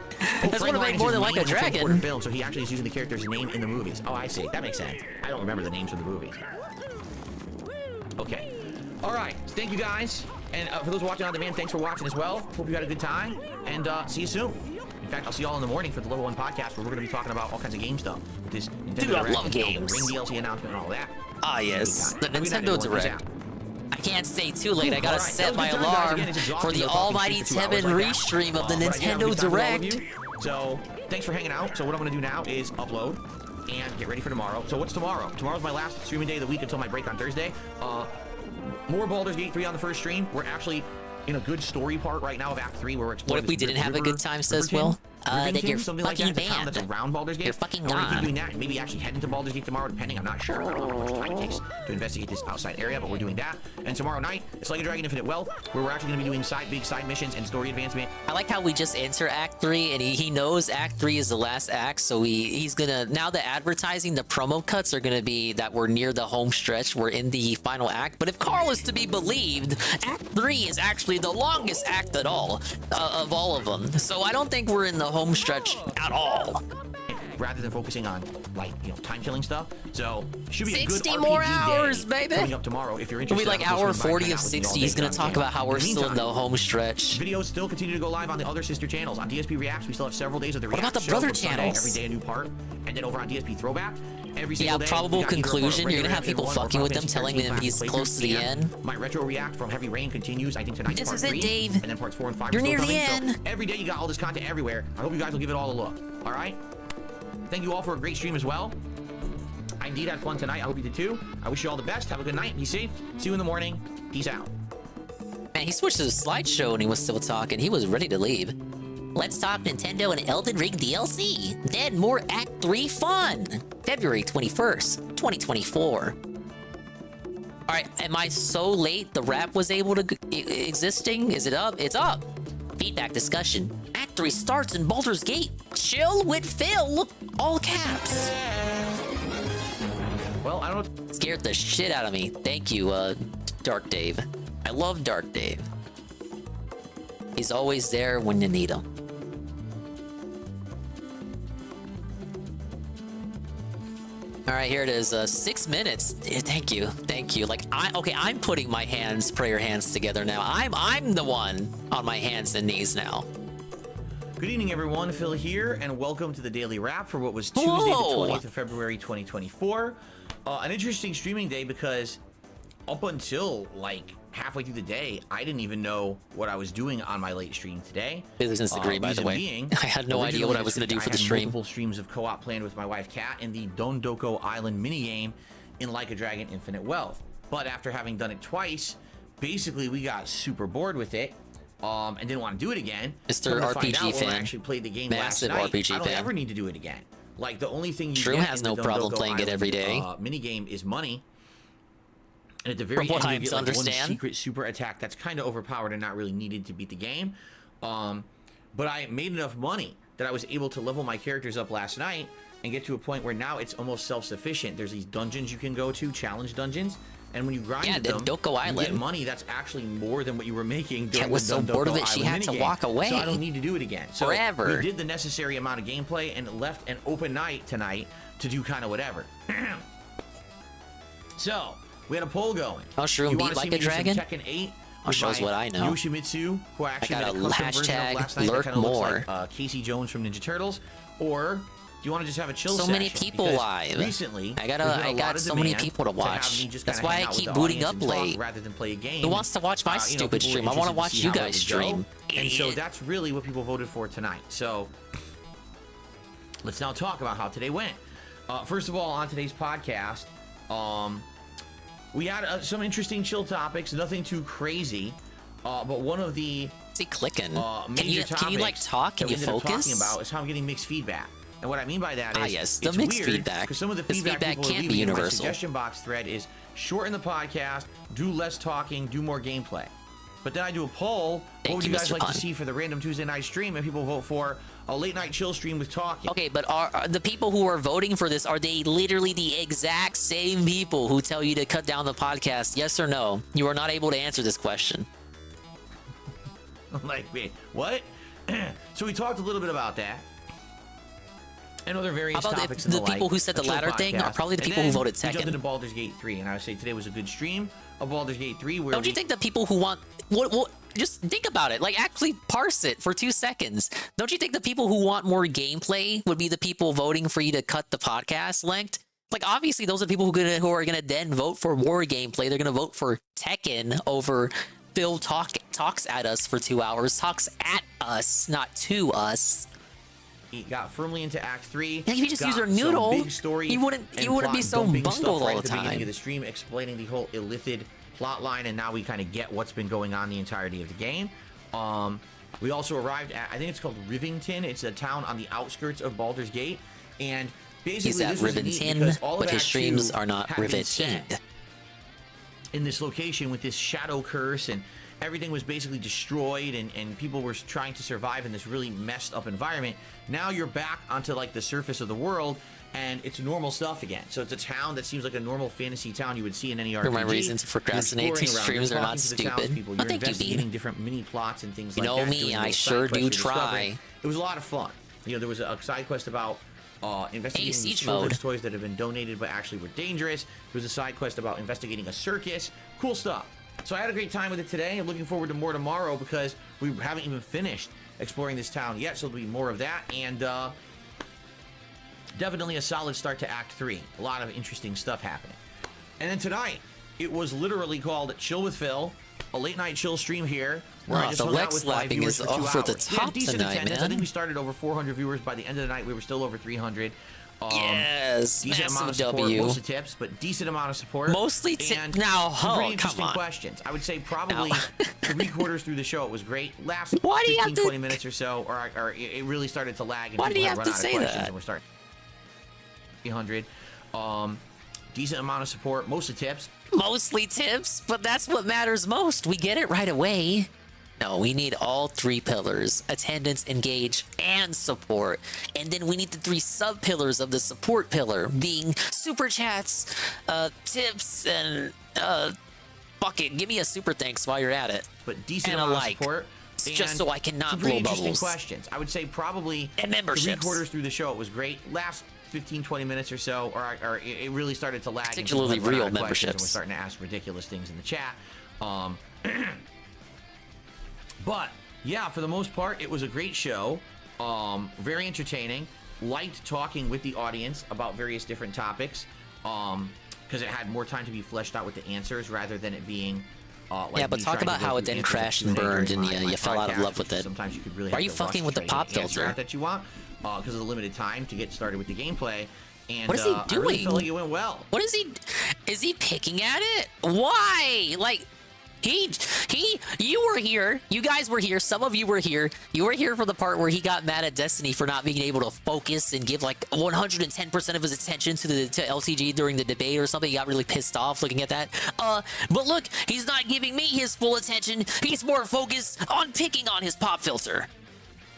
This would have made more than Like a Dragon. Film, so he actually is using the character's name in the movies. Oh, I see. That makes sense. I don't remember the names of the movies. Okay. All right. Thank you, guys. And for those watching on demand, thanks for watching as well. Hope you had a good time, and see you soon. In fact, I'll see y'all in the morning for the Level 1 podcast, where we're going to be talking about all kinds of game stuff. With this Nintendo Dude, I Direct love and games. Ring DLC announcement and all that. Ah, yes. The Nintendo Direct. I can't stay too late. I gotta Alright, set my that was good time, guys. alarm Again, it's exhausting for the to talk almighty for 2 hours 10 like that. restream of the But I had a Nintendo good time with all of Direct. you. So, thanks for hanging out. So what I'm going to do now is upload and get ready for tomorrow. So what's tomorrow? Tomorrow's my last streaming day of the week until my break on Thursday. More Baldur's Gate 3 on the first stream. We're actually in a good story part right now of Act 3 where we're exploring. What if we didn't have a good time, says Will? Then you're something like fucking that. It's a town banned. that's around Baldur's Gate. You're fucking And we're gonna keep gone. doing that and maybe actually head into Baldur's Gate tomorrow, depending. I'm not sure. I don't know how much time it takes to investigate this outside area, but we're doing that. And tomorrow night, it's like a Dragon Infinite Wealth, where we're actually going to be doing big side missions and story advancement. I like how we just enter Act 3, and he knows Act 3 is the last act, so he's gonna... Now the advertising, the promo cuts are gonna be that we're near the home stretch, we're in the final act, but if Carl is to be believed, Act 3 is actually the longest act at all, of all of them. So I don't think we're in the home stretch at all. Rather than focusing on, like, you know, time-killing stuff. So, should be a good 60 RPG more day hours, baby! coming up tomorrow. If you're It'll interested, be like hour 40 of 60. He's gonna talk about how we're still in the home stretch. Videos still continue to go live on the other sister channels. On DSP Reacts, we still have several days of the What React about the show brother from Sunday, channels? every day a new part. And then over on DSP Throwback, every single day. Probable we got either conclusion. a You're gonna have regular people one or fucking with him, Final telling Fantasy them he's 13 close to the playthrough end. My retro react from Heavy Rain continues. I think tonight's This part is it, 3, Dave. and then parts 4 and 5 You're are still near the coming. end. So every day you got all this content everywhere. I hope you guys will give it all a look. All right. Thank you all for a great stream as well. I indeed had fun tonight. I hope you did too. I wish you all the best. Have a good night. Be safe. See you in the morning. Peace out. Man, he switched to the slideshow and he was still talking. He was ready to leave. Let's talk Nintendo and Elden Ring DLC. Then more Act 3 fun. February 21st, 2024. Alright, am I so late the rap was able to existing? Is it up? It's up. Feedback discussion. Act 3 starts in Baldur's Gate. Chill with Phil. All caps. Well, I don't know. Scared the shit out of me. Thank you, Dark Dave. I love Dark Dave. He's always there when you need him. All right, here it is. 6 minutes. Thank you, thank you. Like I'm putting my prayer hands together now. I'm the one on my hands and knees now. Good evening, everyone. Phil here, and welcome to the Daily Wrap for what was Tuesday, the 20th of February, 2024. An interesting streaming day because up until like halfway through the day, I didn't even know what I was doing on my late stream today. Business degree, by the way. I had no idea what I was going to do for the stream. Multiple streams of co-op planned with my wife Kat in the Dondoko Island minigame in Like a Dragon Infinite Wealth. But after having done it twice, basically we got super bored with it. And didn't want to do it again. Mr. RPG fan. When I actually played the game Massive last night, RPG I don't fan. ever need to do it again. Like the only thing you Shroom get has in no the problem Dondoko playing it Island, every day. Minigame is money. And at the very From what end, you I'm get to like one understand. secret super attack that's kind of overpowered and not really needed to beat the game. But I made enough money that I was able to level my characters up last night and get to a point where now it's almost self-sufficient. There's these dungeons you can go to, challenge dungeons. And when you grind them, Dondoko you Island. get money that's actually more than what you were making during Kat was the so bored of Dondoko it, she Island had to minigame. walk away. So I don't need to do it again. So Forever. we did the necessary amount of gameplay and left an open night tonight to do kind of whatever. So we had a poll going. Oh, Shroom beat Like a Dragon? Tekken 8. Oh, shows what I know. Yoshimitsu, who I actually got made a a custom version of last hashtag night that lurk kind of looks more. like Casey Jones from Ninja Turtles, or do you want to just have a chill So session? many people Because live. Recently, I there's been a lot got of so many demand people to have watch. me just That's kinda why hang I out keep with the booting audience up and talk late. rather than play a game. Who wants to watch my stupid people stream? I want wanna watch you guys stream. And so that's really what people voted for tonight. So let's now talk about how today went. First of all, on today's podcast, we had some interesting chill topics, nothing too crazy. But one of the clicking. major Can you like talk? Can that you we ended up focus? talking about is how I'm getting mixed feedback. And what I mean by that is, yes, the it's mixed weird feedback. because some of the This feedback feedback people are can't be leaving in my universal. suggestion box thread is shorten the podcast, do less talking, do more gameplay. But then I do a poll. What would you guys like to see for the random Tuesday night stream? And people vote for a late night chill stream with talking. Okay, but are the people who are voting for this, are they literally the exact same people who tell you to cut down the podcast? Yes or no? You are not able to answer this question. Like, wait, what? So we talked a little bit about that. and other various How about topics. the and people like. who said the A chill latter thing are podcast. probably the And people who then voted we jumped second. into Baldur's Gate 3, and I would say today was a good stream of Baldur's Gate 3. Where Don't you think the people who want what just think about it, like actually parse it for 2 seconds. Don't you think the people who want more gameplay would be the people voting for you to cut the podcast length? Like obviously those are people who are gonna then vote for more gameplay. They're gonna vote for Tekken over Phil talks at us for 2 hours, talks at us, not to us. He got firmly into Act 3. Yeah, if you just got use our some noodle, big story you wouldn't and be plot so dumping bungled stuff right all at the the beginning time. of the stream, explaining the whole illithid plot line, and now we kind of get what's been going on the entirety of the game. We also arrived at, I think it's called Rivington. It's a town on the outskirts of Baldur's Gate, and basically He's at this was neat Rivington, because all of but his Act streams 2 are not had been riveting. set in this location with this shadow curse, and everything was basically destroyed, and people were trying to survive in this really messed up environment. Now you're back onto like the surface of the world, and it's normal stuff again. So it's a town that seems like a normal fantasy town you would see in any RPG. My reasons to procrastinate these streams are not stupid. You're Oh, thank you, investigating Bean. different mini plots and things You like know that. me, doing I little sure side quests do you're discovering. try. It was a lot of fun. You know, there was a side quest about investigating these Siege children's mode. toys that have been donated but actually were dangerous. There was a side quest about investigating a circus. Cool stuff. So I had a great time with it today. I'm looking forward to more tomorrow because we haven't even finished exploring this town yet, so there'll be more of that. And definitely a solid start to Act 3. A lot of interesting stuff happening. And then tonight, it was literally called Chill with Phil, a late night chill stream here, where I just the hung leg out with 5 slapping viewers is for 2 over the hours. We had top decent tonight, attendance. I man. think we started over 400 viewers. By the end of the night, we were still over 300. Yes, decent amount of massive support, W. mostly tips, but decent amount of support. Mostly and now, some pretty come interesting on. questions. I would say probably 3/4 through the show it was great. Last Why do you 15, have to- 20 minutes or so, or it really started to lag, and Why do people you had have run to out of say questions, that? and we're starting 300. Decent amount of support, mostly tips. Mostly tips, but that's what matters most. We get it right away. No, we need all 3 pillars: attendance, engage, and support. And then we need the 3 sub-pillars of the support pillar, being super chats, tips, and fuck it, give me a super thanks while you're at it. But decent and a amount like. of support. Just and so I cannot some blow pretty interesting bubbles. questions. I would say probably And memberships. 3/4 through the show it was great. Last 15, 20 minutes or so, or it really started to lag. and people Particularly had run out real of questions, and memberships. we're starting to ask ridiculous things in the chat. But yeah, for the most part, it was a great show. Very entertaining. Liked talking with the audience about various different topics. Because it had more time to be fleshed out with the answers rather than it being. Like yeah, but me talk trying to about go how it through then answers crashed in and Q&A burned, during and my you fell out of podcast, love with which it. Sometimes you could really Why are have you to fucking rush with to the try to pop get the answer filter? out that you want because of the limited time to get started with the gameplay. And What is he I really doing? felt like it went well. What is he? Is he picking at it? Why? Like, you were here. You guys were here. Some of you were here. You were here for the part where he got mad at Destiny for not being able to focus and give like 110% of his attention to LTG during the debate or something. He got really pissed off looking at that. But look, he's not giving me his full attention. He's more focused on picking on his pop filter.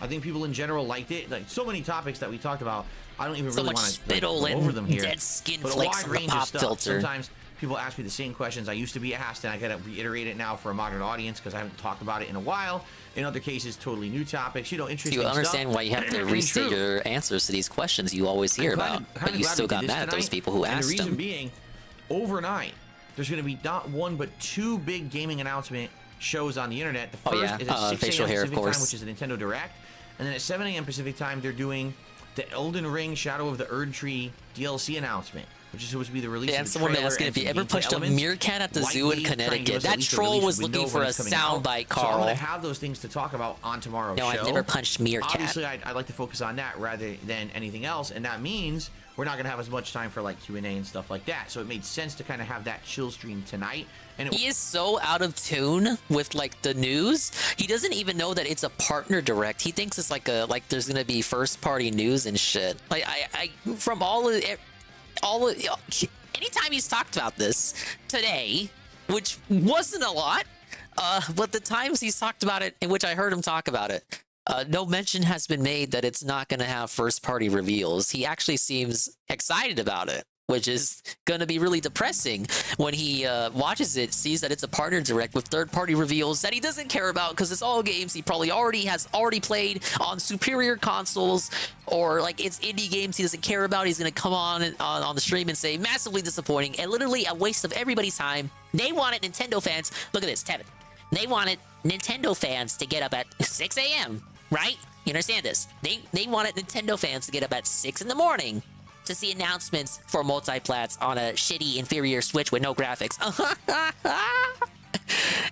I think people in general liked it. Like so many topics that we talked about, I don't even So really much want to spittle go and over them here. dead skin but a flakes wide from the range pop of stuff. filter. Sometimes people ask me the same questions I used to be asked, and I gotta reiterate it now for a modern audience because I haven't talked about it in a while. In other cases, totally new topics. You know, interesting You understand stuff. why you have to And restate true. your answers to these questions you always hear about, but you still got mad at those people who and asked the reason them. being, overnight, there's going to be not one but 2 big gaming announcement shows on the internet. The first Oh, yeah. is at 6 facial a.m. hair, of Pacific course. time, which is a Nintendo Direct, and then at 7 a.m. Pacific time, they're doing the Elden Ring Shadow of the Erd Tree DLC announcement, which is supposed to be the release Yeah, of and the someone trailer asking and if you some ever gameplay pushed a elements. meerkat at the zoo in Lightly trying to give Connecticut. us at That least a troll release was window looking of for when a it's coming out. soundbite, So I'm Carl. going to have those things to talk about on tomorrow's No, show. I've never punched meerkat. Obviously, I'd like to focus on that rather than anything else, and that means we're not going to have as much time for like Q&A and stuff like that. So it made sense to kind of have that chill stream tonight. And He is so out of tune with like the news. He doesn't even know that it's a partner direct. He thinks it's like there's gonna be first party news and shit. Like I from anytime he's talked about this today, which wasn't a lot, but the times he's talked about it in which I heard him talk about it, no mention has been made that it's not gonna have first party reveals. He actually seems excited about it. which is gonna be really depressing when he watches it, sees that it's a partner direct with third-party reveals that he doesn't care about because it's all games he probably already played on superior consoles, or like it's indie games he doesn't care about. He's gonna come on the stream and say massively disappointing and literally a waste of everybody's time. They wanted Nintendo fans. Look at this, Tevin. They wanted Nintendo fans to get up at 6 a.m. right? You understand this? They wanted Nintendo fans to get up at 6 in the morning to see announcements for multiplats on a shitty, inferior Switch with no graphics.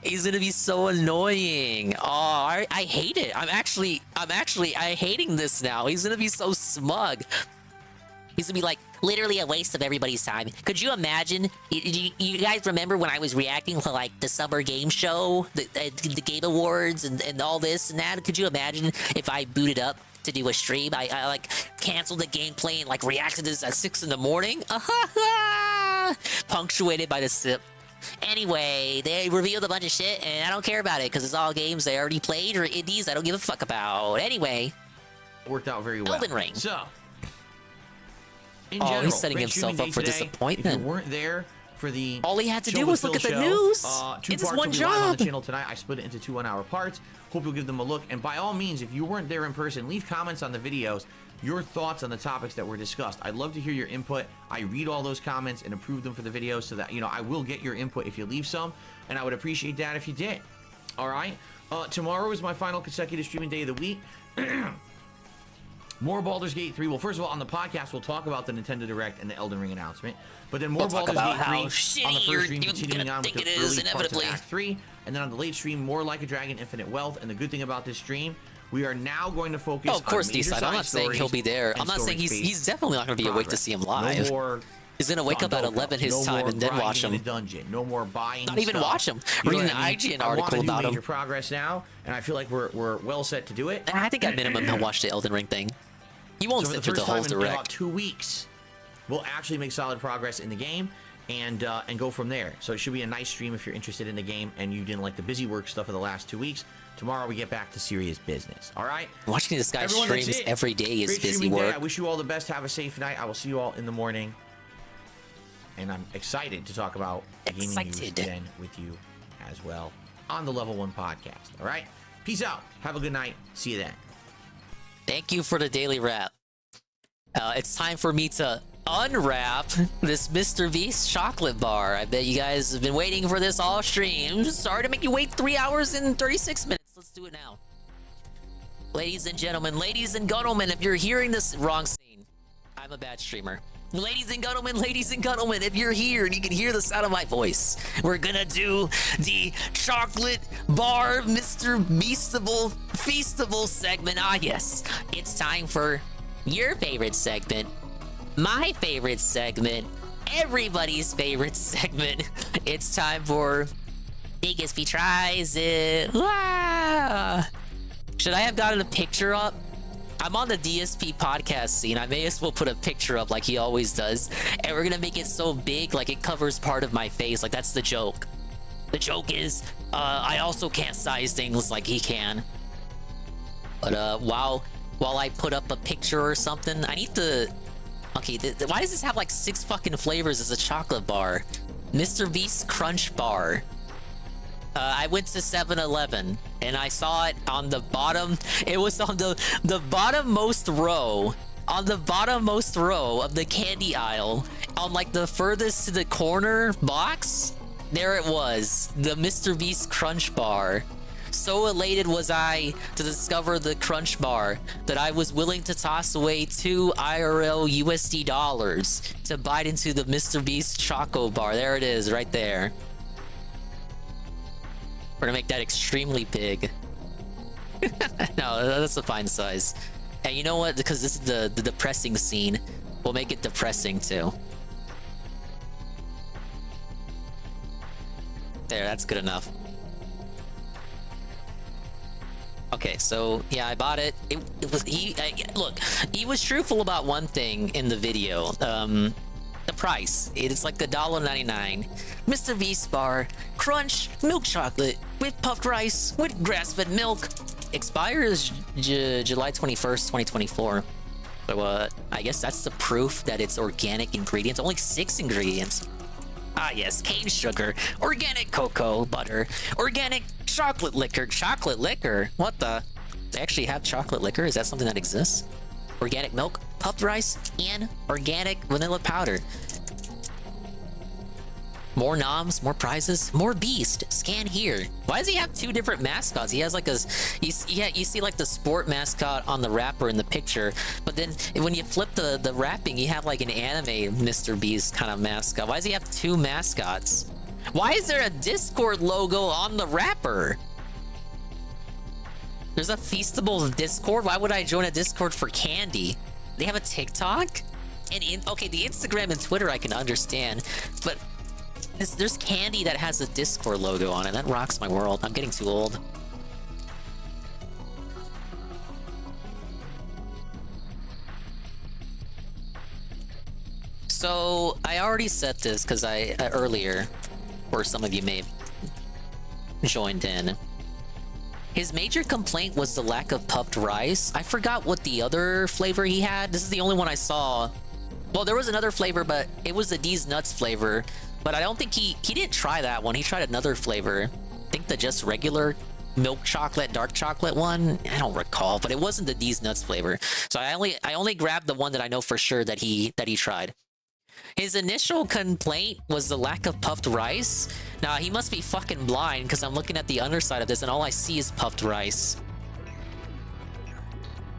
He's gonna be so annoying. Oh, I hate it. I'm actually hating this now. He's gonna be so smug. He's gonna be like, literally a waste of everybody's time. Could you imagine? You guys remember when I was reacting to like the Summer Game Show, the Game Awards, and all this and that? Could you imagine if I booted up to do a stream? I like canceled the gameplay and like reacted to this at 6 in the morning. Punctuated by the sip. Anyway, they revealed a bunch of shit and I don't care about it because it's all games I already played or indies I don't give a fuck about. Anyway. Worked out very well. Elden Ring. So, in oh, general, he's setting himself up for disappointment. If you weren't there for the all he had to Show do was with look at Phil the show, news. Two It's parts one will be live on job. the channel tonight. I split it into 2 1-hour parts. Hope you'll give them a look. And by all means, if you weren't there in person, leave comments on the videos, your thoughts on the topics that were discussed. I'd love to hear your input. I read all those comments and approve them for the videos so that, you know, I will get your input if you leave some, and I would appreciate that if you did. All right? Tomorrow is my final consecutive streaming day of the week. More Baldur's Gate 3. Well, first of all, on the podcast, we'll talk about the Nintendo Direct and the Elden Ring announcement. But then more Baldur's Gate 3 on the first stream, continuing on with the early parts of Act 3. And then on the late stream, more Like a Dragon Infinite Wealth. And the good thing about this stream, we are now going to focus of course, on major D-side. I'm not saying he'll be there. I'm not saying he's definitely not going to be awake to see him live. No more he's going to wake up at 11 his time and then watch him. The dungeon. No more buying Not even stuff. watch him. You know Reading what the I mean? IGN article about I want to do him. major progress now, and I feel like we're well set to do it. I think at minimum he'll watch the Elden Ring thing. He won't sit through the whole in direct. about 2 weeks, we'll actually make solid progress in the game and go from there. So it should be a nice stream if you're interested in the game and you didn't like the busy work stuff of the last 2 weeks. Tomorrow we get back to serious business. All right? Watching this guy Everyone, that's streams it. every day is Great busy streaming day. work. I wish you all the best. Have a safe night. I will see you all in the morning. And I'm excited to talk about gaming news then with you as well on the Level 1 podcast. All right? Peace out. Have a good night. See you then. Thank you for the daily wrap. It's time for me to unwrap this Mr. Beast chocolate bar. I bet you guys have been waiting for this all stream. Sorry to make you wait 3 hours and 36 minutes. Let's do it now. Ladies and gentlemen, if you're hearing this wrong scene, I'm a bad streamer. Ladies and gentlemen, if you're here and you can hear the sound of my voice, we're gonna do the chocolate bar Mr. Feastable segment. Ah, yes. It's time for your favorite segment, my favorite segment, everybody's favorite segment. It's time for DingSP Tries It. Wow. Should I have gotten a picture up? I'm on the DSP podcast scene. I may as well put a picture up like he always does. And we're gonna make it so big, like it covers part of my face. Like that's the joke. The joke is, I also can't size things like he can. But while I put up a picture or something, I need to... Okay, why does this have like 6 fucking flavors as a chocolate bar? Mr. Beast Crunch Bar. I went to 7-Eleven and I saw it on the bottom. It was on the bottommost row. On the bottommost row of the candy aisle. On like the furthest to the corner box. There it was. The Mr. Beast Crunch Bar. So elated was I to discover the Crunch Bar that I was willing to toss away 2 IRL USD dollars to bite into the Mr. Beast Choco Bar. There it is, right there. We're gonna make that extremely big. No, that's a fine size. And you know what? Because this is the depressing scene, we'll make it depressing too. There, that's good enough. Okay, so yeah, I bought it. It was look, he was truthful about one thing in the video. The price. It's like $1.99. Mr. Beast Bar, crunch, milk chocolate, with puffed rice, with grass-fed milk. Expires July 21st, 2024. So, I guess that's the proof that it's organic ingredients. Only 6 ingredients. Ah, yes, cane sugar, organic cocoa butter, organic chocolate liquor. Chocolate liquor? What the? They actually have chocolate liquor? Is that something that exists? Organic milk, puffed rice, and organic vanilla powder. More noms, more prizes, more beast. Scan here. Why does he have 2 different mascots? He has like a, you see like the sport mascot on the wrapper in the picture, but then when you flip the wrapping, you have like an anime Mr. Beast kind of mascot. Why does he have 2 mascots? Why is there a Discord logo on the wrapper? There's a Feastables Discord. Why would I join a Discord for candy? They have a TikTok? And okay, the Instagram and Twitter I can understand, but there's candy that has a Discord logo on it. That rocks my world. I'm getting too old. So I already said this because I earlier, or some of you may have joined in. His major complaint was the lack of puffed rice. I forgot what the other flavor he had. This is the only one I saw. Well, there was another flavor, but it was the D's Nuts flavor. But I don't think he didn't try that one. He tried another flavor. I think the just regular milk chocolate, dark chocolate one. I don't recall, but it wasn't the D's Nuts flavor. So I only grabbed the one that I know for sure that he tried. His initial complaint was the lack of puffed rice. Now, he must be fucking blind because I'm looking at the underside of this and all I see is puffed rice.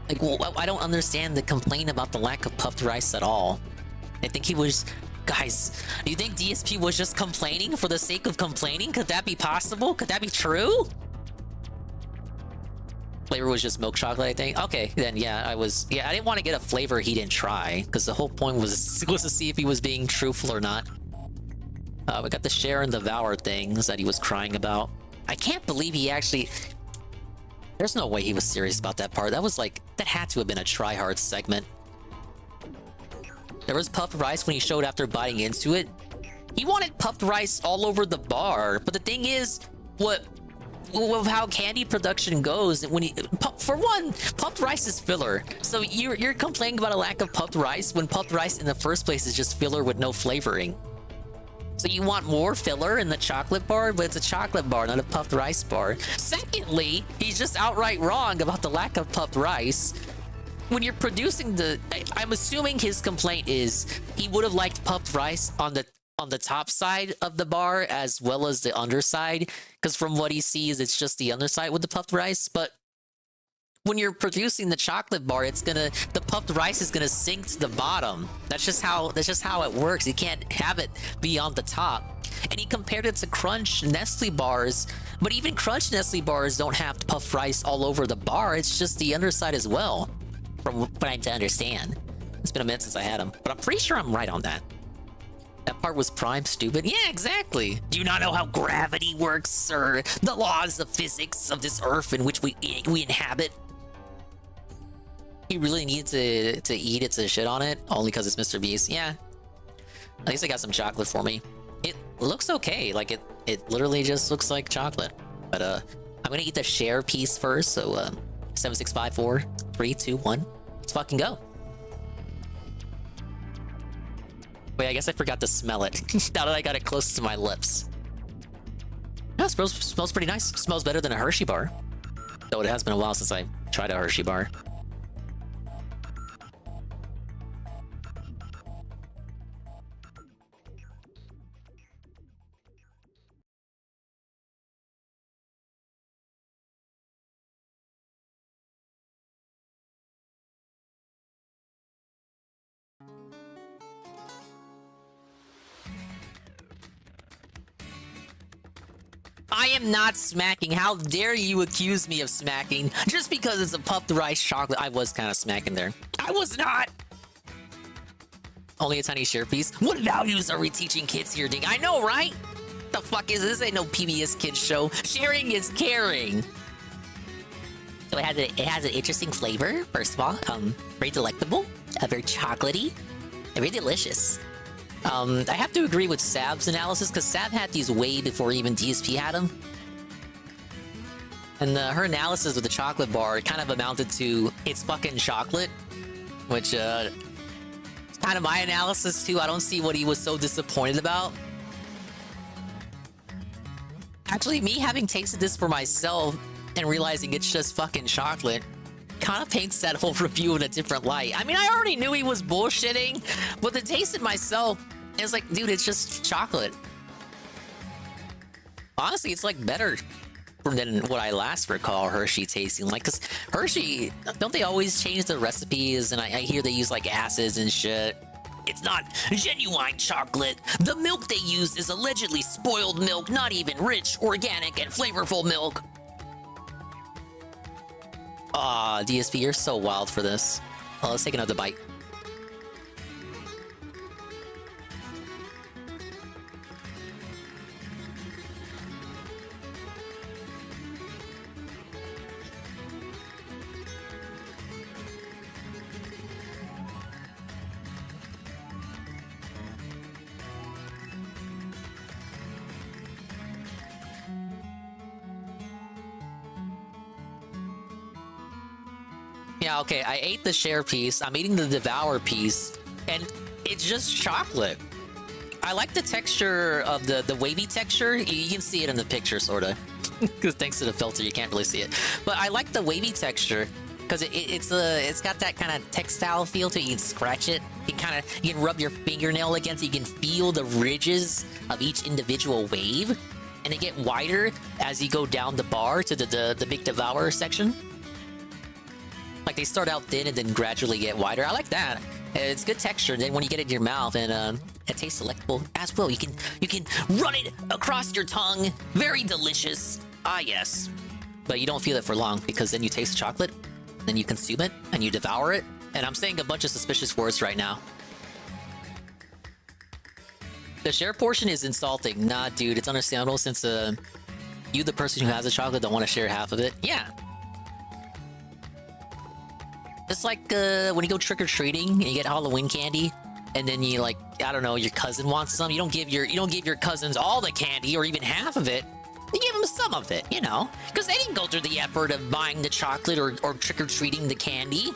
Like, well, I don't understand the complaint about the lack of puffed rice at all. I think he was... Guys, do you think DSP was just complaining for the sake of complaining? Could that be possible? Could that be true? Flavor was just milk chocolate, I think. Okay, then yeah, I didn't want to get a flavor he didn't try because the whole point was to see if he was being truthful or not. We got the share and devour things that he was crying about. I can't believe he actually... There's no way he was serious about that part. That was like... That had to have been a try-hard segment. There was puffed rice when he showed after biting into it. He wanted puffed rice all over the bar, but the thing is, with how candy production goes, for one, puffed rice is filler. So you're complaining about a lack of puffed rice when puffed rice in the first place is just filler with no flavoring. So you want more filler in the chocolate bar, but it's a chocolate bar, not a puffed rice bar. Secondly, he's just outright wrong about the lack of puffed rice. When you're producing I'm assuming his complaint is he would have liked puffed rice on the top side of the bar as well as the underside, because from what he sees, it's just the underside with the puffed rice. But when you're producing the chocolate bar, the puffed rice is gonna sink to the bottom. That's just how it works. You can't have it be on the top. And he compared it to Crunch Nestle bars, but even Crunch Nestle bars don't have puffed rice all over the bar. It's just the underside as well. From what I understand. It's been a minute since I had them, but I'm pretty sure I'm right on that. That part was prime stupid. Yeah, exactly. Do you not know how gravity works, or the laws of physics of this earth in which we inhabit? He really needs to eat it to shit on it, only because it's Mr. Beast. Yeah. At least I got some chocolate for me. It looks okay. Like it literally just looks like chocolate. But I'm gonna eat the share piece first. So 7, 6, 5, 4, 3, 2, 1. Let's fucking go. Wait, I guess I forgot to smell it. Now that I got it close to my lips. Yeah, it smells pretty nice. It smells better than a Hershey bar. Though it has been a while since I tried a Hershey bar. I am not smacking. How dare you accuse me of smacking just because it's a puffed rice chocolate? I was kind of smacking there. I was not. Only a tiny share piece. What values are we teaching kids here, Ding? I know, right? The fuck is this? Ain't no PBS kids show. Sharing is caring. So it has an interesting flavor. First of all, very delectable, very chocolatey, very delicious. I have to agree with Sav's analysis, because Sav had these way before even DSP had them. And her analysis of the chocolate bar kind of amounted to, it's fucking chocolate. which is kind of my analysis too. I don't see what he was so disappointed about. Actually, me having tasted this for myself and realizing it's just fucking chocolate kind of paints that whole review in a different light. I mean, I already knew he was bullshitting, but to taste it myself, it's like, dude, it's just chocolate. Honestly, it's like better than what I last recall Hershey tasting like, because Hershey, don't they always change the recipes? And I hear they use like acids and shit. It's not genuine chocolate. The milk they use is allegedly spoiled milk, not even rich, organic, and flavorful milk. Aw, DSP, you're so wild for this. Well, let's take another bite. Yeah, okay, I ate the share piece, I'm eating the devour piece, and it's just chocolate. I like the texture of the wavy texture. You can see it in the picture, sort of. Because thanks to the filter, you can't really see it. But I like the wavy texture, because it's got that kind of textile feel to it. You can scratch it, you can rub your fingernail against it, you can feel the ridges of each individual wave, and they get wider as you go down the bar to the big devour section. Like they start out thin and then gradually get wider. I like that. It's good texture. Then when you get it in your mouth, and it tastes delectable as well. You can run it across your tongue. Very delicious. Ah, yes. But you don't feel it for long, because then you taste chocolate, then you consume it and you devour it. And I'm saying a bunch of suspicious words right now. The share portion is insulting. Nah, dude, it's understandable since you, the person who has the chocolate, don't want to share half of it. Yeah. It's like when you go trick-or-treating and you get Halloween candy, and then you, like, I don't know, your cousin wants some. You don't give your cousins all the candy or even half of it. You give them some of it, you know, because they didn't go through the effort of buying the chocolate or trick-or-treating the candy.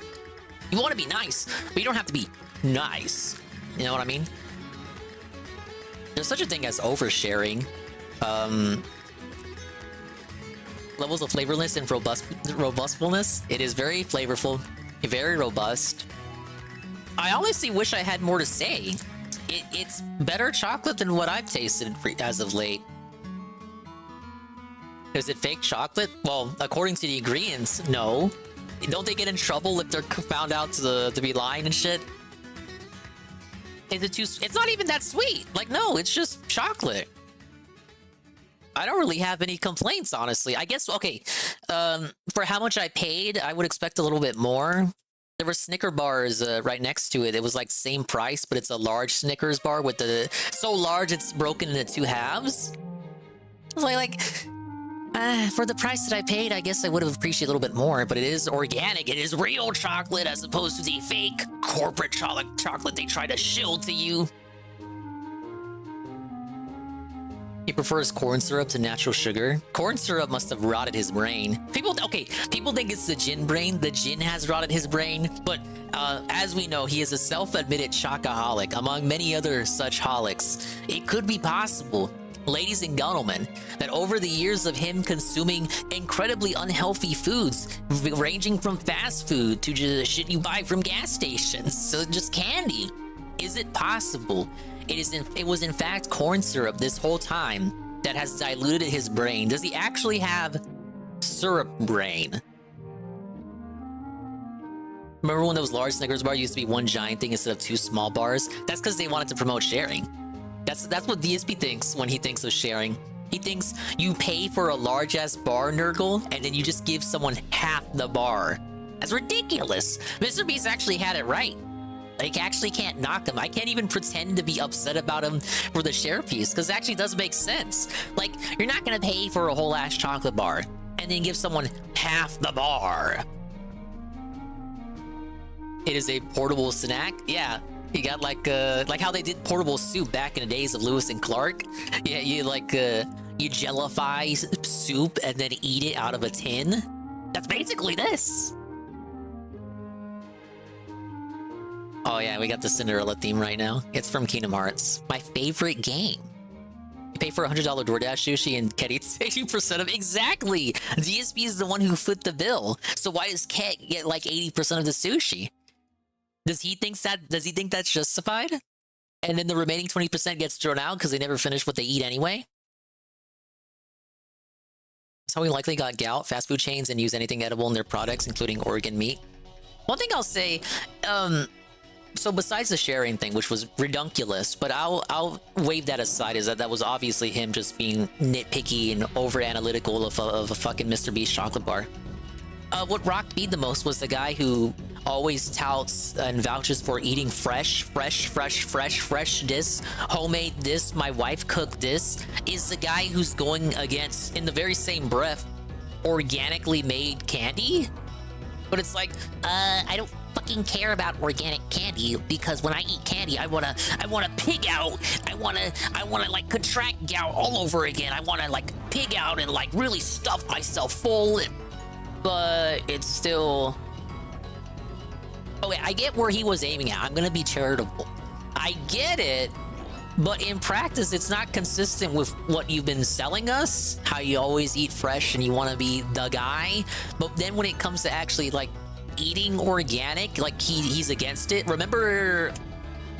You want to be nice, but you don't have to be nice. You know what I mean? There's such a thing as oversharing. Levels of flavorless and robustfulness. It is very flavorful. Very robust. I honestly wish I had more to say. It's better chocolate than what I've tasted as of late. Is it fake chocolate? Well, according to the ingredients, no. Don't they get in trouble if they're found out to be lying and shit? Is it too? It's not even that sweet. Like, no, it's just chocolate. I don't really have any complaints, honestly. I guess, okay, for how much I paid, I would expect a little bit more. There were Snicker bars right next to it. It was like same price, but it's a large Snickers bar with the so large it's broken into 2 halves. I was like, for the price that I paid, I guess I would have appreciated a little bit more, but it is organic. It is real chocolate as opposed to the fake corporate chocolate they try to shill to you. He prefers corn syrup to natural sugar. Corn syrup must have rotted his brain. People think it's the gin brain. The gin has rotted his brain. But as we know, he is a self-admitted chocoholic, among many other such holics. It could be possible, ladies and gentlemen, that over the years of him consuming incredibly unhealthy foods, ranging from fast food to just shit you buy from gas stations, so just candy, is it possible it was in fact corn syrup this whole time that has diluted his brain? Does he actually have syrup brain? Remember when those large Snickers bars used to be one giant thing instead of 2 small bars? That's because they wanted to promote sharing. That's what DSP thinks when he thinks of sharing. He thinks you pay for a large-ass bar, Nurgle, and then you just give someone half the bar. That's ridiculous. Mr. Beast actually had it right. Like, actually can't knock him. I can't even pretend to be upset about him for the share piece, because it actually does make sense. Like, you're not gonna pay for a whole ass chocolate bar and then give someone half the bar. It is a portable snack. Yeah, you got like how they did portable soup back in the days of Lewis and Clark. Yeah, you you jellify soup and then eat it out of a tin. That's basically this. Oh yeah, we got the Cinderella theme right now. It's from Kingdom Hearts. My favorite game. You pay for $100 DoorDash sushi and Ket eats 80% of exactly. DSP is the one who foot the bill. So why does Ket get like 80% of the sushi? Does he think that's justified? And then the remaining 20% gets thrown out because they never finish what they eat anyway? So we likely got gout. Fast food chains and use anything edible in their products, including organ meat. One thing I'll say, so besides the sharing thing, which was redunculous, but I'll wave that aside, is that was obviously him just being nitpicky and over analytical of a fucking Mr. Beast chocolate bar. What rocked me the most was the guy who always touts and vouches for eating fresh this, homemade this, my wife cooked this, is the guy who's going against, in the very same breath, organically made candy. But it's like, I don't fucking care about organic candy, because when I eat candy, I wanna pig out. I wanna like contract gout all over again. I wanna like pig out and like really stuff myself full. But it's still... Okay, I get where he was aiming at. I'm gonna be charitable. I get it, but in practice, it's not consistent with what you've been selling us. How you always eat fresh and you want to be the guy. But then when it comes to actually like eating organic, like he's against it. Remember,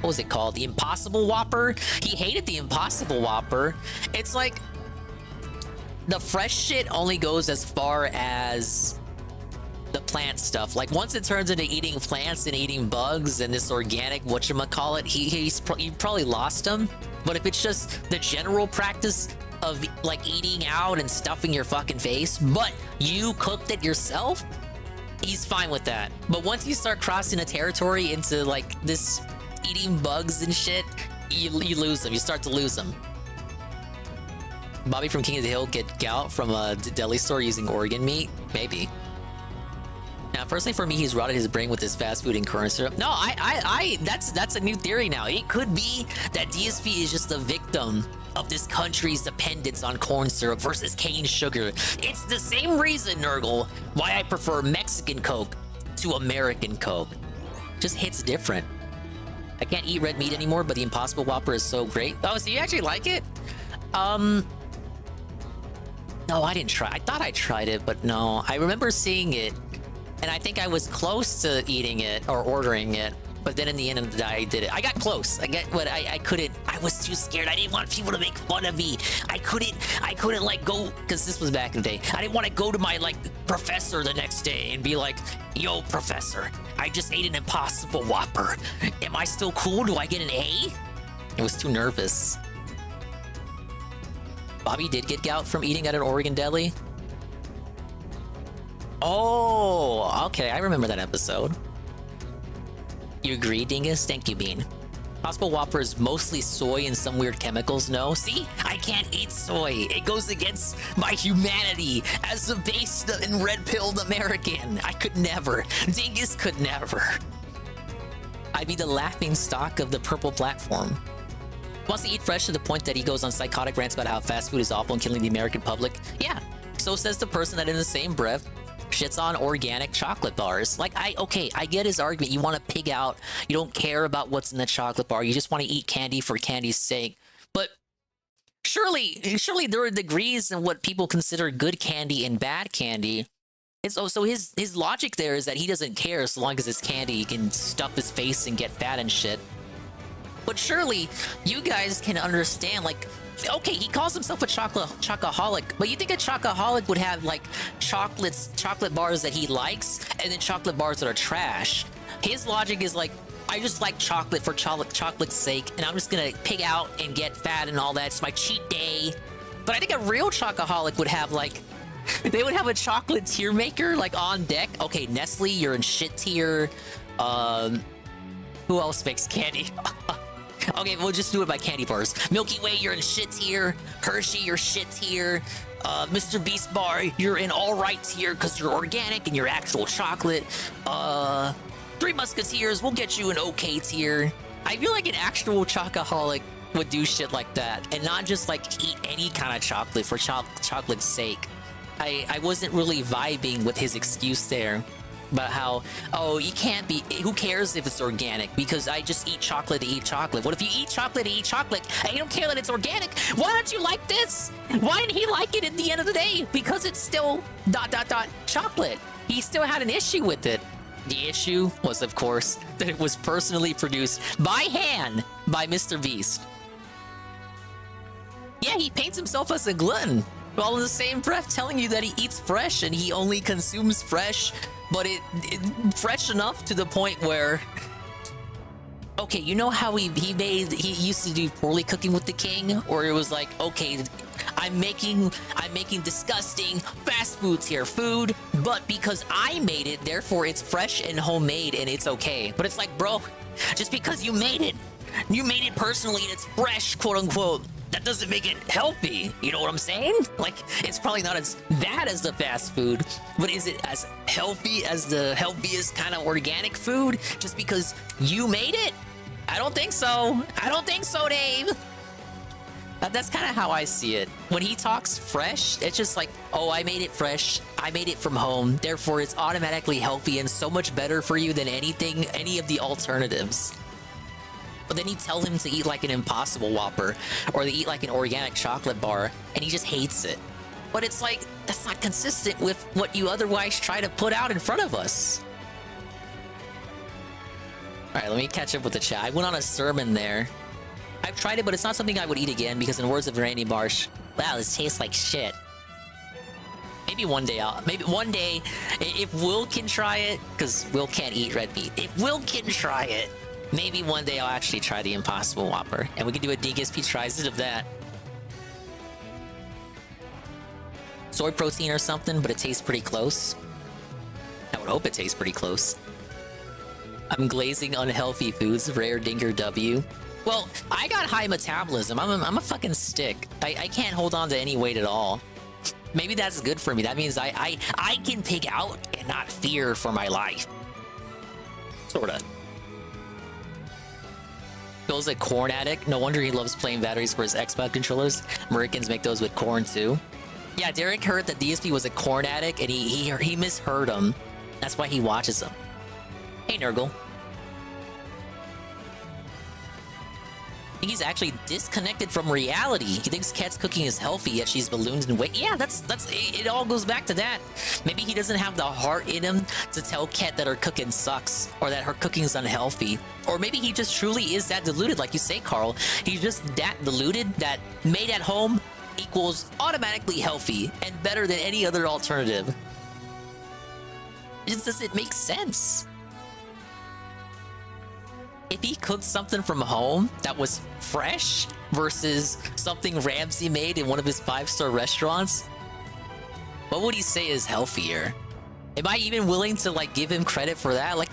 what was it called? The Impossible Whopper? He hated the Impossible Whopper. It's like the fresh shit only goes as far as the plant stuff. Like once it turns into eating plants and eating bugs and this organic whatchamacallit, you probably lost him. But if it's just the general practice of like eating out and stuffing your fucking face, but you cooked it yourself, he's fine with that. But once you start crossing a territory into like this eating bugs and shit, you lose them. You start to lose them. Bobby from King of the Hill get gout from a deli store using organ meat? Maybe. Now, personally, for me, he's rotted his brain with his fast food and corn syrup. No, that's a new theory now. It could be that DSP is just a victim of this country's dependence on corn syrup versus cane sugar. It's the same reason, Nurgle, why I prefer Mexican Coke to American Coke. Just hits different. I can't eat red meat anymore, but the Impossible Whopper is so great. Oh, so you actually like it? No, I didn't try. I thought I tried it, but no. I remember seeing it, and I think I was close to eating it or ordering it, but then in the end of the day, I did it. I got close. I couldn't. I was too scared. I didn't want people to make fun of me. I couldn't like go, because this was back in the day. I didn't want to go to my like professor the next day and be like, "Yo, professor, I just ate an Impossible Whopper. Am I still cool? Do I get an A?" I was too nervous. Bobby did get gout from eating at an Oregon deli. Oh, okay. I remember that episode. You agree, Dingus? Thank you, Bean. Impossible Whopper is mostly soy and some weird chemicals. No? See? I can't eat soy. It goes against my humanity as a based and red-pilled American. I could never. Dingus could never. I'd be the laughing stock of the purple platform. Wants to eat fresh to the point that he goes on psychotic rants about how fast food is awful and killing the American public. Yeah, so says the person that in the same breath shits on organic chocolate bars. Like, I get his argument. You want to pig out. You don't care about what's in the chocolate bar. You just want to eat candy for candy's sake. But surely there are degrees in what people consider good candy and bad candy. And so his logic there is that he doesn't care so long as it's candy. He can stuff his face and get fat and shit. But surely you guys can understand, like, okay, he calls himself a chocoholic, but you think a chocoholic would have like chocolate bars that he likes and then chocolate bars that are trash. His logic is like, I just like chocolate for chocolate's sake, and I'm just gonna pig out and get fat and all that. It's my cheat day. But I think a real chocoholic would have like, they would have a chocolate tier maker like on deck. Okay, Nestle, you're in shit tier. Who else makes candy? Okay, we'll just do it by candy bars. Milky Way, you're in shit tier. Hershey, you're shit tier. Mr. Beast Bar, you're in all right tier because you're organic and you're actual chocolate. Three Musketeers, we'll get you an okay tier. I feel like an actual chocoholic would do shit like that and not just like eat any kind of chocolate for chocolate's sake. I wasn't really vibing with his excuse there. about how, oh, you can't be, who cares if it's organic, because I just eat chocolate to eat chocolate. What if you eat chocolate to eat chocolate and you don't care that it's organic? Why don't you like this? Why didn't he like it at the end of the day? Because it's still ... chocolate. He still had an issue with it. The issue was, of course, that it was personally produced by hand by Mr. Beast. Yeah, he paints himself as a glutton, while in the same breath telling you that he eats fresh and he only consumes fresh, but it fresh enough to the point where, okay, you know how he used to do poorly cooking with the king, or it was like, okay, I'm making disgusting fast foods here, food, but because I made it, therefore it's fresh and homemade and it's okay. But it's like, bro, just because you made it personally and it's fresh, quote unquote, that doesn't make it healthy. You know what I'm saying? Like, it's probably not as bad as the fast food, but is it as healthy as the healthiest kind of organic food just because you made it? I don't think so. I don't think so, Dave. That's kind of how I see it. When he talks fresh, it's just like, oh, I made it fresh. I made it from home. Therefore, it's automatically healthy and so much better for you than any of the alternatives. But then you tell him to eat like an Impossible Whopper or to eat like an organic chocolate bar, and he just hates it. But it's like, that's not consistent with what you otherwise try to put out in front of us. All right, let me catch up with the chat. I went on a sermon there. I've tried it, but it's not something I would eat again because in the words of Randy Marsh, wow, this tastes like shit. Maybe one day if Will can try it, because Will can't eat red meat. If Will can try it, maybe one day I'll actually try the Impossible Whopper, and we can do a DingSP tries it of that. Soy protein or something, but it tastes pretty close. I would hope it tastes pretty close. I'm glazing unhealthy foods, rare Dinger W. Well, I got high metabolism. I'm a fucking stick. I can't hold on to any weight at all. Maybe that's good for me. That means I can pig out and not fear for my life. Sorta. Bill's a corn addict. No wonder he loves playing batteries for his Xbox controllers. Americans make those with corn too. Yeah, Derek heard that DSP was a corn addict and he misheard him. That's why he watches them. Hey, Nurgle. I think he's actually disconnected from reality. He thinks Ket's cooking is healthy, yet she's ballooned in weight. Yeah, it all goes back to that. Maybe he doesn't have the heart in him to tell Ket that her cooking sucks or that her cooking is unhealthy. Or maybe he just truly is that deluded, like you say, Carl. He's just that deluded that made at home equals automatically healthy and better than any other alternative. It just doesn't make sense. If he cooked something from home that was fresh versus something Ramsay made in one of his 5-star restaurants, what would he say is healthier? Am I even willing to like give him credit for that? Like,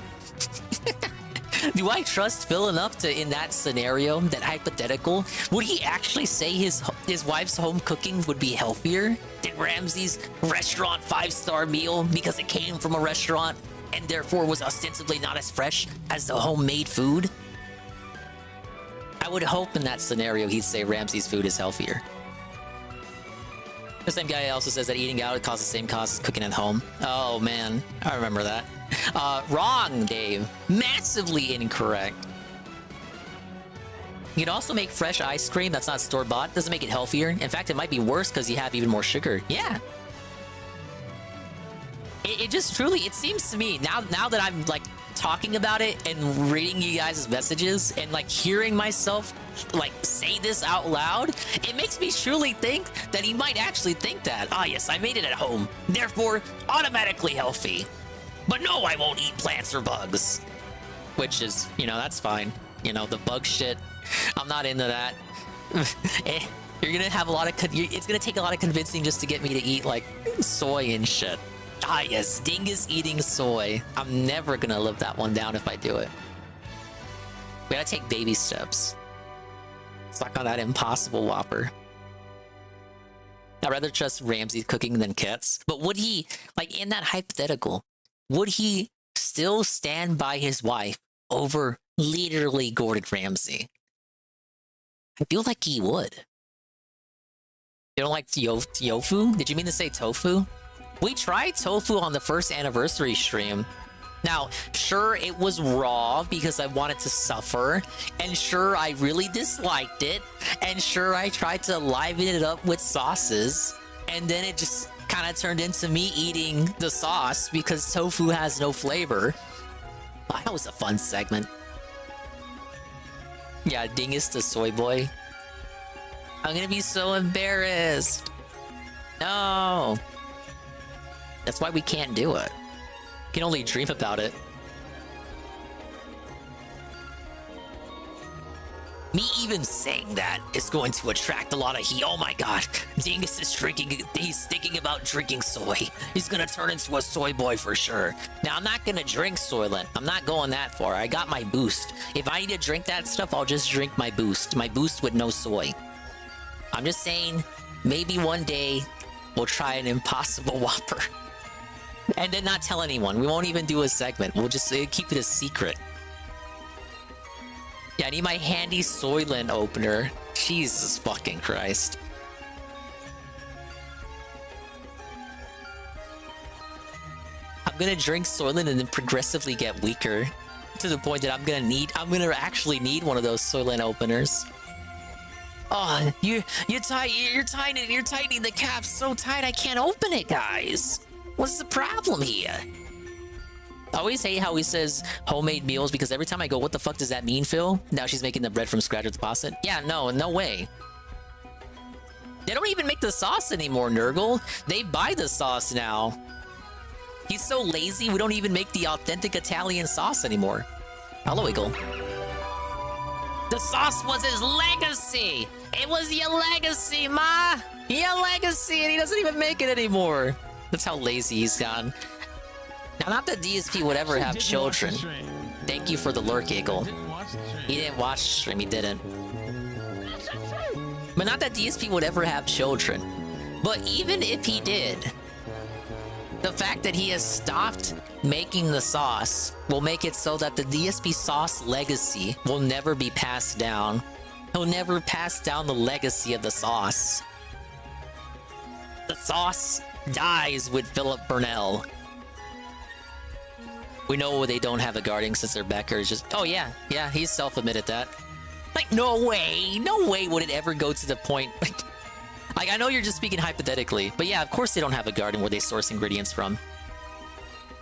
do I trust Phil enough to, in that scenario, that hypothetical, would he actually say his wife's home cooking would be healthier than Ramsay's restaurant 5-star meal because it came from a restaurant and therefore was ostensibly not as fresh as the homemade food? I would hope in that scenario he'd say Ramsay's food is healthier. The same guy also says that eating out costs the same cost as cooking at home. Oh man, I remember that. Wrong, Dave. Massively incorrect. You can also make fresh ice cream that's not store-bought. Doesn't make it healthier. In fact, it might be worse because you have even more sugar. Yeah. It just truly, it seems to me, now that I'm like talking about it and reading you guys' messages and like hearing myself like say this out loud, it makes me truly think that he might actually think that, ah yes, I made it at home, therefore automatically healthy. But no, I won't eat plants or bugs. Which is, you know, that's fine. You know, the bug shit, I'm not into that. You're gonna have a lot of, it's gonna take a lot of convincing just to get me to eat like soy and shit. Ah yes, Dingus eating soy. I'm never gonna live that one down if I do it. We gotta take baby steps. Suck on that Impossible Whopper. I'd rather trust Ramsay's cooking than Ket's. But would he, like in that hypothetical, would he still stand by his wife over literally Gordon Ramsay? I feel like he would. You don't like tofu? Did you mean to say tofu? We tried tofu on the first anniversary stream, Now, sure, it was raw because I wanted to suffer, and sure, I really disliked it, and sure, I tried to liven it up with sauces, and then it just kind of turned into me eating the sauce because tofu has no flavor. Oh, that was a fun segment. Yeah, Dingus the soy boy. I'm gonna be so embarrassed. No. That's why we can't do it. We can only dream about it. Me even saying that is going to attract a lot of heat. Oh my god, Dingus is drinking, he's thinking about drinking soy. He's gonna turn into a soy boy for sure. Now, I'm not gonna drink Soylent. I'm not going that far. I got my boost. If I need to drink that stuff, I'll just drink my boost. My boost with no soy. I'm just saying, maybe one day we'll try an Impossible Whopper. And then not tell anyone. We won't even do a segment. We'll just keep it a secret. Yeah, I need my handy Soylent opener. Jesus fucking Christ. I'm gonna drink Soylent and then progressively get weaker to the point that I'm gonna actually need one of those Soylent openers. Oh, you're tightening the cap so tight I can't open it, guys. What's the problem here? I always hate how he says homemade meals because every time I go, what the fuck does that mean, Phil? Now she's making the bread from scratch with the pasta? Yeah, no way. They don't even make the sauce anymore, Nurgle. They buy the sauce now. He's so lazy, we don't even make the authentic Italian sauce anymore. Hello, Eagle. The sauce was his legacy. It was your legacy, ma. Your legacy, and he doesn't even make it anymore. That's how lazy he's gone. Now, not that DSP would ever have children. Thank you for the lurk, Eagle. He didn't watch the stream, he didn't. But not that DSP would ever have children. But even if he did, the fact that he has stopped making the sauce will make it so that the DSP sauce legacy will never be passed down. He'll never pass down the legacy of the sauce. The sauce dies with Philip Burnell. We know they don't have a guarding since their Becker is just... Oh, yeah, he's self-admitted that. Like, no way would it ever go to the point... Like, I know you're just speaking hypothetically, but yeah, of course they don't have a garden where they source ingredients from.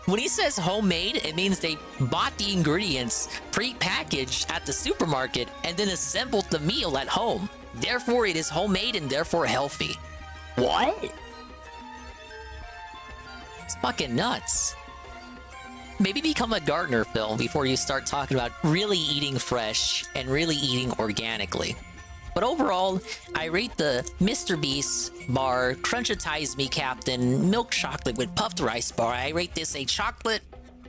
When he says homemade, it means they bought the ingredients pre-packaged at the supermarket and then assembled the meal at home. Therefore, it is homemade and therefore healthy. What? It's fucking nuts. Maybe become a gardener, Phil, before you start talking about really eating fresh and really eating organically. But overall, I rate the Mr. Beast bar, Crunchitize Me Captain, milk chocolate with puffed rice bar. I rate this a chocolate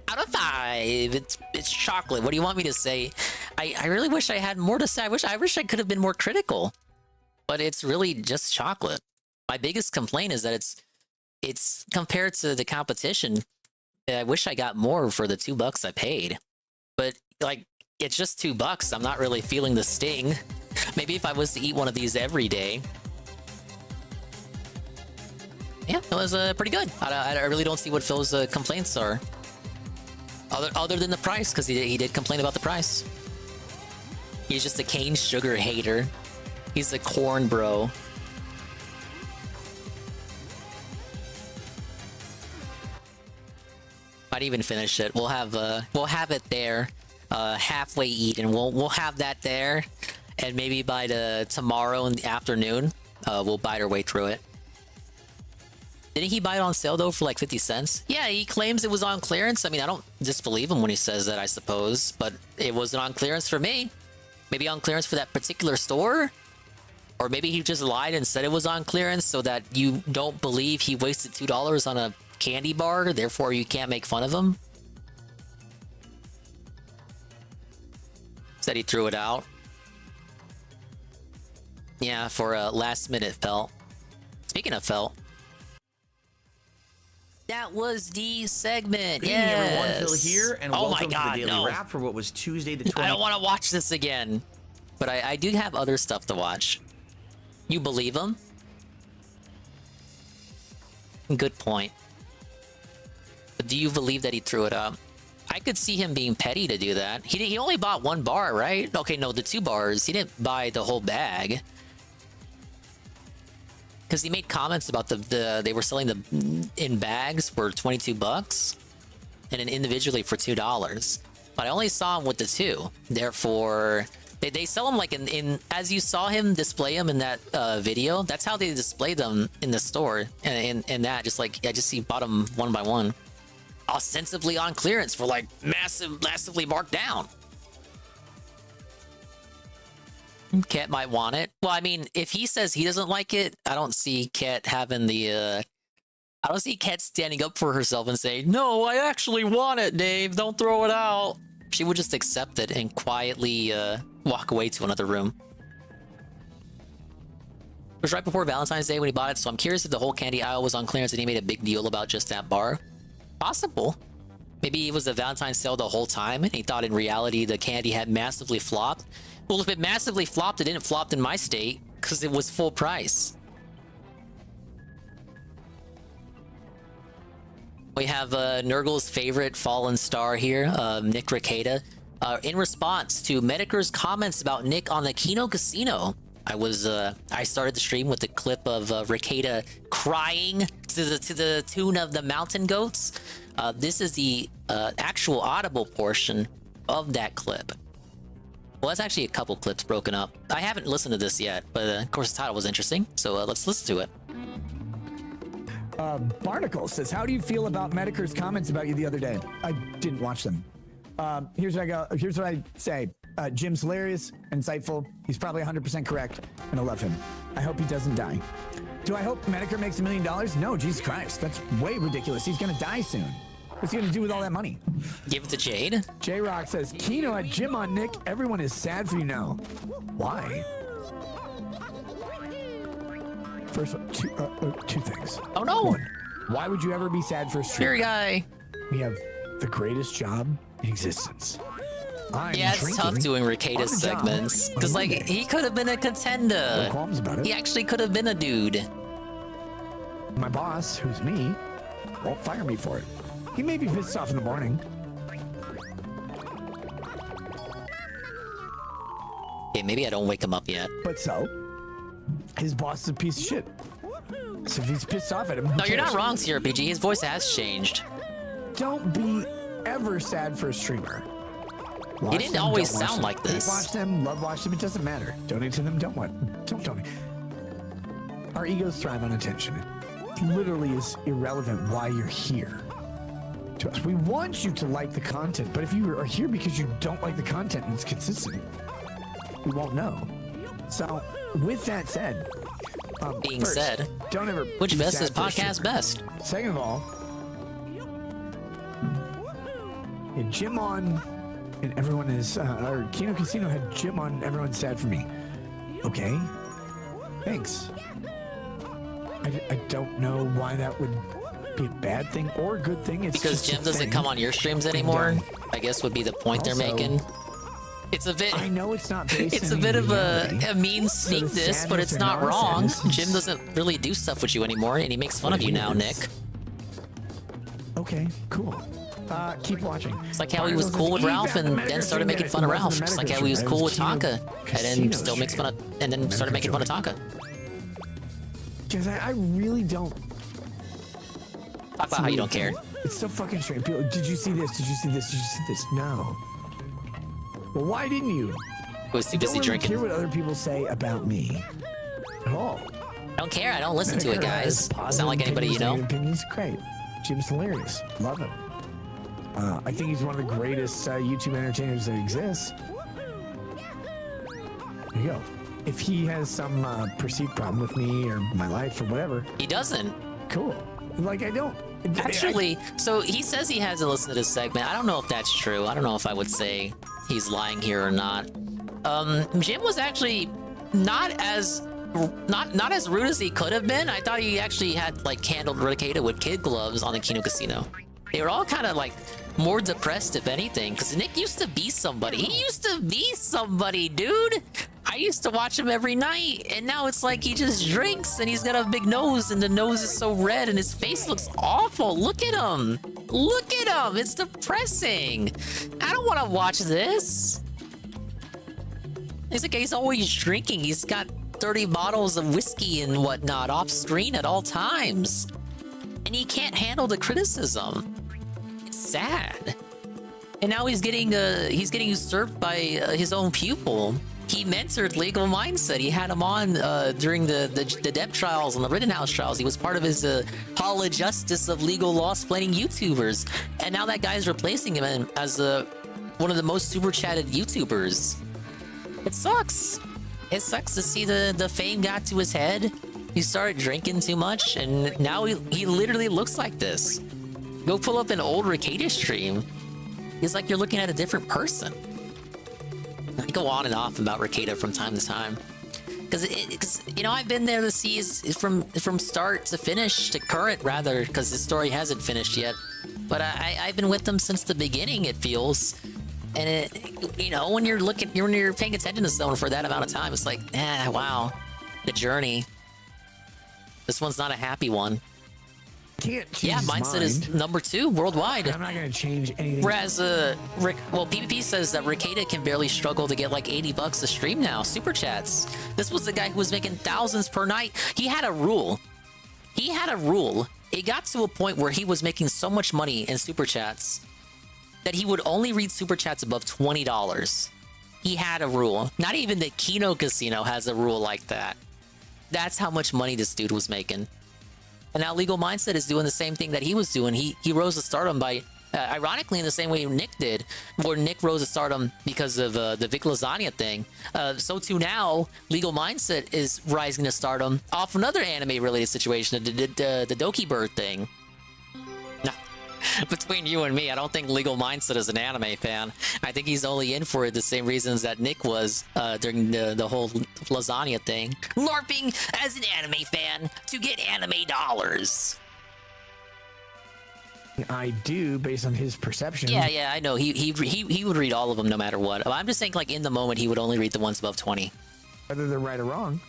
out of 5. It's chocolate. What do you want me to say? I really wish I had more to say. I wish I could have been more critical. But it's really just chocolate. My biggest complaint is that it's compared to the competition. I wish I got more for the $2 I paid. But like, it's just $2. I'm not really feeling the sting. Maybe if I was to eat one of these every day. Yeah, it was pretty good. I really don't see what Phil's complaints are. Other than the price, because he did complain about the price. He's just a cane sugar hater. He's a corn bro. Might even finish it. We'll have it there, halfway eaten. We'll have that there, and maybe by tomorrow in the afternoon, we'll bite our way through it. Didn't he buy it on sale though for like 50 cents? Yeah, he claims it was on clearance. I mean, I don't disbelieve him when he says that, I suppose, but it wasn't on clearance for me. Maybe on clearance for that particular store? Or maybe he just lied and said it was on clearance so that you don't believe he wasted $2 on a candy bar, therefore you can't make fun of him. Said he threw it out. Yeah, for a last minute felt. Speaking of felt, that was the segment. Good evening, everyone. Phil here, and welcome to the Daily Wrap for what was Tuesday the 20th. I don't want to watch this again, but I do have other stuff to watch. You believe him? Good point. But do you believe that he threw it up? I could see him being petty to do that. He only bought 1 bar, right? Okay, no, the 2 bars. He didn't buy the whole bag. Because he made comments about they were selling them in bags for $22 and then individually for $2. But I only saw him with the 2. Therefore, they sell them like in as you saw him display them in that video. That's how they display them in the store. And that just like I just see bought them 1 by 1. Ostensibly on clearance for like massively marked down. Ket might want it. Well, I mean, if he says he doesn't like it, I don't see Ket having the I don't see Ket standing up for herself and saying, "No, I actually want it, Dave. Don't throw it out." She would just accept it and quietly walk away to another room. It was right before Valentine's Day when he bought it, so I'm curious if the whole candy aisle was on clearance and he made a big deal about just that bar. Possible. Maybe it was a Valentine's sale the whole time, and he thought in reality the candy had massively flopped. Well, if it massively flopped, it didn't flop in my state, because it was full price. We have Nurgle's favorite fallen star here, Nick Ricada. In response to Mediker's comments about Nick on the Kino Casino, I started the stream with a clip of Ricada crying to the tune of the Mountain Goats. This is the actual audible portion of that clip. Well, that's actually a couple clips broken up. I haven't listened to this yet, but of course the title was interesting, so let's listen to it. Barnacle says, how do you feel about Mediker's comments about you the other day? I didn't watch them. Here's what I say. Jim's hilarious, insightful. He's probably 100% correct, and I love him. I hope he doesn't die. Do I hope Mediker makes $1 million? No, Jesus Christ. That's way ridiculous. He's gonna die soon. What's he gonna do with all that money? Give it to Jade. J-Rock says, Kino had Jim on Nick. Everyone is sad for you now. Why? First, two things. Oh no! One, why would you ever be sad for a streamer? Fear guy. We have the greatest job in existence. Yeah, it's tough doing Ricada's segments. Because, like, he could have been a contender. No qualms about it. He actually could have been a dude. My boss, who's me, won't fire me for it. He may be pissed off in the morning. Okay, maybe I don't wake him up yet. But so, his boss is a piece of shit. So if he's pissed off at him, no, you're not wrong, CRPG. His voice has changed. Don't be ever sad for a streamer. He didn't always sound like this. Watch them, love them, it doesn't matter. Donate to them, don't donate. Our egos thrive on attention. It literally is irrelevant why you're here to us. We want you to like the content, but if you are here because you don't like the content and it's consistent, we won't know. So, with that said, first, said, don't ever which be best sad is for a podcast streamer. best? Second of all, Jim on, and everyone is, or Kino Casino had Jim on, everyone's sad for me. Okay, thanks. I don't know why that would be a bad thing or a good thing. It's because just Jim a doesn't thing. come on your streams anymore, I guess would be the point they're making. It's a bit. I know it's not based It's a on bit of reality. a mean So the sneakness, but it's sadness or not wrong. non-sadness Jim doesn't really do stuff with you anymore, and he makes fun of you now, Nick. Okay, cool. Keep watching. It's like how he was cool with Ralph and then started making fun of Ralph. Just like how he was cool with Tonka and then still makes fun of, and then started making fun of Tonka. Because I really don't. Talk about how you don't care. It's so fucking strange. People, did you see this? Did you see this? Did you see this? No. Well, why didn't you? I was too busy drinking. I don't care what other people say about me at all. I don't care. I don't listen to it, guys. It's not like anybody you know. Opinions, great. Jim's hilarious. Love him. I think he's one of the greatest YouTube entertainers that exists. There you go. If he has some perceived problem with me or my life or whatever, he doesn't. Cool. Like I don't. Actually, so he says he hasn't listened to this segment. I don't know if that's true. I don't know if I would say he's lying here or not. Jim was actually not as rude as he could have been. I thought he actually had like handled Ricada with kid gloves on the Kino Casino. They were all kind of like more depressed, if anything, because Nick used to be somebody. He used to be somebody, dude. I used to watch him every night, and now it's like he just drinks and he's got a big nose, and the nose is so red and his face looks awful. Look at him. Look at him. It's depressing. I don't want to watch this. He's always drinking. He's got 30 bottles of whiskey and whatnot off screen at all times. And he can't handle the criticism. It's sad. And now he's getting usurped by his own pupil. He mentored Legal Mindset. He had him on during the Depp trials and the Rittenhouse trials. He was part of his Hall of Justice of legal law splaining YouTubers. And now that guy's replacing him as one of the most super chatted YouTubers. It sucks. It sucks to see the fame got to his head. He started drinking too much, and now he literally looks like this. Go pull up an old Ricada stream. It's like you're looking at a different person. I go on and off about Ricada from time to time. Because you know, I've been there to see from start to finish, to current rather, because the story hasn't finished yet. But I've been with them since the beginning, it feels. And you know, when you're paying attention to someone for that amount of time, it's like, wow, the journey. This one's not a happy one. Can't change his Mindset mind. is number 2 worldwide. I'm not gonna change anything. Whereas PvP says that Ricada can barely struggle to get like $80 a stream now. Super chats. This was the guy who was making thousands per night. He had a rule. It got to a point where he was making so much money in super chats that he would only read super chats above $20. He had a rule. Not even the Kino Casino has a rule like that. That's how much money this dude was making. And now Legal Mindset is doing the same thing that he was doing. He rose to stardom by, ironically, in the same way Nick did, where Nick rose to stardom because of the Vic Lasagna thing. So too now, Legal Mindset is rising to stardom off another anime-related situation, the Doki Bird thing. Between you and me, I don't think Legal Mindset is an anime fan. I think he's only in for it the same reasons that Nick was during the whole lasagna thing. LARPing as an anime fan to get anime dollars. I do, based on his perception. Yeah, I know. He would read all of them no matter what. I'm just saying, like, in the moment, he would only read the ones above 20. Whether they're right or wrong.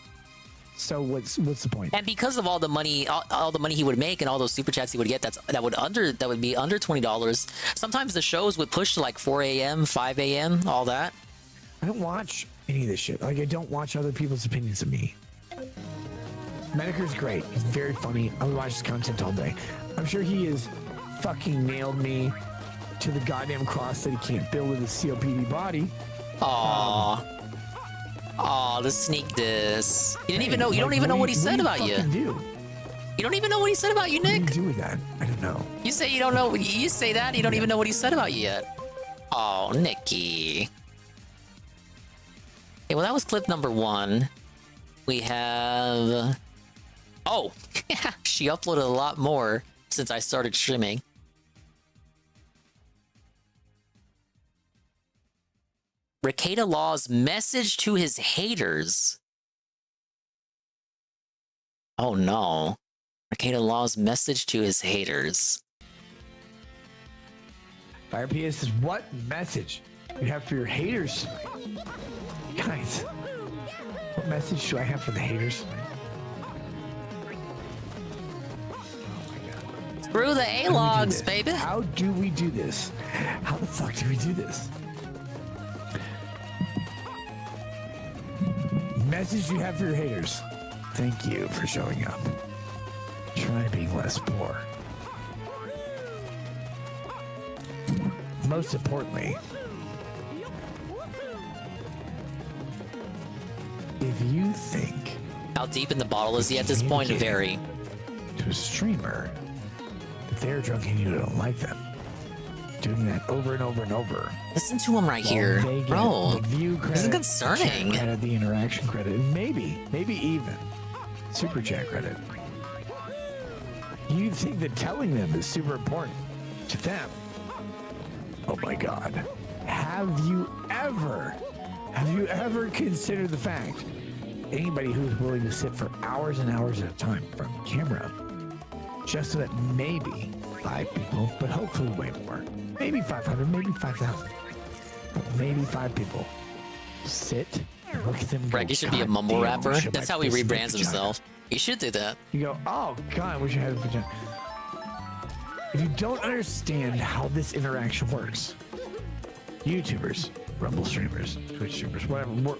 So what's the point? And because of all the money, all the money he would make, and all those super chats he would get, that would be under $20. Sometimes the shows would push to like 4 a.m., 5 a.m., all that. I don't watch any of this shit. Like, I don't watch other people's opinions of me. Mediker's great. He's very funny. I would watch his content all day. I'm sure he has fucking nailed me to the goddamn cross that he can't build with his COPD body. Aww. Oh, the sneak diss. You didn't even know. You don't even know what he said about you. You don't even know what he said about you, Nick. What do you do with that? I don't know. You say you don't know. You say that. You don't even know what he said about you yet. Oh, Nikki. Okay, well, that was clip number 1. We have. Oh, she uploaded a lot more since I started streaming. Ricada Law's message to his haters. Oh no. Ricada Law's message to his haters. Fire PS says, what message you have for your haters? Guys, what message do I have for the haters? Screw the A-logs, baby. How do we do this? How the fuck do we do this? Message you have for your haters. Thank you for showing up. Try being less poor. Most importantly, if you think... How deep in the bottle is he at this point? Very. To a streamer that they're drunk and you don't like them. Doing that over and over and over. Listen to him right here. Bro, view credit, this is concerning. Chat credit, the interaction credit, and maybe even super chat credit. You think that telling them is super important to them. Oh my God. Have you ever considered the fact anybody who's willing to sit for hours and hours at a time in front of the camera just so that maybe 5 people, but hopefully way more, maybe 500, maybe 5,000, but maybe 5 people sit Look at them go, Greg, you should be a "God mumble damn, I rapper. wish I That's had how he this big rebrands vagina." himself. You should do that. You go, oh God, I wish I had a vagina. If you don't understand how this interaction works, YouTubers, Rumble streamers, Twitch streamers, whatever,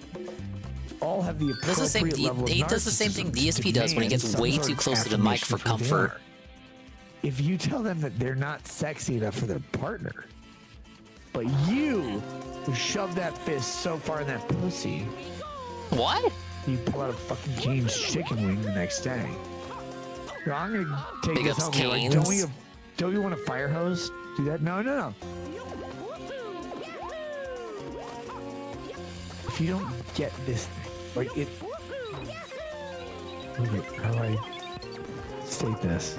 all have the Does the same, appropriate level of he does the same thing narcissism DSP does when he demand gets some way sort too of close to the mic for affirmation who they comfort. are. If you tell them that they're not sexy enough for their partner, but you shove that fist so far in that pussy, what? You pull out a fucking Cane's chicken wing the next day. Yo, I'm gonna take Big this ups home. You're like, Cane's. don't you want a fire hose? Do that? No. If you don't get this thing, like it. Okay, how do I state this?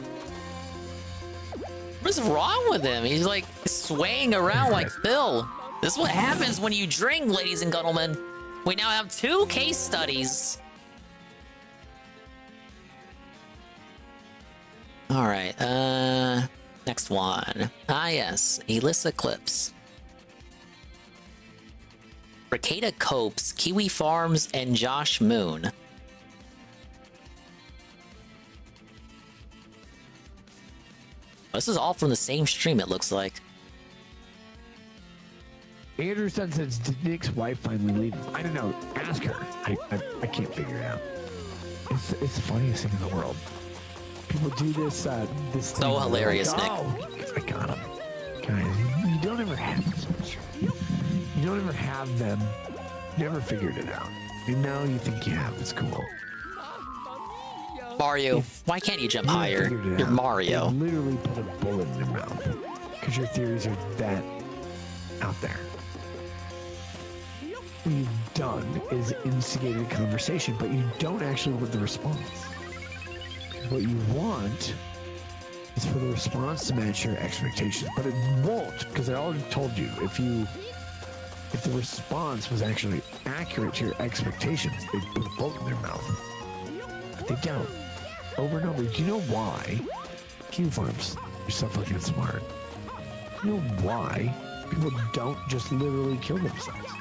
What's wrong with him? He's like swaying around like Phil. This is what happens when you drink, ladies and gentlemen. We now have 2 case studies. All right, next one. Ah, yes, Elissa Clips. Ricada Copes, Kiwi Farms, and Josh Moon. This is all from the same stream, it looks like. Andrew says, did Nick's wife finally leave him? I don't know. Ask her. I can't figure it out. It's the funniest thing in the world. People do this this thing. So hilarious, like, Nick. Oh, I got him. Guys, you don't ever have this. You don't ever have them. You never figured it out. And now you think you have. It's cool. Mario, why can't you jump higher? You're Mario. They literally put a bullet in their mouth because your theories are that out there. What you've done is instigated a conversation, but you don't actually want the response. What you want is for the response to match your expectations, but it won't, because I already told you, if the response was actually accurate to your expectations, they'd put a bullet in their mouth. But they don't. Over and over. Do you know why? Q farms, you're so fucking smart. You know why people don't just literally kill themselves?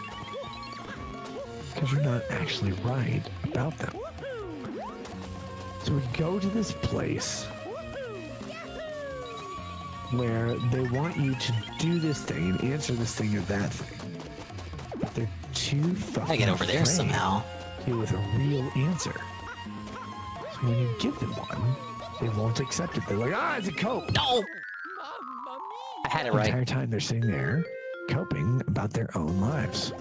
Because you're not actually right about them. So we go to this place where they want you to do this thing and answer this thing or that thing. But they're too fucking I get over there afraid somehow. to give a real answer. So when you give them one, they won't accept it. They're like, it's a cope. No! I had it right. The entire time they're sitting there coping about their own lives.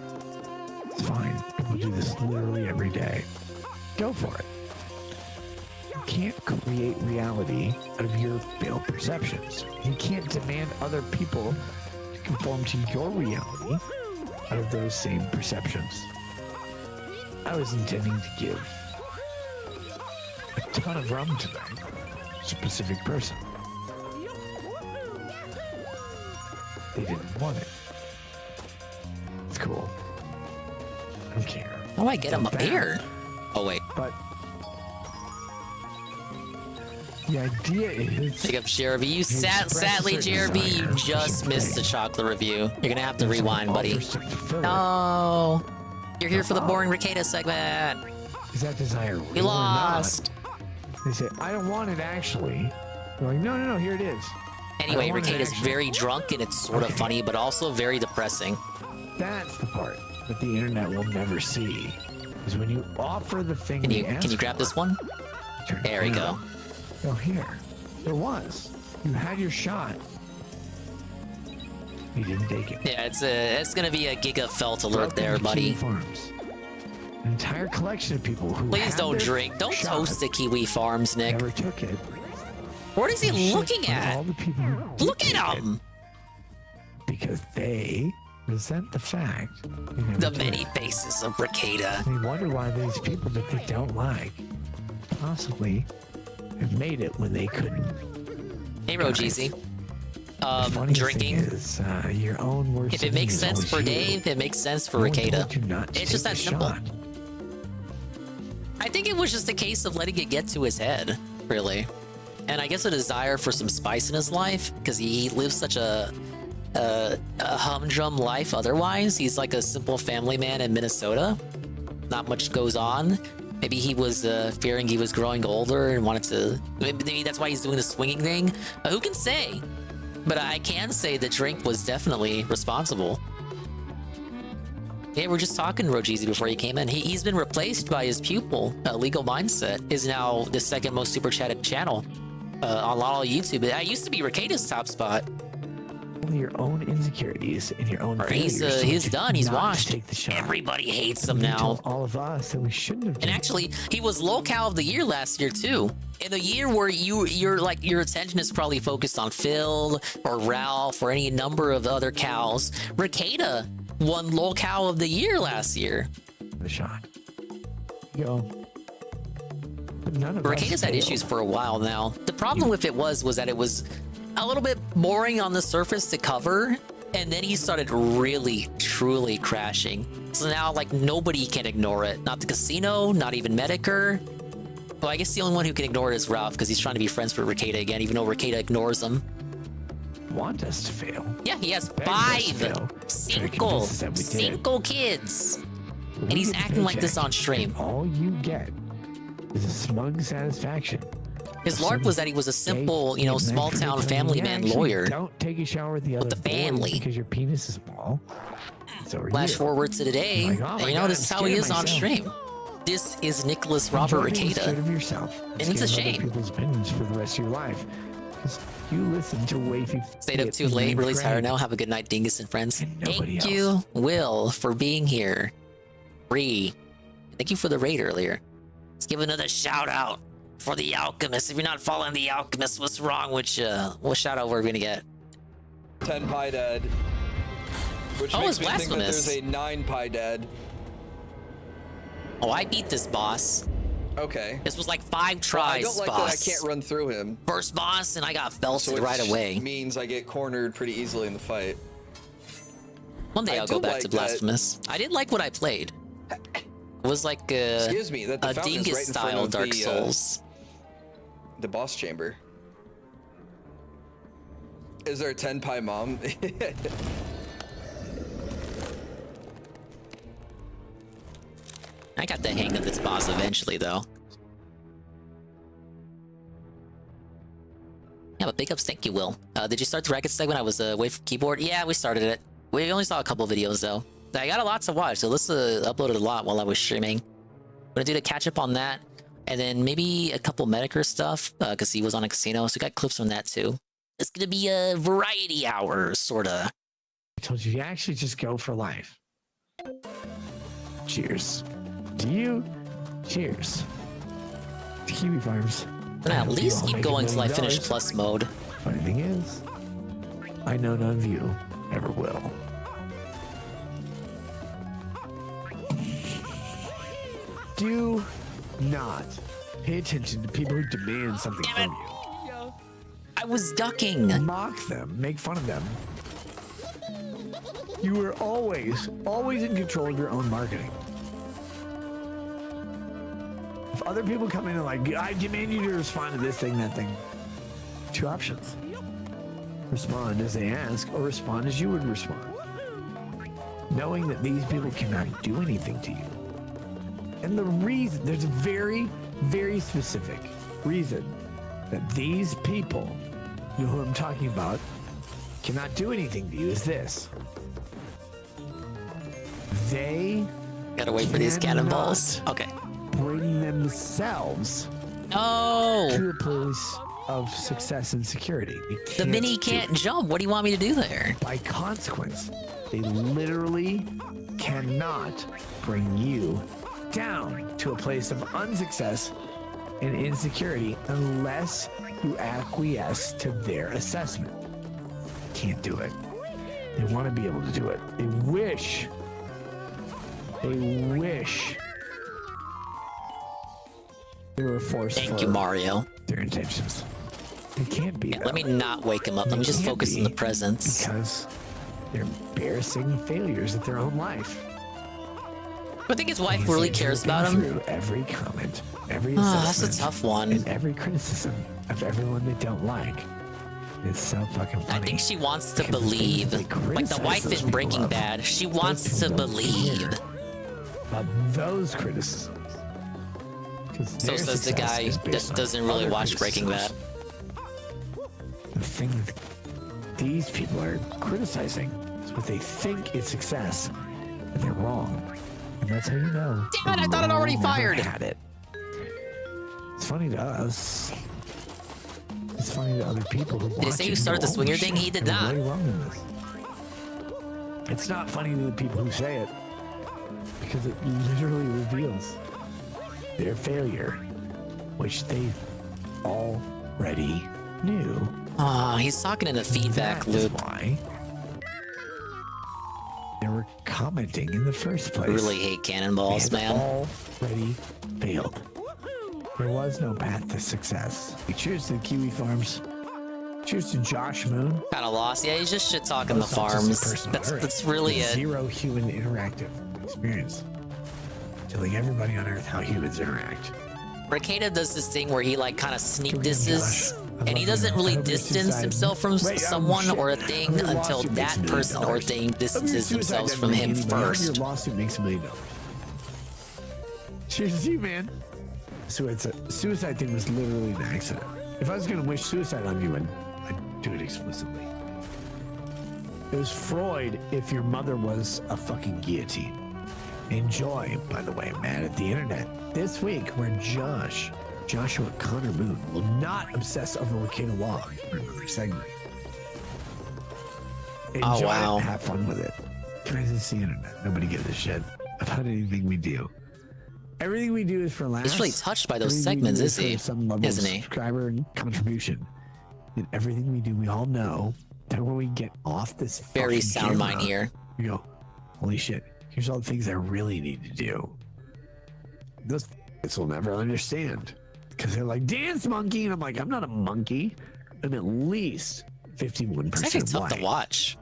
It's fine. People do this literally every day. Go for it. You can't create reality out of your failed perceptions. You can't demand other people to conform to your reality out of those same perceptions. I was intending to give a ton of rum tonight to a specific person. They didn't want it. It's cool. I don't care. How do I get him up here? Oh, wait. But the idea is... Pick up Jeremy. You sadly, Jeremy, you just missed the chocolate review. You're gonna have to rewind, buddy. No. You're here for the boring Ricada segment. Is that desire real You lost. or not? They say, I don't want it actually. They're like, no, here it is. Anyway, Ricada's very drunk and it's sort of funny, but also very depressing. That's the part that the internet will never see. Is when you offer the thing Can you they ask grab this one? There we go. Oh, here. There was. You had your shot. You didn't take it. Yeah, it's gonna be a Giga Felt alert there, buddy. Farms. An entire collection of people who Please had don't their drink. Don't shot, toast the Kiwi Farms, Nick. Never took it. What is he And shit looking on at? all the people who did Look at take him! it because they resent the fact they never The did many it. faces of Ricada. They wonder why these people that they don't like possibly have made it when they couldn't. Hey, Odysee. The funniest Drinking. thing is, your own worst If it enemy makes is sense always for you. Dave, it makes sense for No one Ricada. told you not to It's just take that the simple. shot. I think it was just a case of letting it get to his head, really. And I guess a desire for some spice in his life, because he lives such a humdrum life otherwise. He's like a simple family man in Minnesota. not much goes on. Maybe he was fearing he was growing older and wanted to. Maybe that's why he's doing the swinging thing. Who can say? But I can say the drink was definitely responsible. Yeah, we're just talking Rogeezy before he came in. He's been replaced by his pupil. Legal Mindset is now the second most super chatted channel on all YouTube. I used to be Recado's top spot. Your own insecurities and your own failures. He's done. He's washed. Everybody hates him now. All of us that we shouldn't have. And actually, he was locale of the year last year too. In a year where your attention is probably focused on Phil or Ralph or any number of other cows, Ricada won locale of the year last year. The shot. Go. Ricada's had issues for a while now. The problem with it was that it was a little bit boring on the surface to cover, and then he started really, truly crashing. So now, like, nobody can ignore it. Not the casino, not even Medicare. Well, I guess the only one who can ignore it is Ralph, because he's trying to be friends with Ricada again, even though Ricada ignores him. Want us to fail? Yeah, he has 5 single kids. And he's acting like this on stream. All you get is a smug satisfaction. His LARP was that he was a simple, small town family man lawyer. Don't take a shower with the other family because your penis is small. Flash forward to today, this is how he is on stream. This is Nicholas Robert Ricada, and it's a shame. People's opinions for the rest of your life. You listen to way too. Stayed up too late, really tired now. Have a good night, Dingus and friends. Thank you, Will, for being here. Thank you for the raid earlier. Let's give another shout out for the Alchemist. If you're not following the Alchemist, what's wrong with you? What shout out we're gonna get? 10 Pi Dad. Which it's makes me think that blasphemous. there's a 9 Pi Dad. Oh, I beat this boss. Okay. This was like 5 tries, I don't like boss. that I can't run through him. First boss, and I got belted right away. Means I get cornered pretty easily in the fight. One day I'll go back to Blasphemous. I didn't like what I played. It was like a Dingus style Dark Souls. The boss chamber. Is there a 10 Pi mom? I got the hang of this boss eventually, though. Yeah, but big ups, thank you, Will. Did you start the racket segment? I was away from keyboard. Yeah, we started it. We only saw a couple videos, though. I got a lot to watch, so let's uploaded a lot while I was streaming. I'm gonna do the catch up on that, and then maybe a couple Medicare stuff, because he was on a casino, so we got clips from that, too. It's gonna be a variety hour, sorta. I told you actually just go for life. Cheers. To you, cheers. To Kiwi Farms. But at least keep going till I finish plus mode. Funny thing is, I know none of you ever will. Do not pay attention to people who demand something from you. I was ducking. Mock them, make fun of them. You are always in control of your own marketing. If other people come in and like, I demand you to respond to this thing, that thing. 2 options. Respond as they ask, or respond as you would respond. Knowing that these people cannot do anything to you. And the reason, there's a very, very specific reason that these people, who I'm talking about, cannot do anything to you is this. They gotta wait for these cannonballs. Okay. Bring themselves to a place of success and security. The mini can't jump. What do you want me to do there? By consequence, they literally cannot bring you down to a place of unsuccess and insecurity unless you acquiesce to their assessment. Can't do it. They want to be able to do it. They wish they were forced. Thank you, Mario. Their intentions. They can't be. Let me not wake him up. Let me just focus on the presence. Because they're embarrassing failures at their own life. I think his wife really cares about him. Through every comment, every that's assessment, a tough one. And every criticism of everyone they don't like. It's so fucking funny. I think she wants to believe. Like the wife in Breaking Bad. She wants to believe. about those criticisms. So says the guy that doesn't really watch Breaking Bad. The thing that these people are criticizing is what they think is success, and they're wrong. And that's how you know. Damn it, I thought it already fired. Had it. It's funny to us. It's funny to other people who watch. Did he say you started the swinger thing? He did not. Way wrong in this. It's not funny to the people who say it because it literally reveals their failure, which they already knew. Ah, he's talking in a feedback loop. Why they were commenting in the first place. Really hate cannonballs, They had man. already failed. There was no path to success. Cheers to the Kiwi Farms. Cheers to Josh Moon. Kind of lost. Yeah, he's just shit talking the farms. That's really it. Zero human interactive experience. Telling everybody on Earth how humans interact. Ricada does this thing where he like kind of sneak disses, and he doesn't really distance himself from someone or a thing until that person or thing distances themselves from him first. Your lawsuit makes $1 million. Cheers to you, man. Suicide thing was literally an accident. If I was gonna wish suicide on you, I'd do it explicitly. It was Freud if your mother was a fucking guillotine. Enjoy, by the way, Mad at the Internet. This week, where Joshua Connor Moon will not obsess over Ricada Law for another segment. Enjoy it and have fun with it. Guys, it's the Internet. Nobody gives a shit about anything we do. Everything we do is for laughs. He's really touched by those segments, is he? Some level Isn't of he? subscriber and contribution. And everything we do, we all know that when we get off this Very fucking sound camera, mind here. we go, holy shit, here's all the things I really need to do. Those f***s will never understand. Because they're like, dance monkey. And I'm like, I'm not a monkey. I'm at least 51% It's actually tough white. to watch.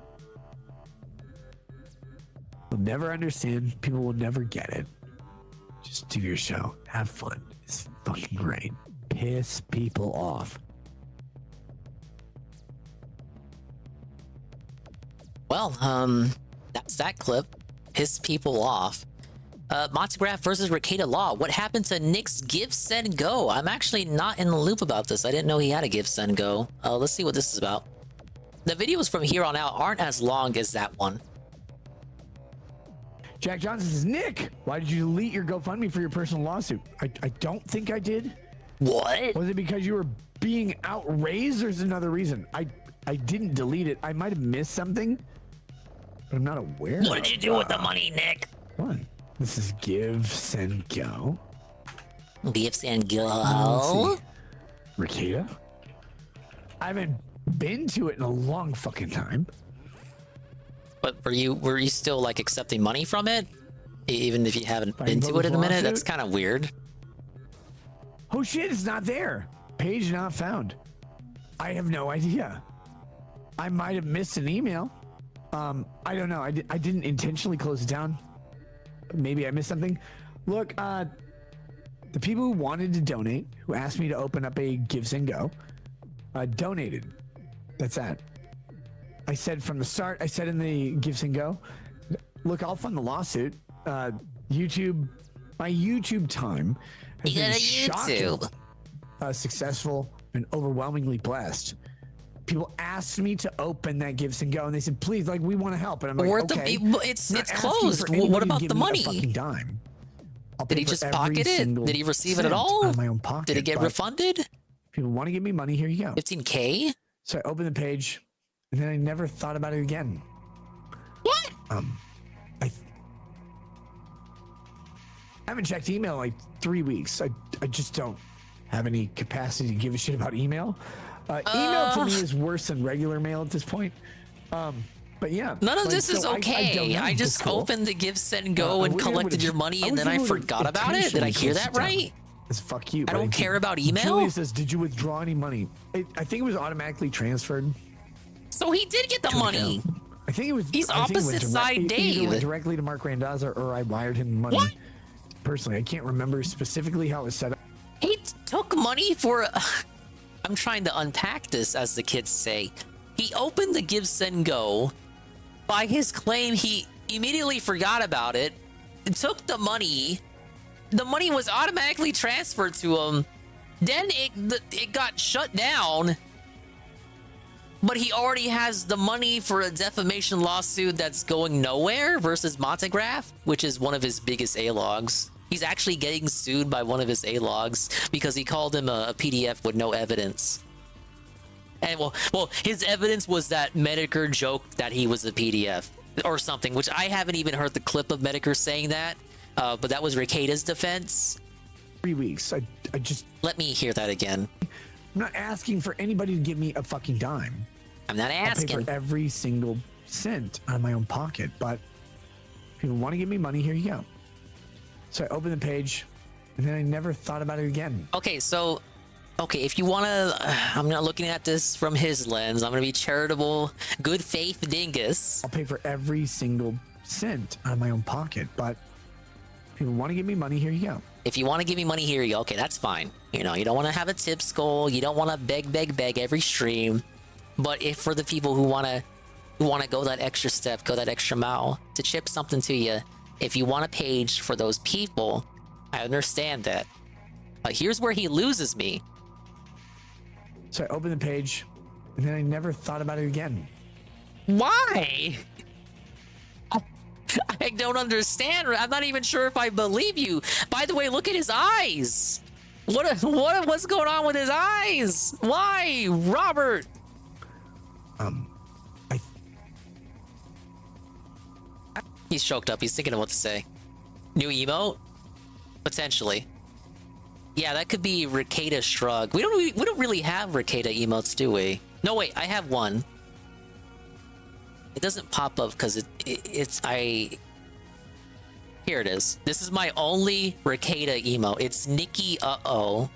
They'll never understand. People will never get it. Just do your show. Have fun. It's fucking great. Piss people off. Well, that's that clip. Piss people off. Montegraph versus Ricada Law. What happened to Nick's Give, Send, Go? I'm actually not in the loop about this. I didn't know he had a Give, Send, Go. Let's see what this is about. The videos from here on out aren't as long as that one. Jack Johnson says, Nick, why did you delete your GoFundMe for your personal lawsuit? I don't think I did. What? Was it because you were being outraised or is it another reason? I didn't delete it. I might have missed something, but I'm not aware. What did you do with the money, Nick? What? This is Give, Send, Go. Give, Send, Go. Ricada? I haven't been to it in a long fucking time. But were you still like accepting money from it, even if you haven't been to it in a minute? lawsuit? That's kind of weird. Oh shit, it's not there. Page not found. I have no idea. I might have missed an email. I don't know. I didn't intentionally close it down. Maybe I missed something. Look, the people who wanted to donate, who asked me to open up a Give, Send, Go, donated. That's that. I said from the start, I said in the Give, Send, Go, look, I'll fund the lawsuit. My YouTube time has been shocking, successful, and overwhelmingly blessed. People asked me to open that Give, Send, Go, and they said, "Please, like, we want to help." And I'm like, "Okay, it's closed. What about the money? Fucking dime. Did he just pocket it? Did he receive it at all? Out of my own pocket, Did it get refunded? People want to give me money. Here you go. 15K. So I opened the page, and then I never thought about it again. What? I haven't checked email in like 3 weeks. I just don't have any capacity to give a shit about email. Email to me is worse than regular mail at this point. But yeah. None of this is okay. I just opened the Give, Send, Go and collected your money, and then I forgot about it. Did I hear that right? It's fuck you. I don't care about email. Julia says, "Did you withdraw any money?" I think it was automatically transferred. So he did get the money. I think it was. He's opposite side Dave. Either went directly to Mark Randazza, or I wired him money. What? Personally, I can't remember specifically how it was set up. He took money for. I'm trying to unpack this, as the kids say. He opened the Give, Send, Go. By his claim, he immediately forgot about it, took the money. The money was automatically transferred to him. Then it got shut down. But he already has the money for a defamation lawsuit that's going nowhere versus Montegraph, which is one of his biggest A-logs. He's actually getting sued by one of his A-logs because he called him a PDF with no evidence. And well, his evidence was that Medicare joked that he was a PDF or something, which I haven't even heard the clip of Medicare saying that. But that was Rekeda's defense. 3 weeks. I just... Let me hear that again. I'm not asking for anybody to give me a fucking dime. I'm not asking. I'll pay for every single cent out of my own pocket, but if you want to give me money, here you go. So I opened the page, and then I never thought about it again. Okay, so... Okay, if you want to... I'm not looking at this from his lens. I'm going to be charitable, good faith dingus. I'll pay for every single cent out of my own pocket, but if you want to give me money, here you go. If you want to give me money, here you go. Okay, that's fine. You know, you don't want to have a tip skull. You don't want to beg every stream. But if for the people who want to go that extra step, go that extra mile to chip something to you, if you want a page for those people, I understand that. But here's where he loses me. So I opened the page, and then I never thought about it again. Why? I don't understand. I'm not even sure if I believe you. By the way, look at his eyes. What's going on with his eyes? Why, Robert? He's choked up. He's thinking of what to say. New emote? Potentially. Yeah, that could be Rekeda Shrug. We don't really have Rekeda emotes, do we? No, wait, I have one. It doesn't pop up because here it is. This is my only Rekeda emote. It's Nikki Uh-oh.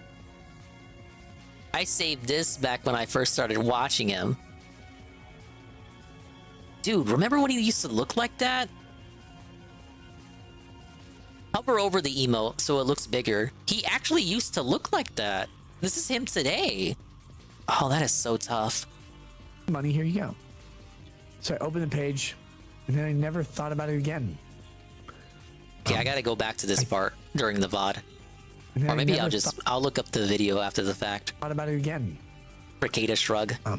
I saved this back when I first started watching him. Dude, remember when he used to look like that? Hover over the emote so it looks bigger. He actually used to look like that. This is him today. Oh, that is so tough. Money, here you go. So I opened the page, and then I never thought about it again. Okay, I gotta go back to this part during the VOD. Or maybe I'll look up the video after the fact. Thought about it again. Rekeda Shrug. I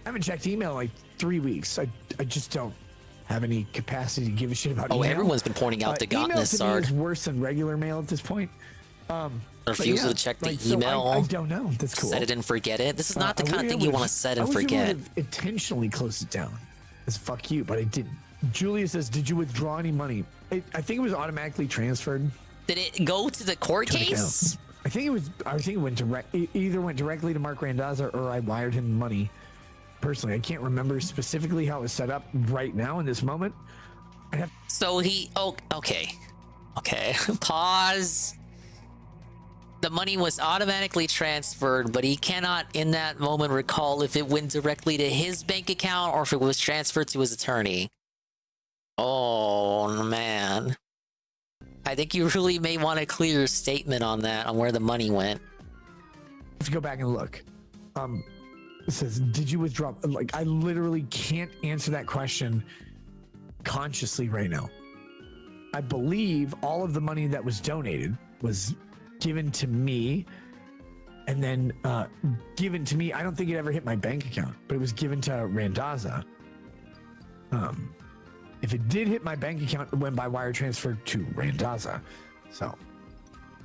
haven't checked email in like 3 weeks. I just don't have any capacity to give a shit about email. Everyone's been pointing out the Gotness Email to me is worse than regular mail at this point. Refusal to check the email. I don't know. That's cool. Set it and forget it. This is not the kind of thing you want to set and forget. I would have intentionally closed it down as fuck you, but I didn't. Julia says, "Did you withdraw any money?" I think it was automatically transferred. Did it go to the court case? I think it went direct. It either went directly to Mark Randazza or I wired him money. Personally, I can't remember specifically how it was set up right now in this moment. So he... Oh, okay. Okay. Pause. The money was automatically transferred, but he cannot in that moment recall if it went directly to his bank account or if it was transferred to his attorney. Oh, man. I think you really may want a clear statement on that, on where the money went. Let's go back and look. It says, did you withdraw? Like, I literally can't answer that question consciously right now. I believe all of the money that was donated was given to me and then given to me. I don't think it ever hit my bank account, but it was given to Randazza. If it did hit my bank account, it went by wire transfer to Randazza. So,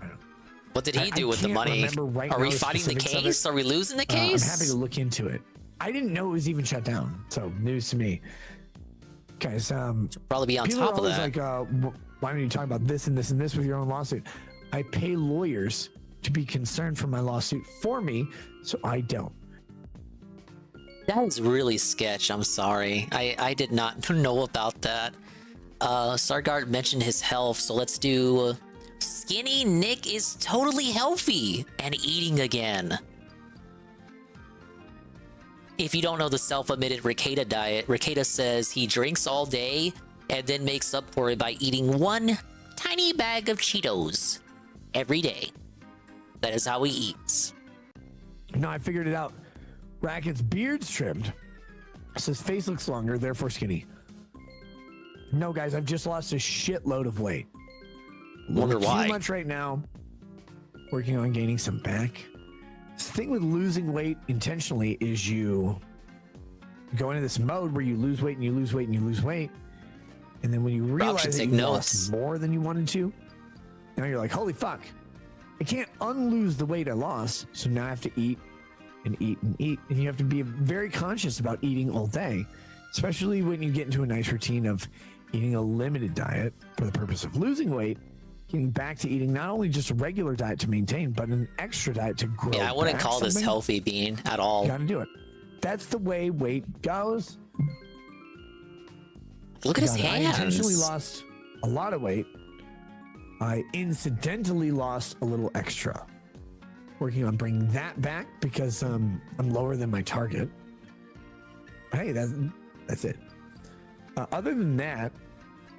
I don't know. What did he do with the money? Right Are we fighting the case? Are we losing the case? I'm happy to look into it. I didn't know it was even shut down, so news to me. Guys, probably be on people top are of always that. Like, why don't you talk about this and this and this with your own lawsuit? I pay lawyers to be concerned for my lawsuit for me, so I don't. That is really sketch. I'm sorry. I did not know about that. Sargard mentioned his health, so let's do... Skinny Nick is totally healthy and eating again. If you don't know the self-admitted Rekeda diet, Rekeda says he drinks all day and then makes up for it by eating one tiny bag of Cheetos every day. That is how he eats. No, I figured it out. Racket's beard's trimmed. Says face looks longer, therefore skinny. No, guys, I've just lost a shitload of weight. Wonder why. Too much right now. Working on gaining some back. The thing with losing weight intentionally is you go into this mode where you lose weight and you lose weight and you lose weight. And then when you realize that you lost more than you wanted to, now you're like, holy fuck, I can't unlose the weight I lost. So now I have to eat and eat and eat. And you have to be very conscious about eating all day, especially when you get into a nice routine of eating a limited diet for the purpose of losing weight, getting back to eating not only just a regular diet to maintain, but an extra diet to grow. Yeah, I wouldn't call this something. healthy being at all. You gotta do it. That's the way weight goes. Look at his I intentionally hands. lost a lot of weight. I incidentally lost a little extra. Working on bringing that back because I'm lower than my target. Hey, that's it. Other than that,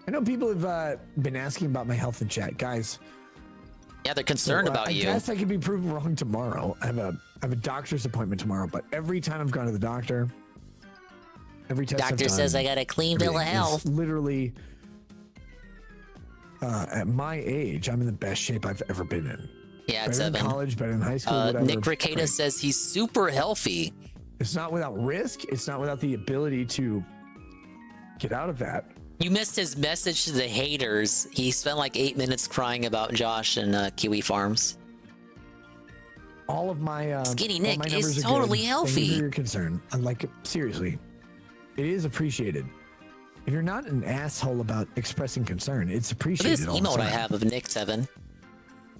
I know people have been asking about my health in chat, guys. Yeah, they're concerned about you. I guess I could be proven wrong tomorrow. I have a doctor's appointment tomorrow, but every time I've gone to the doctor, every test Doctor I've done, says I got a clean bill of everything health. is literally, at my age, I'm in the best shape I've ever been in. Yeah, better than Evan. college, better than high school, whatever. Nick Ricada says he's super healthy. It's not without risk. It's not without the ability to get out of that. You missed his message to the haters. He spent like 8 minutes crying about Josh and Kiwi Farms. All of my Skinny all Nick my is numbers are totally good. healthy. Thank you for your concern. I'm like, seriously, it is appreciated. If you're not an asshole about expressing concern, it's Look at appreciated. this all the emote I time. have of Nick, Evan.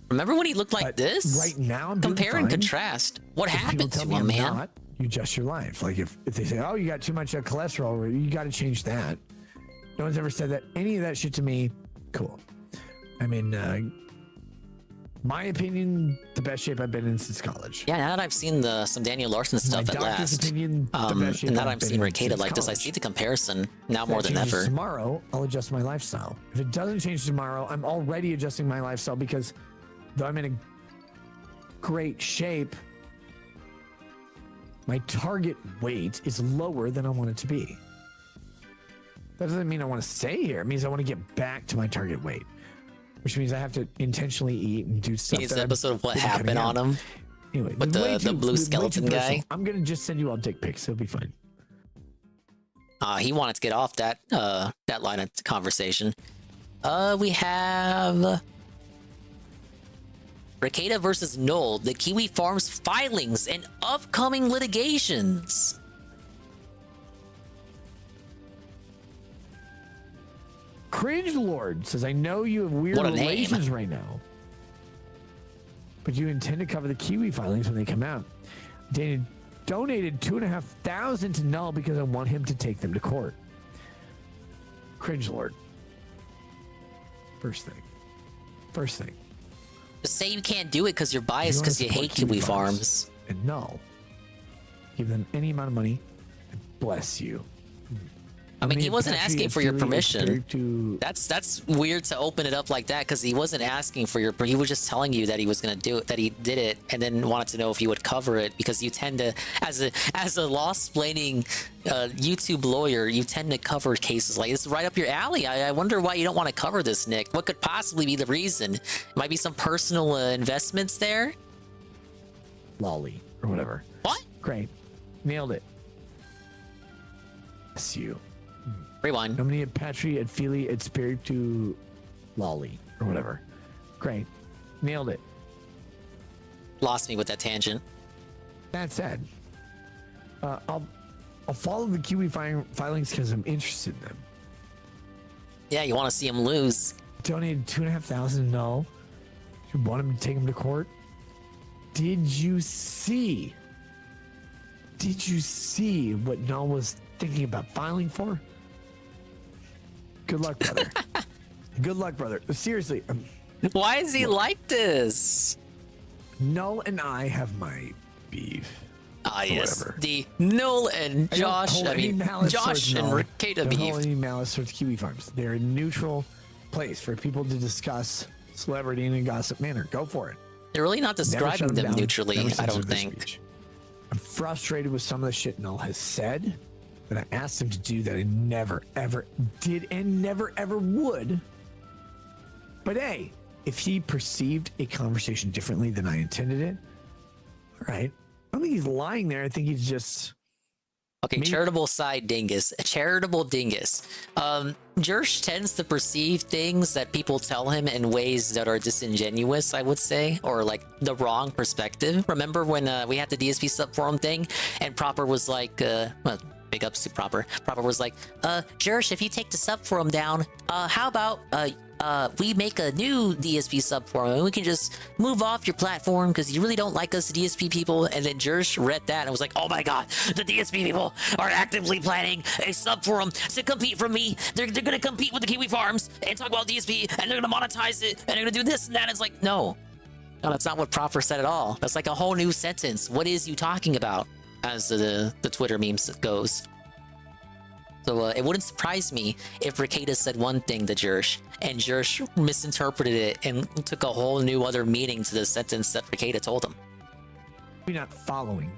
Remember when he looked like this? Right now, I'm doing Compare and fine. contrast. What If people happened tell to me him, I'm man? not, you adjust your life. Like if they say, "Oh, you got too much cholesterol," you got to change that. No one's ever said that. Any of that shit to me. Cool. I mean, my opinion, the best shape I've been in since college. Yeah, now that I've seen some Daniel Larson stuff at doctor's last, opinion, the best shape and now that I've I'm been seeing in Ricada since like this, I college. see the comparison now If more that than changes ever. Tomorrow, I'll adjust my lifestyle. If it doesn't change tomorrow, I'm already adjusting my lifestyle because though I'm in a great shape, my target weight is lower than I want it to be. That doesn't mean I want to stay here. It means I want to get back to my target weight, which means I have to intentionally eat and do stuff. He needs that an I'm episode of What been cutting Happened on out. him. Anyway, With way the blue way too skeleton guy. personal. I'm gonna just send you all dick pics. It'll be fine. He wanted to get off that line of conversation. We have Ricada versus Noel, the Kiwi Farms filings and upcoming litigations. Cringe Lord says, I know you have weird What a name. relations right now, but you intend to cover the Kiwi filings when they come out. Donated $2,500 to Null because I want him to take them to court. Cringe Lord. First thing. Just say you can't do it because you're biased because you hate Kiwi Farms. And Null. Give them any amount of money. And bless you. I mean, he wasn't asking for your permission. To That's weird to open it up like that because he wasn't asking for your. He was just telling you that he was going to do it, that he did it, and then wanted to know if you would cover it because you tend to, as a law-splaining YouTube lawyer, you tend to cover cases like this right up your alley. I wonder why you don't want to cover this, Nick. What could possibly be the reason? Might be some personal investments there. Lolly or whatever. What? Great. Nailed it. Bless you. Rewind. Nomini Patri et Fili et Spiritu Lolly or whatever. Great. Nailed it. Lost me with that tangent. That said, I'll follow the Kiwi filings because I'm interested in them. Yeah, you want to see him lose. Donated $2,500 to Null. You want him to take him to court? Did you see what Null was thinking about filing for? Good luck, brother. Good luck, brother. Seriously. Why is he like this? Null and I have my beef. Ah, yes. Whatever. The Null and I don't Josh, hold I any mean, malice Josh towards and Null. Ricada Don't beef. hold any malice towards Kiwi Farms. They're a neutral place for people to discuss celebrity in a gossip manner. Go for it. They're really not Never describing shut them down. neutrally, Never I censored don't their think. speech. I'm frustrated with some of the shit Null has said. that I asked him to do that I never, ever did and never, ever would. But hey, if he perceived a conversation differently than I intended it, all right. I don't think he's lying there. I think he's just... Okay, charitable side dingus. A charitable dingus. Jersh tends to perceive things that people tell him in ways that are disingenuous, I would say, or like the wrong perspective. Remember when we had the DSP subforum thing and Proper was like, well, big ups to Proper. Proper was like, Jersh, if you take the subforum down, how about we make a new DSP subforum and we can just move off your platform because you really don't like us DSP people. And then Jersh read that and was like, oh my god, the DSP people are actively planning a subforum to compete from me. They're gonna compete with the Kiwi Farms and talk about DSP and they're gonna monetize it and they're gonna do this and that. And it's like, no, that's not what Proper said at all. That's like a whole new sentence. What is you talking about? As the Twitter memes goes. So it wouldn't surprise me if Ricada said one thing to Jersh, and Jersh misinterpreted it and took a whole new other meaning to the sentence that Ricada told him. You're not following.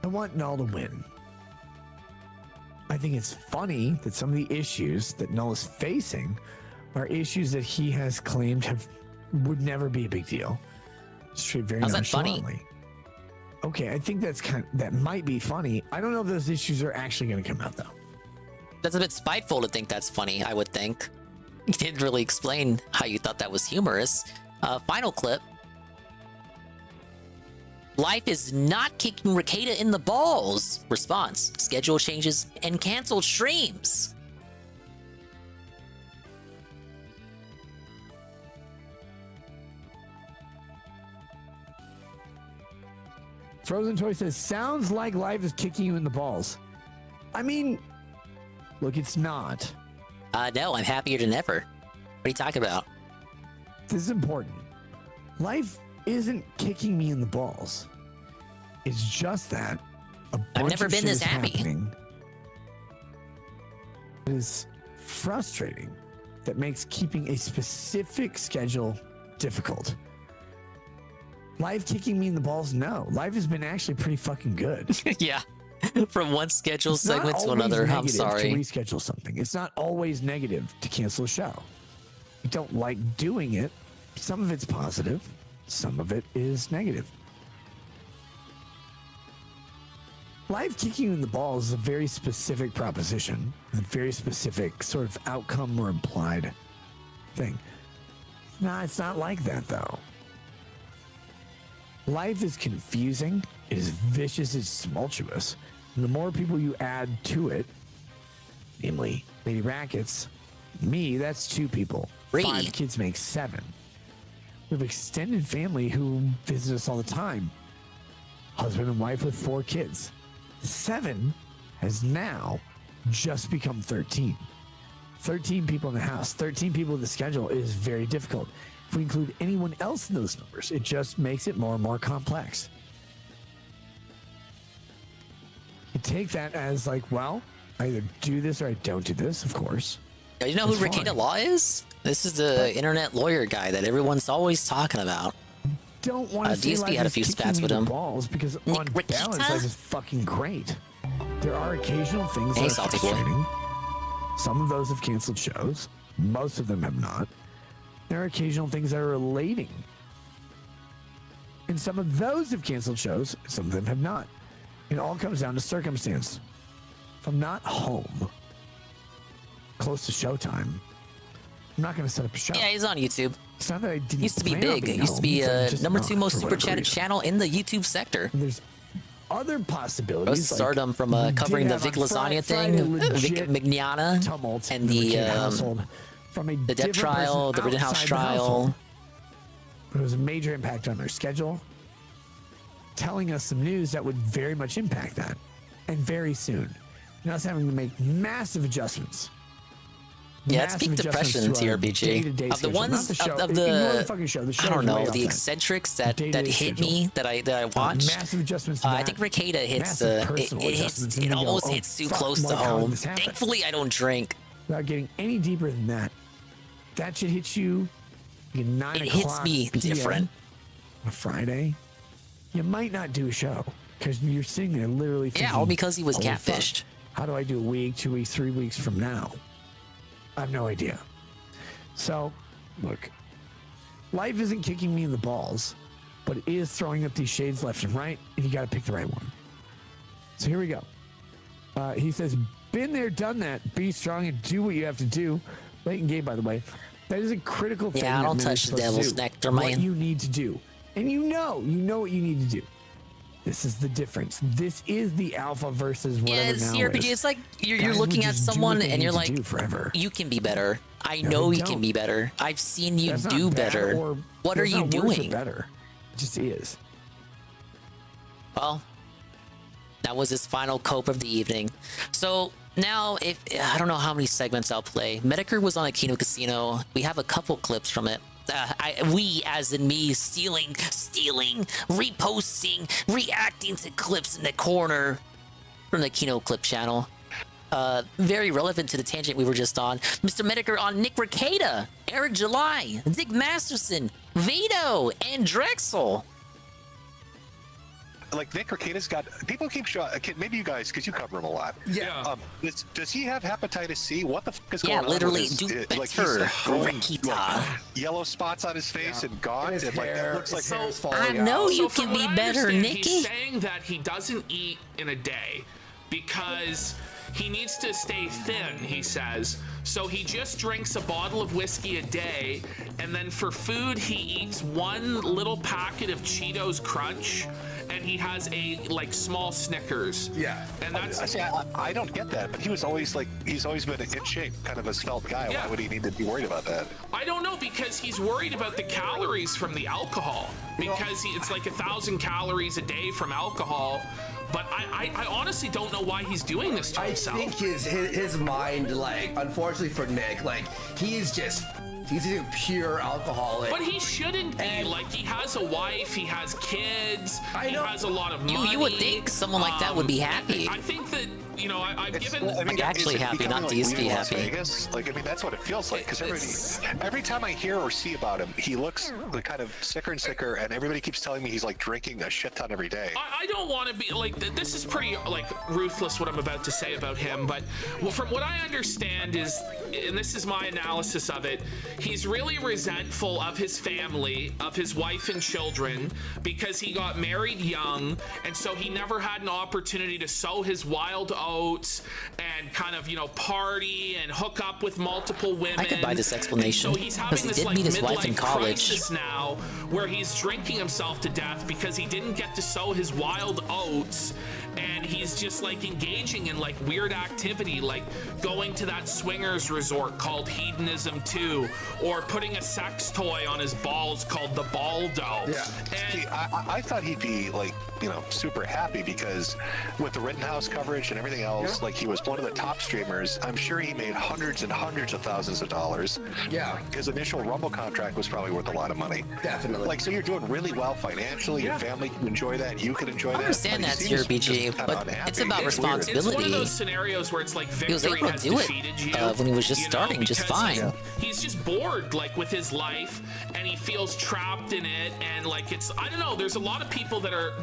I want Null to win. I think it's funny that some of the issues that Null is facing are issues that he has claimed would never be a big deal. Straight very nonchalantly. Okay, I think that might be funny. I don't know if those issues are actually going to come out though. That's a bit spiteful to think that's funny, I would think. You didn't really explain how you thought that was humorous. Final clip. Life is not kicking Ricada in the balls. Response: schedule changes and canceled streams. Frozen Toy says, sounds like life is kicking you in the balls. I mean, look, it's not. No, I'm happier than ever. What are you talking about? This is important. Life isn't kicking me in the balls. It's just that I've never been this happy. It is frustrating that makes keeping a specific schedule difficult. Life kicking me in the balls? No. Life has been actually pretty fucking good. Yeah. From one schedule segment to another. I'm sorry. To reschedule something. It's not always negative to cancel a show. I don't like doing it. Some of it's positive. Some of it is negative. Life kicking you in the balls is a very specific proposition. A very specific sort of outcome or implied thing. Nah, it's not like that though. Life is confusing, it is vicious, it's tumultuous. And the more people you add to it, namely Lady Rackets, me, that's 2 people. 5 kids make 7. We have extended family who visit us all the time. Husband and wife with 4 kids. 7 has now just become 13. 13 people in the house, 13 people in the schedule is very difficult. If we include anyone else in those numbers, it just makes it more and more complex. You take that as like, well, I either do this or I don't do this, of course. You know who Ricada Law is? This is the internet lawyer guy that everyone's always talking about. Don't want to DSP had a few spats with him. Balls because on balance, life is fucking great. There are occasional things that are frustrating. Some of those have canceled shows. Most of them have not. There are occasional things that are relating. And some of those have canceled shows, some of them have not. It all comes down to circumstance. If I'm not home, close to showtime, I'm not going to set up a show. Yeah, he's on YouTube. It's not that I didn't used to be big. It used to be number 2 most super chatted channel in the YouTube sector. There's other possibilities. Stardom from covering the Vic Lasagna thing, Vic Mignogna, and the Depp trial, the Rittenhouse trial. But it was a major impact on their schedule, telling us some news that would very much impact that, and very soon. And us having to make massive adjustments. Yeah, it's peak depression TRPG. Of the ones of the I don't know, the eccentrics that hit me that I watched. Massive adjustments. I think Ricada hits it almost hits too close to home. Thankfully, I don't drink. Without getting any deeper than that, that should hit you. 9 o'clock. It hits me different. On a Friday, you might not do a show because you're sitting there literally thinking, Yeah, all because he was "Holy catfished. fuck, how do I do a week, 2 weeks, 3 weeks from now? I have no idea. So, look, life isn't kicking me in the balls, but it is throwing up these shades left and right, and you got to pick the right one. So here we go. He says, been there, done that. Be strong and do what you have to do. Late in game, by the way. That is a critical thing. Yeah, I don't touch the devil's nectar, man. What you need to do. And you know what you need to do. This is the difference. This is the alpha versus whatever Yeah, it's now CRPG. is. It's like you're Guys looking will at just do someone what they and you're need to like, do forever. you can be better. I No, know they you can don't. be better. I've seen you That's not do bad better. or- What are that's you not worse or doing? better. It just is. Well, that was his final cope of the evening. So now, if I don't know how many segments I'll play. Medicare was on a Kino Casino. We have a couple clips from it. We, as in me, stealing, reposting, reacting to clips in the corner from the Kino Clip channel. Very relevant to the tangent we were just on. Mr. Medicare on Nick Ricada, Eric July, Dick Masterson, Vito, and Drexel. Like Nick Ricada's got people keep showing. Maybe you guys, because you cover him a lot. Yeah. Does he have hepatitis C? What the fuck is going on? Literally, with his, do like better, he's growing, Rikita. like, yellow spots on his face and gaunt, and like that looks like hair's falling I know out. you So can from be what I better, understand, Nikki. He's saying that he doesn't eat in a day because he needs to stay thin, he says. So he just drinks a bottle of whiskey a day, and then for food he eats one little packet of Cheetos Crunch, and he has a small Snickers. Yeah, and that's. I don't get that, but he's always been in shape, kind of a svelte guy. Yeah. Why would he need to be worried about that? I don't know, because he's worried about the calories from the alcohol, because it's like 1,000 calories a day from alcohol. But I honestly don't know why he's doing this to himself. I think his mind, like, unfortunately for Nick, like, he's a pure alcoholic. But he shouldn't be. Like, he has a wife, he has kids, he has a lot of money. You would think someone like that would be happy. I think that, I've given... I'm actually happy, not to used to be Las happy. Vegas? Like, I mean, that's what it feels like. Because every time I hear or see about him, he looks like kind of sicker and sicker, and everybody keeps telling me he's like drinking a shit ton every day. I don't want to be like, this is pretty like ruthless what I'm about to say about him, but from what I understand is, and this is my analysis of it, he's really resentful of his family, of his wife and children, because he got married young, and so he never had an opportunity to sow his wild oats and kind of party and hook up with multiple women. I could buy this explanation, And so he's because having he this did like meet his wife in midlife college. crisis now, where he's drinking himself to death because he didn't get to sow his wild oats, and he's just like engaging in like weird activity, like going to that swingers resort called Hedonism 2, or putting a sex toy on his balls called the Baldo. Yeah. See, I thought he'd be like, super happy because with the Rittenhouse coverage and everything else, like he was one of the top streamers. I'm sure he made hundreds and hundreds of thousands of dollars. Yeah. His initial Rumble contract was probably worth a lot of money. Definitely. Like, so you're doing really well financially. Your family can enjoy that. You can enjoy that. I understand But that, he seems CRPG, just kinda but unhappy. it's about It's weird. It's one responsibility. of those scenarios where it's like He was victory able to has do it defeated you when he was just you know, starting just because fine. He's just bored like with his life, and he feels trapped in it, and like it's, I don't know, there's a lot of people that are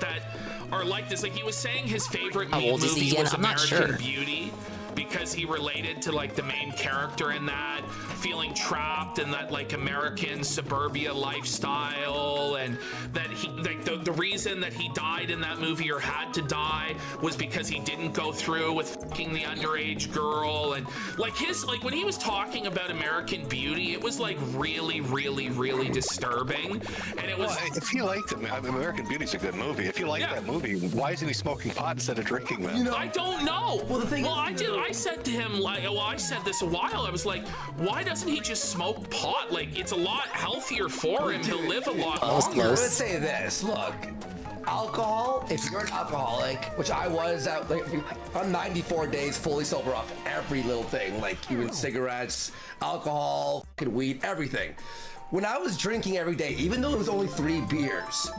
like this. Like he was saying his favorite How old is he movie again? was I'm not American sure. Beauty, because he related to like the main character in that, feeling trapped in that like American suburbia lifestyle, and that he like the reason that he died in that movie or had to die was because he didn't go through with fucking the underage girl. And like when he was talking about American Beauty, it was like really disturbing. And it was, well, if he liked it, American Beauty's a good movie. If you like that movie, why isn't he smoking pot instead of drinking them? I don't know. Well, the thing I said to him, like, I said this a while. I was like, why doesn't he just smoke pot? Like, it's a lot healthier for him. He'll live a lot longer. Let's say this. Look, alcohol, if you're an alcoholic, which I was, I'm 94 days fully sober off every little thing, like even cigarettes, alcohol, weed, everything. When I was drinking every day, even though it was only 3 beers,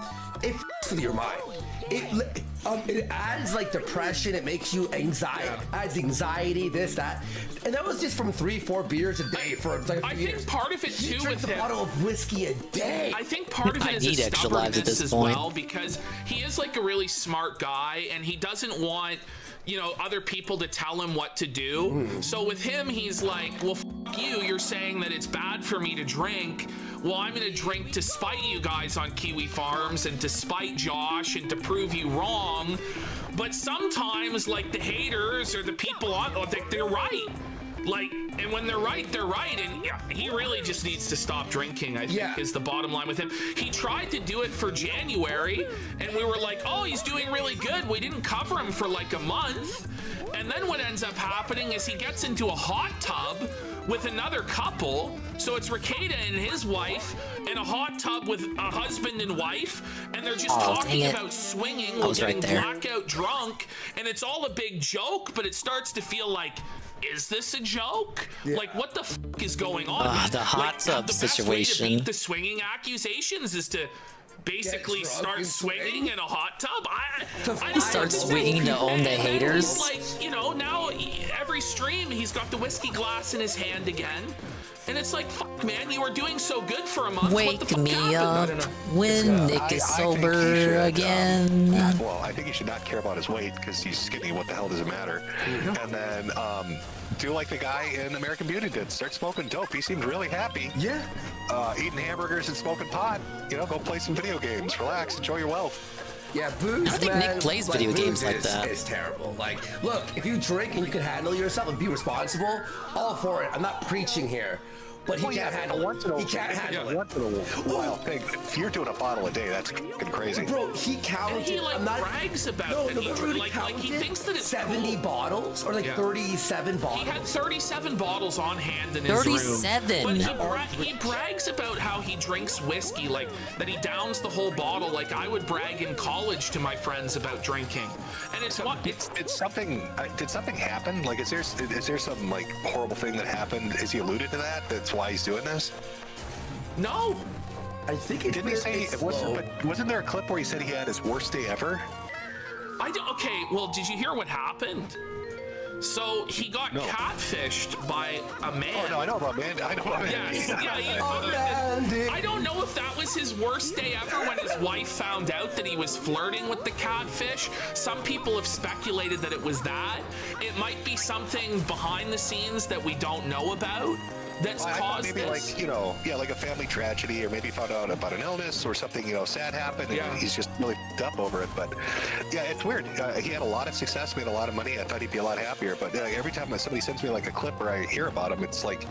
it with your mind. It adds like depression. It makes you adds anxiety, this, that, and that was just from 3-4 beers a day for like a few years. I think part of it He too drinks with a him. bottle of whiskey a day. I think part of it is a stubbornness as well, because he is like a really smart guy, and he doesn't want, you know, other people to tell him what to do. So with him, he's like, well, f you, you're saying that it's bad for me to drink. Well, I'm gonna drink to spite you guys on Kiwi Farms and to spite Josh and to prove you wrong. But sometimes, like, the haters or the people on, they're right. Like, and when they're right, and he really just needs to stop drinking, I think, is the bottom line with him. He tried to do it for January, and we were like, oh, he's doing really good. We didn't cover him for like a month. And then what ends up happening is he gets into a hot tub with another couple. So it's Ricada and his wife in a hot tub with a husband and wife, and they're just talking about swinging while getting blackout drunk, and it's all a big joke, but it starts to feel like, is this a joke? Like, what the f is going on? The hot tub situation. The best way to beat the swinging accusations is to basically start swinging in a hot tub. I start swinging to own the haters. Like, you know, now every stream he's got the whiskey glass in his hand again. And it's like, fuck, man, you were doing so good for a month. Wake me up when Nick is sober again. Well, I think he should not care about his weight because he's skinny. What the hell does it matter? And then do like the guy in American Beauty did. Start smoking dope. He seemed really happy. Yeah. Eating hamburgers and smoking pot. You know, go play some video games. Relax. Enjoy your wealth. Yeah, booze. I don't think Nick plays video games like that. It's terrible. Like, look, if you drink and you can handle yourself and be responsible, all for it. I'm not preaching here. But he can't handle it. He can't handle it. Once in a while, if you're doing a bottle a day, that's fucking crazy. Bro, he counted. And he like brags about that. He thinks that it's 70 bottles or like 37 bottles. He had 37 bottles on hand in his 37. room. But he brags about how he drinks whiskey, like that he downs the whole bottle. Like I would brag in college to my friends about drinking. And it's something. Did something happen? Like, is there some like horrible thing that happened? Is he alluded to that? That's why he's doing this? No. I think it didn't he say it wasn't there a clip where he said he had his worst day ever? Okay, well, did you hear what happened? So he got catfished by a man. Oh no, I know about Mandy. I know about Mandy. Yes, I don't know if that was his worst day ever when his wife found out that he was flirting with the catfish. Some people have speculated that it was that. It might be something behind the scenes that we don't know about that's caused maybe this. Like, you know, like a family tragedy, or maybe found out about an illness or something, you know, sad happened, and he's just really f***ed up over it. But yeah, it's weird. He had a lot of success, made a lot of money. I thought he'd be a lot happier. But every time somebody sends me like a clip or I hear about him, it's like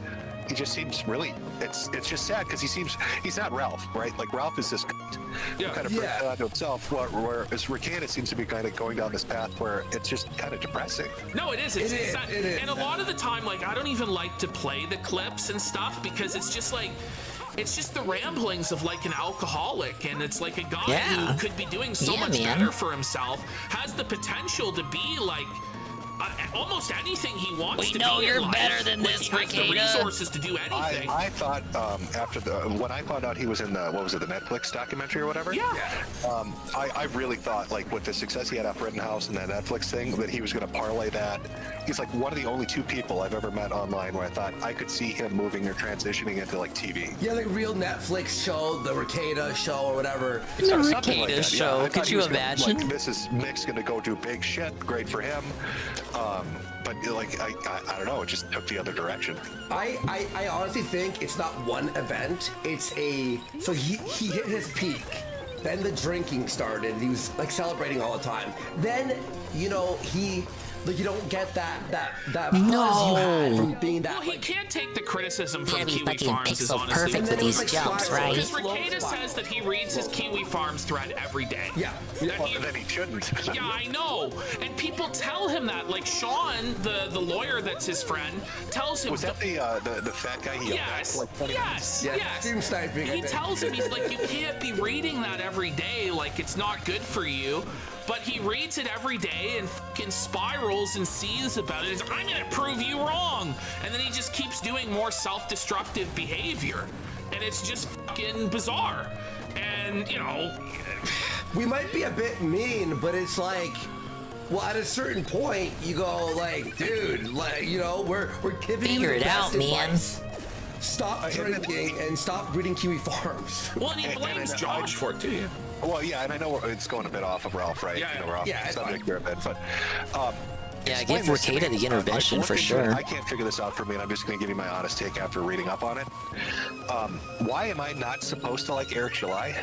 he just seems really. It's just sad because he's not Ralph, right? Like Ralph is this who kind of brings it onto himself. Whereas Ricada seems to be kind of going down this path where it's just kind of depressing. No, it is. It is. And a lot of the time, like, I don't even like to play the clips and stuff because it's just like, it's just the ramblings of like an alcoholic, and it's like a guy who could be doing so much better for himself, has the potential to be like almost anything he wants to be. We know you're better than this, Ricada. He has the resources to do anything. I thought after when I found out he was in the the Netflix documentary or whatever. I really thought, like, with the success he had at Rittenhouse and that Netflix thing, that he was going to parlay that. He's like one of the only 2 people I've ever met online where I thought I could see him moving or transitioning into like TV. Yeah, like real Netflix show, the Ricada show or whatever. The Ricada show. Could you imagine? Like, this is Nick's going to go do big shit. Great for him. But like I don't know, it just took the other direction. I honestly think it's not one event. It's so he hit his peak. Then the drinking started. He was like celebrating all the time. Then, you know, like, you don't get that buzz you had from being that. Well, he can't take the criticism from Kiwi Farms. Is so honestly perfect with these jumps, right? Because Ricada says that he reads his Kiwi Farms thread every day. Yeah. Then he shouldn't. Yeah, I know. And people tell him that. Like Sean, the lawyer that's his friend, tells him. Was that the fat guy? Yes. He tells him, he's like, you can't be reading that every day. Like, it's not good for you. But he reads it every day and fucking spirals and sees about it. He's like, I'm gonna prove you wrong. And then he just keeps doing more self-destructive behavior. And it's just fucking bizarre. And, you know, we might be a bit mean, but it's like, well, at a certain point, you go like, dude, like, you know, we're giving you Figure the it best out, man. advice. Stop drinking and stop breeding kiwi farms. Well, and he blames Josh for it too. Yeah. Well, yeah, and I know it's going a bit off of Ralph, right? Yeah, you know, Ralph, yeah, it's subject here a bit, but Yeah, give Ricada the intervention for sure. I can't figure this out for me, and I'm just going to give you my honest take after reading up on it. Why am I not supposed to like Eric July?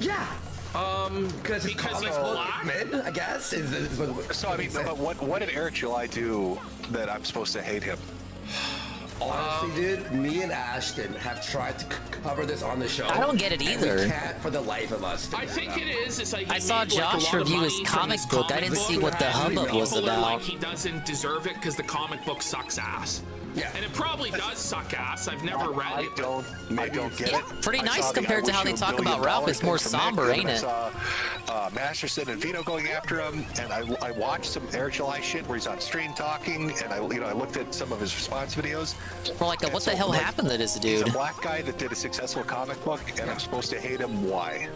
Yeah. Because he's black? Men, I guess. So I mean, but what did Eric July do that I'm supposed to hate him? Honestly, dude, me and Ashton have tried to cover this on the show. I don't get it and either. we can't for the life of us. I think it is. It's like I saw Josh review his comic book. I didn't see what the hubbub was about. Like he doesn't deserve it because the comic book sucks ass. Yeah. And it probably does suck ass. I've never read it. I don't get it. Pretty nice compared to how they talk about Ralph. It's more somber, ain't it? I saw Masterson and Vito going after him, and I watched some Eric July shit where he's on stream talking, and I looked at some of his response videos. We're like, what the hell happened to this dude? He's a black guy that did a successful comic book, and I'm supposed to hate him. Why?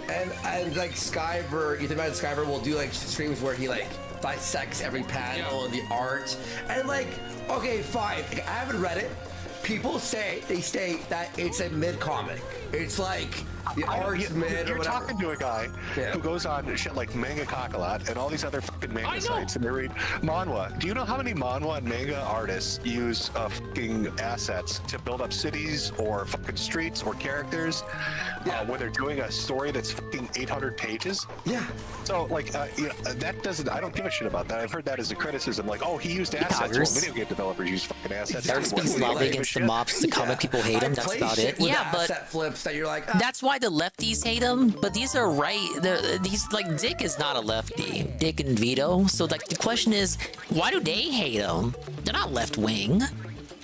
And like Skyver, you think about Skyver will do like streams where he like dissects every panel and the art, and like, okay, fine. I haven't read it. People say that it's a mid comic. It's like the art's mid. You're talking to a guy who goes on shit like Manga Kakalot and all these other fucking manga sites, and they read manhwa. Do you know how many manhwa and manga artists use fucking assets to build up cities or fucking streets or characters when they're doing a story that's fucking 800 pages? Yeah. So like, that doesn't. I don't give a shit about that. I've heard that as a criticism. Like, oh, he used assets. Well, video game developers use fucking assets. They're speaking loudly against the mobs. The comic people hate him. That's about it. Yeah, but flips that you're like, that's why the lefties hate him. But these are right. These like Dick is not a lefty. Dick and Vito. So like the question is, why do they hate him? They're not left wing.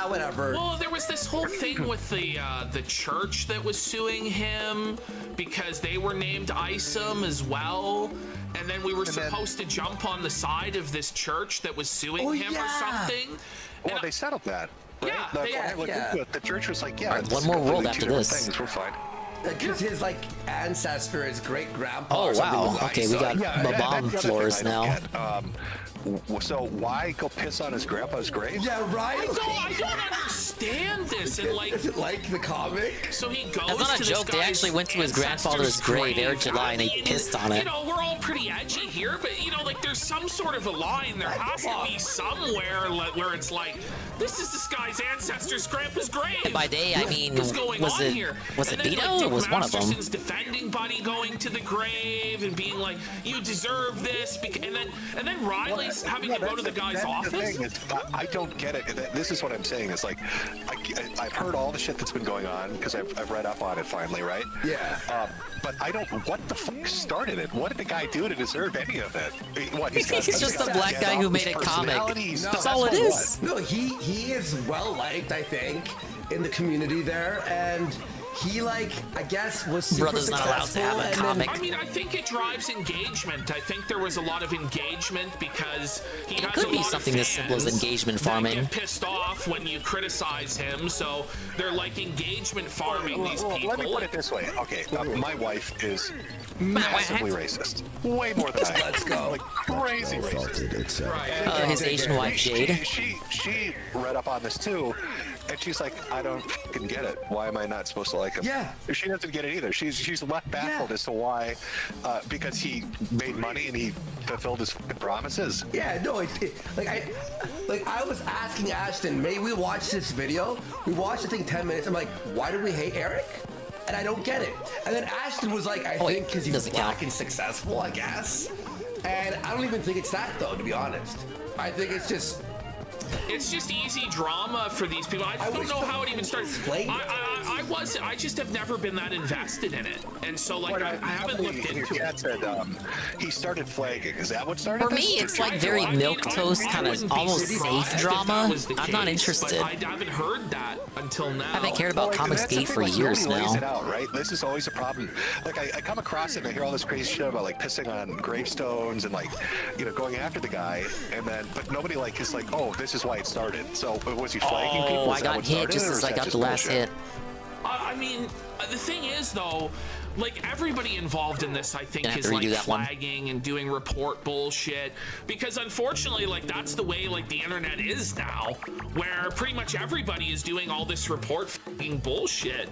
Whatever. Well, there was this whole thing with the church that was suing him because they were named ISOM as well. And then we were supposed to jump on the side of this church that was suing him or something. Well, they settled that. Right? Yeah, the church was like, All right, one more world after this. We're fine. Because his like ancestor, his great grandpa. Oh wow! Okay, we got bomb floors now. So why go piss on his grandpa's grave? Yeah, right. I don't understand this. And like, is it like the comic? So he goes. That's not a joke. They actually went to his grandfather's grave, Eric July, and they pissed on it. You know, we're all pretty edgy here, but you know, like, there's some sort of a line. There has to be somewhere where it's like, this is this guy's ancestor's grandpa's grave. And by they, I mean, what's going on here? Was it Vito or was one of them? Masterson's defending Buddy going to the grave and being like, you deserve this, and then Riley's having to go to the guy's office. The thing is, I don't get it. This is what I'm saying. It's like, I've heard all the shit that's been going on because I've read up on it finally, right? Yeah. But I don't. What the fuck started it? What did the guy do to deserve any of it? What? He's just a black guy who made a comic. That's all it is. No, he is well liked, I think, in the community there, and he, like, I guess was super Brother's not allowed to have a comic. I mean, I think it drives engagement. I think there was a lot of engagement because he has could a be lot something of as simple as fans engagement that farming. get pissed off when you criticize him, so they're like engagement farming these people. Let me put it this way. Okay, my wife is massively racist. Way more than I am. Let's go. Like crazy racist. Right. His Asian wife, Jade. She read up on this too. And she's like, I don't fucking get it. Why am I not supposed to like him? Yeah. She doesn't get it either. She's left baffled as to why, because he made money and he fulfilled his fucking promises. Yeah, no, I was asking Ashton, may we watch this video? We watched the thing 10 minutes. I'm like, why do we hate Eric? And I don't get it. And then Ashton was like, I think because he's black and successful, I guess. And I don't even think it's that, though, to be honest. I think it's just easy drama for these people. I just don't know how it even starts. I just have never been that invested in it, and so like I haven't looked into it. Said, he started flagging. Is that what started? For me, it's like very milquetoast, kind of almost safe drama. I'm not interested. I haven't heard that until now. I haven't cared about Comics Gate for years now. Lays it out, right? This is always a problem. Like I come across it and I hear all this crazy shit about like pissing on gravestones and like, you know, going after the guy, and then but nobody like is like, oh, this is why it started. So was he flagging people? I got hit just as I got the last hit. I mean, the thing is though, like everybody involved in this, I think, Gonna have is to like redo that one. flagging and doing report bullshit, because unfortunately, like that's the way like the internet is now, where pretty much everybody is doing all this report fucking bullshit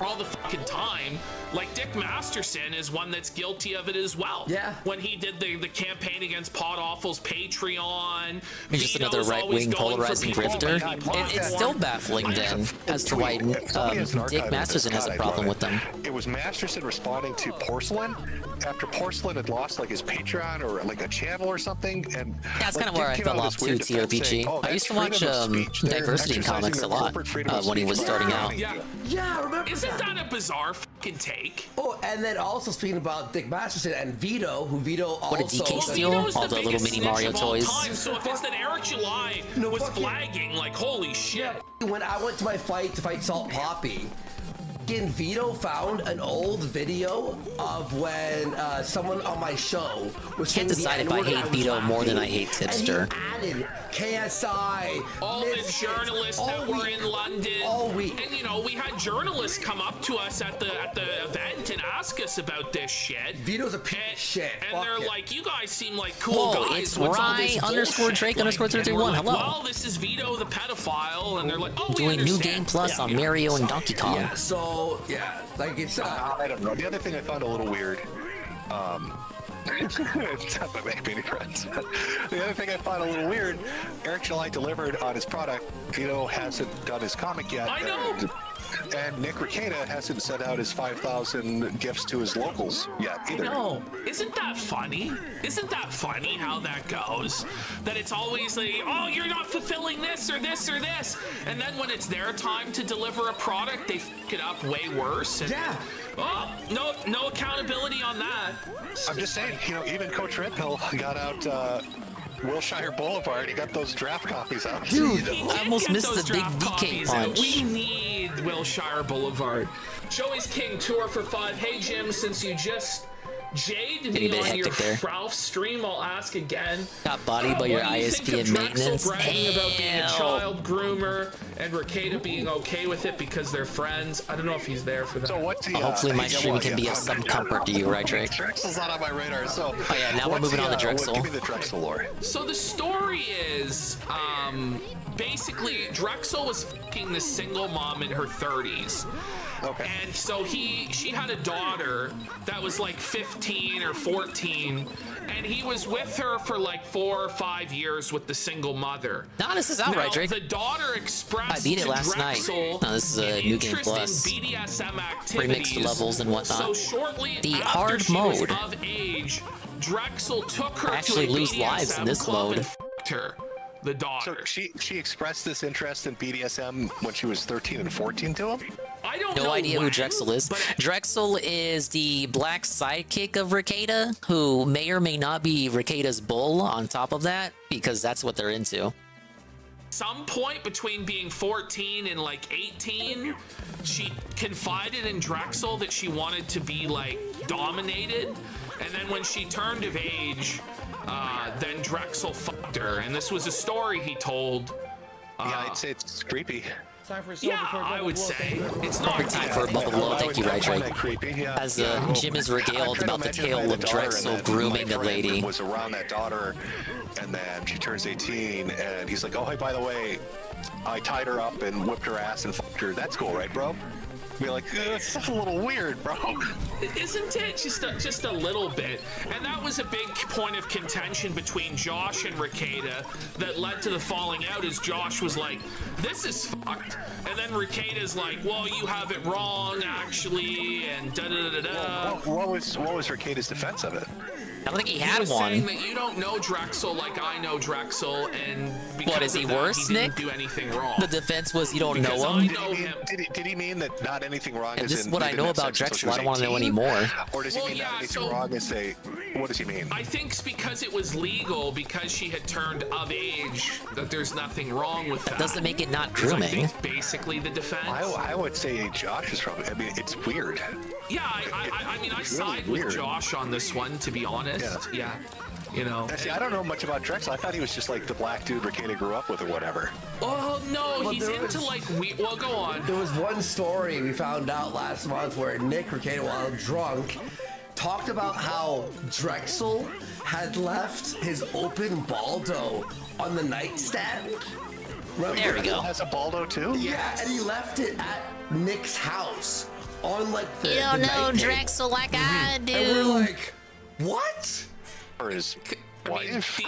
all the fucking time. Like Dick Masterson is one that's guilty of it as well. Yeah. When he did the campaign against Pod Awful's Patreon. He's just another Vito's always right-wing going for polarizing people grifter. like And it's still baffling then as to why Dick Masterson has a problem with them. It was Masterson responding to Porcelain after Porcelain had lost like his Patreon or like a channel or something, and That's kind of where I fell off too, TRPG. I used to watch Diversity in Comics a lot when he was starting out. Yeah, I remember. Isn't that a bizarre fucking take? Oh, and then also speaking about Dick Masterson and Vito, who Vito also... What did DK steal? All the little mini Mario toys. So if it's that Eric July was flagging, like, holy shit. When I went to my fight to fight Salt Poppy, Vito found an old video of when someone on my show was Can't decide if I hate Vito more than I hate Tipster. And he added KSI, all the journalists that were in London all week. And you know, we had journalists come up to us at the event and ask us about this shit. Vito's a piece of shit. And they're like, you guys seem like cool Whoa, guys. it's What's all this Rye_Drake_331. bullshit? And we're like, Hello. well, this is Vito the pedophile, and they're like, oh, we Doing New understand. Game Plus on Mario and Donkey Kong. Yeah, so, yeah, like it's... I don't know. The other thing I found a little weird, it's not that make many friends. The other thing I found a little weird, Eric July delivered on his product. Vito hasn't done his comic yet. I know. And Nick Rekieta hasn't sent out his 5,000 gifts to his locals yet either. No, isn't that funny? Isn't that funny how that goes? That it's always like, oh, you're not fulfilling this or this or this, and then when it's their time to deliver a product, they fuck it up way worse. And, yeah. Oh, no accountability on that. I'm just saying, you know, even Coach Red Pill got out Wilshire Boulevard. He got those draft copies out. Dude, I almost missed the big DK punch. We need Wilshire Boulevard. Joey's King tour for 5. Hey Jim, since you just jaded Getting a me bit on your hectic there. Ralph stream, I'll ask again. Got bodied by your What do you ISP think and of maintenance. Drexel bragging about being a Hell. child groomer and Rekieta being okay with it because they're friends? I don't know if he's there for that. So what's the, Hopefully my stream can be of some comfort to you, right, Drake? Drexel's not on my radar, so... Oh yeah, now we're moving on to Drexel. Give me the Drexel lore. So the story is, basically, Drexel was fucking this single mom in her 30s. Okay. And so she had a daughter that was like 15 or 14, and he was with her for like 4 or 5 years with the single mother. Nah, this is out, Now, right, Drake? the daughter expressed I beat it to last night. Drexel No, this is a an New Game interest Plus. in BDSM activities. Remixed levels and whatnot. So shortly The after hard she was mode. of age, Drexel took her I actually to a lose BDSM lives in this club mode. and fucked her. The daughter. So she expressed this interest in BDSM when she was 13 and 14 to him? I don't No know idea who when, Drexel is. but Drexel is the black sidekick of Rekieta, who may or may not be Rekieta's bull on top of that, because that's what they're into. some point between being 14 and like 18, she confided in Drexel that she wanted to be like dominated. And then when she turned of age, then Drexel fucked her. And this was a story he told. Yeah, I'd say it's creepy. Time for I would say it's not Perfect time for a bubble blow. Thank you, Rydrake. As Jim is regaled about the tale of Drexel grooming a lady. Was around that daughter, and then she turns 18, and he's like, "Oh, hey, by the way, I tied her up and whipped her ass and fucked her. That's cool, right, bro?" Be like, it's a little weird, bro. Isn't it? Just a little bit. And that was a big point of contention between Josh and Rekieta that led to the falling out, is Josh was like, this is fucked. And then Rekieta's like, well, you have it wrong, actually, and da-da-da-da-da. What was Rekieta's defense of it? I don't think he had was one. saying that you don't know Drexel like I know Drexel, and because What, is he of that, worse, he didn't Nick? do anything wrong. The defense was you don't Because know I him? know him. Did he mean that not anything wrong? And as this is in what he I didn't know have about sex until Drexel. she I don't want to know 18? anymore. Or does he mean not anything wrong and say, what does he mean? I think it's because it was legal, because she had turned of age, that there's nothing wrong with that. Doesn't make it not Is, I grooming. think, basically the defense. I would say Josh is probably, I mean, it's weird. Yeah, I mean, I It's side really with weird. Josh on this one, to be honest. Yeah. You know. See, I don't know much about Drexel. I thought he was just like the black dude Ricada grew up with or whatever. Oh no, Well, he's there into was- like well, go on. There was one story we found out last month where Nick Ricada, while drunk, talked about how Drexel had left his open Baldo on the nightstand. Remember? There we go. Has a Baldo too? Yeah, and he left it at Nick's house on like the. You don't the know night Drexel like I do. And we're like, what? Or his wife?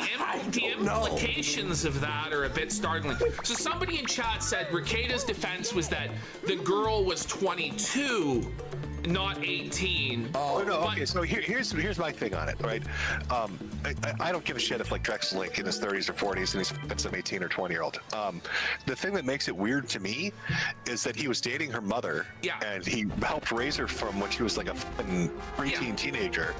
The implications of that are a bit startling. So somebody in chat said Ricada's defense was that the girl was 22, not 18. Oh no. Okay, so here's my thing on it, right? I don't give a shit if like Drexel's like in his 30s or 40s and he's fucking some 18 or 20-year-old. The thing that makes it weird to me is that he was dating her mother, and he helped raise her from when she was like a fucking preteen teenager,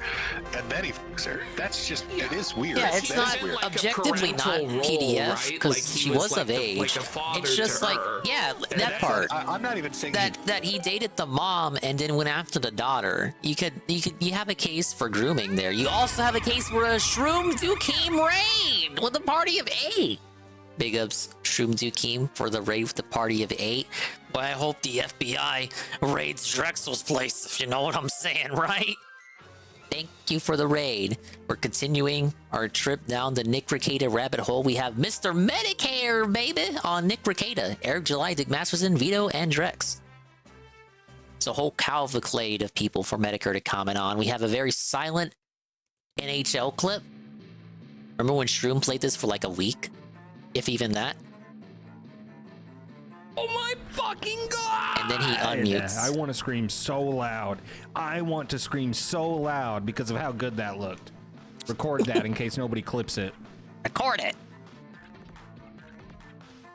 and then he fucks her. That's just it is weird. Yeah, it's That not is weird. objectively not PDF because she was of age. It's just like, yeah, that part. I'm not even saying that he dated the mom and then went after the daughter. You have a case for grooming there. You also have a case where a Shroom Dukeem raid with a party of 8. Big ups Shroom Dukeem for the raid with the party of 8. But I hope the FBI raids Drexel's place, if you know what I'm saying, right? Thank you for the raid. We're continuing our trip down the Nick Ricada rabbit hole. We have Mr. Medicare, baby, on Nick Ricada. Eric July, Dick Masterson, Vito, and Drex. It's a whole cavalcade of people for Medicare to comment on. We have a very silent NHL clip. Remember when Shroom played this for like a week? If even that. Oh my fucking god! And then he unmutes. I want to scream so loud. I want to scream so loud because of how good that looked. Record that in case nobody clips it. Record it!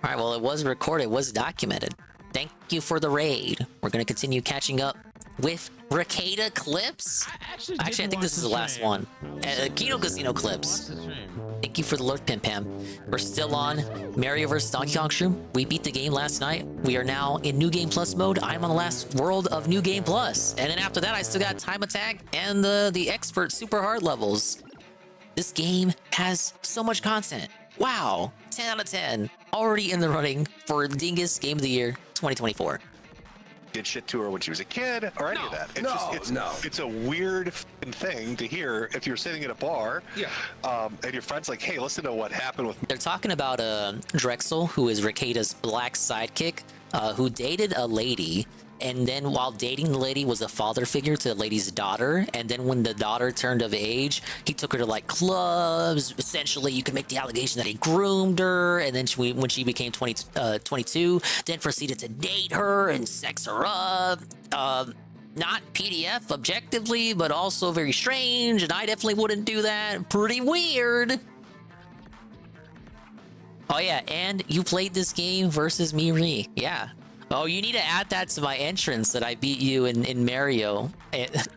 Alright, well, it was recorded. It was documented. Thank you for the raid. We're going to continue catching up with Ricada clips. Actually, I think this is the last one. Kino Casino clips. Thank you for the lurk, Pim Pam. We're still on Mario vs. Donkey Kong Shroom. We beat the game last night. We are now in New Game Plus mode. I'm on the last world of New Game Plus. And then after that, I still got Time Attack and the Expert Super Hard levels. This game has so much content. Wow. 10 out of 10. Already in the running for Dingus Game of the Year 2024. Did shit to her when she was a kid or any of that. It's a weird thing to hear if you're sitting at a bar and your friend's like, hey, listen to what happened with... They're talking about Drexel, who is Ricada's black sidekick, who dated a lady, and then while dating the lady was a father figure to the lady's daughter, and then when the daughter turned of age, he took her to like clubs. Essentially, you could make the allegation that he groomed her, and then when she became 22, then proceeded to date her and sex her up. Not PDF objectively, but also very strange, and I definitely wouldn't do that. Pretty weird. Oh yeah, and you played this game versus Miri. Yeah. Oh, you need to add that to my entrance that I beat you in Mario.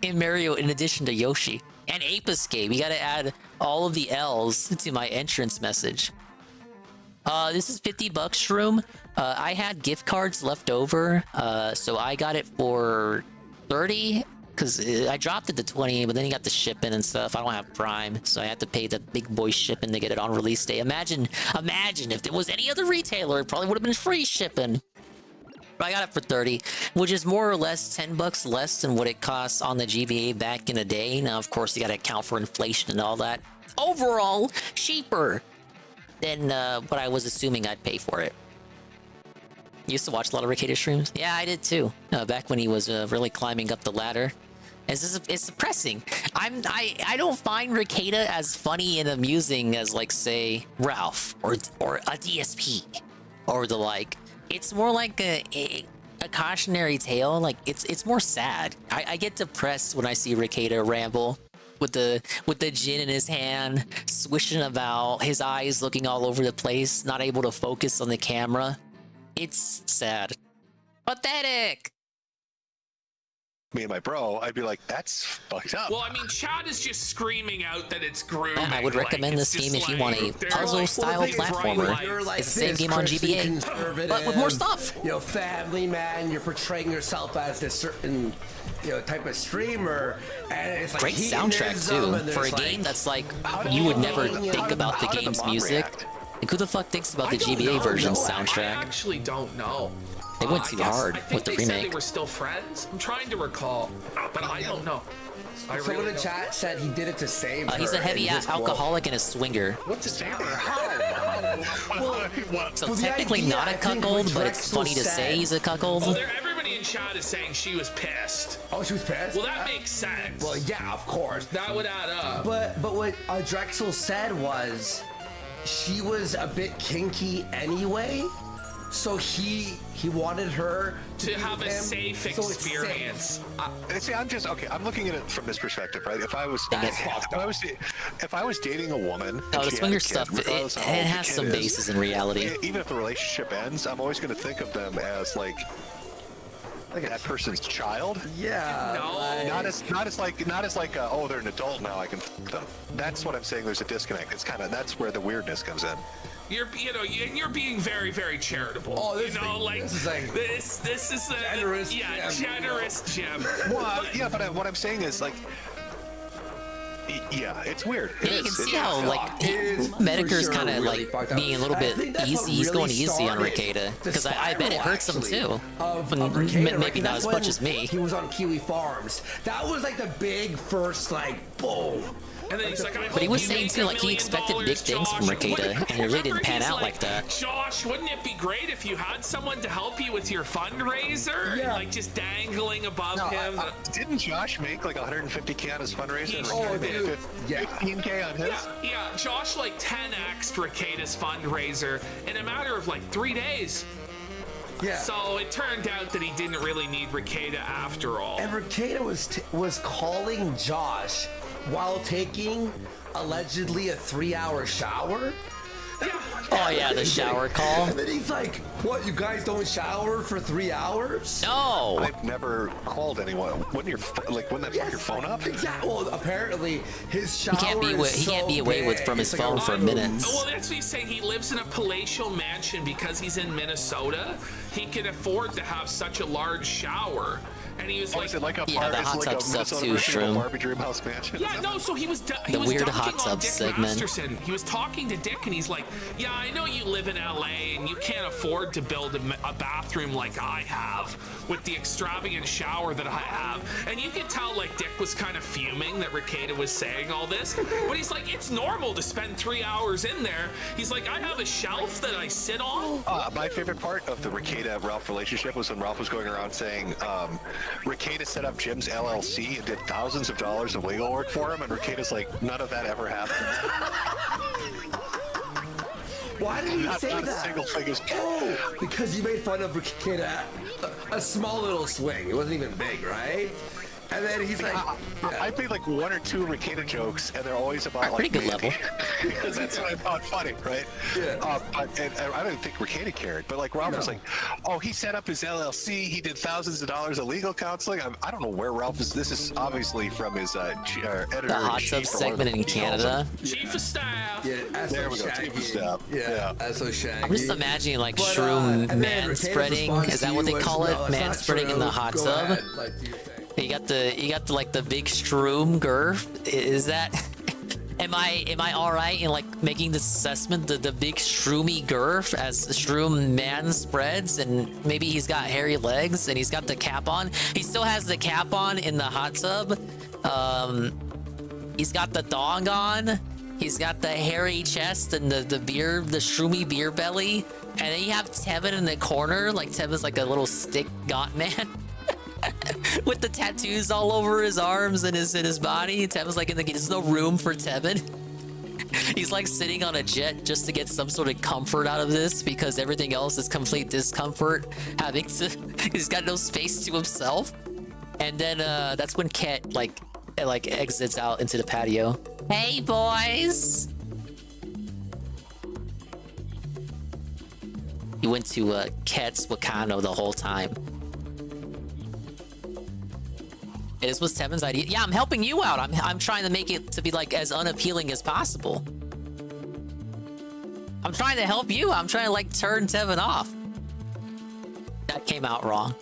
In Mario, in addition to Yoshi. And Ape Escape. You gotta add all of the L's to my entrance message. This is $50, Shroom. I had gift cards left over, so I got it for 30. Because I dropped it to 20, but then you got the shipping and stuff. I don't have Prime, so I had to pay the big boy shipping to get it on release day. Imagine if there was any other retailer, it probably would have been free shipping. But I got it for 30, which is more or less $10 less than what it costs on the GBA back in the day. Now, of course, you got to account for inflation and all that. Overall, cheaper than what I was assuming I'd pay for it. You used to watch a lot of Ricada streams? Yeah, I did too. Back when he was really climbing up the ladder. It's depressing. I don't find Ricada as funny and amusing as, like, say, Ralph or a DSP or the like. It's more like a cautionary tale. Like it's more sad. I get depressed when I see Ricada ramble with the gin in his hand, swishing about, his eyes looking all over the place, not able to focus on the camera. It's sad. Pathetic. me and my bro, I'd be like, that's fucked up. Well, I mean, Chad is just screaming out that it's grooming. I would recommend this game if you want a puzzle-style platformer. It's the same game on GBA, but with more stuff. You know, family man, you're portraying yourself as this certain, you know, type of streamer, and it's like great soundtrack too for a game that's like you would never think about the game's music. Like, who the fuck thinks about the GBA version soundtrack? I actually don't know. They went too hard with the they said they remake. were still friends. I'm trying to recall, but I don't know. Someone in the chat said he did it to save her. He's a heavy alcoholic and a swinger. What's a save her? How? So technically not a cuckold, but it's funny to say he's a cuckold. Oh, everybody in chat is saying she was pissed. Oh, she was pissed? Well, that makes sense. Well, yeah, of course. That would add up. But what Drexel said was she was a bit kinky anyway. So he wanted her to have a safe experience. See, I'm looking at it from this perspective, right? If I was dating a woman, no, the swinger stuff, it has some basis in reality. Even if the relationship ends, I'm always going to think of them as like that person's child. Yeah. No. Not as like oh, they're an adult now, I can fuck them. That's what I'm saying. There's a disconnect. It's kind of that's where the weirdness comes in. You're being very, very charitable. Oh, this is a generous, generous Jim. Well, yeah, but what I'm saying is like, yeah, it's weird. Yeah, you can see how like Medicare's kind of like being a little bit easy. He's going easy on Ricada because I bet it hurts him too. Maybe not as much as me. He was on Kiwi Farms. That was like the big first like boom. And then he's like, but he was saying too, like he expected big things from Ricada, and it really didn't pan out like that. Josh, wouldn't it be great if you had someone to help you with your fundraiser? Yeah. Like just dangling above him. Didn't Josh make like 150K on his fundraiser? Dude. 15K on his? Yeah, Josh like 10x'd Ricada's fundraiser in a matter of like 3 days. Yeah. So it turned out that he didn't really need Ricada after all. And Ricada was calling Josh while taking allegedly a 3-hour shower. Oh yeah, the shower call. And then he's like, "What? You guys don't shower for 3 hours?" No. I've never called anyone. Wouldn't that fuck your phone up? Exactly. Well, apparently his shower he can't be away from his phone for minutes. Well, that's what he's saying. He lives in a palatial mansion because he's in Minnesota. He can afford to have such a large shower. And he was is it like a the hot tub stuff too, Shroom. Barbie Dream House mansion? Yeah, no, so he was the weird dunking hot on tub Dick segment. Masterson. He was talking to Dick and he's like, yeah, I know you live in LA and you can't afford to build a bathroom like I have with the extravagant shower that I have. And you could tell like Dick was kind of fuming that Ricada was saying all this, but he's like, it's normal to spend 3 hours in there. He's like, I have a shelf that I sit on. My favorite part of the Ricada-Ralph relationship was when Ralph was going around saying, Ricada set up Jim's LLC and did thousands of dollars of legal work for him, and Ricada's like, none of that ever happened. Why did he say not that? A single figure. Oh, because you made fun of Ricada, a small little swing. It wasn't even big, right? And then he's like, I made like 1 or 2 Ricada jokes, and they're always about like pretty good level. Because that's what I found funny, right? Yeah. And I don't think Ricada cared, but like Ralph was like, oh, he set up his LLC, he did thousands of dollars of legal counseling. I don't know where Ralph is. This is obviously from his editor. The hot tub segment in Canada. Chief of staff. Yeah, there we go. Chief of staff. Yeah. That's so shaggy. I'm just imagining like Shroom man spreading. Is that what they call it? Man spreading in the hot tub. You got the like the big Shroom girth. Is that? Am I all right in like making this assessment? The big Shroomy girth as Shroom man spreads, and maybe he's got hairy legs and he's got the cap on. He still has the cap on in the hot tub. He's got the thong on. He's got the hairy chest and the Shroomy beer belly. And then you have Tevin in the corner, like Tevin's like a little stick gaunt man. With the tattoos all over his arms and his body. Tevin's like there's no room for Tevin. He's like sitting on a jet just to get some sort of comfort out of this because everything else is complete discomfort. He's got no space to himself. And then that's when Ket like exits out into the patio. Hey boys. He went to Ket's Wakano the whole time. This was Tevin's idea. Yeah, I'm helping you out. I'm trying to make it to be like as unappealing as possible. I'm trying to help you. I'm trying to like turn Tevin off. That came out wrong.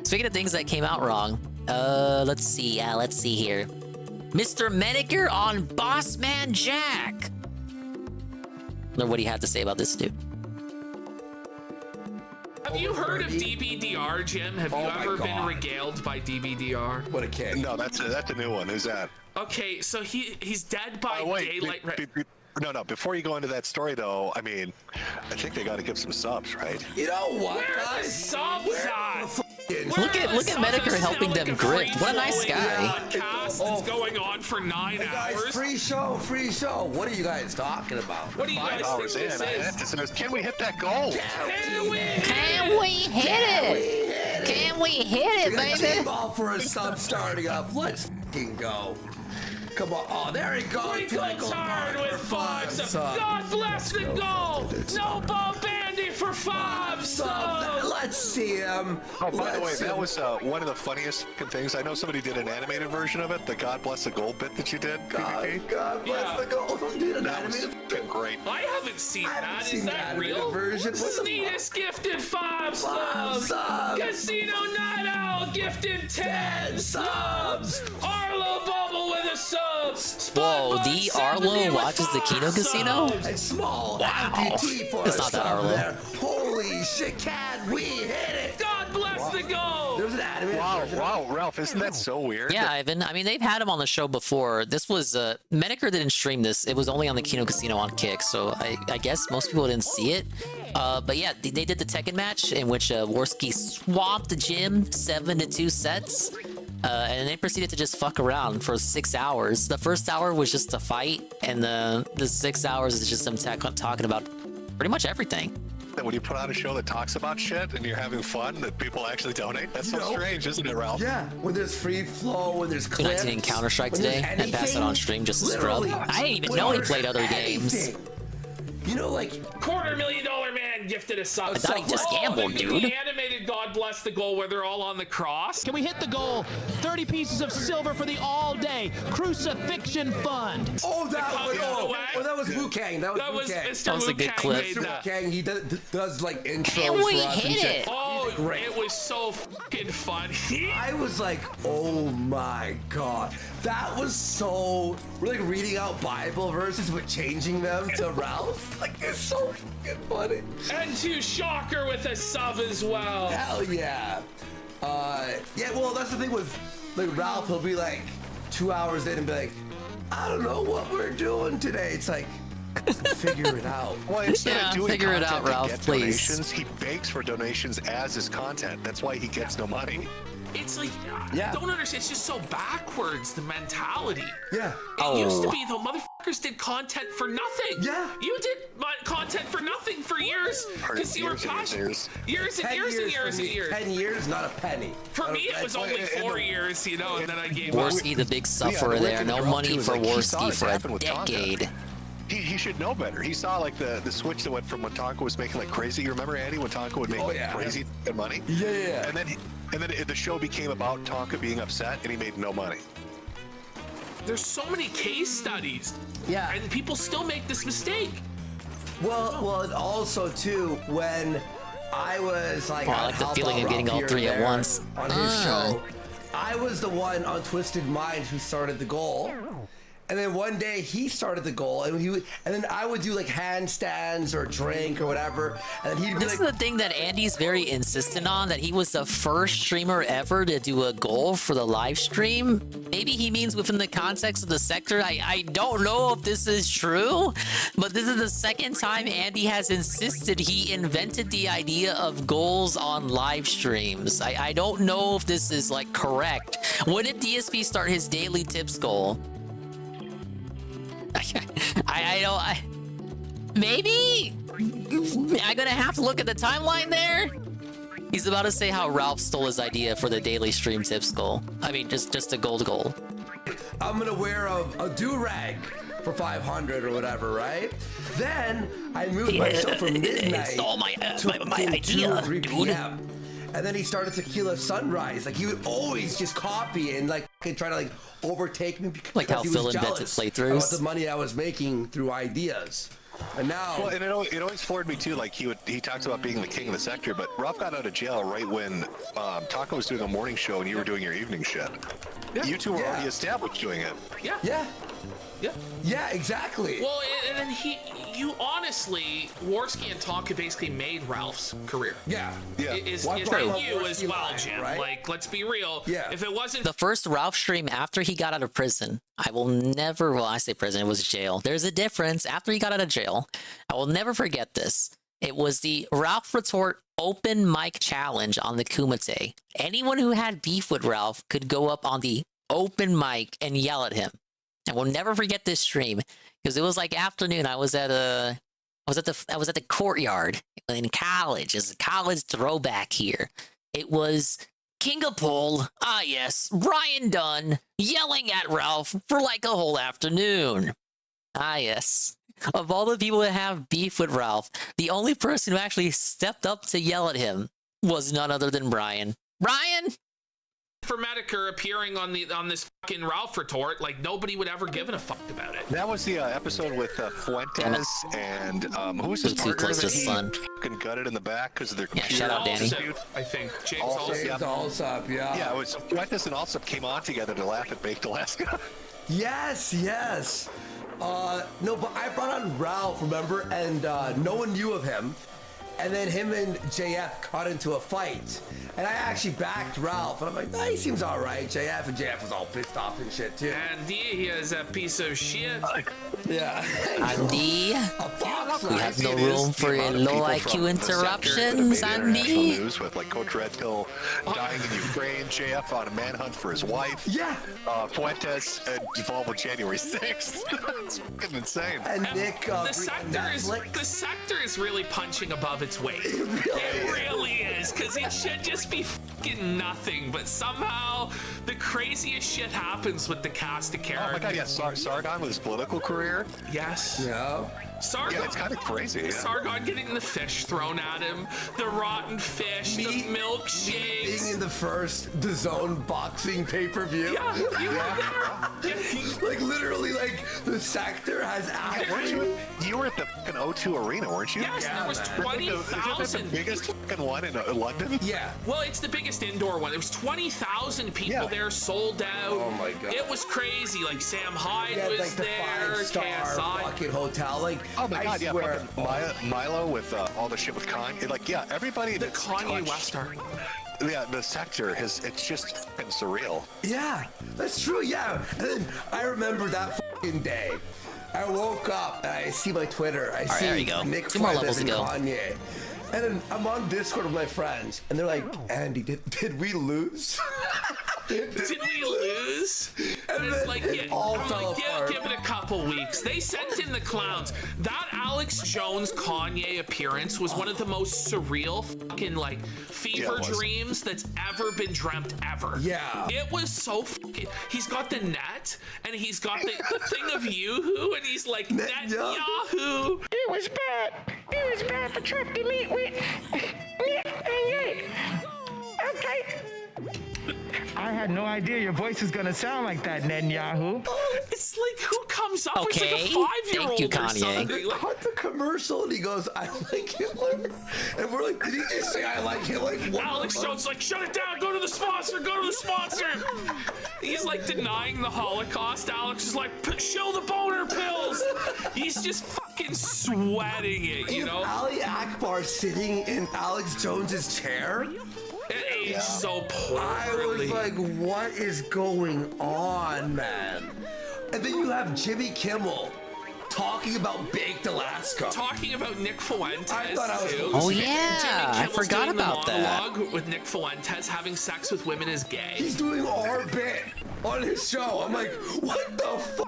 Speaking of things that came out wrong, let's see. Let's see here. Mr. Menaker on Bossman Jack. I wonder what he had to say about this dude. Have you heard of DBDR, Jim? Have you ever been regaled by DBDR? What a kid. No, that's a new one. Who's that? Okay, so he's dead by daylight. No, before you go into that story, though, I mean, I think they got to give some subs, right? You know what, Where are the subs at? Look at Menaker helping them grip. What a nice guy. Podcast that's going on for 9 hours. Free show. What are you guys talking about? What do you guys think this is? Can we hit that goal? Can we hit it? Can we hit it, baby? Ball for a sub starting up. Let's fucking go. Come on. Oh, there he goes. Twinkle turn with 5 subs. God bless the goal. No ball bandy for 5 subs. Let's see him. Oh, by the way, that was one of the funniest things. I know somebody did an animated version of it, the God Bless the Gold bit that you did. God bless the gold. That was great. I haven't seen that. Is that real? Version. Sneedus gifted 5 subs. Casino Night Owl gifted 10 subs. Arlo Bubble with a sub. Whoa, the Arlo watches the Kino Casino? And small amputee for It's not that Arlo. there. Holy shit, can we hit it? God bless the goal. There's an animated version. Wow, Ralph, isn't that so weird? Yeah, Ivan. I mean, they've had him on the show before. This was Menaker didn't stream this. It was only on the Kino Casino on Kick, so I guess most people didn't see it. But yeah, they did the Tekken match in which Worski swamped Jim 7-2 sets. And they proceeded to just fuck around for 6 hours. The first hour was just a fight, and the 6 hours is just them talking about pretty much everything. That when you put on a show that talks about shit and you're having fun, that people actually donate. That's so strange, isn't it, Ralph? Yeah, when there's free flow, when there's clips. Tonight in Counter-Strike today and pass it on stream just to scrub. I didn't even know he played other games. You know, like $250,000 man gifted a sub. I thought he just gambled, dude. The animated God Bless the Goal where they're all on the cross. Can we hit the goal? 30 pieces of silver for the all-day Crucifixion Fund. Oh, that was Wu Kang. That was Mr. That was a good clip. Mr. Wu Kang, he does like intros Can we for us and hit shit. it? Oh, it was so fucking funny. I was like, oh my god. That was so... We're like reading out Bible verses but changing them to Ralph. Like, it's so fucking funny. And to Shocker with a sub as well. Hell yeah. Yeah, well, that's the thing with like Ralph. He'll be like 2 hours in and be like, I don't know what we're doing today. It's like, figure it out. Well, instead Yeah, of doing figure it out, content that Ralph, gets please. donations, he begs for donations as his content. That's why he gets no money. It's like, Yeah. I don't understand. It's just so backwards, the mentality. Yeah. It used to be the motherfuckers did content for nothing. Yeah. You did content for nothing for years because you were passionate. Years and years and years and years. 10 years, not a penny. For me, it was only 4 years, you know, and then I gave up. Worski, the big sufferer there. No money for Worski for a decade. He should know better. He saw like the switch that went from when Tonka was making like crazy. You remember, Andy, when Tonka would make crazy money? Yeah. And then the show became about Tonka being upset, and he made no money. There's so many case studies. Yeah. And people still make this mistake. Well, and also too, when I was like, Oh, I like the feeling of getting all three at once. on his show, I was the one on Twisted Mind who started the goal. And then one day he started the goal, and then I would do like handstands or drink or whatever, and then he'd be This is like, the thing that Andy's very insistent on, that he was the first streamer ever to do a goal for the live stream. Maybe he means within the context of the sector. I don't know if this is true, but this is the second time Andy has insisted he invented the idea of goals on live streams. I don't know if this is like correct. When did DSP start his daily tips goal? Maybe I'm gonna have to look at the timeline there. He's about to say how Ralph stole his idea for the daily stream tips goal. I mean, just a gold goal. I'm gonna wear a do-rag for 500 or whatever, right? Then I moved my show from midnight Stole my to idea, 2 or 3 p.m. And then he started Tequila Sunrise. Like he would always just copy and like try to like overtake me because Like how he Phil was invented jealous playthroughs. about the money I was making through ideas. And now, well, and it always floored me too. Like he talks about being the king of the sector, but Ralph got out of jail right when Taco was doing a morning show and you were doing your evening shit. Yeah. You two were already established doing it. Yeah. Yeah. Yeah. Yeah, exactly. Well, and then you honestly, Warski and Tonka basically made Ralph's career. Yeah. Yeah. Is One that part of you as Warski well, line, Jim? right? Like, let's be real. Yeah. If it wasn't The first Ralph stream after he got out of prison, I will never, well, I say prison, it was jail. There's a difference. After he got out of jail, I will never forget this. It was the Ralph Retort open mic challenge on the Kumite. Anyone who had beef with Ralph could go up on the open mic and yell at him. I will never forget this stream because it was like afternoon. I was at the courtyard in college. It's a college throwback here. It was King of Pole, ah yes, Brian Dunn, yelling at Ralph for like a whole afternoon. Ah yes. Of all the people that have beef with Ralph, the only person who actually stepped up to yell at him was none other than Brian. Brian! for Medicare appearing on this fucking Ralph retort, like nobody would ever given a fuck about it. That was the episode with Fuentes and who was his partner that he fucking gutted in the back because of their computer. shout out Danny. I think James Allsup, yeah. Yeah, it was Fuentes and Allsup came on together to laugh at Baked Alaska. Yes. No, but I brought on Ralph, remember? And no one knew of him. And then him and JF got into a fight. And I actually backed Ralph. And I'm like, he seems all right. JF was all pissed off and shit, too. Andy, he is a piece of shit. Yeah. Andy, we have no room for low IQ interruptions, Andy. News with like Coach Red Pill dying in Ukraine, JF on a manhunt for his wife. Yeah. Fuentes involved with January 6th. It's fucking insane. And Nick, the sector is really punching above its weight. It really is, because it should just be fucking nothing, but somehow the craziest shit happens with the cast of characters. Oh my god, yeah, Sargon with his political career. Yes. Yeah. Sargon, yeah, it's kind of crazy. Yeah. Sargon getting the fish thrown at him, the rotten fish, the milkshakes. Being in the first DAZN boxing pay-per-view. Yeah, you were there. Like literally, like the sector has actually. You were at the fucking O2 Arena, weren't you? Yes, there was 20,000. Is it the biggest fucking one in London? Yeah. Well, it's the biggest indoor one. It was 20,000 people there, sold out. Oh my god. It was crazy. Like Sam Hyde was like the there, 5-star KSI. fucking hotel. Like, oh my god, yeah, swear. fucking Milo with all the shit with Kanye. Like, yeah, everybody The that's Kanye touched, West art. Yeah, the sector it's just fucking surreal. Yeah, that's true. Yeah, and then I remember that fucking day. I woke up and I see my Twitter. I see there you go. Nick Two more Fuentes levels to and go. Kanye. And then I'm on Discord with my friends, and they're like, "Andy, did we lose? Did we lose?" And it's like, give it a couple weeks. They sent in the clowns. That Alex Jones Kanye appearance was one of the most surreal fucking like fever dreams that's ever been dreamt ever. Yeah. It was so fucking. He's got the net and he's got the thing of Yoo-hoo and he's like net Yahoo. It was bad. It was bad for Trump to meet with. Okay. I had no idea your voice is gonna sound like that, Netanyahu. It's like, who comes up with like a 5-year-old Thank you, or Kanye. something? Like, Cut the commercial, and he goes, "I like Hitler," and we're like, "Did he just say I like Hitler?" Like, Alex Jones like, shut it down, go to the sponsor, go to the sponsor. He's like denying the Holocaust. Alex is like, shill the boner pills. He's just fucking sweating it, you know? Ali Akbar sitting in Alex Jones's chair. It aged so poorly. I was like, what is going on, man? And then you have Jimmy Kimmel talking about Baked Alaska. Talking about Nick Fuentes. I thought I was too. Oh yeah, Jimmy I Kimmel's forgot doing the about that. monologue with Nick Fuentes having sex with women is gay. He's doing our bit on his show. I'm like, what the fuck?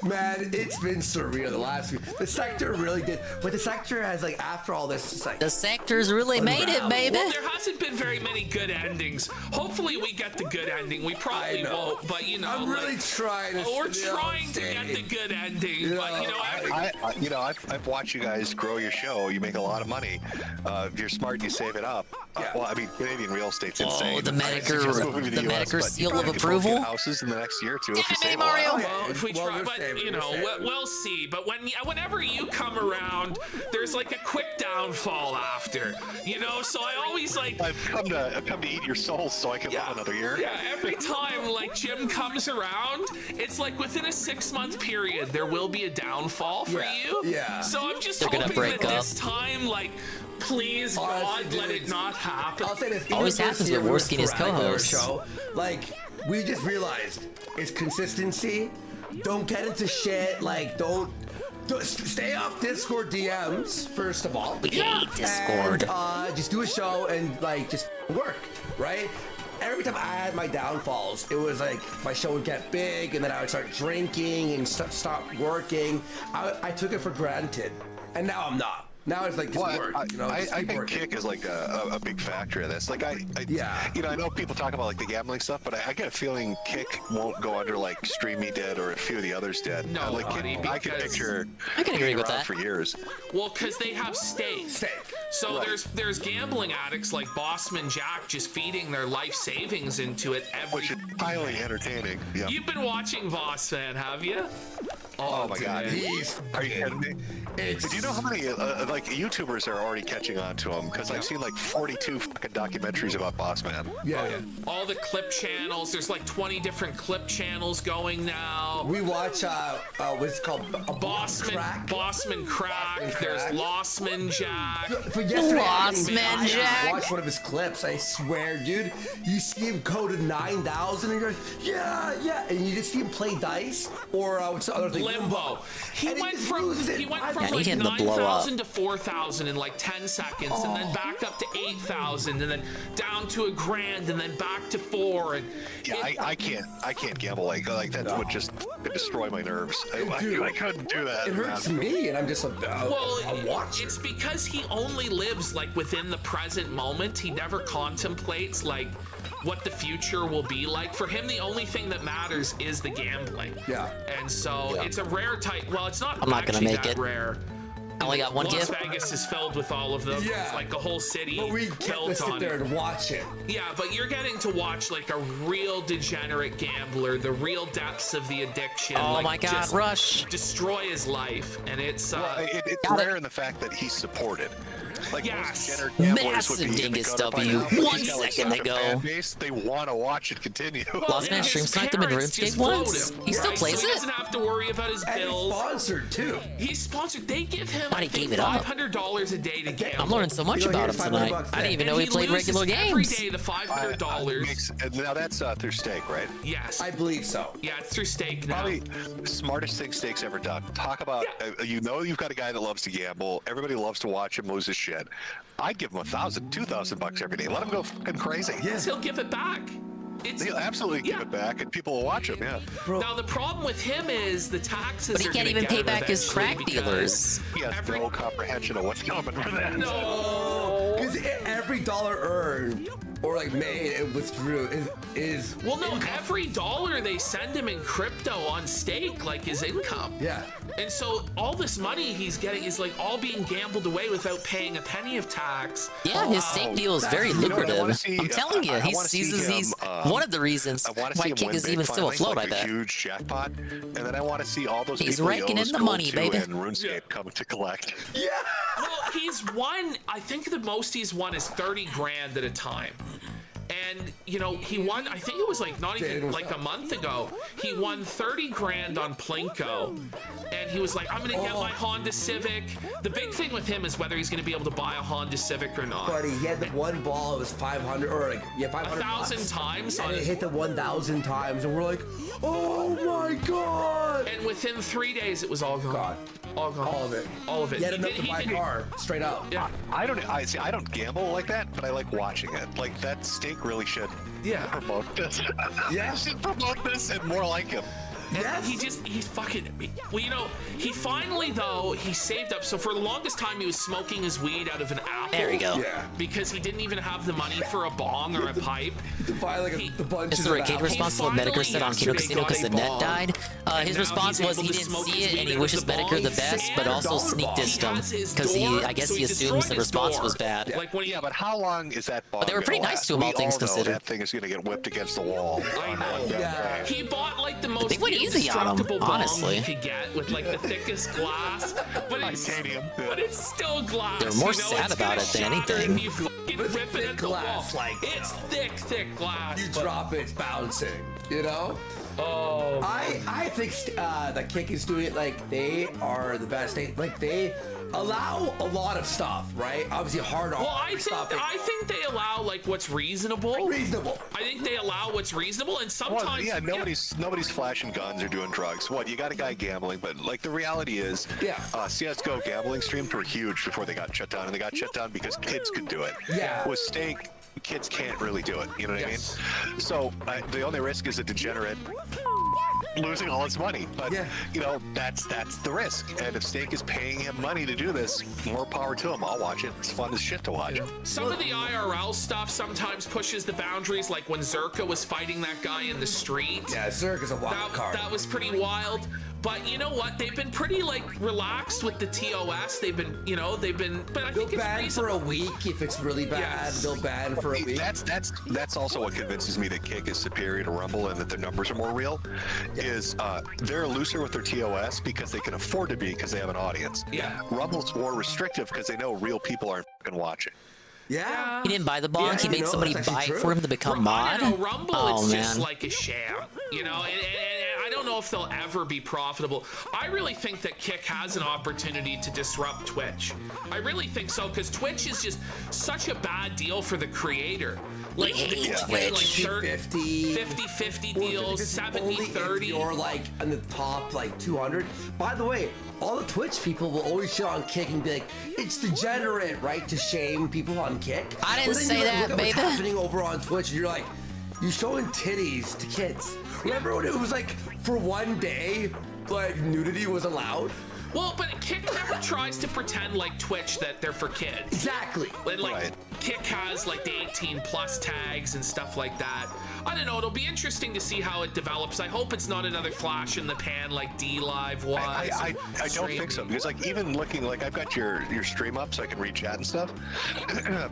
Man, it's been surreal the last week. The sector really did, but the sector has like after all this, it's like The sector's really made it, baby. Well, there hasn't been very many good endings. Hopefully, we get the good ending. We probably won't, but you know, I'm really trying to. we're trying to get the good ending. But you know, I've watched you guys grow your show. You make a lot of money. If you're smart, you save it up. Well, I mean, Canadian real estate's insane. Oh, the Medicare seal of approval. Houses in the next year or two. If you Hey, save Mario. Well, if we try, but you know, we'll see. But whenever you come around, there's like a quick downfall after. You know, so I always like. I've come to eat your souls so I can live another year. Yeah, every time like Jim comes around, it's like within a 6-month period there will be a downfall for you. Yeah. So I'm just They're gonna hoping break that up. this time, like, please God, let it not happen. I'll say this. Always happens with Worski and his co-hosts. Show, like, we just realized it's consistency. Don't get into shit. Like, don't stay off Discord DMs, first of all. We hate Discord. And, just do a show and, like, just work, right? Every time I had my downfalls, it was like my show would get big and then I would start drinking and stop working. I took it for granted. And now I'm not. Now it's like just work. You know, I think kick is like a big factor in this. Like you know, I know people talk about like the gambling stuff, but I get a feeling kick won't go under like Streamy did or a few of the others did. No, like buddy, I can picture. I can agree with around that. for years. Well, because they have stake. So Right. there's gambling addicts like Bossman Jack just feeding their life savings into it every. Which is highly entertaining. Yeah. You've been watching Bossman, have you? Oh my God! dude. Are you kidding me? Do you know how many like YouTubers are already catching on to him? Because I've seen like 42 fucking documentaries about Boss Man. Yeah. All the clip channels. There's like 20 different clip channels going now. We watch what's called Bossman Crack. There's Lossman Jack. For yesterday, Lossman Jack. I watched one of his clips. I swear, dude. You see him go to 9,000 and you're like, yeah, and you just see him play dice or what's the other thing? Limbo. He went from Yeah, like he hit the blow up. 9,000 to 4,000 in like 10 seconds, and then back up to 8,000, and then down to $1,000, and then back to 4. And yeah, I can't gamble like that would just destroy my nerves. I couldn't do that. It hurts me, and I'm just a watcher. It's because he only lives like within the present moment. He never contemplates like what the future will be like. For him, the only thing that matters is the gambling. Yeah. And so it's a rare type. Well, it's not. I'm not gonna actually make that it. Rare. I only got one Las gift. Vegas is filled with all of them. Yeah. It's like a whole city But we get to built sit on there it. and watch it. Yeah, but you're getting to watch like a real degenerate gambler, the real depths of the addiction. Oh like, my God, just Rush. Destroy his life. And it's it's rare in the fact that he's supported. Like most degenerate Massive gamblers would be in the Dingus gutter by W. now, but 1 he's got, like, second such a ago. fan base, they want to watch it continue. Lost Man stream sniped him in RuneScape once. He still plays so He it. doesn't have to worry about his bills. He's sponsored too. He's sponsored. They give him Why, he gave it up? $500 a day to gamble. I'm learning so much about him tonight. I didn't even know he played regular Every games. day, the $500. Now that's through stake, right? Yes. I believe so. Yeah, it's through stake now. Probably smartest thing Stake's ever done. Talk about, you know, you've got a guy that loves to gamble. Everybody loves to watch him lose his shit. I'd give him $1,000, $2,000 every day. Let him go fucking crazy. Yes, he'll give it back. He'll absolutely give it back, and people will watch him. Yeah. Now the problem with him is the taxes. But he are can't gonna even get pay him back his eventually crack because dealers. He has no comprehension of what's coming for that. No. Because every dollar earned or like made and withdrew is well, no, every dollar they send him in crypto on stake, like his income. Yeah. And so all this money he's getting is like all being gambled away without paying a penny of tax. Yeah, his stake deal is very lucrative. I'm telling you, he's one of the reasons why Kick is even still afloat, I bet. A huge jackpot, and then I want to see all those He's people raking in the money, baby. And RuneScape coming to collect. Yeah. Well, he's won, I think the most he's won is 30 grand at a time. And, you know, he won, I think it was like not even like a month ago, he won 30 grand on Plinko. And he was like, I'm going to get my Honda Civic. The big thing with him is whether he's going to be able to buy a Honda Civic or not. Buddy, he had the one ball, it was 500, or like, 500 1,000 times. And it hit the 1,000 times, and we're like, oh my God. And within 3 days, it was all gone. All gone. All of it. All of it. He had enough to buy a car, straight up. Yeah. I don't gamble like that, but I like watching it. Like that Stake really should promote this. Yeah. Should promote this and more like him. And he's fucking, well, you know, he finally, though, he saved up. So for the longest time, he was smoking his weed out of an apple. There you go. Yeah. Because he didn't even have the money for a bong or a pipe. To buy like a bunch Is the arcade response what Medicare said on Kino Casino because the net died? His response was he didn't see it and he wishes Medicare the best, but also sneak dissed him because I guess he assumes the response was bad. Like when but how long is that bong? But they were pretty nice to him, all things considered. That thing is going to get whipped against the wall. I know. He bought like the most They went easy on him, indestructible honestly. bong he could get with like the thickest glass, but it's still glass. They're more you know? sad It's about gonna it than shatter anything. if you fucking rip it at the wall. It's thick glass. You drop it, it's bouncing. You know. Oh. I think the Kick is doing it like they are the best. They allow a lot of stuff, right? Obviously hard on. Well, I think they allow like what's reasonable. Reasonable. I think they allow what's reasonable, and sometimes nobody's flashing guns or doing drugs. What, you got a guy gambling, but like the reality is, CS:GO gambling streams were huge before they got shut down, and they got shut down because kids could do it. Yeah. With Stake, kids can't really do it. You know what I mean? So the only risk is a degenerate losing all his money, but you know that's the risk. And if Stake is paying him money to do this, more power to him. I'll watch it. It's fun as shit to watch. Some of the IRL stuff sometimes pushes the boundaries, like when Zerka was fighting that guy in the street. Yeah, Zerka's a wild card. That was pretty wild. But you know what? They've been pretty like relaxed with the TOS. They've been, but I think it's ban for a week if it's really bad. Yes. They'll ban for a week. That's also what convinces me that Kick is superior to Rumble and that their numbers are more real. Is they're looser with their TOS because they can afford to be because they have an audience. Yeah. Rumble's more restrictive because they know real people aren't fucking watching. Yeah. He didn't buy the bong. He made somebody buy it for him to become mod. I don't know, Rumble, oh it's man. just like a sham, you know. And I don't know if they'll ever be profitable. I really think that Kick has an opportunity to disrupt Twitch. I really think so because Twitch is just such a bad deal for the creator. Like, like 50-50 deals, 70-30. You're like in the top like 200. By the way, all the Twitch people will always shit on Kick and be like, it's degenerate, right? To shame people on Kick. I didn't say that, look at baby. What's happening over on Twitch, and you're like, you're showing titties to kids. Remember when it was like for one day, like nudity was allowed? Well, but Kick never tries to pretend like Twitch that they're for kids. Exactly. Like Kick has like the 18+ tags and stuff like that. I don't know. It'll be interesting to see how it develops. I hope it's not another flash in the pan like D-Live was. I don't think so because like even looking like I've got your stream up so I can read chat and stuff.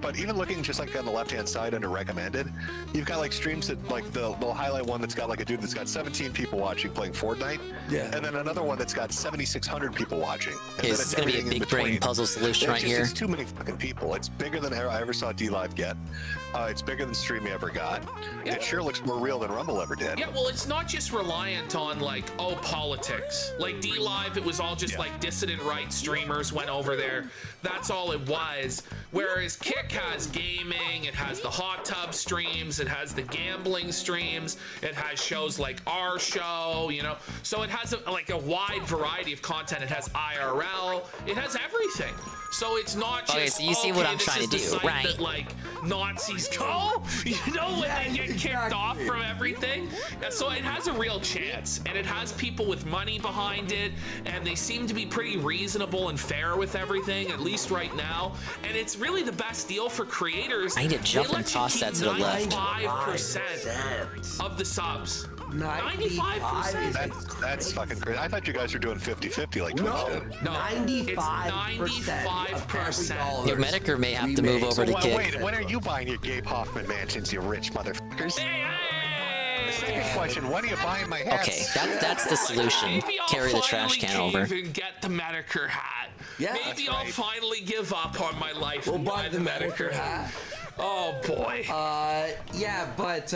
But even looking just like on the left hand side under recommended, you've got like streams that like they'll highlight one that's got like a dude that's got 17 people watching playing Fortnite. Yeah. And then another one that's got 7,600 people watching. Okay, this is gonna be a big brain puzzle solution right here. It's too many fucking people. It's bigger than I ever saw D-Live get. It's bigger than Streamy ever got. Yeah. It sure looks more real than Rumble ever did. Yeah, well, it's not just reliant on like, politics. Like D-Live, it was all just like dissident right streamers went over there. That's all it was. Whereas Kick has gaming, it has the hot tub streams, it has the gambling streams, it has shows like our show, you know. So it has like a wide variety of content. It has IRL, it has everything. So it's not just, okay, so you see what I'm trying to do, right? That, like, Nazis go, you know, when they get kicked off from everything. So it has a real chance, and it has people with money behind it, and they seem to be pretty reasonable and fair with everything, at least right now. And it's really the best deal for creators. I need to jump and toss that to the left. 95% of the subs. 95%. That's fucking crazy. I thought you guys were doing 50-50 like Twitch did. No, 95%. Your Medicare may have to move over to Kick. Wait, when are you buying your Gabe Hoffman mansions, you rich motherfuckers? The second question, when are you buying my hats? Okay, that's the solution. Carry the trash can over. Even get the Medicare hat. Yeah, maybe I'll finally give up on my life. We'll buy the Medicare hat. Oh boy. Yeah, but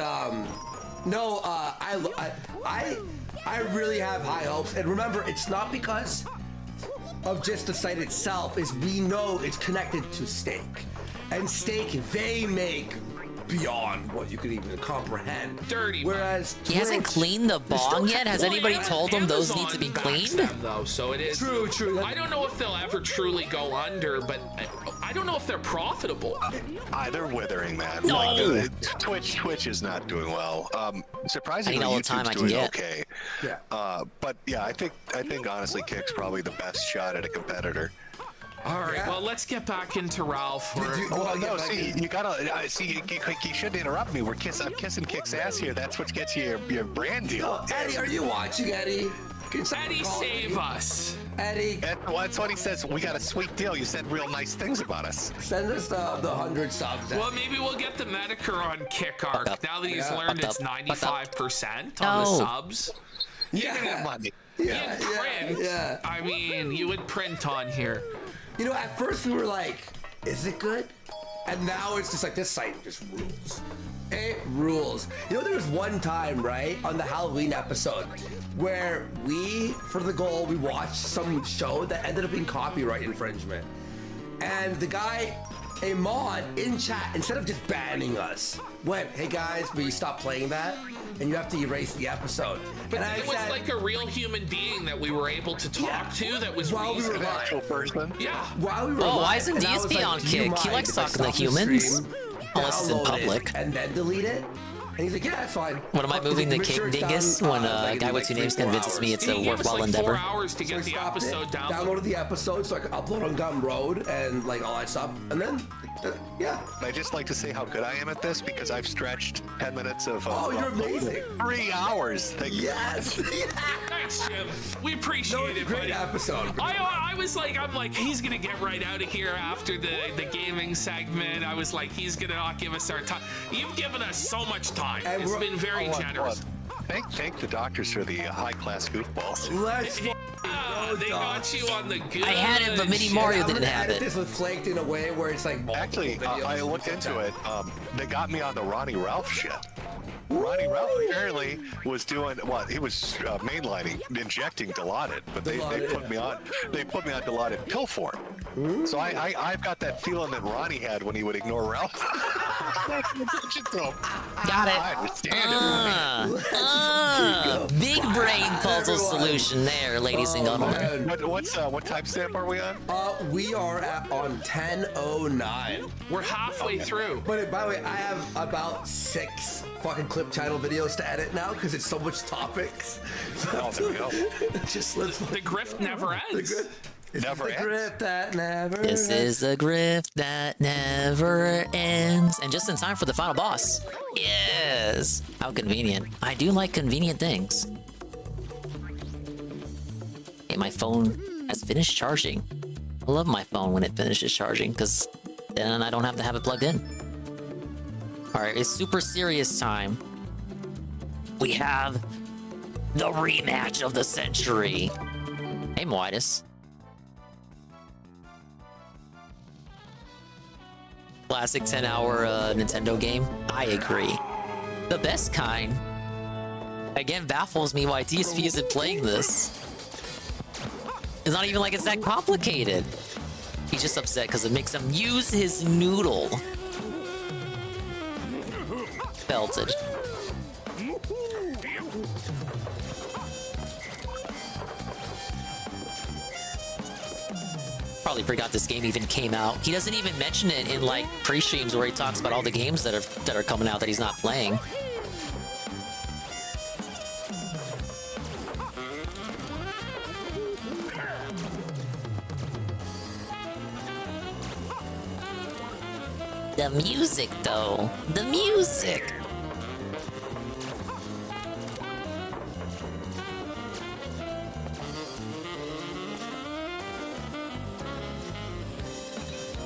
no, I really have high hopes. And remember, it's not because of just the site itself, is we know it's connected to Stake. And Stake, they make beyond what you could even comprehend. Dirty. Whereas He hasn't cleaned the bong yet? Has anybody yeah, told him those need to be Amazon backs cleaned? them, though, so it is true. I don't know if they'll ever truly go under, but I don't know if they're profitable. They're withering, man. No. Like, Twitch is not doing well. Surprisingly, I need all the time YouTube's I can doing get. okay. Yeah. But yeah, I think honestly, Kick's probably the best shot at a competitor. All right, well, let's get back into Ralph. You gotta see. You shouldn't interrupt me. I'm kissing Kick's ass here. That's what gets you your brand deal. Eddie, are you watching, Eddie? Eddie, save us. Eddie. That's what he says. We got a sweet deal. You said real nice things about us. Send us the 100 subs. Well, maybe we'll get the Medicare on Kick Arc now that he's learned it's 95% on the subs. You're gonna have money. You'd print. Yeah. I mean, you would print on here. You know, at first we were like, is it good? And now it's just like, this site just rules. It rules. You know, there was one time, right, on the Halloween episode where for the goal, we watched some show that ended up being copyright infringement. And the guy, a mod in chat, instead of just banning us, went, hey guys, will you stop playing that? And you have to erase the episode. But and it was like a real human being that we were able to talk to that was while we were reasonable. Actual person. Yeah. While we were Oh, why live, isn't and I was DSP like, on "Do you Kick? He mind likes if I talking to stop the humans. stream, Unless it's in download it, public. and then delete it?" And he's like, "Yeah, that's fine." What am I moving the Kick Dingus when a guy with two names convinces me it's a worthwhile endeavor? 4 hours to get the episode down. Downloaded the episode so I could upload on Gumroad and like all that stuff, and then yeah. I just like to say how good I am at this because I've stretched 10 minutes of. You're amazing. 3 hours. Thank you. Yes. Thanks, Jim. We appreciate it, great buddy. episode. I was like, he's gonna get right out of here after the gaming segment. I was like, he's gonna not give us our time. You've given us so much time. And It's been very generous. Thank the doctors for the high-class goofballs. Let's they got you on the good. I had it, but Mini Mario didn't have it. This was flaked in a way where it's like Actually, I looked into it. They got me on the Ronnie Ralph shit. Ronnie Ralph apparently was doing what he was mainlining, injecting Dilaudid, but they put me on Dilaudid pill form. So I've got that feeling that Ronnie had when he would ignore Ralph. Got it. I understand Big brain puzzle solution there, ladies and gentlemen. What timestamp are we on? We are on 10:09. We're halfway through. But by the way, I have about 6 fucking clip channel videos to edit now because it's so much topics. Just the grift never ends. Never ends. Grift that never This is a grift that never ends. And just in time for the final boss. Yes! How convenient. I do like convenient things. Okay, my phone has finished charging. I love my phone when it finishes charging because then I don't have to have it plugged in. Alright, it's super serious time. We have the rematch of the century. Hey, Moitus. Classic 10-hour Nintendo game? I agree. The best kind. Again, baffles me why DSP isn't playing this. It's not even like it's that complicated. He's just upset because it makes him use his noodle. Belted. Probably forgot this game even came out. He doesn't even mention it in like pre-streams where he talks about all the games that are coming out that he's not playing. The music though, the music.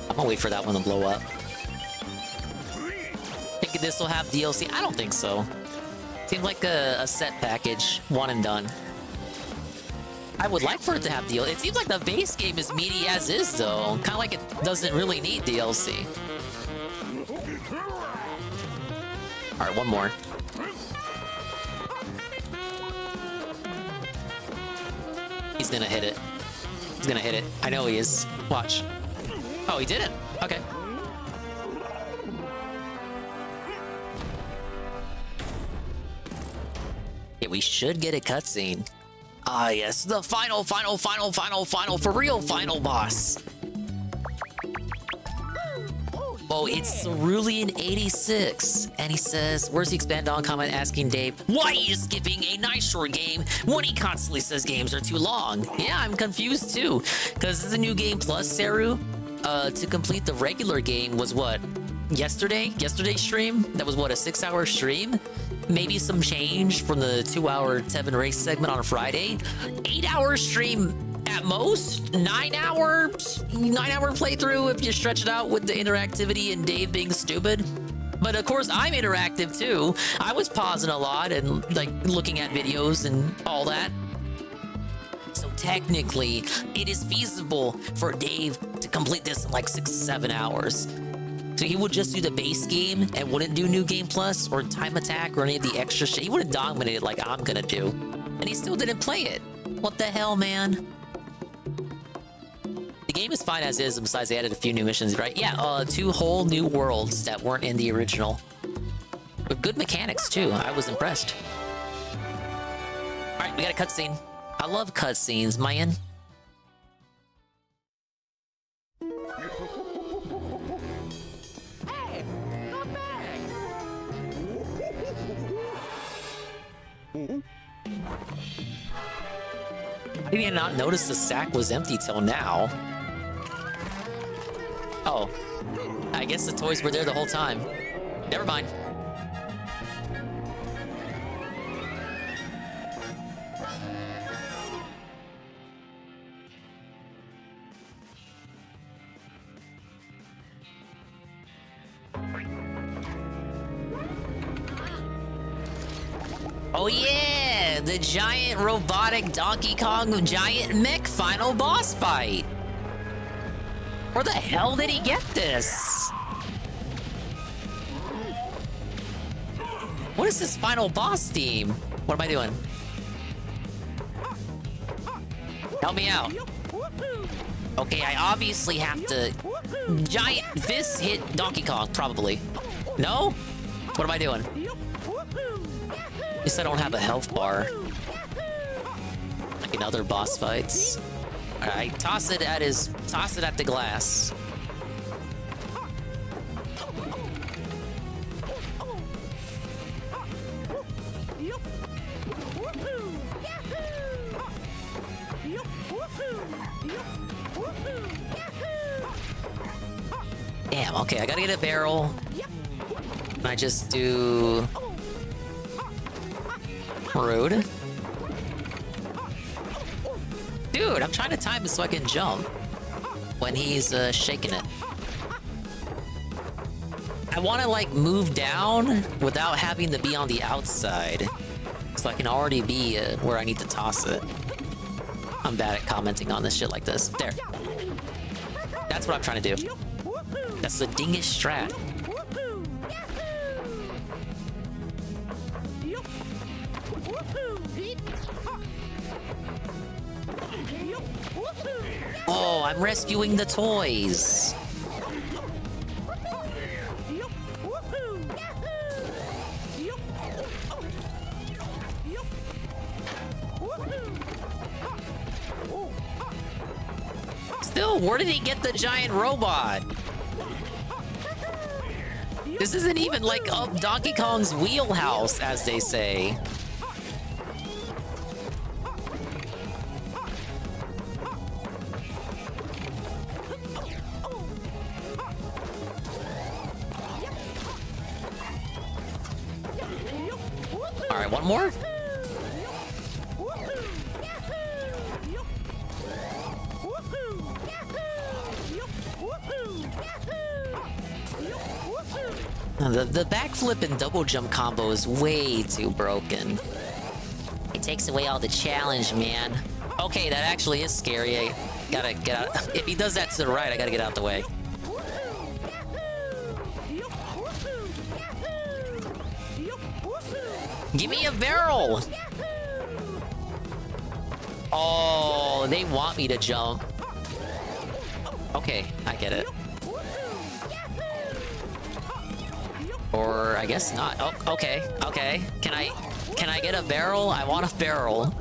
I'm gonna wait for that one to blow up. Think this will have DLC? I don't think so. Seems like a set package, one and done. I would like for it to have DLC. It seems like the base game is meaty as is, though. Kind of like it doesn't really need DLC. All right, one more. He's gonna hit it. He's gonna hit it. I know he is. Watch. Oh, he didn't. Okay. Okay, we should get a cutscene. Ah, yes, the final for real final boss. Oh, it's Cerulean86, and he says, where's the expand on comment asking Dave, why he is skipping a nice short game when he constantly says games are too long? Yeah, I'm confused too, because it's a new game plus, Saru. To complete the regular game was what? Yesterday's stream? That was what, a 6-hour stream? Maybe some change from the 2-hour 7 race segment on a Friday. 8-hour stream at most. 9-hour playthrough if you stretch it out with the interactivity and Dave being stupid. But of course, I'm interactive too. I was pausing a lot and like looking at videos and all that. So technically, it is feasible for Dave to complete this in like 6-7 hours. So he would just do the base game and wouldn't do New Game Plus or Time Attack or any of the extra shit. He would have dominated like I'm gonna do. And he still didn't play it. What the hell, man? The game is fine as is, besides they added a few new missions, right? Yeah, 2 whole new worlds that weren't in the original. With good mechanics, too. I was impressed. Alright, we got a cutscene. I love cutscenes, man. I did not notice the sack was empty till now. Oh. I guess the toys were there the whole time. Never mind. Oh yeah! The giant robotic Donkey Kong giant mech final boss fight! Where the hell did he get this? What is this final boss theme? What am I doing? Help me out. Okay, I obviously have to... Giant fist hit Donkey Kong, probably. No? What am I doing? At least I don't have a health bar. Like in other boss fights. Alright, toss it at the glass. Damn, okay, I gotta get a barrel. I just do... Rude. Dude, I'm trying to time it so I can jump when he's shaking it. I want to like move down without having to be on the outside, so I can already be where I need to toss it. I'm bad at commenting on this shit like this. There. That's what I'm trying to do. That's the dingus strat. Oh, I'm rescuing the toys. Still, where did he get the giant robot? This isn't even like up Donkey Kong's wheelhouse, as they say. Alright, one more? The backflip and double jump combo is way too broken. It takes away all the challenge, man. Okay, that actually is scary. I gotta get out. If he does that to the right, I gotta get out the way. Give me a barrel! Oh, they want me to jump. Okay, I get it. Or I guess not. Oh, okay, okay. Can I Can I get a barrel? I want a barrel.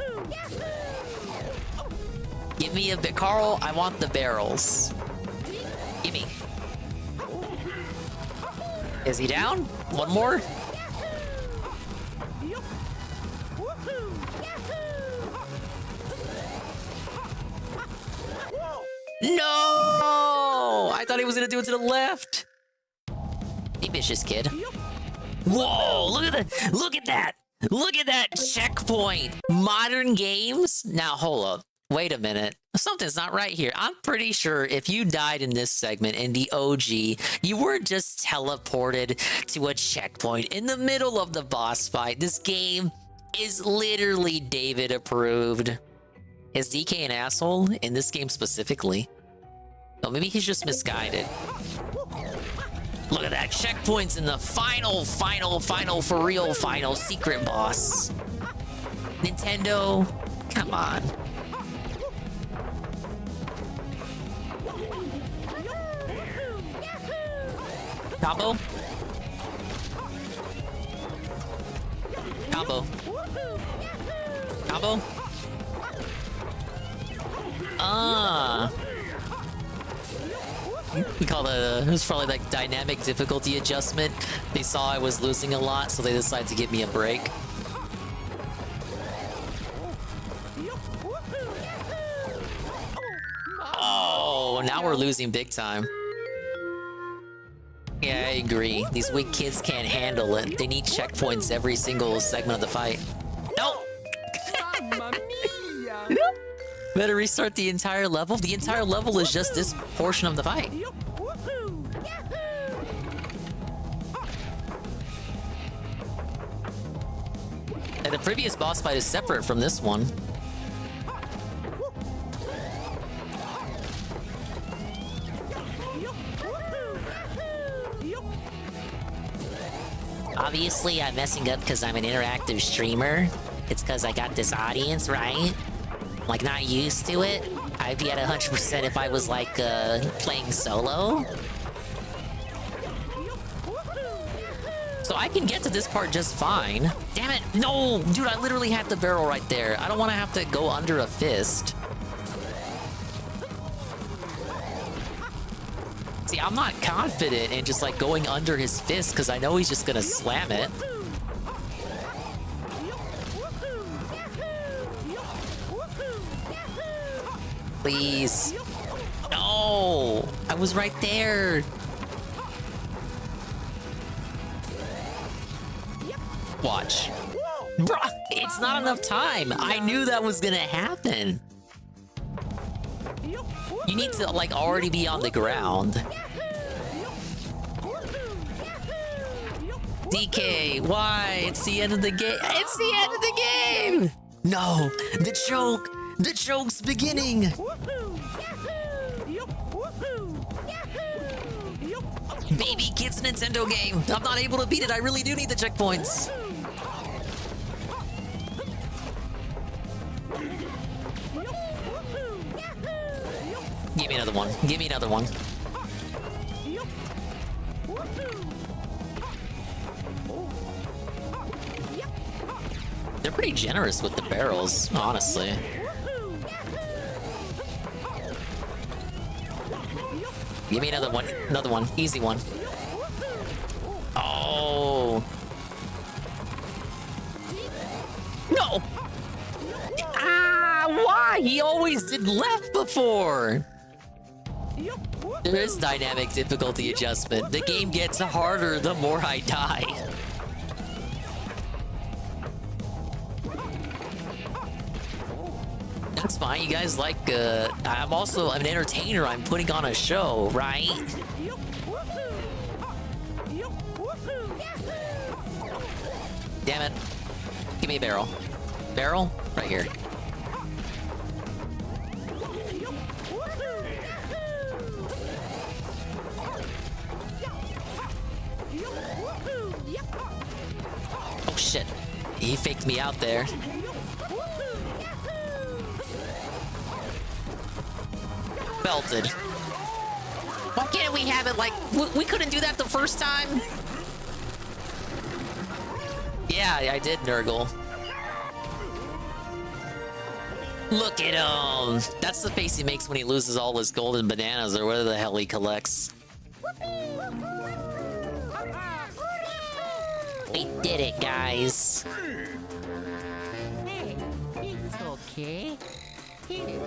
Give me a Carl, I want the barrels. Gimme. Is he down? One more? No! I thought he was gonna do it to the left. Be vicious, kid. Whoa! Look at that! Look at that! Look at that checkpoint! Modern games? Now, hold up. Wait a minute. Something's not right here. I'm pretty sure if you died in this segment in the OG, you were just teleported to a checkpoint in the middle of the boss fight. This game is literally David approved. Is DK an asshole in this game specifically? Oh, maybe he's just misguided. Look at that. Checkpoints in the final, for real, final secret boss. Nintendo, come on. Combo. Combo. Combo. We call it was probably like dynamic difficulty adjustment. They saw I was losing a lot, so they decided to give me a break. Oh, now we're losing big time. Yeah, I agree. These weak kids can't handle it. They need checkpoints every single segment of the fight. No! Better restart the entire level? The entire level is just this portion of the fight. And the previous boss fight is separate from this one. Obviously, I'm messing up because I'm an interactive streamer. It's because I got this audience, right? Like, not used to it. I'd be at 100% if I was, like, playing solo. So I can get to this part just fine. Damn it! No! Dude, I literally had the barrel right there. I don't want to have to go under a fist. See, I'm not confident in just, like, going under his fist because I know he's just gonna slam it. Please. No! I was right there. Watch. Bruh, it's not enough time. I knew that was gonna happen. You need to, like, already be on the ground. DK, why? It's the end of the game. It's the end of the game! No, the choke. The choke's beginning! Baby kids Nintendo game! I'm not able to beat it, I really do need the checkpoints! Give me another one. Give me another one. They're pretty generous with the barrels, honestly. Give me another one, easy one. Oh. No! Ah, why? He always did left before. There is dynamic difficulty adjustment. The game gets harder the more I die. That's fine, you guys like, I'm also an entertainer, I'm putting on a show, right? Damn it. Give me a barrel. Barrel? Right here. Oh shit. He faked me out there. Belted. Why can't we have it like... We couldn't do that the first time? Yeah, I did, Nurgle. Look at him! That's the face he makes when he loses all his golden bananas or whatever the hell he collects. We did it, guys. Hey, it's okay. Here.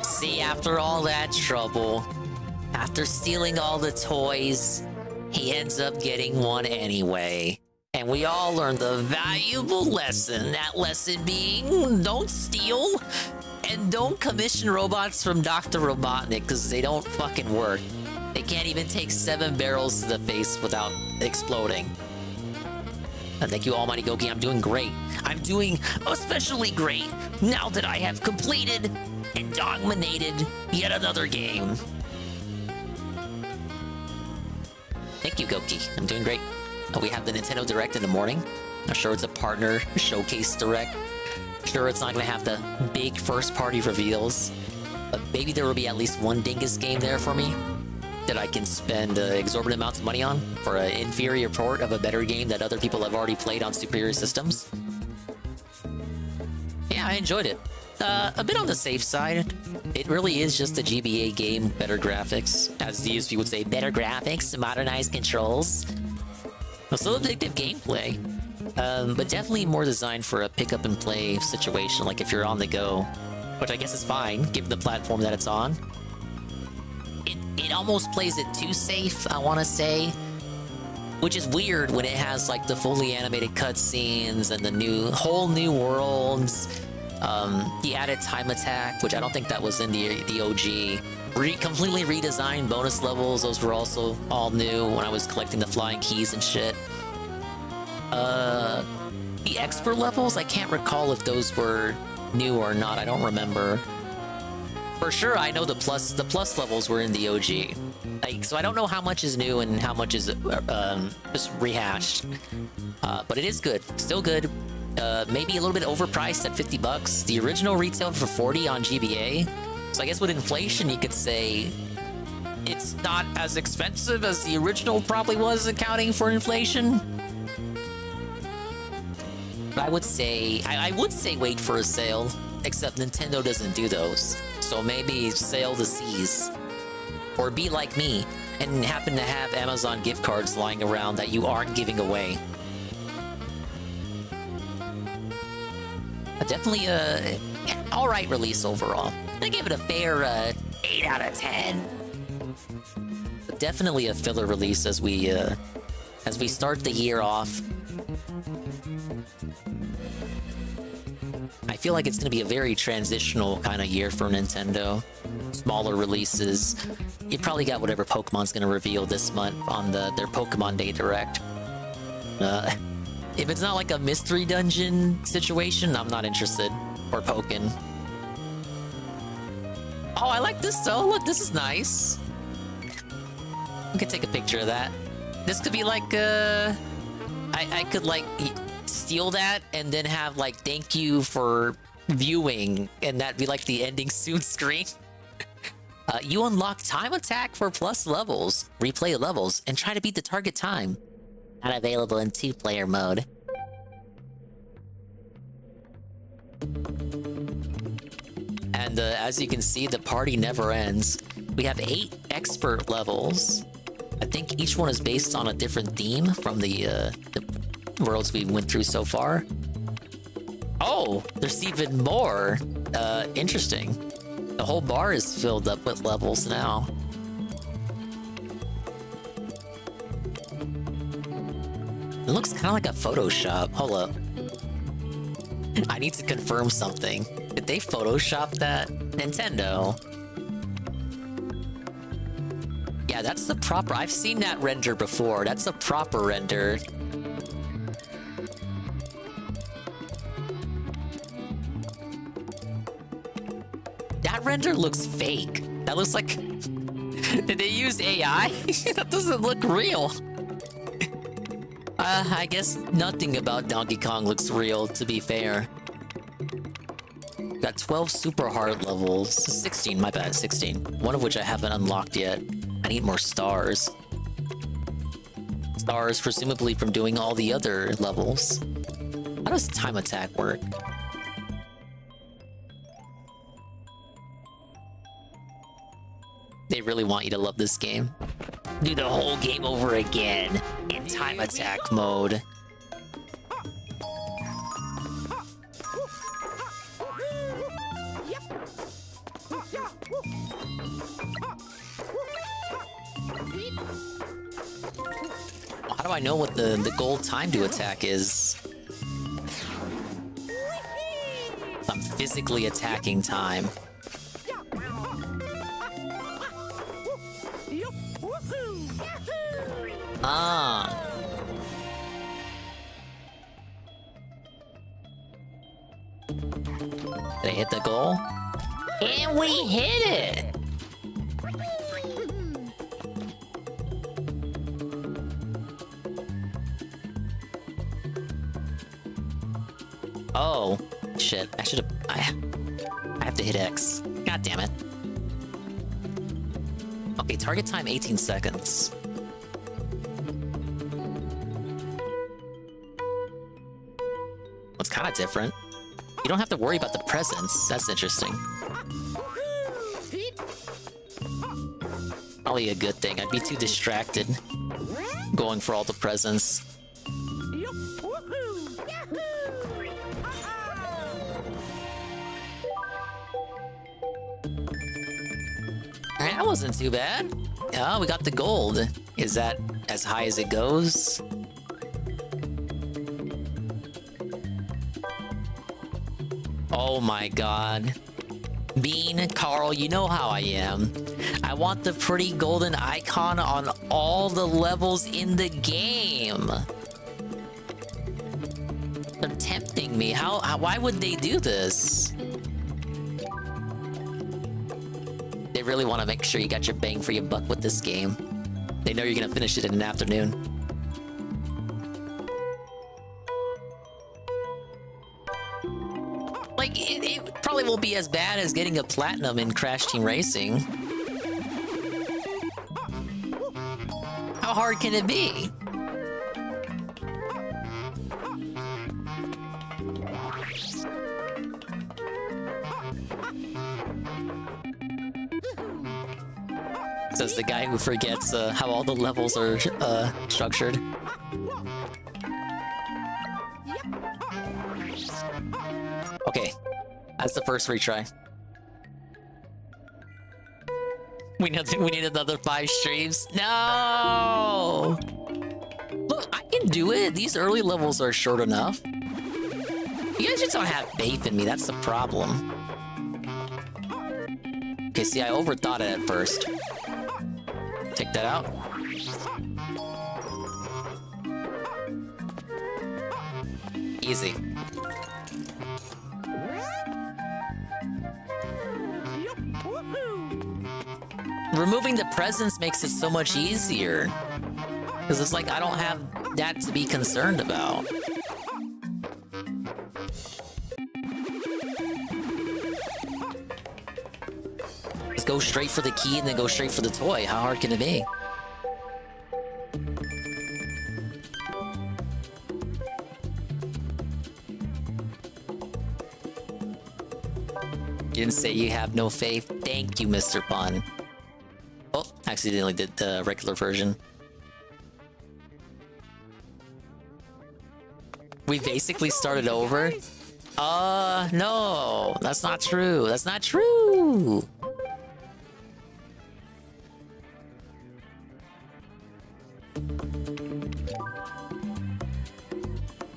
See, after all that trouble, after stealing all the toys, he ends up getting one anyway. And we all learned a valuable lesson. That lesson being, don't steal and don't commission robots from Dr. Robotnik because they don't fucking work. They can't even take 7 barrels to the face without exploding. And thank you, Almighty Goki. I'm doing great. I'm doing especially great now that I have completed and dominated yet another game. Thank you, Goki. I'm doing great. We have the Nintendo Direct in the morning. I'm sure it's a partner showcase direct. Sure, it's not going to have the big first-party reveals, but maybe there will be at least one Dingus game there for me that I can spend exorbitant amounts of money on for an inferior port of a better game that other people have already played on superior systems. Yeah, I enjoyed it. A bit on the safe side. It really is just a GBA game, better graphics. As the DSP would say, better graphics, modernized controls. Still addictive gameplay, but definitely more designed for a pick-up-and-play situation, like if you're on the go, which I guess is fine, given the platform that it's on. It almost plays it too safe, I want to say, which is weird when it has like the fully animated cutscenes and the whole new worlds, the added time attack, which I don't think that was in the OG. Completely redesigned bonus levels. Those were also all new when I was collecting the flying keys and shit. The expert levels, I can't recall if those were new or not. I don't remember. For sure, I know the plus levels were in the OG. Like, so I don't know how much is new and how much is just rehashed. But it is good. Still good. Maybe a little bit overpriced at $50. The original retailed for $40 on GBA. So I guess with inflation, you could say it's not as expensive as the original probably was, accounting for inflation. But I would say wait for a sale, except Nintendo doesn't do those. So maybe sail the seas. Or be like me and happen to have Amazon gift cards lying around that you aren't giving away. Definitely a alright release overall. I give it a fair 8 out of 10. But definitely a filler release as we start the year off. I feel like it's going to be a very transitional kind of year for Nintendo. Smaller releases. You probably got whatever Pokemon's going to reveal this month on their Pokemon Day Direct. If it's not like a mystery dungeon situation, I'm not interested. Or Pokken. Oh, I like this though. Look, this is nice. I could take a picture of that. This could be like, I could like steal that and then have like thank you for viewing, and that'd be like the ending soon screen. You unlock time attack for plus levels, replay levels, and try to beat the target time. Not available in 2-player mode. And as you can see, the party never ends. We have 8 expert levels. I think each one is based on a different theme from the worlds we went through so far. Oh, there's even more. Interesting. The whole bar is filled up with levels now. It looks kind of like a Photoshop. Hold up. I need to confirm something. Did they Photoshop that? Nintendo. Yeah, that's the proper... I've seen that render before. That's a proper render. That render looks fake. That looks like... Did they use AI? That doesn't look real. I guess nothing about Donkey Kong looks real, to be fair. Got 12 super hard levels. 16, my bad, 16. One of which I haven't unlocked yet. I need more stars. Stars, presumably from doing all the other levels. How does time attack work? They really want you to love this game. Do the whole game over again in time attack mode. How do I know what the goal time to attack is? I'm physically attacking time. Ah. Did I hit the goal? And we hit it! Oh, shit. I should have... I have to hit X. God damn it. Okay, target time 18 seconds. It's kind of different. You don't have to worry about the presents. That's interesting. Probably a good thing. I'd be too distracted going for all the presents. Alright, that wasn't too bad. Oh, we got the gold. Is that as high as it goes? Oh my god. Bean, Carl, you know how I am. I want the pretty golden icon on all the levels in the game. They're tempting me. Why would they do this? They really want to make sure you got your bang for your buck with this game. They know you're gonna finish it in an afternoon. Like, it probably won't be as bad as getting a platinum in Crash Team Racing. How hard can it be? Says the guy who forgets how all the levels are structured. Okay, that's the first retry. We need another 5 streams. No! Look, I can do it. These early levels are short enough. You guys just don't have faith in me. That's the problem. Okay, see, I overthought it at first. Take that out. Easy. Removing the presents makes it so much easier. Because it's like I don't have that to be concerned about. Just go straight for the key and then go straight for the toy. How hard can it be? You didn't say you have no faith. Thank you, Mr. Pun. Oh, accidentally did the regular version. We basically started over? No. That's not true. That's not true.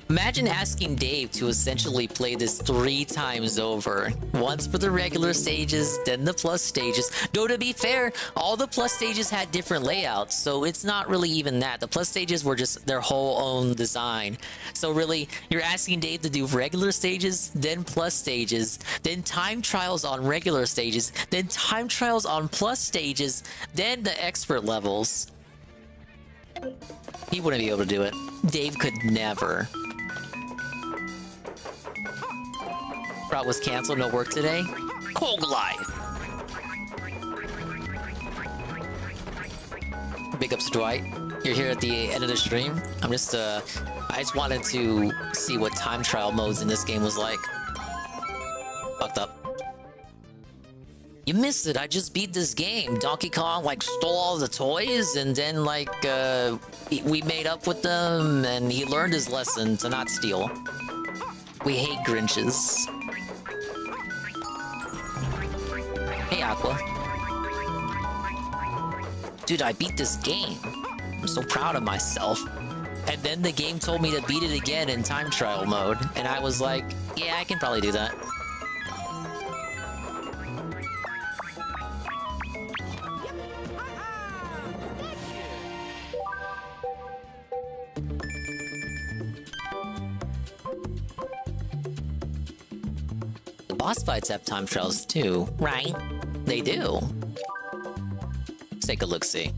Imagine asking Dave to essentially play this 3 times over. Once for the regular stages, then the plus stages. Though to be fair, all the plus stages had different layouts, so it's not really even that. The plus stages were just their whole own design. So really, you're asking Dave to do regular stages, then plus stages, then time trials on regular stages, then time trials on plus stages, then the expert levels. He wouldn't be able to do it. Dave could never. Route was canceled, no work today. Cold life. Big ups, Dwight. You're here at the end of the stream. I just wanted to see what time trial modes in this game was like. Fucked up. You missed it. I just beat this game. Donkey Kong like stole all the toys, and then like we made up with them, and he learned his lesson to not steal. We hate Grinches. Hey, Aqua. Dude, I beat this game. I'm so proud of myself. And then the game told me to beat it again in time trial mode, and I was like, yeah, I can probably do that. The boss fights have time trials too, right? They do. Let's take a look-see.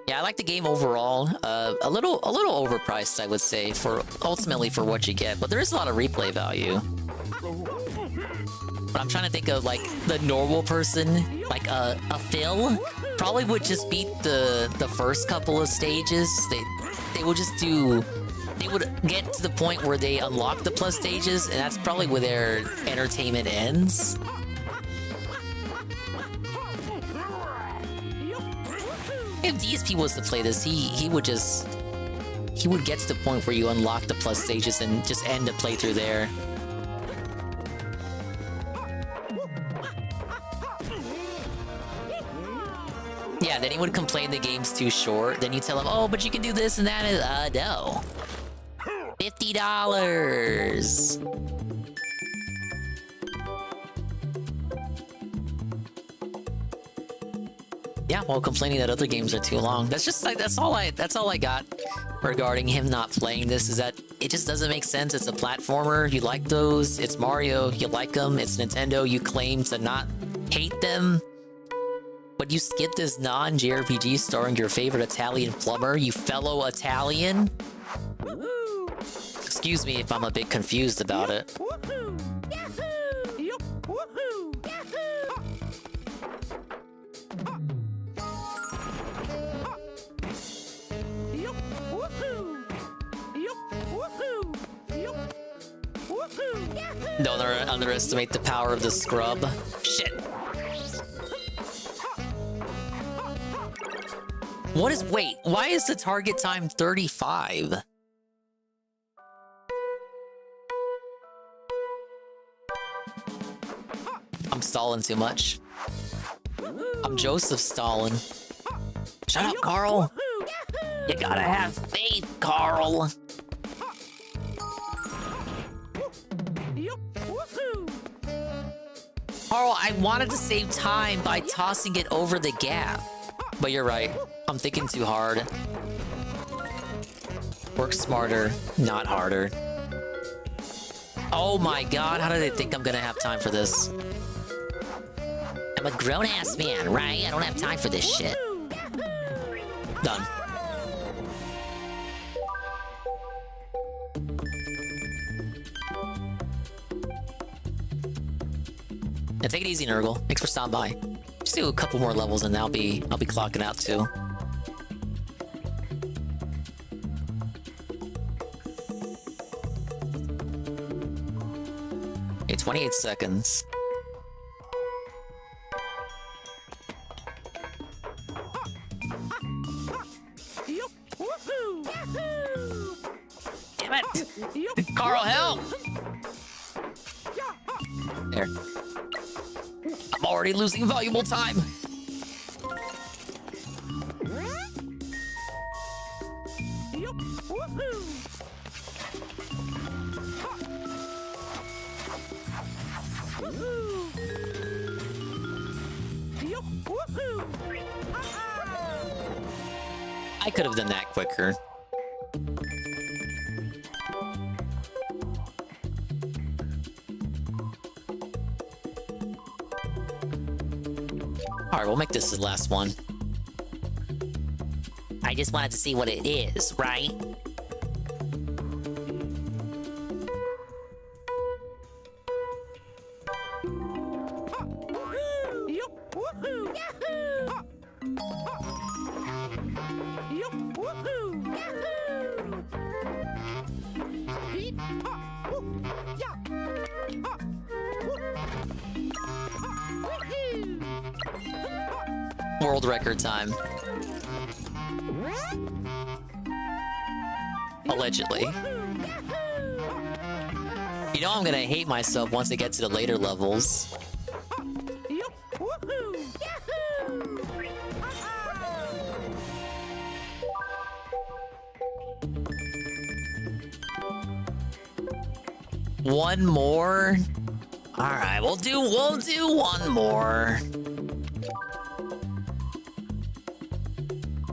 Yeah, I like the game overall. A little overpriced, I would say, ultimately for what you get. But there is a lot of replay value. But I'm trying to think of like the normal person, like a Phil, probably would just beat the first couple of stages. They would just do. They would get to the point where they unlock the plus stages, and that's probably where their entertainment ends. If DSP was to play this, he would get to the point where you unlock the plus stages and just end the playthrough there. Yeah, then he would complain the game's too short. Then you tell him, oh, but you can do this and that. No. $50. Yeah, while complaining that other games are too long. That's just like that's all I got regarding him not playing this, is that it just doesn't make sense. It's a platformer, you like those. It's Mario, you like them. It's Nintendo, you claim to not hate them. But you skip this non-JRPG starring your favorite Italian plumber, you fellow Italian? Excuse me if I'm a bit confused about it. Don't underestimate the power of the scrub. Shit. Wait, why is the target time 35? I'm stalling too much. I'm Joseph Stalin. Shut up, Carl. You gotta have faith, Carl. Carl, I wanted to save time by tossing it over the gap. But you're right. I'm thinking too hard. Work smarter, not harder. Oh my god, how do they think I'm gonna have time for this? I'm a grown-ass man, right? I don't have time for this shit. Done. Yeah, take it easy, Nurgle. Thanks for stopping by. Just do a couple more levels and I'll be clocking out too. Okay, 28 seconds. Damn it! Carl, help! There. I'm already losing valuable time. I could have done that quicker. Alright, we'll make this the last one. I just wanted to see what it is, right? World record time. Allegedly. You know I'm gonna hate myself once I get to the later levels. One more? Alright, we'll do one more.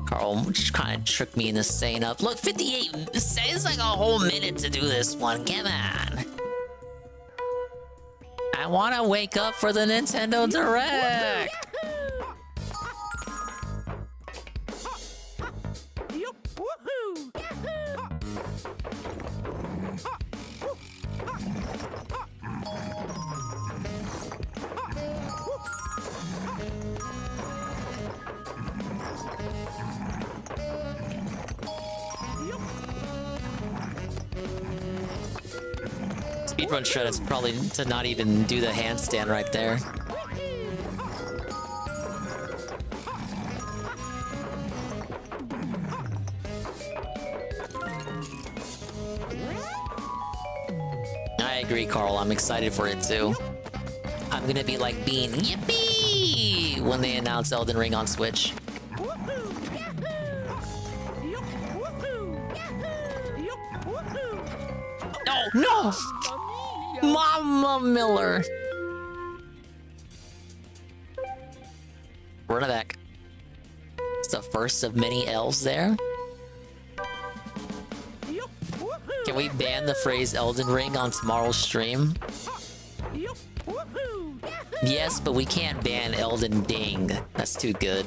Carl just kind of tricked me into staying up. Look, 58, it's like a whole minute to do this one. Come on. I want to wake up for the Nintendo Direct. Speedrun shred is probably to not even do the handstand right there. I agree, Carl. I'm excited for it too. I'm gonna be like Bean, yippee, when they announce Elden Ring on Switch. No! Mama Miller! Run it back. It's the first of many L's there. Can we ban the phrase Elden Ring on tomorrow's stream? Yes, but we can't ban Elden Ding. That's too good.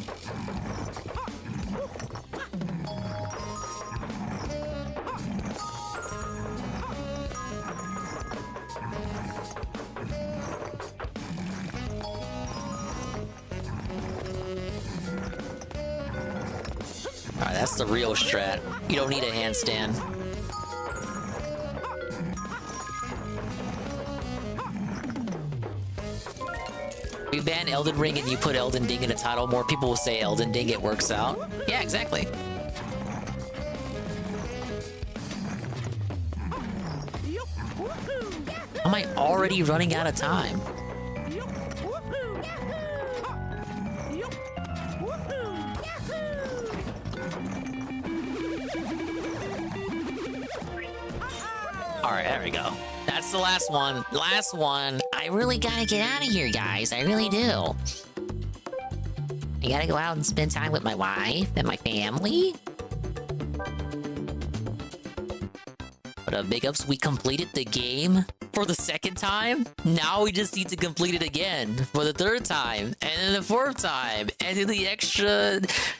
Alright, that's the real strat. You don't need a handstand. We ban Elden Ring and you put Elden Ding in a title, more people will say Elden Ding, it works out. Yeah, exactly. Am I already running out of time? Alright, there we go. That's the last one. Last one. I really gotta get out of here, guys. I really do. I gotta go out and spend time with my wife and my family. But big ups, we completed the game for the second time. Now we just need to complete it again for the third time, and then the fourth time, and then the extra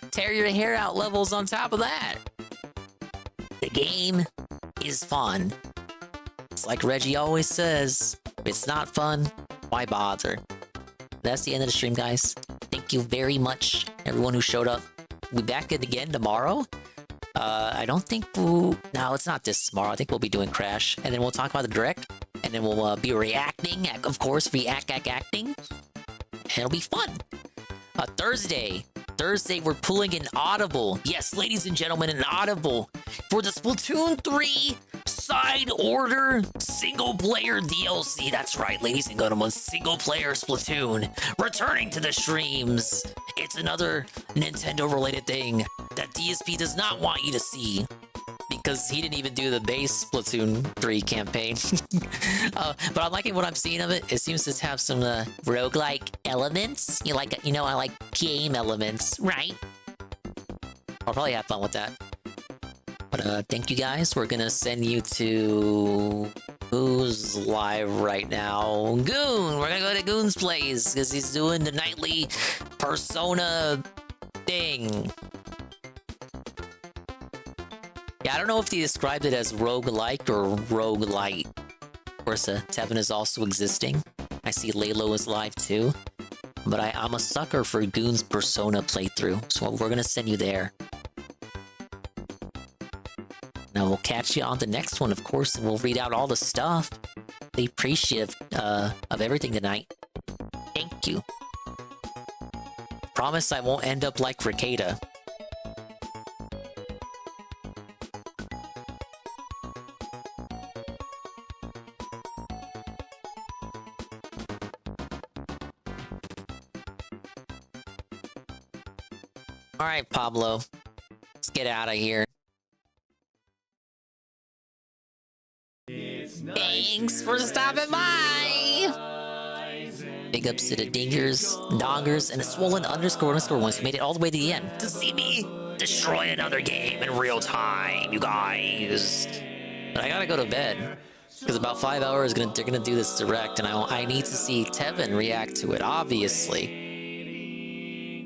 tear your hair out levels on top of that. The game is fun. It's like Reggie always says, if it's not fun, why bother? That's the end of the stream, guys. Thank you very much, everyone who showed up. We'll be back again tomorrow. I don't think we'll... No, it's not this tomorrow. I think we'll be doing Crash. And then we'll talk about the Direct. And then we'll be reacting. Of course, acting. And it'll be fun. Thursday, we're pulling an Audible. Yes, ladies and gentlemen, an Audible for the Splatoon 3 side order single-player DLC. That's right, ladies and gentlemen, single-player Splatoon returning to the streams. It's another Nintendo-related thing that DSP does not want you to see, because he didn't even do the base Splatoon 3 campaign. But I'm liking what I'm seeing of it. It seems to have some roguelike elements. I like game elements, right? I'll probably have fun with that. But thank you guys. We're gonna send you to... Who's live right now? Goon! We're gonna go to Goon's place, because he's doing the nightly Persona thing. Yeah, I don't know if they described it as roguelike or roguelite. Of course, Tevin is also existing. I see Lalo is live too. but I'm a sucker for Goon's Persona playthrough, so we're gonna send you there. Now we'll catch you on the next one, of course, and we'll read out all the stuff. Be appreciative of everything tonight. Thank you. Promise I won't end up like Ricada. Alright, Pablo. Let's get out of here. Thanks for stopping by! Big ups to the Dongers, and the Swollen__ones who made it all the way to the end to see me destroy another game in real time, you guys. But I gotta go to bed, because about 5 hours they're gonna do this direct, and I need to see Tevin react to it, obviously.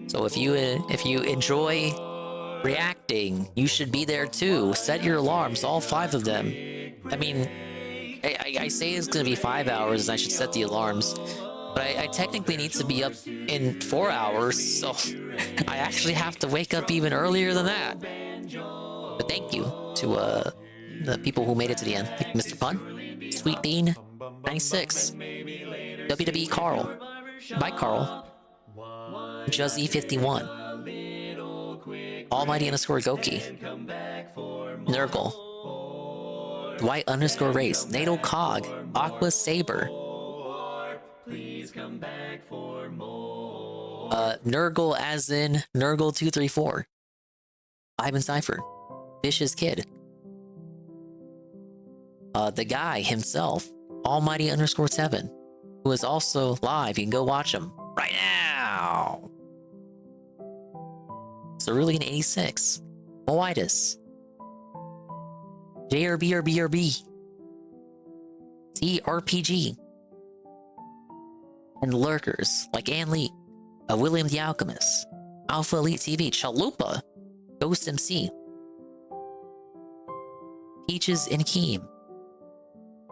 So if you enjoy reacting, you should be there too. Set your alarms, all 5 of them. I mean, I say it's gonna be 5 hours and I should set the alarms, but I technically need to be up in 4 hours, so I actually have to wake up even earlier than that. But thank you to the people who made it to the end, like Mr. Pun, Sweet Bean, 96, WWE Carl, Bye Carl, Juzzy 51, Almighty_Goki, Nurgle, Dwight_Race, Natal Cog, Aqua Saber, Nurgle as in Nurgle234, Ivan Cypher, Vicious Kid, the guy himself, Almighty_7, who is also live. You can go watch him right now. Cerulean 86, Moitus, JRBRBRB, TRPG, and lurkers like Ann Lee, William the Alchemist, Alpha Elite TV, Chalupa, Ghost MC, Peaches and Keem,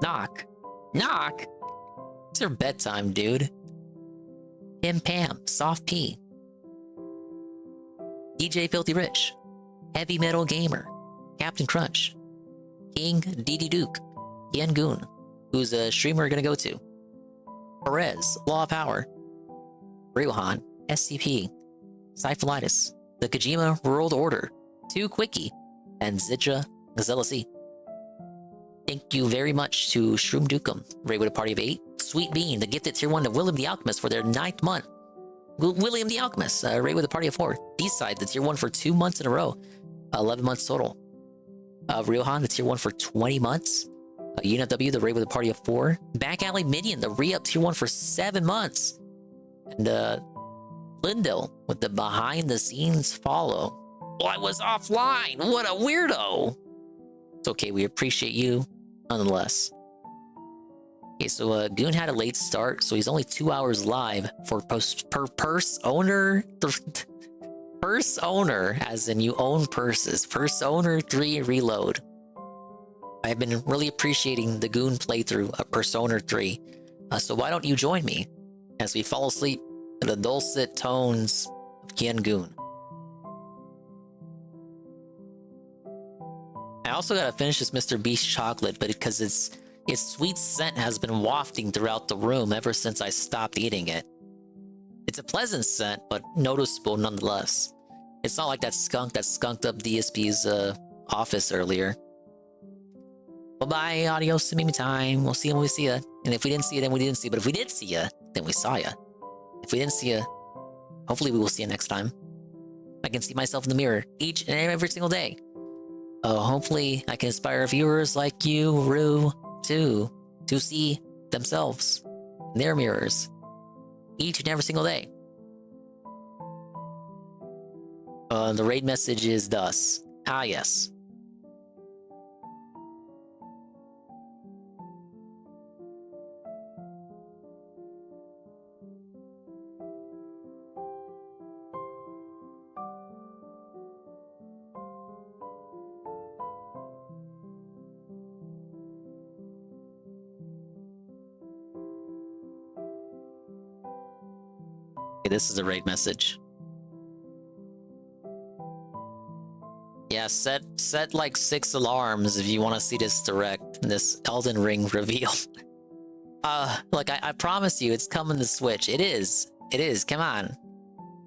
Knock, it's your bedtime, dude. Kim Pam, Soft P, DJ Filthy Rich, Heavy Metal Gamer, Captain Crunch, King DD Duke, Yen Goon, who's a streamer we're gonna go to, Perez, Law of Power, Ryohan, SCP, Cyphalitis, The Kojima World Order, 2 Quickie, and Zidra Zealousy. Thank you very much to Shroom Dukem, Ray with a party of 8, Sweet Bean, the gifted tier 1 to William the Alchemist for their 9th month. William the Alchemist, Ray with a party of 4, B-Side, the tier 1 for 2 months in a row, 11 months total. Ryohan, the tier 1 for 20 months. UNFW, the Ray with a party of 4. Back Alley Minion, the re-up tier 1 for 7 months. And Lindell with the behind the scenes follow. Oh, I was offline. What a weirdo. It's okay, we appreciate you nonetheless. Okay, so Goon had a late start, so he's only 2 hours live for purse owner. Purse owner, as in you own purses. Purse owner 3 reload. I've been really appreciating the Goon playthrough of Persona 3. So why don't you join me as we fall asleep to the dulcet tones of Kian Goon. I also gotta finish this Mr. Beast chocolate, but because its sweet scent has been wafting throughout the room ever since I stopped eating it. It's a pleasant scent, but noticeable nonetheless. It's not like that skunk that skunked up DSP's office earlier. Bye-bye, adios, mimi time. We'll see you when we see ya. And if we didn't see you, then we didn't see you. But if we did see ya, then we saw ya. If we didn't see ya, hopefully we will see you next time. I can see myself in the mirror each and every single day. Hopefully I can inspire viewers like you, Rue, too, to see themselves in their mirrors each and every single day. The raid message is thus. Ah, yes. This is a raid message. Yeah, set like 6 alarms if you want to see this direct, this Elden Ring reveal. Look, I promise you, it's coming to Switch. It is. It is. Come on.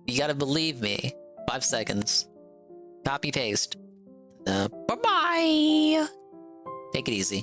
You gotta believe me. 5 seconds. Copy paste. Bye-bye. Take it easy.